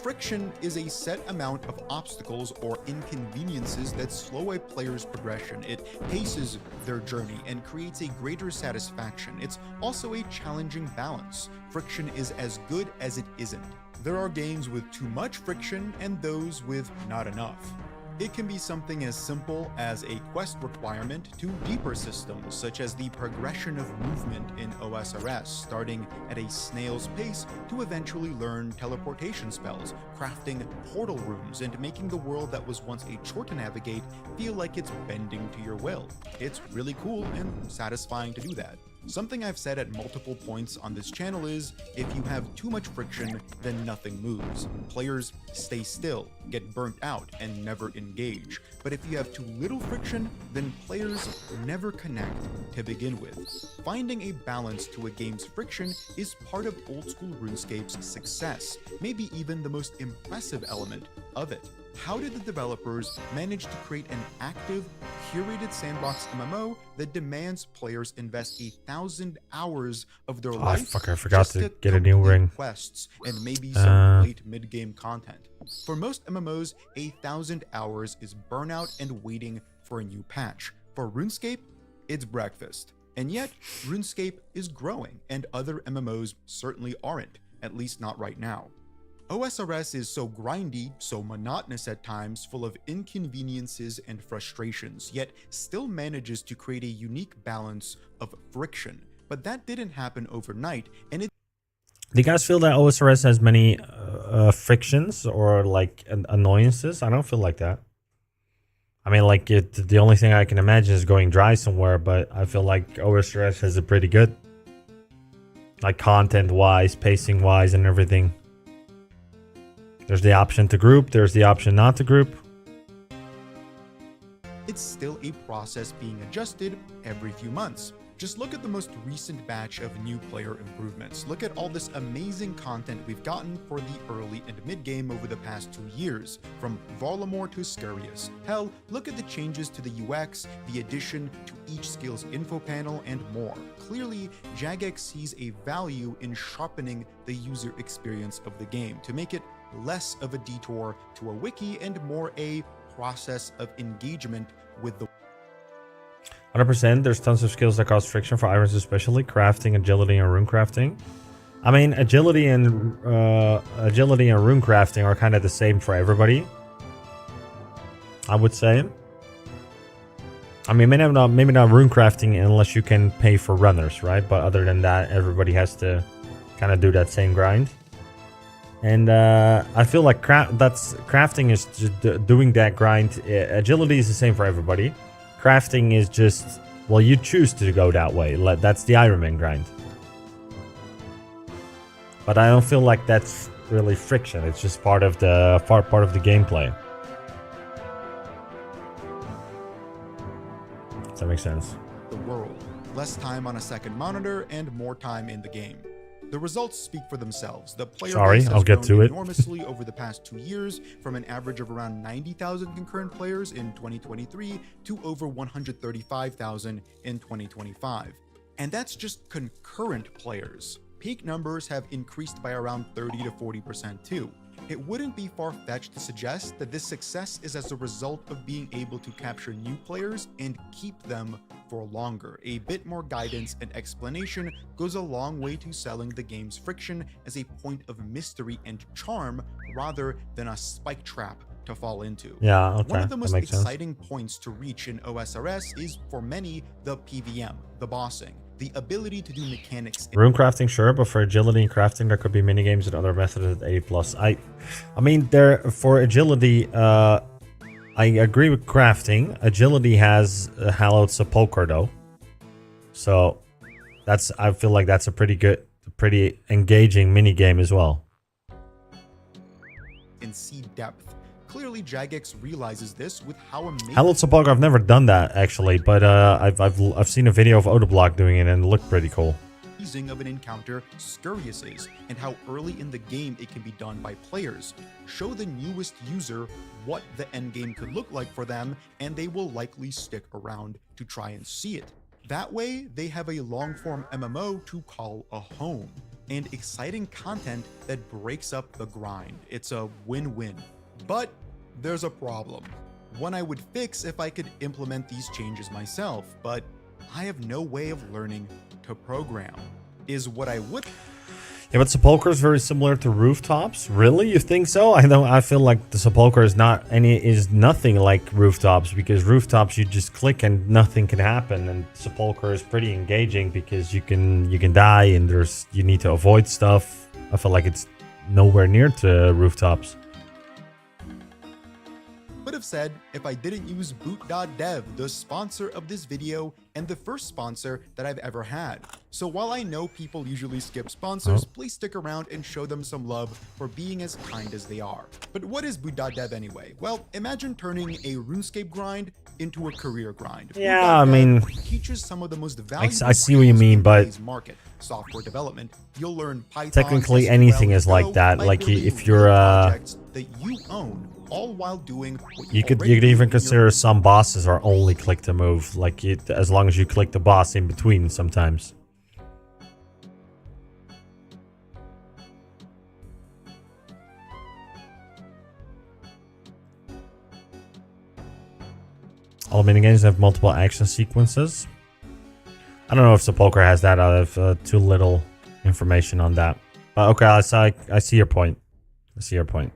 Friction is a set amount of obstacles or inconveniences that slow a player's progression. It paces their journey and creates a greater satisfaction. It's also a challenging balance. Friction is as good as it isn't. There are games with too much friction and those with not enough. It can be something as simple as a quest requirement to deeper systems, such as the progression of movement in OSRS, starting at a snail's pace to eventually learn teleportation spells, crafting portal rooms, and making the world that was once a chore to navigate feel like it's bending to your will. It's really cool and satisfying to do that. Something I've said at multiple points on this channel is, if you have too much friction, then nothing moves. Players stay still, get burnt out, and never engage. But if you have too little friction, then players never connect to begin with. Finding a balance to a game's friction is part of old school RuneScape's success, maybe even the most impressive element of it. How did the developers manage to create an active, curated sandbox MMO that demands players invest 1,000 hours of their life I forgot just to get a new complete ring. quests and maybe some late mid-game content? For most MMOs, 1,000 hours is burnout and waiting for a new patch. For RuneScape, it's breakfast. And yet, RuneScape is growing, and other MMOs certainly aren't, at least not right now. OSRS is so grindy, so monotonous at times, full of inconveniences and frustrations, yet still manages to create a unique balance of friction. But that didn't happen overnight, and it— Do you guys feel that OSRS has many frictions or like annoyances? I don't feel like that. I mean, like the only thing I can imagine is going dry somewhere, but I feel like OSRS has a pretty good, like content-wise, pacing-wise, and everything. There's the option to group, there's the option not to group. It's still a process being adjusted every few months. Just look at the most recent batch of new player improvements. Look at all this amazing content we've gotten for the early and mid-game over the past 2 years, from Varlamore to Scurious. Hell, look at the changes to the UX, the addition to each skill's info panel, and more. Clearly, Jagex sees a value in sharpening the user experience of the game to make it less of a detour to a wiki and more a process of engagement with the 100%, there's tons of skills that cause friction for irons, especially crafting, agility, and rune crafting. I mean, agility and rune crafting are kind of the same for everybody, I would say. I mean, maybe not rune crafting unless you can pay for runners, right? But other than that, everybody has to kind of do that same grind. And I feel like crafting is just doing that grind. Agility is the same for everybody. Crafting is just, well, you choose to go that way. That's the Iron Man grind. But I don't feel like that's really friction. It's just part of the gameplay. Does that make sense? The world. Less time on a second monitor and more time in the game. The results speak for themselves. The player base has grown enormously over the past 2 years, from an average of around 90,000 concurrent players in 2023 to over 135,000 in 2025. And that's just concurrent players. Peak numbers have increased by around 30 to 40% too. It wouldn't be far-fetched to suggest that this success is as a result of being able to capture new players and keep them for longer. A bit more guidance and explanation goes a long way to selling the game's friction as a point of mystery and charm rather than a spike trap to fall into. Yeah, okay. One of the most exciting points to reach in OSRS is, for many, the PVM, the bossing. The ability to do mechanics. Rune crafting, sure, but for agility and crafting, there could be minigames and other methods at 80+. I mean, for agility, I agree with crafting. Agility has a hallowed sepulcher, though. So I feel like that's a pretty engaging minigame as well. And see depth. Clearly, Jagex realizes this with how amazing. Hallowed Sepulcher, I've never done that actually, but I've seen a video of Odoblock doing it and it looked pretty cool. Of an encounter Scurious is, and how early in the game it can be done by players. Show the newest user what the endgame could look like for them, and they will likely stick around to try and see it. That way, they have a long-form MMO to call a home. and exciting content that breaks up the grind. It's a win-win. But there's a problem. One I would fix if I could implement these changes myself, but I have no way of learning to program. Is what I would... Yeah, but Sepulchre is very similar to Rooftops. Really? You think so? I feel like the Sepulchre is nothing like Rooftops, because Rooftops you just click and nothing can happen, and Sepulchre is pretty engaging because you can die and you need to avoid stuff. I feel like it's nowhere near to Rooftops. Would have said if I didn't use boot.dev, the sponsor of this video and the first sponsor that I've ever had. So while I know people usually skip sponsors, please stick around and show them some love for being as kind as they are. But what is boot.dev anyway? Well, imagine turning a RuneScape grind into a career grind. Yeah, I mean, teaches some of the most valuable I see what you mean, but market software development. You'll learn Python. Technically, anything is like that. Like if you're projects that you own, all while doing what you could even consider some bosses are only click to move, like as long as you click the boss in between sometimes. All minigames have multiple action sequences. I don't know if Sepulchre has that. I have too little information on that. But okay, I see your point. I see your point.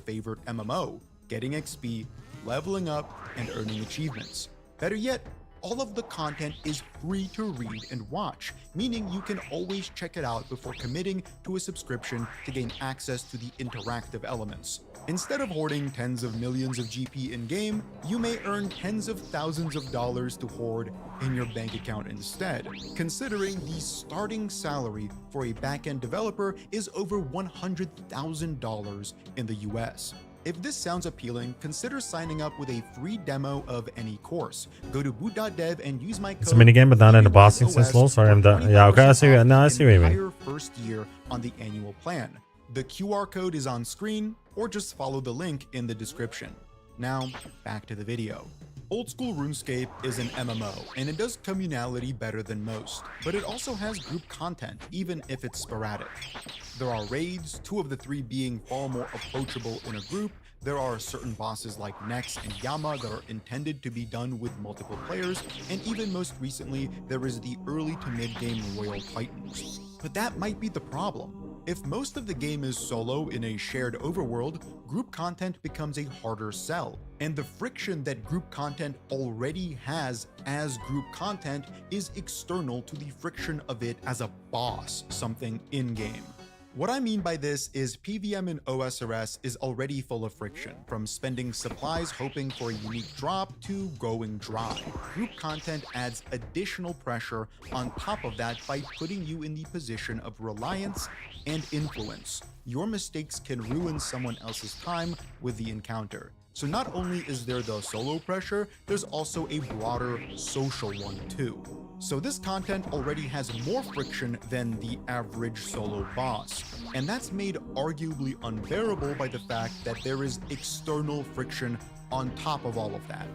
Favorite MMO, getting XP, leveling up, and earning achievements. Better yet, all of the content is free to read and watch, meaning you can always check it out before committing to a subscription to gain access to the interactive elements. Instead of hoarding tens of millions of GP in-game, you may earn tens of thousands of dollars to hoard in your bank account instead, considering the starting salary for a back-end developer is over $100,000 in the US. If this sounds appealing, consider signing up with a free demo of any course. Go to boot.dev and use my code. It's a minigame, but not in the bossing since lol. Sorry, I'm done. Yeah, okay, I see. No, I see what you mean. First year on the annual plan. The QR code is on screen, or just follow the link in the description. Now, back to the video. Old school RuneScape is an MMO, and it does communality better than most, but it also has group content, even if it's sporadic. There are raids, 2 of the 3 being far more approachable in a group. There are certain bosses like Nex and Yama that are intended to be done with multiple players, and even most recently, there is the early to mid-game Royal Titans. But that might be the problem. If most of the game is solo in a shared overworld, group content becomes a harder sell, and the friction that group content already has as group content is external to the friction of it as a boss, something in-game. What I mean by this is PVM in OSRS is already full of friction, from spending supplies hoping for a unique drop to going dry. Group content adds additional pressure on top of that by putting you in the position of reliance and influence. Your mistakes can ruin someone else's time with the encounter. So not only is there the solo pressure, there's also a broader social one too. So this content already has more friction than the average solo boss, and that's made arguably unbearable by the fact that there is external friction on top of all of that.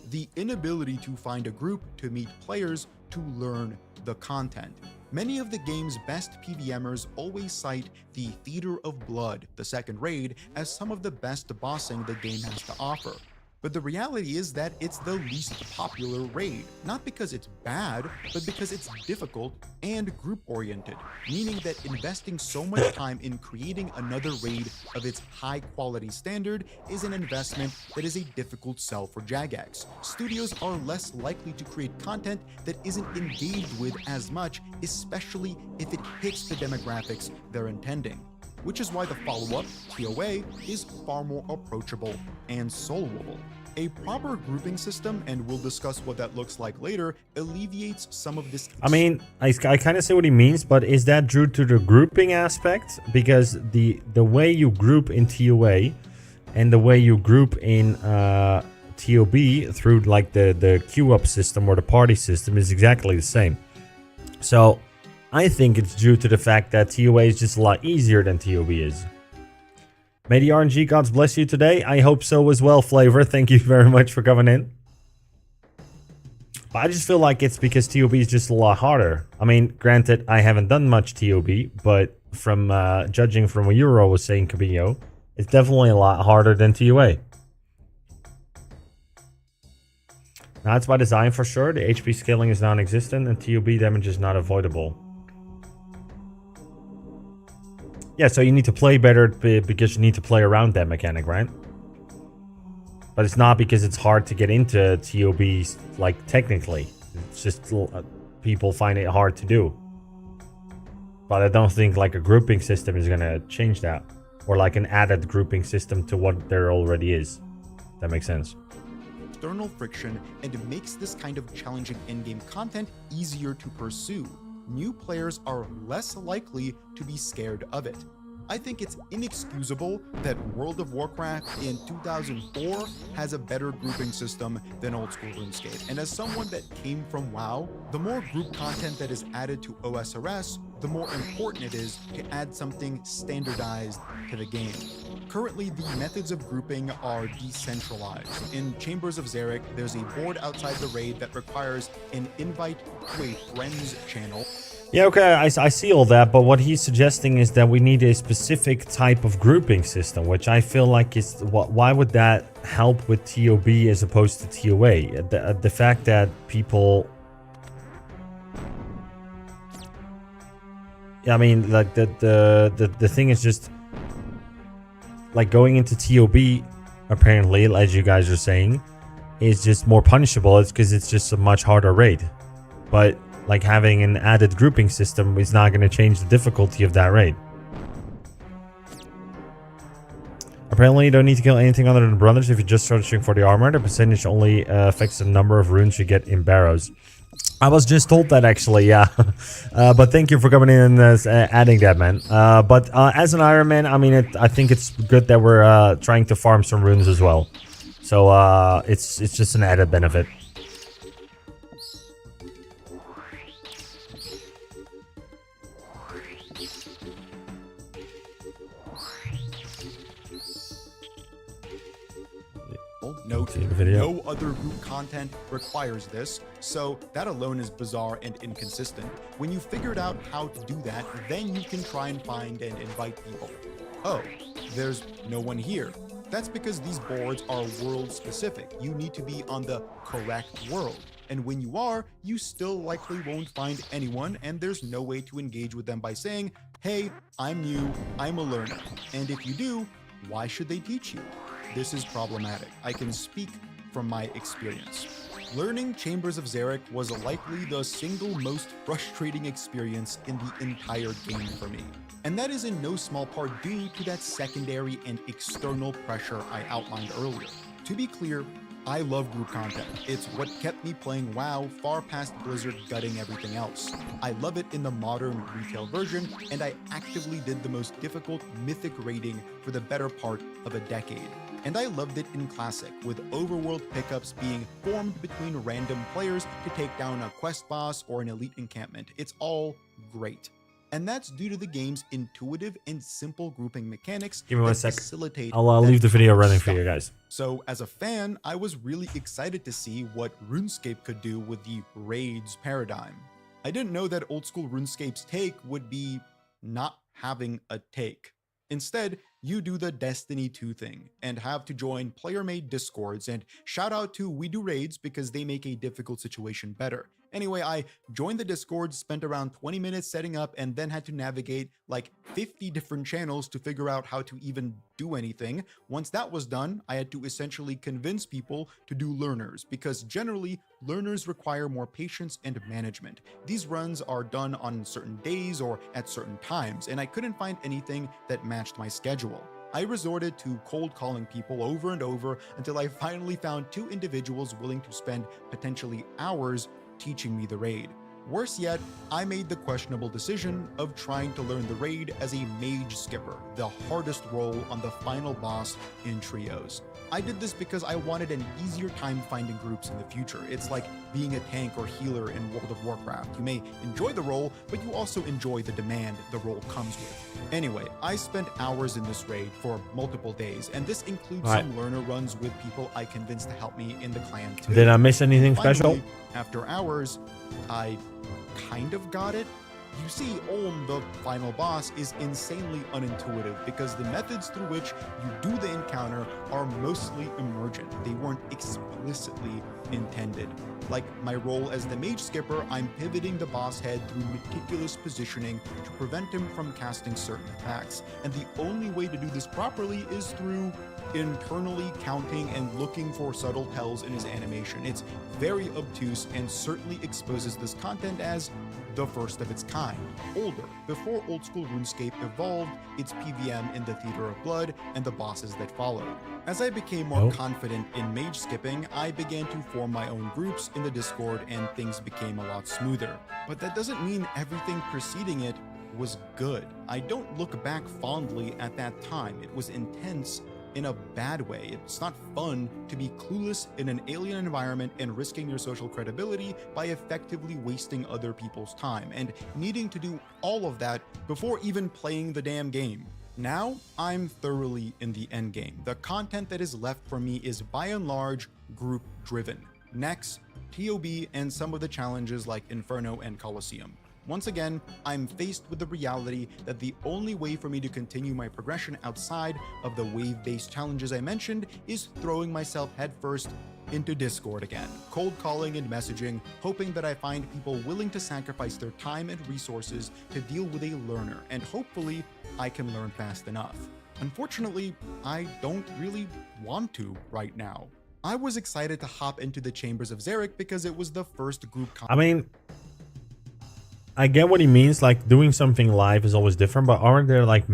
The inability to find a group to meet players to learn the content. Many of the game's best PVMers always cite the Theater of Blood, the second raid, as some of the best bossing the game has to offer. But the reality is that it's the least popular raid, not because it's bad, but because it's difficult and group-oriented, meaning that investing so much time in creating another raid of its high-quality standard is an investment that is a difficult sell for Jagex. Studios are less likely to create content that isn't engaged with as much, especially if it hits the demographics they're intending. Which is why the follow-up, TOA, is far more approachable and solvable. A proper grouping system, and we'll discuss what that looks like later, alleviates some of this. I mean, I kind of see what he means, but is that due to the grouping aspect? Because the way you group in TOA and the way you group in TOB through like the queue up system or the party system is exactly the same. So I think it's due to the fact that TOA is just a lot easier than TOB is. May the RNG gods bless you today. I hope so as well, Flavor. Thank you very much for coming in. But I just feel like it's because TOB is just a lot harder. I mean, granted, I haven't done much TOB, but from judging from what Euro was saying, Cabinho, it's definitely a lot harder than TOA. Now, it's by design for sure. The HP scaling is non-existent and TOB damage is not avoidable. Yeah, so you need to play better because you need to play around that mechanic, right? But it's not because it's hard to get into TOBs, like, technically. It's just people find it hard to do. But I don't think, like, a grouping system is going to change that. Or, like, an added grouping system to what there already is. That makes sense. External friction, and it makes this kind of challenging endgame content easier to pursue. New players are less likely to be scared of it. I think it's inexcusable that World of Warcraft in 2004 has a better grouping system than old school RuneScape. And as someone that came from WoW, the more group content that is added to OSRS, the more important it is to add something standardized to the game. Currently, the methods of grouping are decentralized. In Chambers of Xeric, there's a board outside the raid that requires an invite to a friends channel. Yeah, okay, I see all that, but what he's suggesting is that we need a specific type of grouping system, which I feel like is... Why would that help with TOB as opposed to TOA? The fact that people... Yeah, I mean, like, the thing is just... Like, going into TOB, apparently, as you guys are saying, is just more punishable. It's because it's just a much harder raid. But... like, having an added grouping system is not going to change the difficulty of that raid. Apparently, you don't need to kill anything other than brothers if you're just searching for the armor. The percentage only affects the number of runes you get in Barrows. I was just told that, actually, yeah. But thank you for coming in and adding that, man. But as an Iron Man, I mean, I think it's good that we're trying to farm some runes as well. So it's just an added benefit. Note, no other group content requires this, so that alone is bizarre and inconsistent. When you figured out how to do that, then you can try and find and invite people. Oh, there's no one here. That's because these boards are world specific. You need to be on the correct world. And when you are, you still likely won't find anyone, and there's no way to engage with them by saying, hey, I'm new, I'm a learner. And if you do, why should they teach you? This is problematic. I can speak from my experience. Learning Chambers of Xeric was likely the single most frustrating experience in the entire game for me. And that is in no small part due to that secondary and external pressure I outlined earlier. To be clear, I love group content. It's what kept me playing WoW far past Blizzard gutting everything else. I love it in the modern retail version, and I actively did the most difficult Mythic raiding for the better part of a decade. And I loved it in Classic, with overworld pickups being formed between random players to take down a quest boss or an elite encampment. It's all great. And that's due to the game's intuitive and simple grouping mechanics. Give me 1 sec. Facilitate I'll leave the video running for you guys. So as a fan, I was really excited to see what RuneScape could do with the raids paradigm. I didn't know that old school RuneScape's take would be not having a take. Instead, you do the Destiny 2 thing and have to join player-made discords, and shout out to We Do Raids because they make a difficult situation better. Anyway, I joined the Discord, spent around 20 minutes setting up, and then had to navigate like 50 different channels to figure out how to even do anything. Once that was done, I had to essentially convince people to do learners, because generally, learners require more patience and management. These runs are done on certain days or at certain times, and I couldn't find anything that matched my schedule. I resorted to cold calling people over and over until I finally found 2 individuals willing to spend potentially hours teaching me the raid. Worse yet, I made the questionable decision of trying to learn the raid as a mage skipper, the hardest role on the final boss in trios. I did this because I wanted an easier time finding groups in the future. It's like being a tank or healer in World of Warcraft. You may enjoy the role, but you also enjoy the demand the role comes with. Anyway, I spent hours in this raid for multiple days, and this includes some learner runs with people I convinced to help me in the clan too. Did I miss anything Finally, special? After hours, I kind of got it. You see, Olm, the final boss, is insanely unintuitive because the methods through which you do the encounter are mostly emergent. They weren't explicitly intended. Like my role as the mage skipper, I'm pivoting the boss head through meticulous positioning to prevent him from casting certain attacks. And the only way to do this properly is through internally counting and looking for subtle tells in his animation. It's very obtuse and certainly exposes this content as the first of its kind, older, before old school RuneScape evolved its PVM in the Theater of Blood and the bosses that followed. As I became more confident in mage skipping, I began to form my own groups in the Discord and things became a lot smoother. But that doesn't mean everything preceding it was good. I don't look back fondly at that time. It was intense in a bad way. It's not fun to be clueless in an alien environment and risking your social credibility by effectively wasting other people's time and needing to do all of that before even playing the damn game. Now, I'm thoroughly in the endgame. The content that is left for me is by and large group driven. Next, TOB and some of the challenges like Inferno and Colosseum. Once again, I'm faced with the reality that the only way for me to continue my progression outside of the wave-based challenges I mentioned is throwing myself headfirst into Discord again, cold calling and messaging, hoping that I find people willing to sacrifice their time and resources to deal with a learner, and hopefully I can learn fast enough. Unfortunately, I don't really want to right now. I was excited to hop into the Chambers of Xeric because it was the first group I get what he means, like doing something live is always different, but aren't there like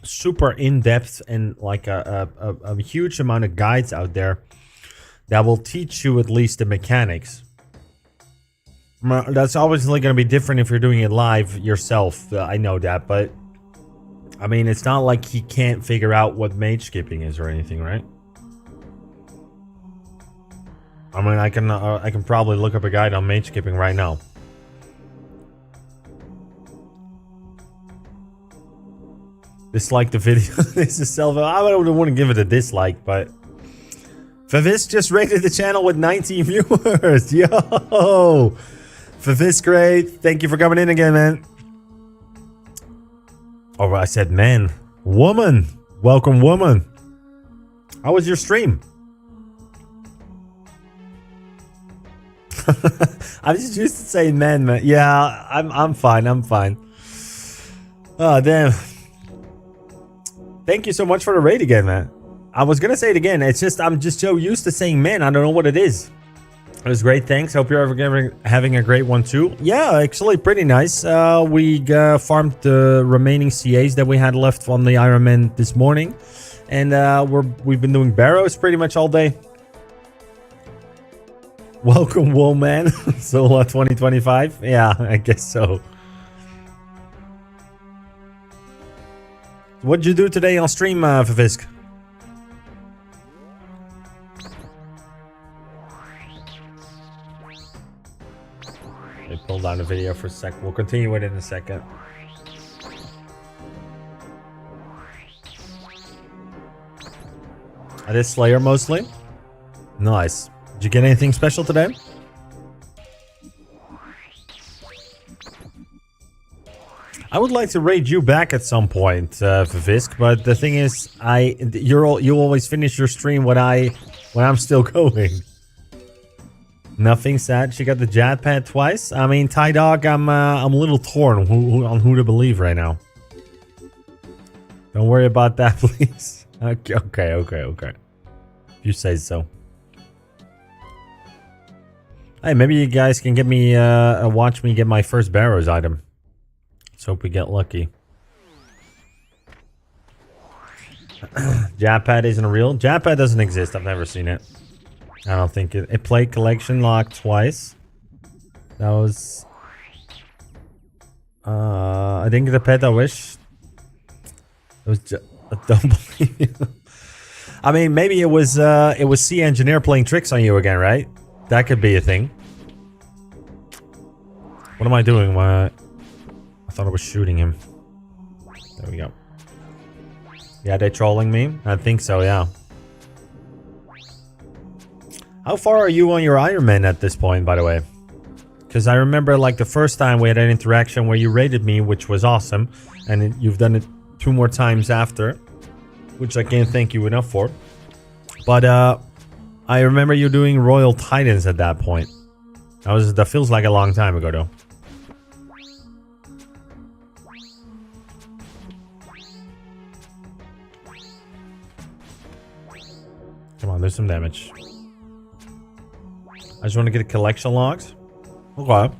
super in-depth and like a huge amount of guides out there that will teach you at least the mechanics? That's obviously going to be different if you're doing it live yourself. I know that, but I mean, it's not like he can't figure out what mage skipping is or anything, right? I mean, I can probably look up a guide on mage skipping right now. Dislike the video. This is self. I don't want to give it a dislike, but Favis just rated the channel with 19 viewers. Yo, Favis, great. Thank you for coming in again, man. Oh, I said man, woman. Welcome, woman. How was your stream? I'm just used to saying man. Yeah, I'm fine. I'm fine. Oh damn. Thank you so much for the raid again, man. I was gonna say it again. It's just I'm just so used to saying man. I don't know what it is. It was great. Thanks. Hope you're having a great one too. Yeah, actually pretty nice. We farmed the remaining CAs that we had left on the Iron Man this morning, and we've been doing Barrows pretty much all day. Welcome, Woman. Sola 2025. Yeah, I guess so. What'd you do today on stream, Favisk? Let me pull down the video for a sec. We'll continue it in a second. I did Slayer mostly. Nice. Did you get anything special today? I would like to raid you back at some point, Visk, but the thing is, you always finish your stream when I'm still going. Nothing sad. She got the Jad pad twice. I mean, Ty Dog, I'm a little torn on who to believe right now. Don't worry about that, please. Okay. If you say so. Hey, maybe you guys can get me watch me get my first Barrows item. Let's hope we get lucky. Jappad isn't real. Jappad doesn't exist. I've never seen it. I don't think it played collection lock twice. That was... I didn't get a pet I wish. It was just... I don't believe you. I mean, maybe it was C Engineer playing tricks on you again, right? That could be a thing. What am I doing? I thought I was shooting him. There we go. Yeah, they trolling me? I think so, yeah. How far are you on your Iron Man at this point, by the way? Because I remember, like, the first time we had an interaction where you rated me, which was awesome. And you've done it 2 more times after, which I can't thank you enough for. But, I remember you doing Royal Titans at that point. That feels like a long time ago, though. Come on, there's some damage. I just want to get a collection logs. Okay.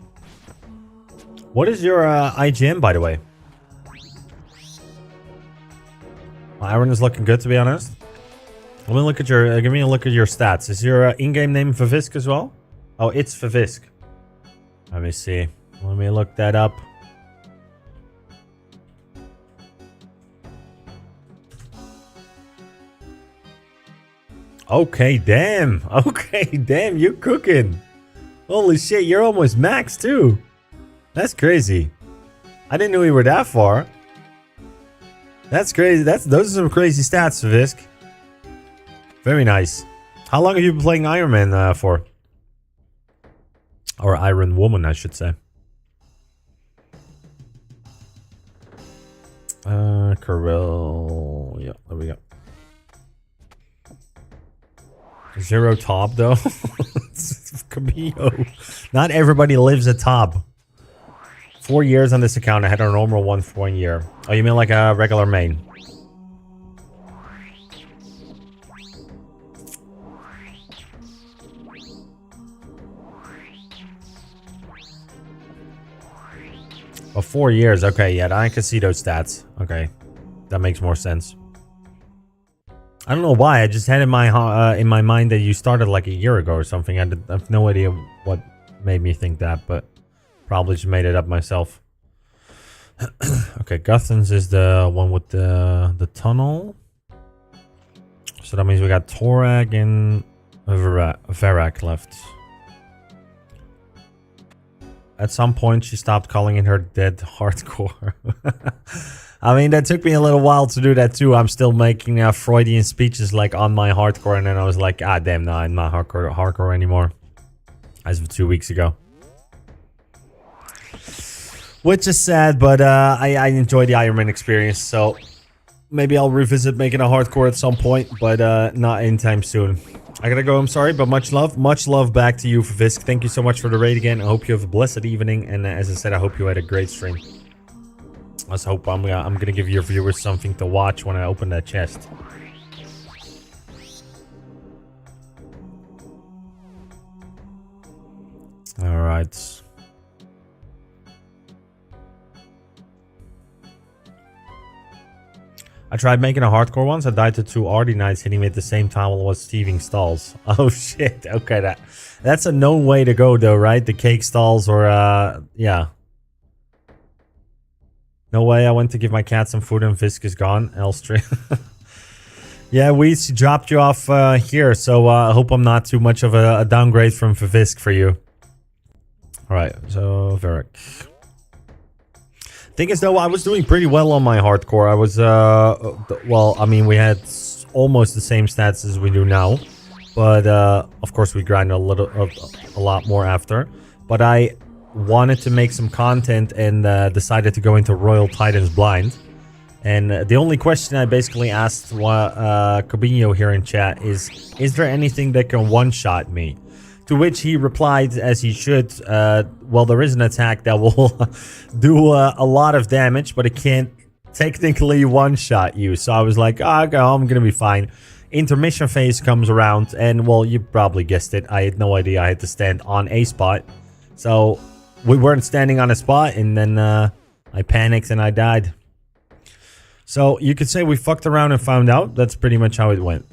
What is your IGN, by the way? Well, Iron is looking good, to be honest. Let me look at your. Give me a look at your stats. Is your in-game name Favisk as well? Oh, it's Favisk. Let me see. Let me look that up. Okay, damn. Okay, damn, you cooking. Holy shit, you're almost max too. That's crazy. I didn't know you were that far. That's crazy. Those are some crazy stats, Visk. Very nice. How long have you been playing Iron Man for? Or Iron Woman, I should say. Kirill. Yeah, there we go. 0 top though. Camillo. Not everybody lives at top. 4 years on this account. I had a normal one for 1 year. Oh, you mean like a regular main? Oh, 4 years. Okay, yeah, I can see those stats. Okay, that makes more sense. I don't know why. I just had in my mind that you started like a year ago or something. I have no idea what made me think that, but probably just made it up myself. Okay, Guthans is the one with the tunnel. So that means we got Torag and Verak left. At some point, she stopped calling it her dead hardcore. I mean, that took me a little while to do that too. I'm still making Freudian speeches like on my hardcore, and then I was like, ah, damn, no, I'm not hardcore anymore. As of 2 weeks ago. Which is sad, but I enjoy the Iron Man experience, so maybe I'll revisit making a hardcore at some point, but not anytime soon. I gotta go, I'm sorry, but much love back to you, Visk. Thank you so much for the raid again. I hope you have a blessed evening, and as I said, I hope you had a great stream. Let's hope I'm gonna give your viewers something to watch when I open that chest. All right. I tried making a hardcore once. I died to 2 Ardy Knights hitting me at the same time while I was thieving stalls. Oh shit. Okay, that's a known way to go though, right? The cake stalls or yeah. No way. I went to give my cat some food and Fisk is gone. Elstree. Yeah, we dropped you off here, so I hope I'm not too much of a downgrade from Fisk for you. All right, so Varric. Thing is, though, I was doing pretty well on my hardcore. I was, well, I mean, we had almost the same stats as we do now, but of course we grinded a lot more after. But I wanted to make some content and decided to go into Royal Titans blind. And the only question I basically asked Cobinho here in chat is there anything that can one-shot me? To which he replied, as he should, well, there is an attack that will do a lot of damage, but it can't technically one-shot you. So I was like, oh, okay, I'm going to be fine. Intermission phase comes around, and, well, you probably guessed it. I had no idea I had to stand on a spot. So we weren't standing on a spot, and then I panicked and I died. So you could say we fucked around and found out. That's pretty much how it went.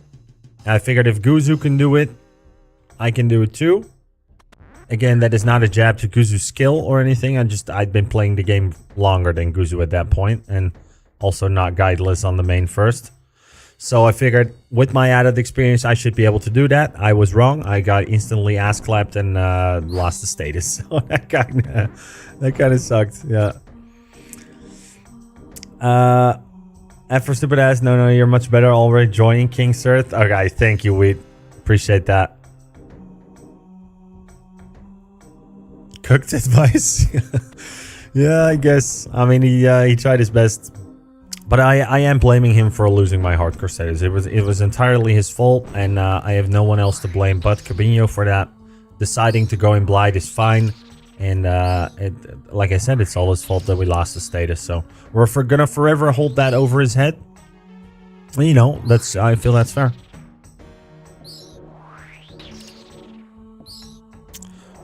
I figured if Guzu can do it, I can do it too. Again, that is not a jab to Guzu's skill or anything. I'd been playing the game longer than Guzu at that point, and also not guideless on the main first. So I figured with my added experience, I should be able to do that. I was wrong. I got instantly ass clapped and lost the status. So that kind of sucked. Yeah. F for stupid ass. No, you're much better already joining King Sirth. Okay, thank you, Weed. Appreciate that. Cooked advice. Yeah, I guess. I mean, he tried his best, but I am blaming him for losing my Heart Crusaders. It was entirely his fault, and I have no one else to blame but Cabinho for that. Deciding to go in blind is fine, and like I said, it's all his fault that we lost the status. So we're gonna forever hold that over his head. You know, I feel that's fair.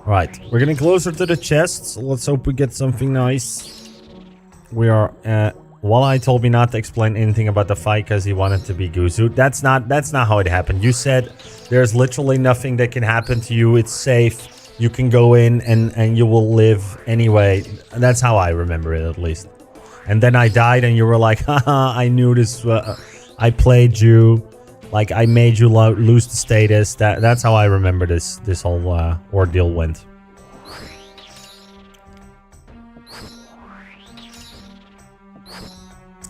Right, we're getting closer to the chest, so let's hope we get something nice. We are, Walleye told me not to explain anything about the fight because he wanted to be Guzu. That's not how it happened. You said there's literally nothing that can happen to you. It's safe. You can go in and you will live anyway. That's how I remember it, at least. And then I died and you were like, haha, I knew this, I played you. Like, I made you lose the status. That's how I remember this whole ordeal went.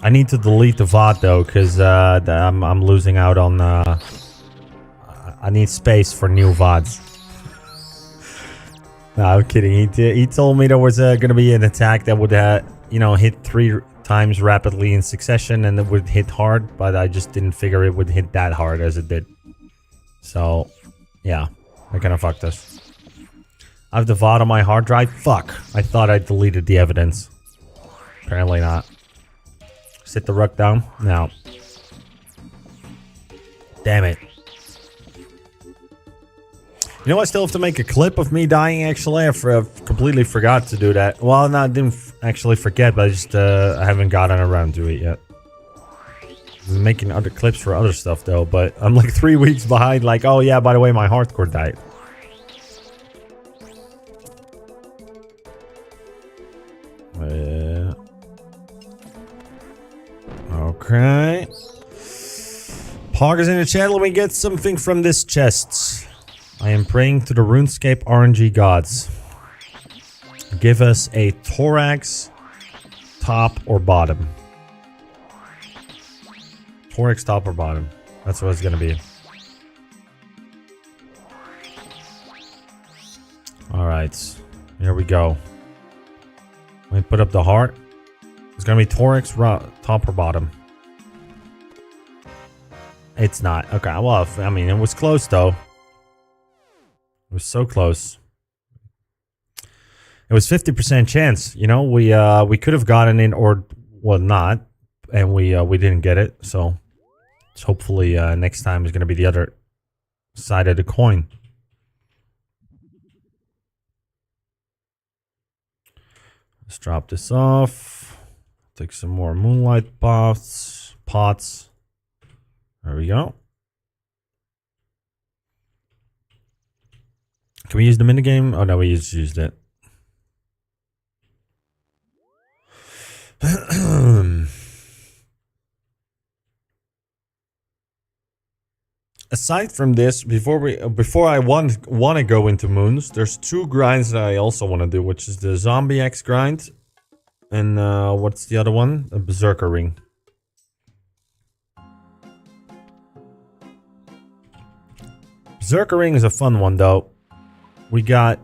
I need to delete the VOD though, because I'm losing out on. I need space for new VODs. No, I'm kidding. He told me there was going to be an attack that would hit 3 times rapidly in succession and it would hit hard, but I just didn't figure it would hit that hard as it did. So, yeah, I kind of fucked us. I have the VOD on my hard drive. Fuck. I thought I deleted the evidence. Apparently not. Sit the ruck down. No. Damn it. You know, I still have to make a clip of me dying, actually. I completely forgot to do that. Well, no, I didn't actually forget, but I haven't gotten around to it yet. I'm making other clips for other stuff, though, but I'm like 3 weeks behind. Like, oh yeah, by the way, my hardcore died. Okay. Pog is in the chat. Let me get something from this chest. I am praying to the RuneScape RNG gods. Give us a thorax, top or bottom. Thorax, top or bottom. That's what it's gonna be. Alright. Here we go. Let me put up the heart. It's gonna be thorax, top or bottom. It's not. Okay, well, I mean, it was close though. It was so close. It was 50% chance. You know, we could have gotten in or well not, and we didn't get it. So hopefully next time is gonna be the other side of the coin. Let's drop this off. Take some more moonlight pots. There we go. Can we use the minigame? Oh no, we just used it. Aside from this, before I want to go into moons, there's 2 grinds that I also want to do, which is the Zombie X grind, and what's the other one? A Berserker Ring. Berserker Ring is a fun one though. We got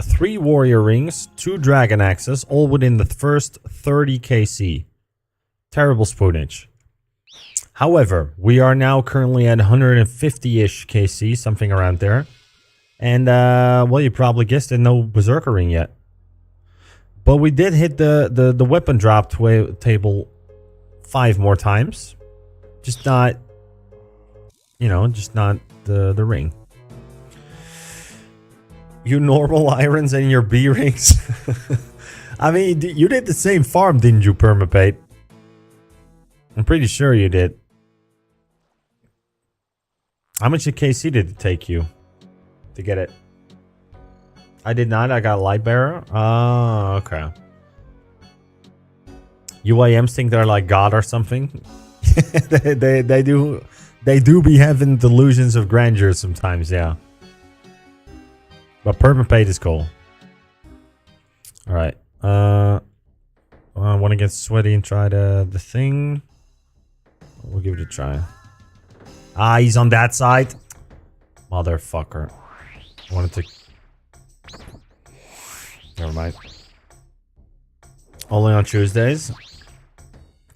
3 warrior rings, 2 dragon axes, all within the first 30 KC. Terrible spoonage. However, we are now currently at 150-ish KC, something around there. And, well, you probably guessed it, no Berserker Ring yet. But we did hit the weapon drop table 5 more times. Just not, just not the ring. You normal irons and your B rings. I mean, you did the same farm, didn't you, Permapate? I'm pretty sure you did. How much of KC did it take you to get it? I did not. I got Light Bearer. Oh, okay. UIMs think they're like God or something. they do be having delusions of grandeur sometimes, yeah. But permapaid is cool. All right. I want to get sweaty and try the thing. We'll give it a try. Ah, he's on that side. Motherfucker. I wanted to... Never mind. Only on Tuesdays.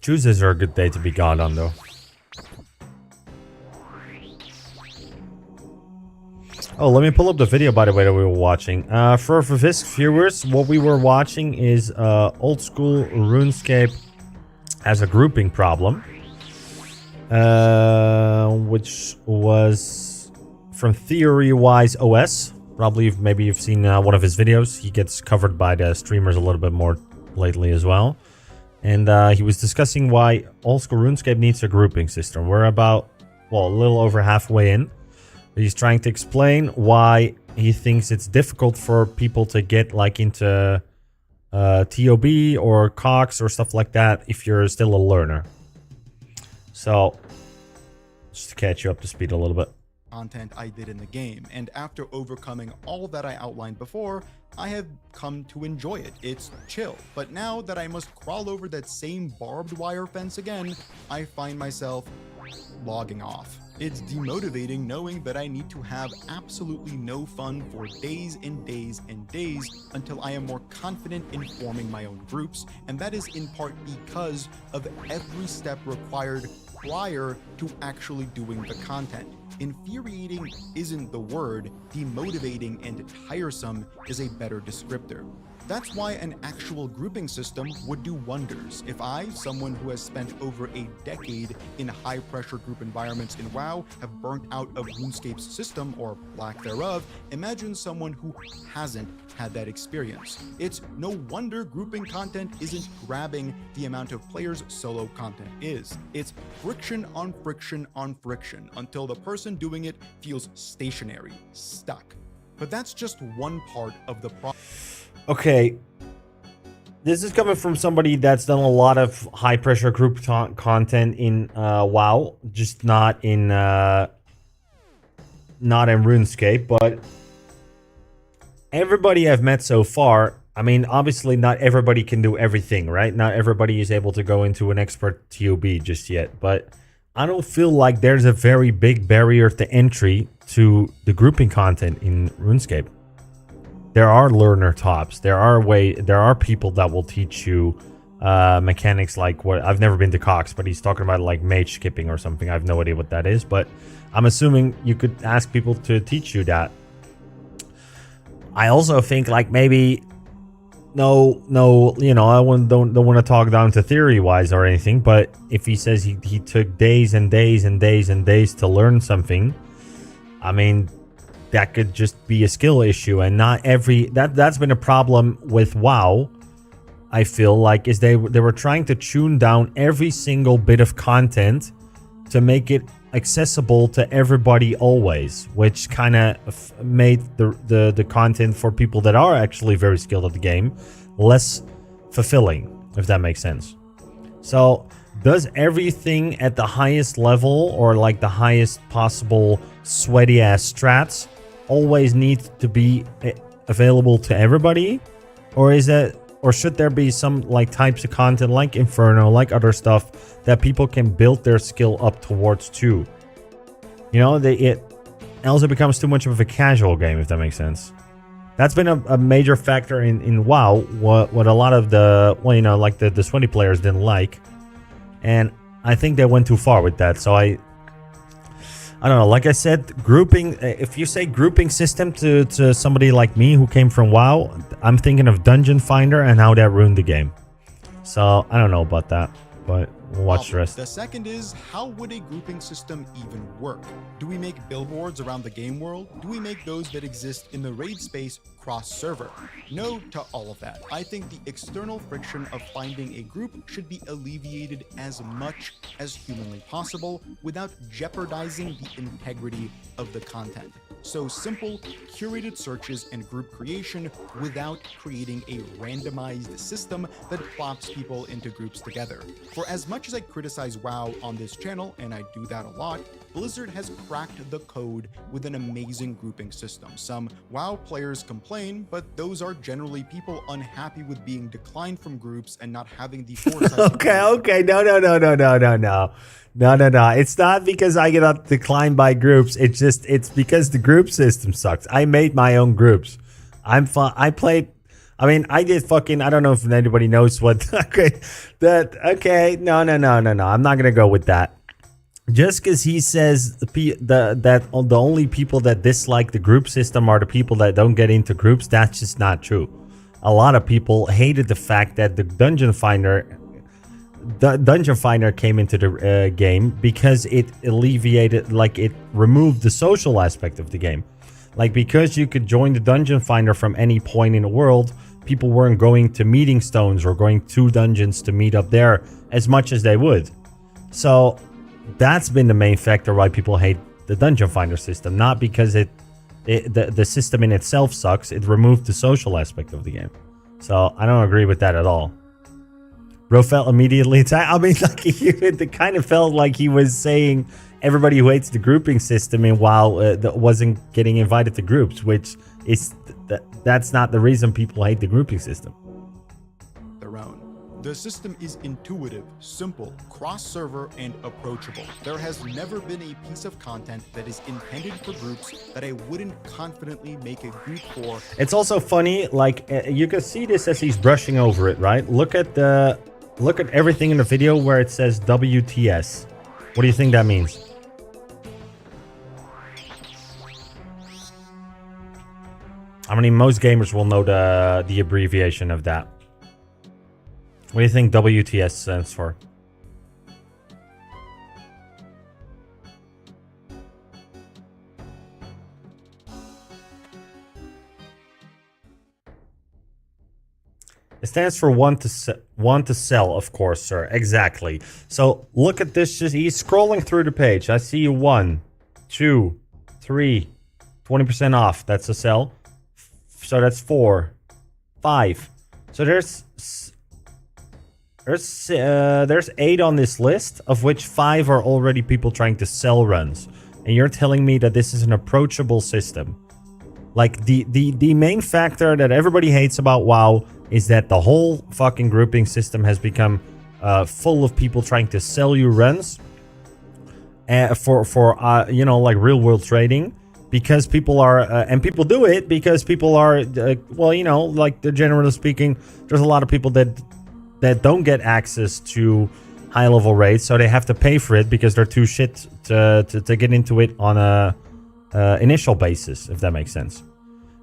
Tuesdays are a good day to be God on, though. Oh, let me pull up the video, by the way, that we were watching. For Visk viewers, what we were watching is old school RuneScape as a grouping problem. Which was from Theory-Wise OS. Probably, maybe you've seen one of his videos. He gets covered by the streamers a little bit more lately as well. And he was discussing why old school RuneScape needs a grouping system. We're about, well, a little over halfway in. He's trying to explain why he thinks it's difficult for people to get like into TOB or Cox or stuff like that if you're still a learner. So, just to catch you up to speed a little bit. Content I did in the game, and after overcoming all that I outlined before, I have come to enjoy it. It's chill, but now that I must crawl over that same barbed wire fence again, I find myself logging off. It's demotivating knowing that I need to have absolutely no fun for days and days and days until I am more confident in forming my own groups, and that is in part because of every step required prior to actually doing the content. Infuriating isn't the word, demotivating and tiresome is a better descriptor. That's why an actual grouping system would do wonders. If I, someone who has spent over a decade in high-pressure group environments in WoW, have burnt out of RuneScape's system, or lack thereof, imagine someone who hasn't had that experience. It's no wonder grouping content isn't grabbing the amount of players solo content is. It's friction on friction on friction until the person doing it feels stationary, stuck. But that's just one part of the problem. Okay, this is coming from somebody that's done a lot of high pressure group content in WoW, just not in RuneScape. But everybody I've met so far, I mean, obviously not everybody can do everything, right? Not everybody is able to go into an expert TOB just yet, but I don't feel like there's a very big barrier to entry to the grouping content in RuneScape. There are learner tops. There are people that will teach you mechanics like what I've never been to Cox, but he's talking about like mage skipping or something. I have no idea what that is, but I'm assuming you could ask people to teach you that. I also think like maybe no, you know, I don't want to talk down to Theory-Wise or anything, but if he says he took days and days and days and days to learn something, I mean, that could just be a skill issue, and not every that's been a problem with WoW. I feel like is they were trying to tune down every single bit of content to make it accessible to everybody always, which kind of made the content for people that are actually very skilled at the game less fulfilling, if that makes sense. So does everything at the highest level or like the highest possible sweaty ass strats always need to be available to everybody, or is that, or should there be some like types of content like Inferno, like other stuff that people can build their skill up towards too? You know, else it becomes too much of a casual game, if that makes sense. That's been a major factor in WoW, what a lot of the, well, you know, like the sweaty players didn't like, and I think they went too far with that. So I don't know, like I said, grouping, if you say grouping system to somebody like me who came from WoW, I'm thinking of Dungeon Finder and how that ruined the game. So I don't know about that, but we'll watch the rest. The second is, how would a grouping system even work? Do we make billboards around the game world? Do we make those that exist in the raid space cross-server? No to all of that. I think the external friction of finding a group should be alleviated as much as humanly possible without jeopardizing the integrity of the content. So simple, curated searches and group creation without creating a randomized system that plops people into groups together. For as much as I criticize WoW on this channel, and I do that a lot, Blizzard has cracked the code with an amazing grouping system. Some WoW players complain, but those are generally people unhappy with being declined from groups and not having the foresight. Okay. No. It's not because I get declined by groups. It's because the group system sucks. I made my own groups. I'm fun. I did fucking, I don't know if anybody knows what, no. I'm not going to go with that. Just because he says that the only people that dislike the group system are the people that don't get into groups, that's just not true. A lot of people hated the fact that the Dungeon Finder came into the game because it alleviated, like it removed the social aspect of the game. Like because you could join the Dungeon Finder from any point in the world, people weren't going to meeting stones or going to dungeons to meet up there as much as they would. So that's been the main factor why people hate the Dungeon Finder system, not because the system in itself sucks. It removed the social aspect of the game. So I don't agree with that at all. Bro felt immediately attacked. I mean, like it kind of felt like he was saying everybody who hates the grouping system in WoW wasn't getting invited to groups, which is that's not the reason people hate the grouping system. Their own. The system is intuitive, simple, cross-server, and approachable. There has never been a piece of content that is intended for groups that I wouldn't confidently make a group for. It's also funny, like you can see this as he's brushing over it, right? Look at everything in the video where it says WTS. What do you think that means? I mean, most gamers will know the abbreviation of that. What do you think WTS stands for? It stands for want to sell, of course, sir. Exactly. So look at this. He's scrolling through the page. I see 1, 2, 3, 20% off. That's a sell. So that's 4, 5. So there's 8 on this list, of which 5 are already people trying to sell runs. And you're telling me that this is an approachable system. Like the main factor that everybody hates about WoW is that the whole fucking grouping system has become full of people trying to sell you runs for like real world trading, because people are and people do it because people are like generally speaking, there's a lot of people that don't get access to high level raids, so they have to pay for it because they're too shit to get into it on a initial basis, if that makes sense.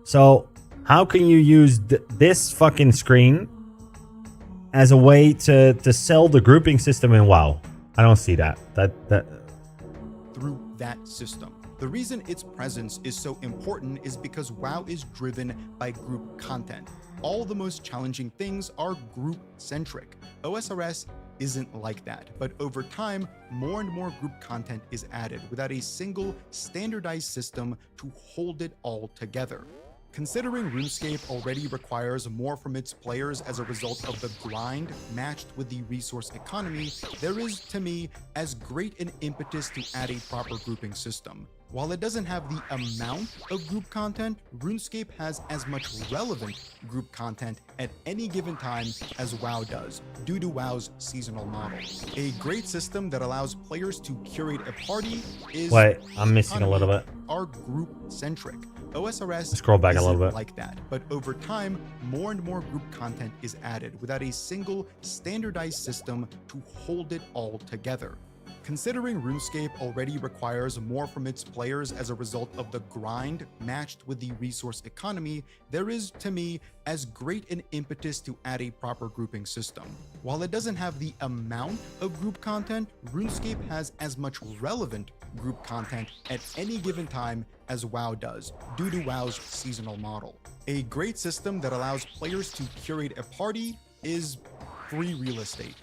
So how can you use this fucking screen as a way to sell the grouping system in WoW? I don't see that through that system. The reason its presence is so important is because WoW is driven by group content. All the most challenging things are group-centric. OSRS isn't like that, but over time, more and more group content is added without a single standardized system to hold it all together. Considering RuneScape already requires more from its players as a result of the grind matched with the resource economy, there is, to me, as great an impetus to add a proper grouping system. While it doesn't have the amount of group content, RuneScape has as much relevant group content at any given time as WoW does, due to WoW's seasonal model. A great system that allows players to curate a party is... Wait, I'm missing a little bit. ...are group-centric. OSRS scroll back a little bit like that, but over time, more and more group content is added without a single standardized system to hold it all together. Considering RuneScape already requires more from its players as a result of the grind matched with the resource economy, there is, to me, as great an impetus to add a proper grouping system. While it doesn't have the amount of group content, RuneScape has as much relevant group content at any given time as WoW does, due to WoW's seasonal model. A great system that allows players to curate a party is free real estate.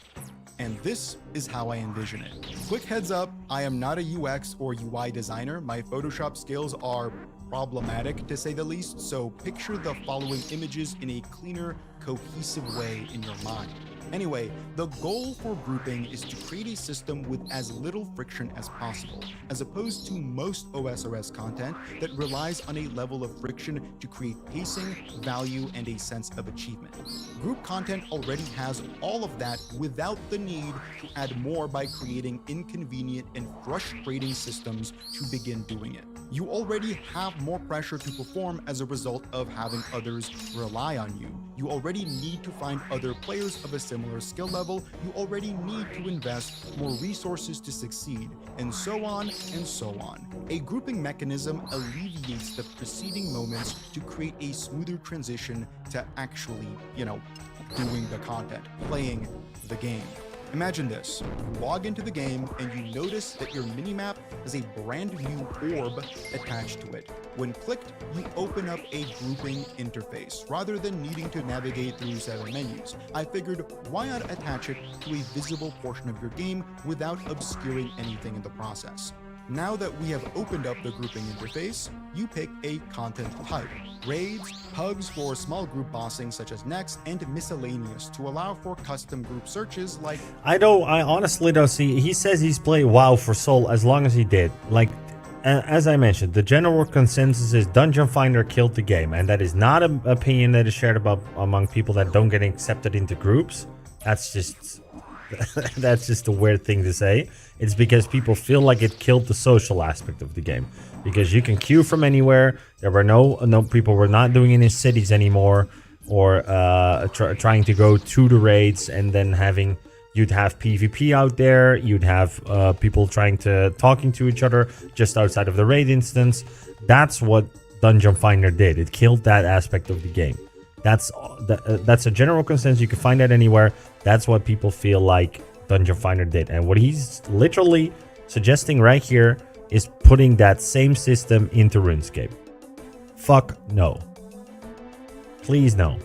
And this is how I envision it. Quick heads up, I am not a UX or UI designer. My Photoshop skills are problematic to say the least, so picture the following images in a cleaner, cohesive way in your mind. Anyway, the goal for grouping is to create a system with as little friction as possible, as opposed to most OSRS content that relies on a level of friction to create pacing, value, and a sense of achievement. Group content already has all of that without the need to add more by creating inconvenient and frustrating systems to begin doing it. You already have more pressure to perform as a result of having others rely on you. You already need to find other players of a similar skill level. You already need to invest more resources to succeed, and so on and so on. A grouping mechanism alleviates the preceding moments to create a smoother transition to actually, doing the content, playing the game. Imagine this, you log into the game and you notice that your minimap has a brand new orb attached to it. When clicked, you open up a grouping interface rather than needing to navigate through 7 menus. I figured, why not attach it to a visible portion of your game without obscuring anything in the process? Now that we have opened up the grouping interface, you pick a content type. Raids, hugs for small group bossing such as next, and miscellaneous to allow for custom group searches like... I honestly don't see... He says he's played WoW for Soul as long as he did. Like, as I mentioned, the general consensus is Dungeon Finder killed the game, and that is not an opinion that is shared about among people that don't get accepted into groups. That's just... that's just a weird thing to say. It's because people feel like it killed the social aspect of the game, because you can queue from anywhere. There were no people were not doing it in cities anymore, or trying to go to the raids, and then you'd have PvP out there. You'd have people talking to each other just outside of the raid instance. That's what Dungeon Finder did. It killed that aspect of the game. That's a general consensus. You can find that anywhere. That's what people feel like Dungeon Finder did. And what he's literally suggesting right here is putting that same system into RuneScape. Fuck no. Please no.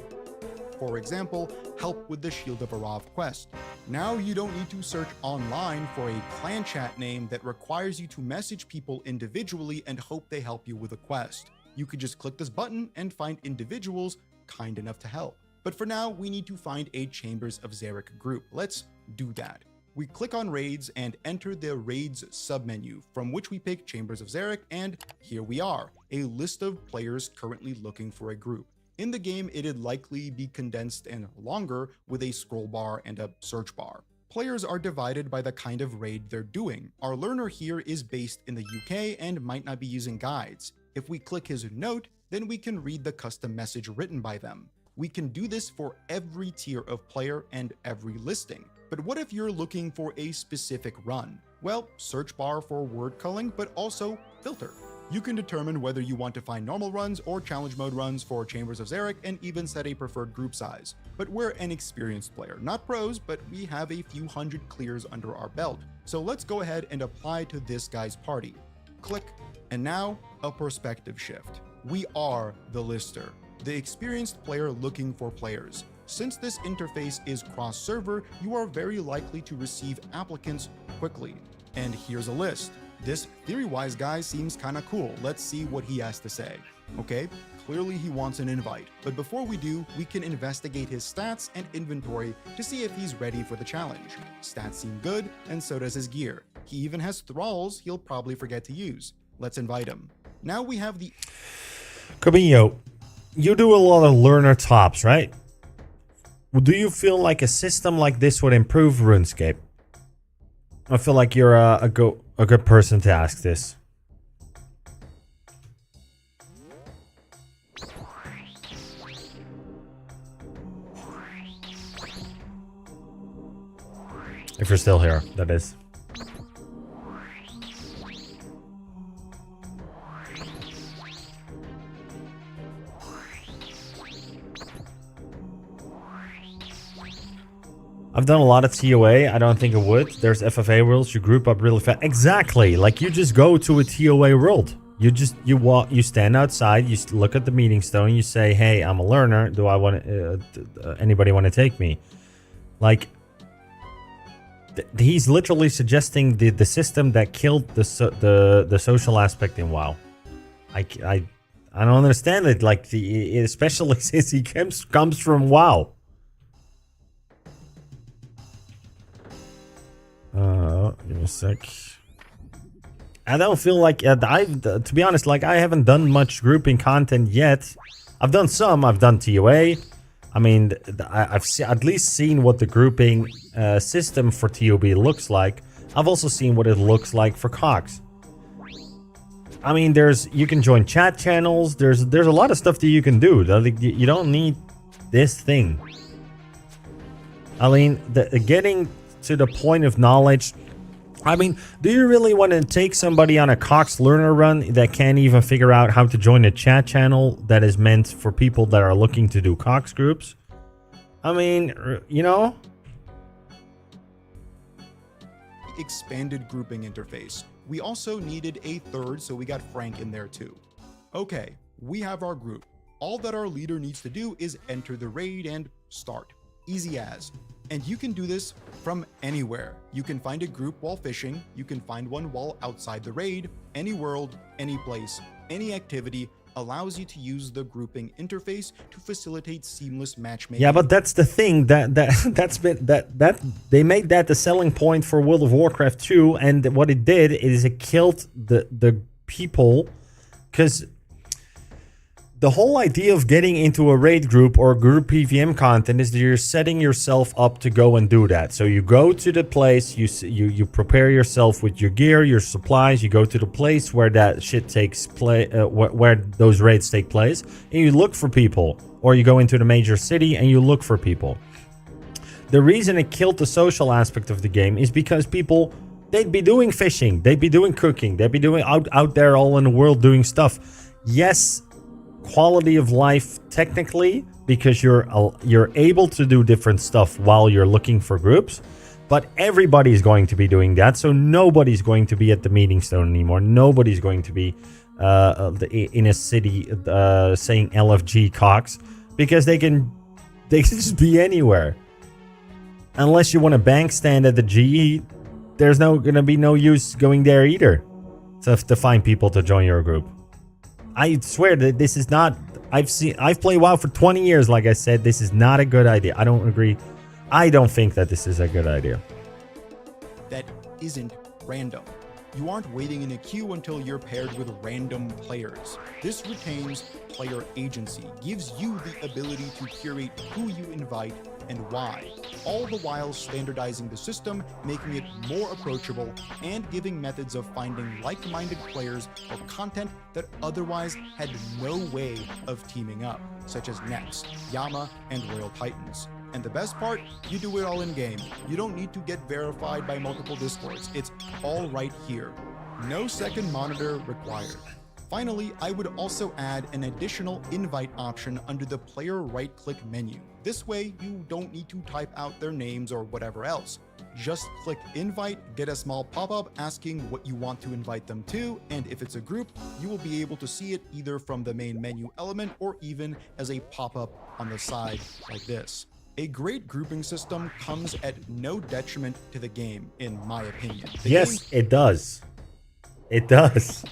For example, help with the Shield of Arav quest. Now you don't need to search online for a clan chat name that requires you to message people individually and hope they help you with a quest. You could just click this button and find individuals kind enough to help. But for now, we need to find a Chambers of Xeric group. Let's do that. We click on Raids and enter the Raids submenu, from which we pick Chambers of Xeric, and here we are, a list of players currently looking for a group. In the game, it'd likely be condensed and longer with a scroll bar and a search bar. Players are divided by the kind of raid they're doing. Our learner here is based in the UK and might not be using guides. If we click his note, then we can read the custom message written by them. We can do this for every tier of player and every listing. But what if you're looking for a specific run? Well, search bar for word culling, but also filter. You can determine whether you want to find normal runs or challenge mode runs for Chambers of Xeric, and even set a preferred group size. But we're an experienced player, not pros, but we have a few hundred clears under our belt. So let's go ahead and apply to this guy's party. Click, and now a perspective shift. We are the lister, the experienced player looking for players. Since this interface is cross-server, you are very likely to receive applicants quickly. And here's a list. This theory-wise guy seems kinda cool. Let's see what he has to say. Okay, clearly he wants an invite. But before we do, we can investigate his stats and inventory to see if he's ready for the challenge. Stats seem good, and so does his gear. He even has thralls he'll probably forget to use. Let's invite him. Now we have the... Camillo, you do a lot of learner tops, right? Do you feel like a system like this would improve RuneScape? I feel like you're a good person to ask this. If you're still here, that is. I've done a lot of TOA. I don't think it would. There's FFA worlds. You group up really fast. Exactly. Like you just go to a TOA world. You walk. You stand outside. You look at the meeting stone. You say, "Hey, I'm a learner. Do I want anybody want to take me?" Like he's literally suggesting the system that killed the social aspect in WoW. I don't understand it. Like especially since he comes from WoW. Give me a sec. I don't feel like to be honest, like I haven't done much grouping content yet. I've done some. I've done TOA. I mean, I've at least seen what the grouping system for TOB looks like. I've also seen what it looks like for Cox. I mean, you can join chat channels. There's a lot of stuff that you can do. You don't need this thing. I mean, getting to the point of knowledge. I mean, do you really want to take somebody on a Cox learner run that can't even figure out how to join a chat channel that is meant for people that are looking to do Cox groups? I mean, you know? Expanded grouping interface. We also needed a third, so we got Frank in there too. Okay, we have our group. All that our leader needs to do is enter the raid and start. Easy as. And you can do this from anywhere. You can find a group while fishing, you can find one while outside the raid, any world, any place, any activity allows you to use the grouping interface to facilitate seamless matchmaking. Yeah, but that's the thing that they made that the selling point for World of Warcraft 2, and what it did is it killed the people, because the whole idea of getting into a raid group or group PVM content is that you're setting yourself up to go and do that. So you go to the place, you prepare yourself with your gear, your supplies, you go to the place where that shit takes place, where those raids take place, and you look for people. Or you go into the major city and you look for people. The reason it killed the social aspect of the game is because people, they'd be doing fishing, they'd be doing cooking, they'd be doing out there all in the world doing stuff. Yes, quality of life technically, because you're able to do different stuff while you're looking for groups, but everybody's going to be doing that, so nobody's going to be at the meeting stone anymore. Nobody's going to be in a city saying LFG Cox, because they can just be anywhere. Unless you want a bank stand at the GE, there's gonna be no use going there either to find people to join your group. I swear that this is not. I've played WoW for 20 years. Like I said, this is not a good idea. I don't agree. I don't think that this is a good idea. That isn't random. You aren't waiting in a queue until you're paired with random players. This retains player agency, gives you the ability to curate who you invite and why, all the while standardizing the system, making it more approachable, and giving methods of finding like-minded players for content that otherwise had no way of teaming up, such as Nets, Yama, and Royal Titans. And the best part, you do it all in-game. You don't need to get verified by multiple discords. It's all right here. No second monitor required. Finally, I would also add an additional invite option under the player right-click menu. This way, you don't need to type out their names or whatever else. Just click invite, get a small pop-up asking what you want to invite them to, and if it's a group, you will be able to see it either from the main menu element or even as a pop-up on the side like this. A great grouping system comes at no detriment to the game, in my opinion. Yes, it does. It does.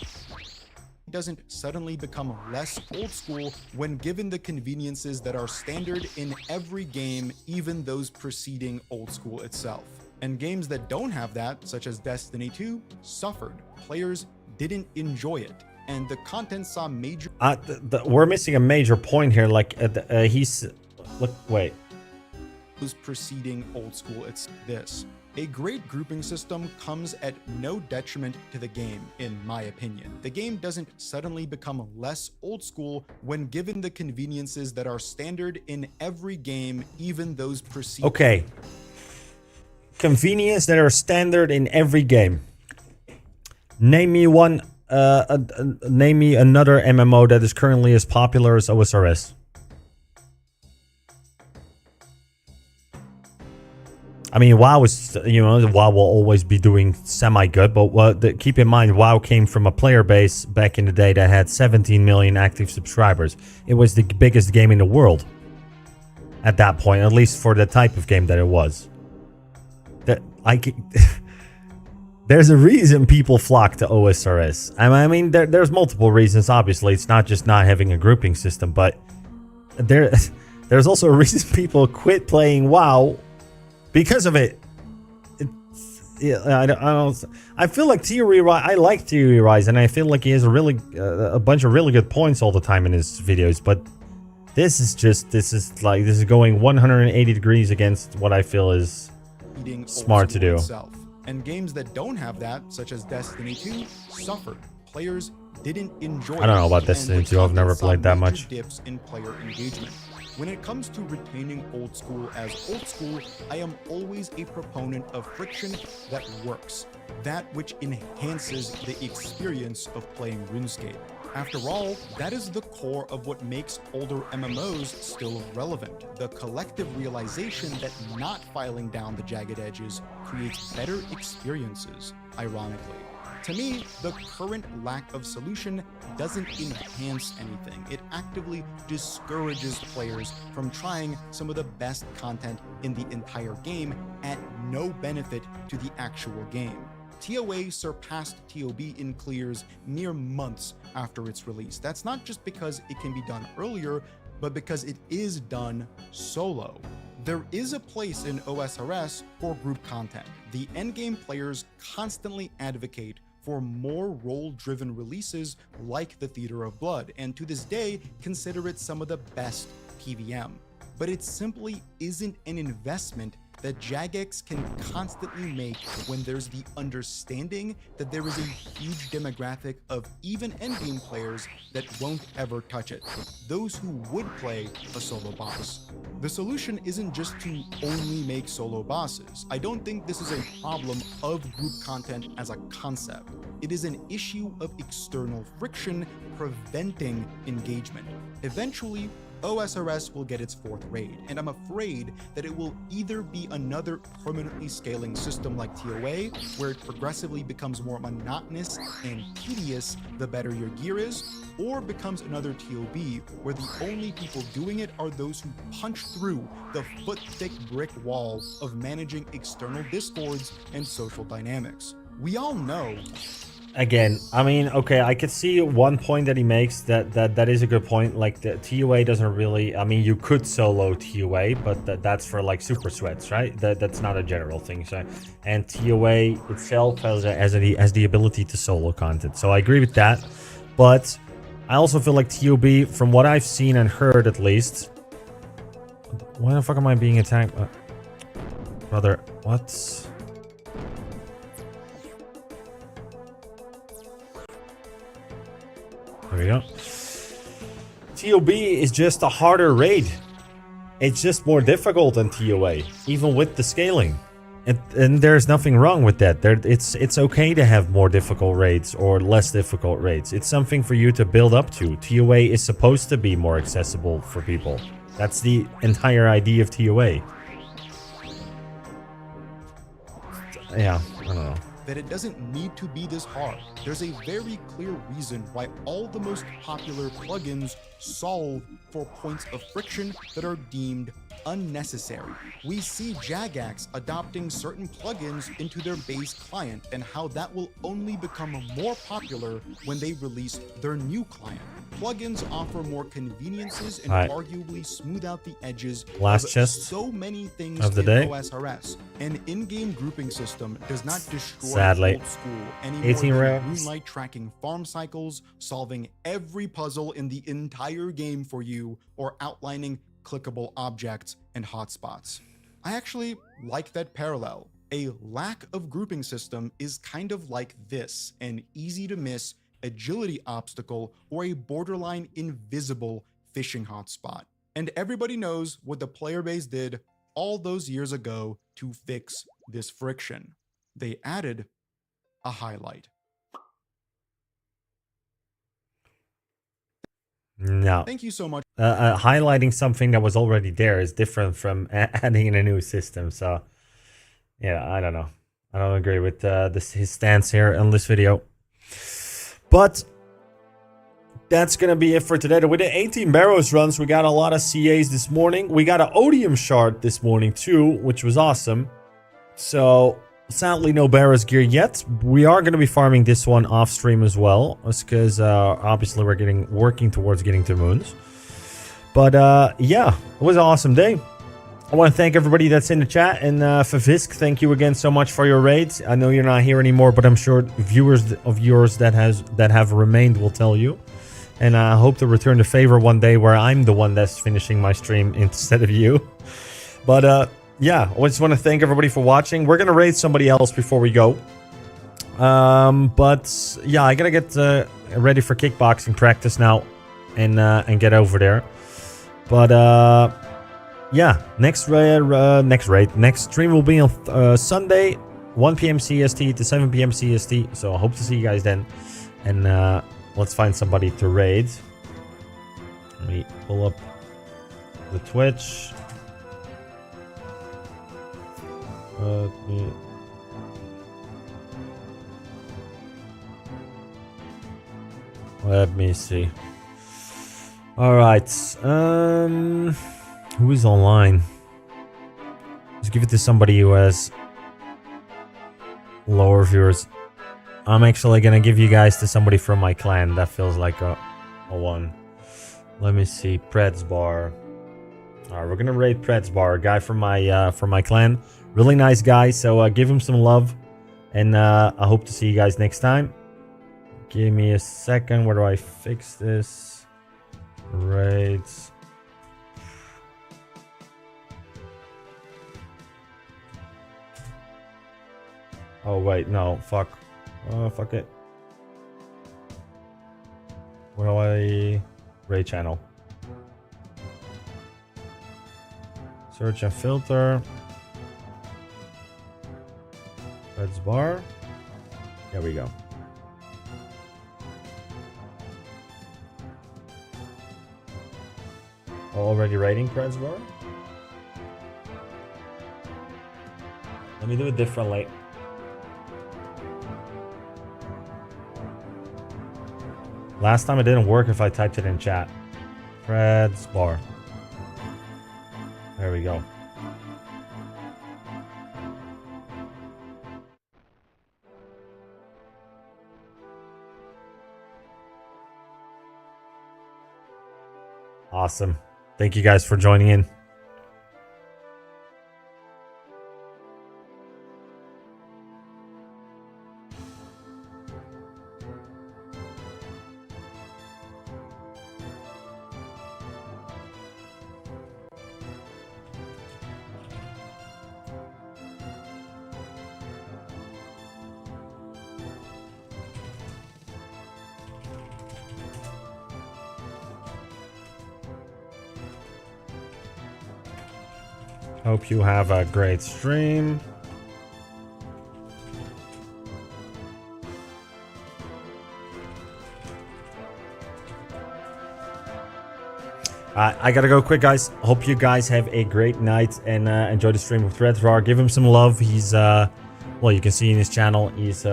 Doesn't suddenly become less old school when given the conveniences that are standard in every game, even those preceding old school itself. And games that don't have that, such as Destiny 2, suffered. Players didn't enjoy it, and the content saw major... we're missing a major point here. Like, wait. Who's preceding old school, it's this. A great grouping system comes at no detriment to the game, in my opinion. The game doesn't suddenly become less old school when given the conveniences that are standard in every game, even those preceding... Okay. Convenience that are standard in every game. Name me one, name me another MMO that is currently as popular as OSRS. I mean, WoW is, WoW will always be doing semi-good, but keep in mind, WoW came from a player base back in the day that had 17 million active subscribers. It was the biggest game in the world at that point, at least for the type of game that it was. there's a reason people flock to OSRS. I mean, there's multiple reasons. Obviously, it's not just not having a grouping system, but there's also a reason people quit playing WoW because of it. I feel like Theory Rise. I like Theory Rise, and I feel like he has a bunch of really good points all the time in his videos. But this is going 180 degrees against what I feel is smart to do. Itself. And games that don't have that, such as Destiny 2, suffered. Players didn't enjoy it. I don't know about Destiny 2. I've never played that much. Dips in player engagement. When it comes to retaining old school as old school, I am always a proponent of friction that works. That which enhances the experience of playing RuneScape. After all, that is the core of what makes older MMOs still relevant. The collective realization that not filing down the jagged edges creates better experiences, ironically. To me, the current lack of solution doesn't enhance anything. It actively discourages players from trying some of the best content in the entire game at no benefit to the actual game. TOA surpassed TOB in clears mere months after its release. That's not just because it can be done earlier, but because it is done solo. There is a place in OSRS for group content. The endgame players constantly advocate for more role-driven releases like the Theater of Blood, and to this day consider it some of the best PVM. But it simply isn't an investment that Jagex can constantly make when there's the understanding that there is a huge demographic of even endgame players that won't ever touch it, those who would play a solo boss. The solution isn't just to only make solo bosses. I don't think this is a problem of group content as a concept. It is an issue of external friction preventing engagement. Eventually, OSRS will get its fourth raid, and I'm afraid that it will either be another permanently scaling system like TOA, where it progressively becomes more monotonous and tedious the better your gear is, or becomes another TOB, where the only people doing it are those who punch through the foot-thick brick wall of managing external discords and social dynamics. We all know. Again, I mean, okay, I could see one point that he makes that is a good point. Like the TOA doesn't really. I mean, you could solo TOA, but that's for like super sweats, right? That's not a general thing. So, and TOA itself has the ability to solo content. So I agree with that, but I also feel like TOB, from what I've seen and heard at least. Why the fuck am I being attacked, brother? What? There we go. TOB is just a harder raid. It's just more difficult than TOA, even with the scaling. And there's nothing wrong with that. It's okay to have more difficult raids or less difficult raids. It's something for you to build up to. TOA is supposed to be more accessible for people. That's the entire idea of TOA. Yeah, I don't know. That it doesn't need to be this hard. There's a very clear reason why all the most popular plugins solve for points of friction that are deemed unnecessary. We see Jagex adopting certain plugins into their base client, and how that will only become more popular when they release their new client. Plugins offer more conveniences and arguably smooth out the edges Last of chest so many things of the in day. OSRS. An in-game grouping system does not destroy Sadly. old school any 18 more than rounds. Moonlight tracking farm cycles, solving every puzzle in the entire game for you, or outlining clickable objects and hotspots. I actually like that parallel. A lack of grouping system is kind of like this, an easy to miss agility obstacle or a borderline invisible fishing hotspot. And everybody knows what the player base did all those years ago to fix this friction. They added a highlight. No. Thank you so much. Highlighting something that was already there is different from adding in a new system. So, yeah, I don't know. I don't agree with his stance here on this video. But that's going to be it for today. We did 18 Barrows runs. We got a lot of CAs this morning. We got an Odium shard this morning too, which was awesome. So sadly no Barrows gear yet. We are going to be farming this one off stream as well, because obviously we're working towards getting to moons. But yeah, it was an awesome day. I want to thank everybody that's in the chat, and for Fisk, thank you again so much for your raids. I know you're not here anymore, but I'm sure viewers of yours that have remained will tell you. And I hope to return the favor one day where I'm the one that's finishing my stream instead of you. But yeah, I just want to thank everybody for watching. We're gonna raid somebody else before we go. But yeah, I gotta get ready for kickboxing practice now, and get over there. But yeah, next stream will be on Sunday, 1 p.m. CST to 7 p.m. CST. So I hope to see you guys then. And let's find somebody to raid. Let me pull up the Twitch. Let me see. All right. Who is online? Let's give it to somebody who has lower viewers. I'm actually gonna give you guys to somebody from my clan. That feels like a one. Let me see. Preds Bar. All right, we're gonna raid Preds Bar, a guy from my clan. Really nice guy. So give him some love, and I hope to see you guys next time. Give me a second. Where do I fix this? Raids. Oh wait, no, fuck. Fuck it. Where do I raid channel? Search and filter. Red's bar. There we go. Already rating Red's bar? Let me do it differently. Last time it didn't work if I typed it in chat. Fred's bar. There we go. Awesome. Thank you guys for joining in. Hope you have a great stream. I gotta go quick, guys. Hope you guys have a great night and enjoy the stream with Redvar. Give him some love. He's well, you can see in his channel, he's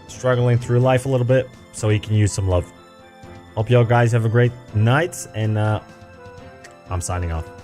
struggling through life a little bit, so he can use some love. Hope y'all guys have a great night, and I'm signing off.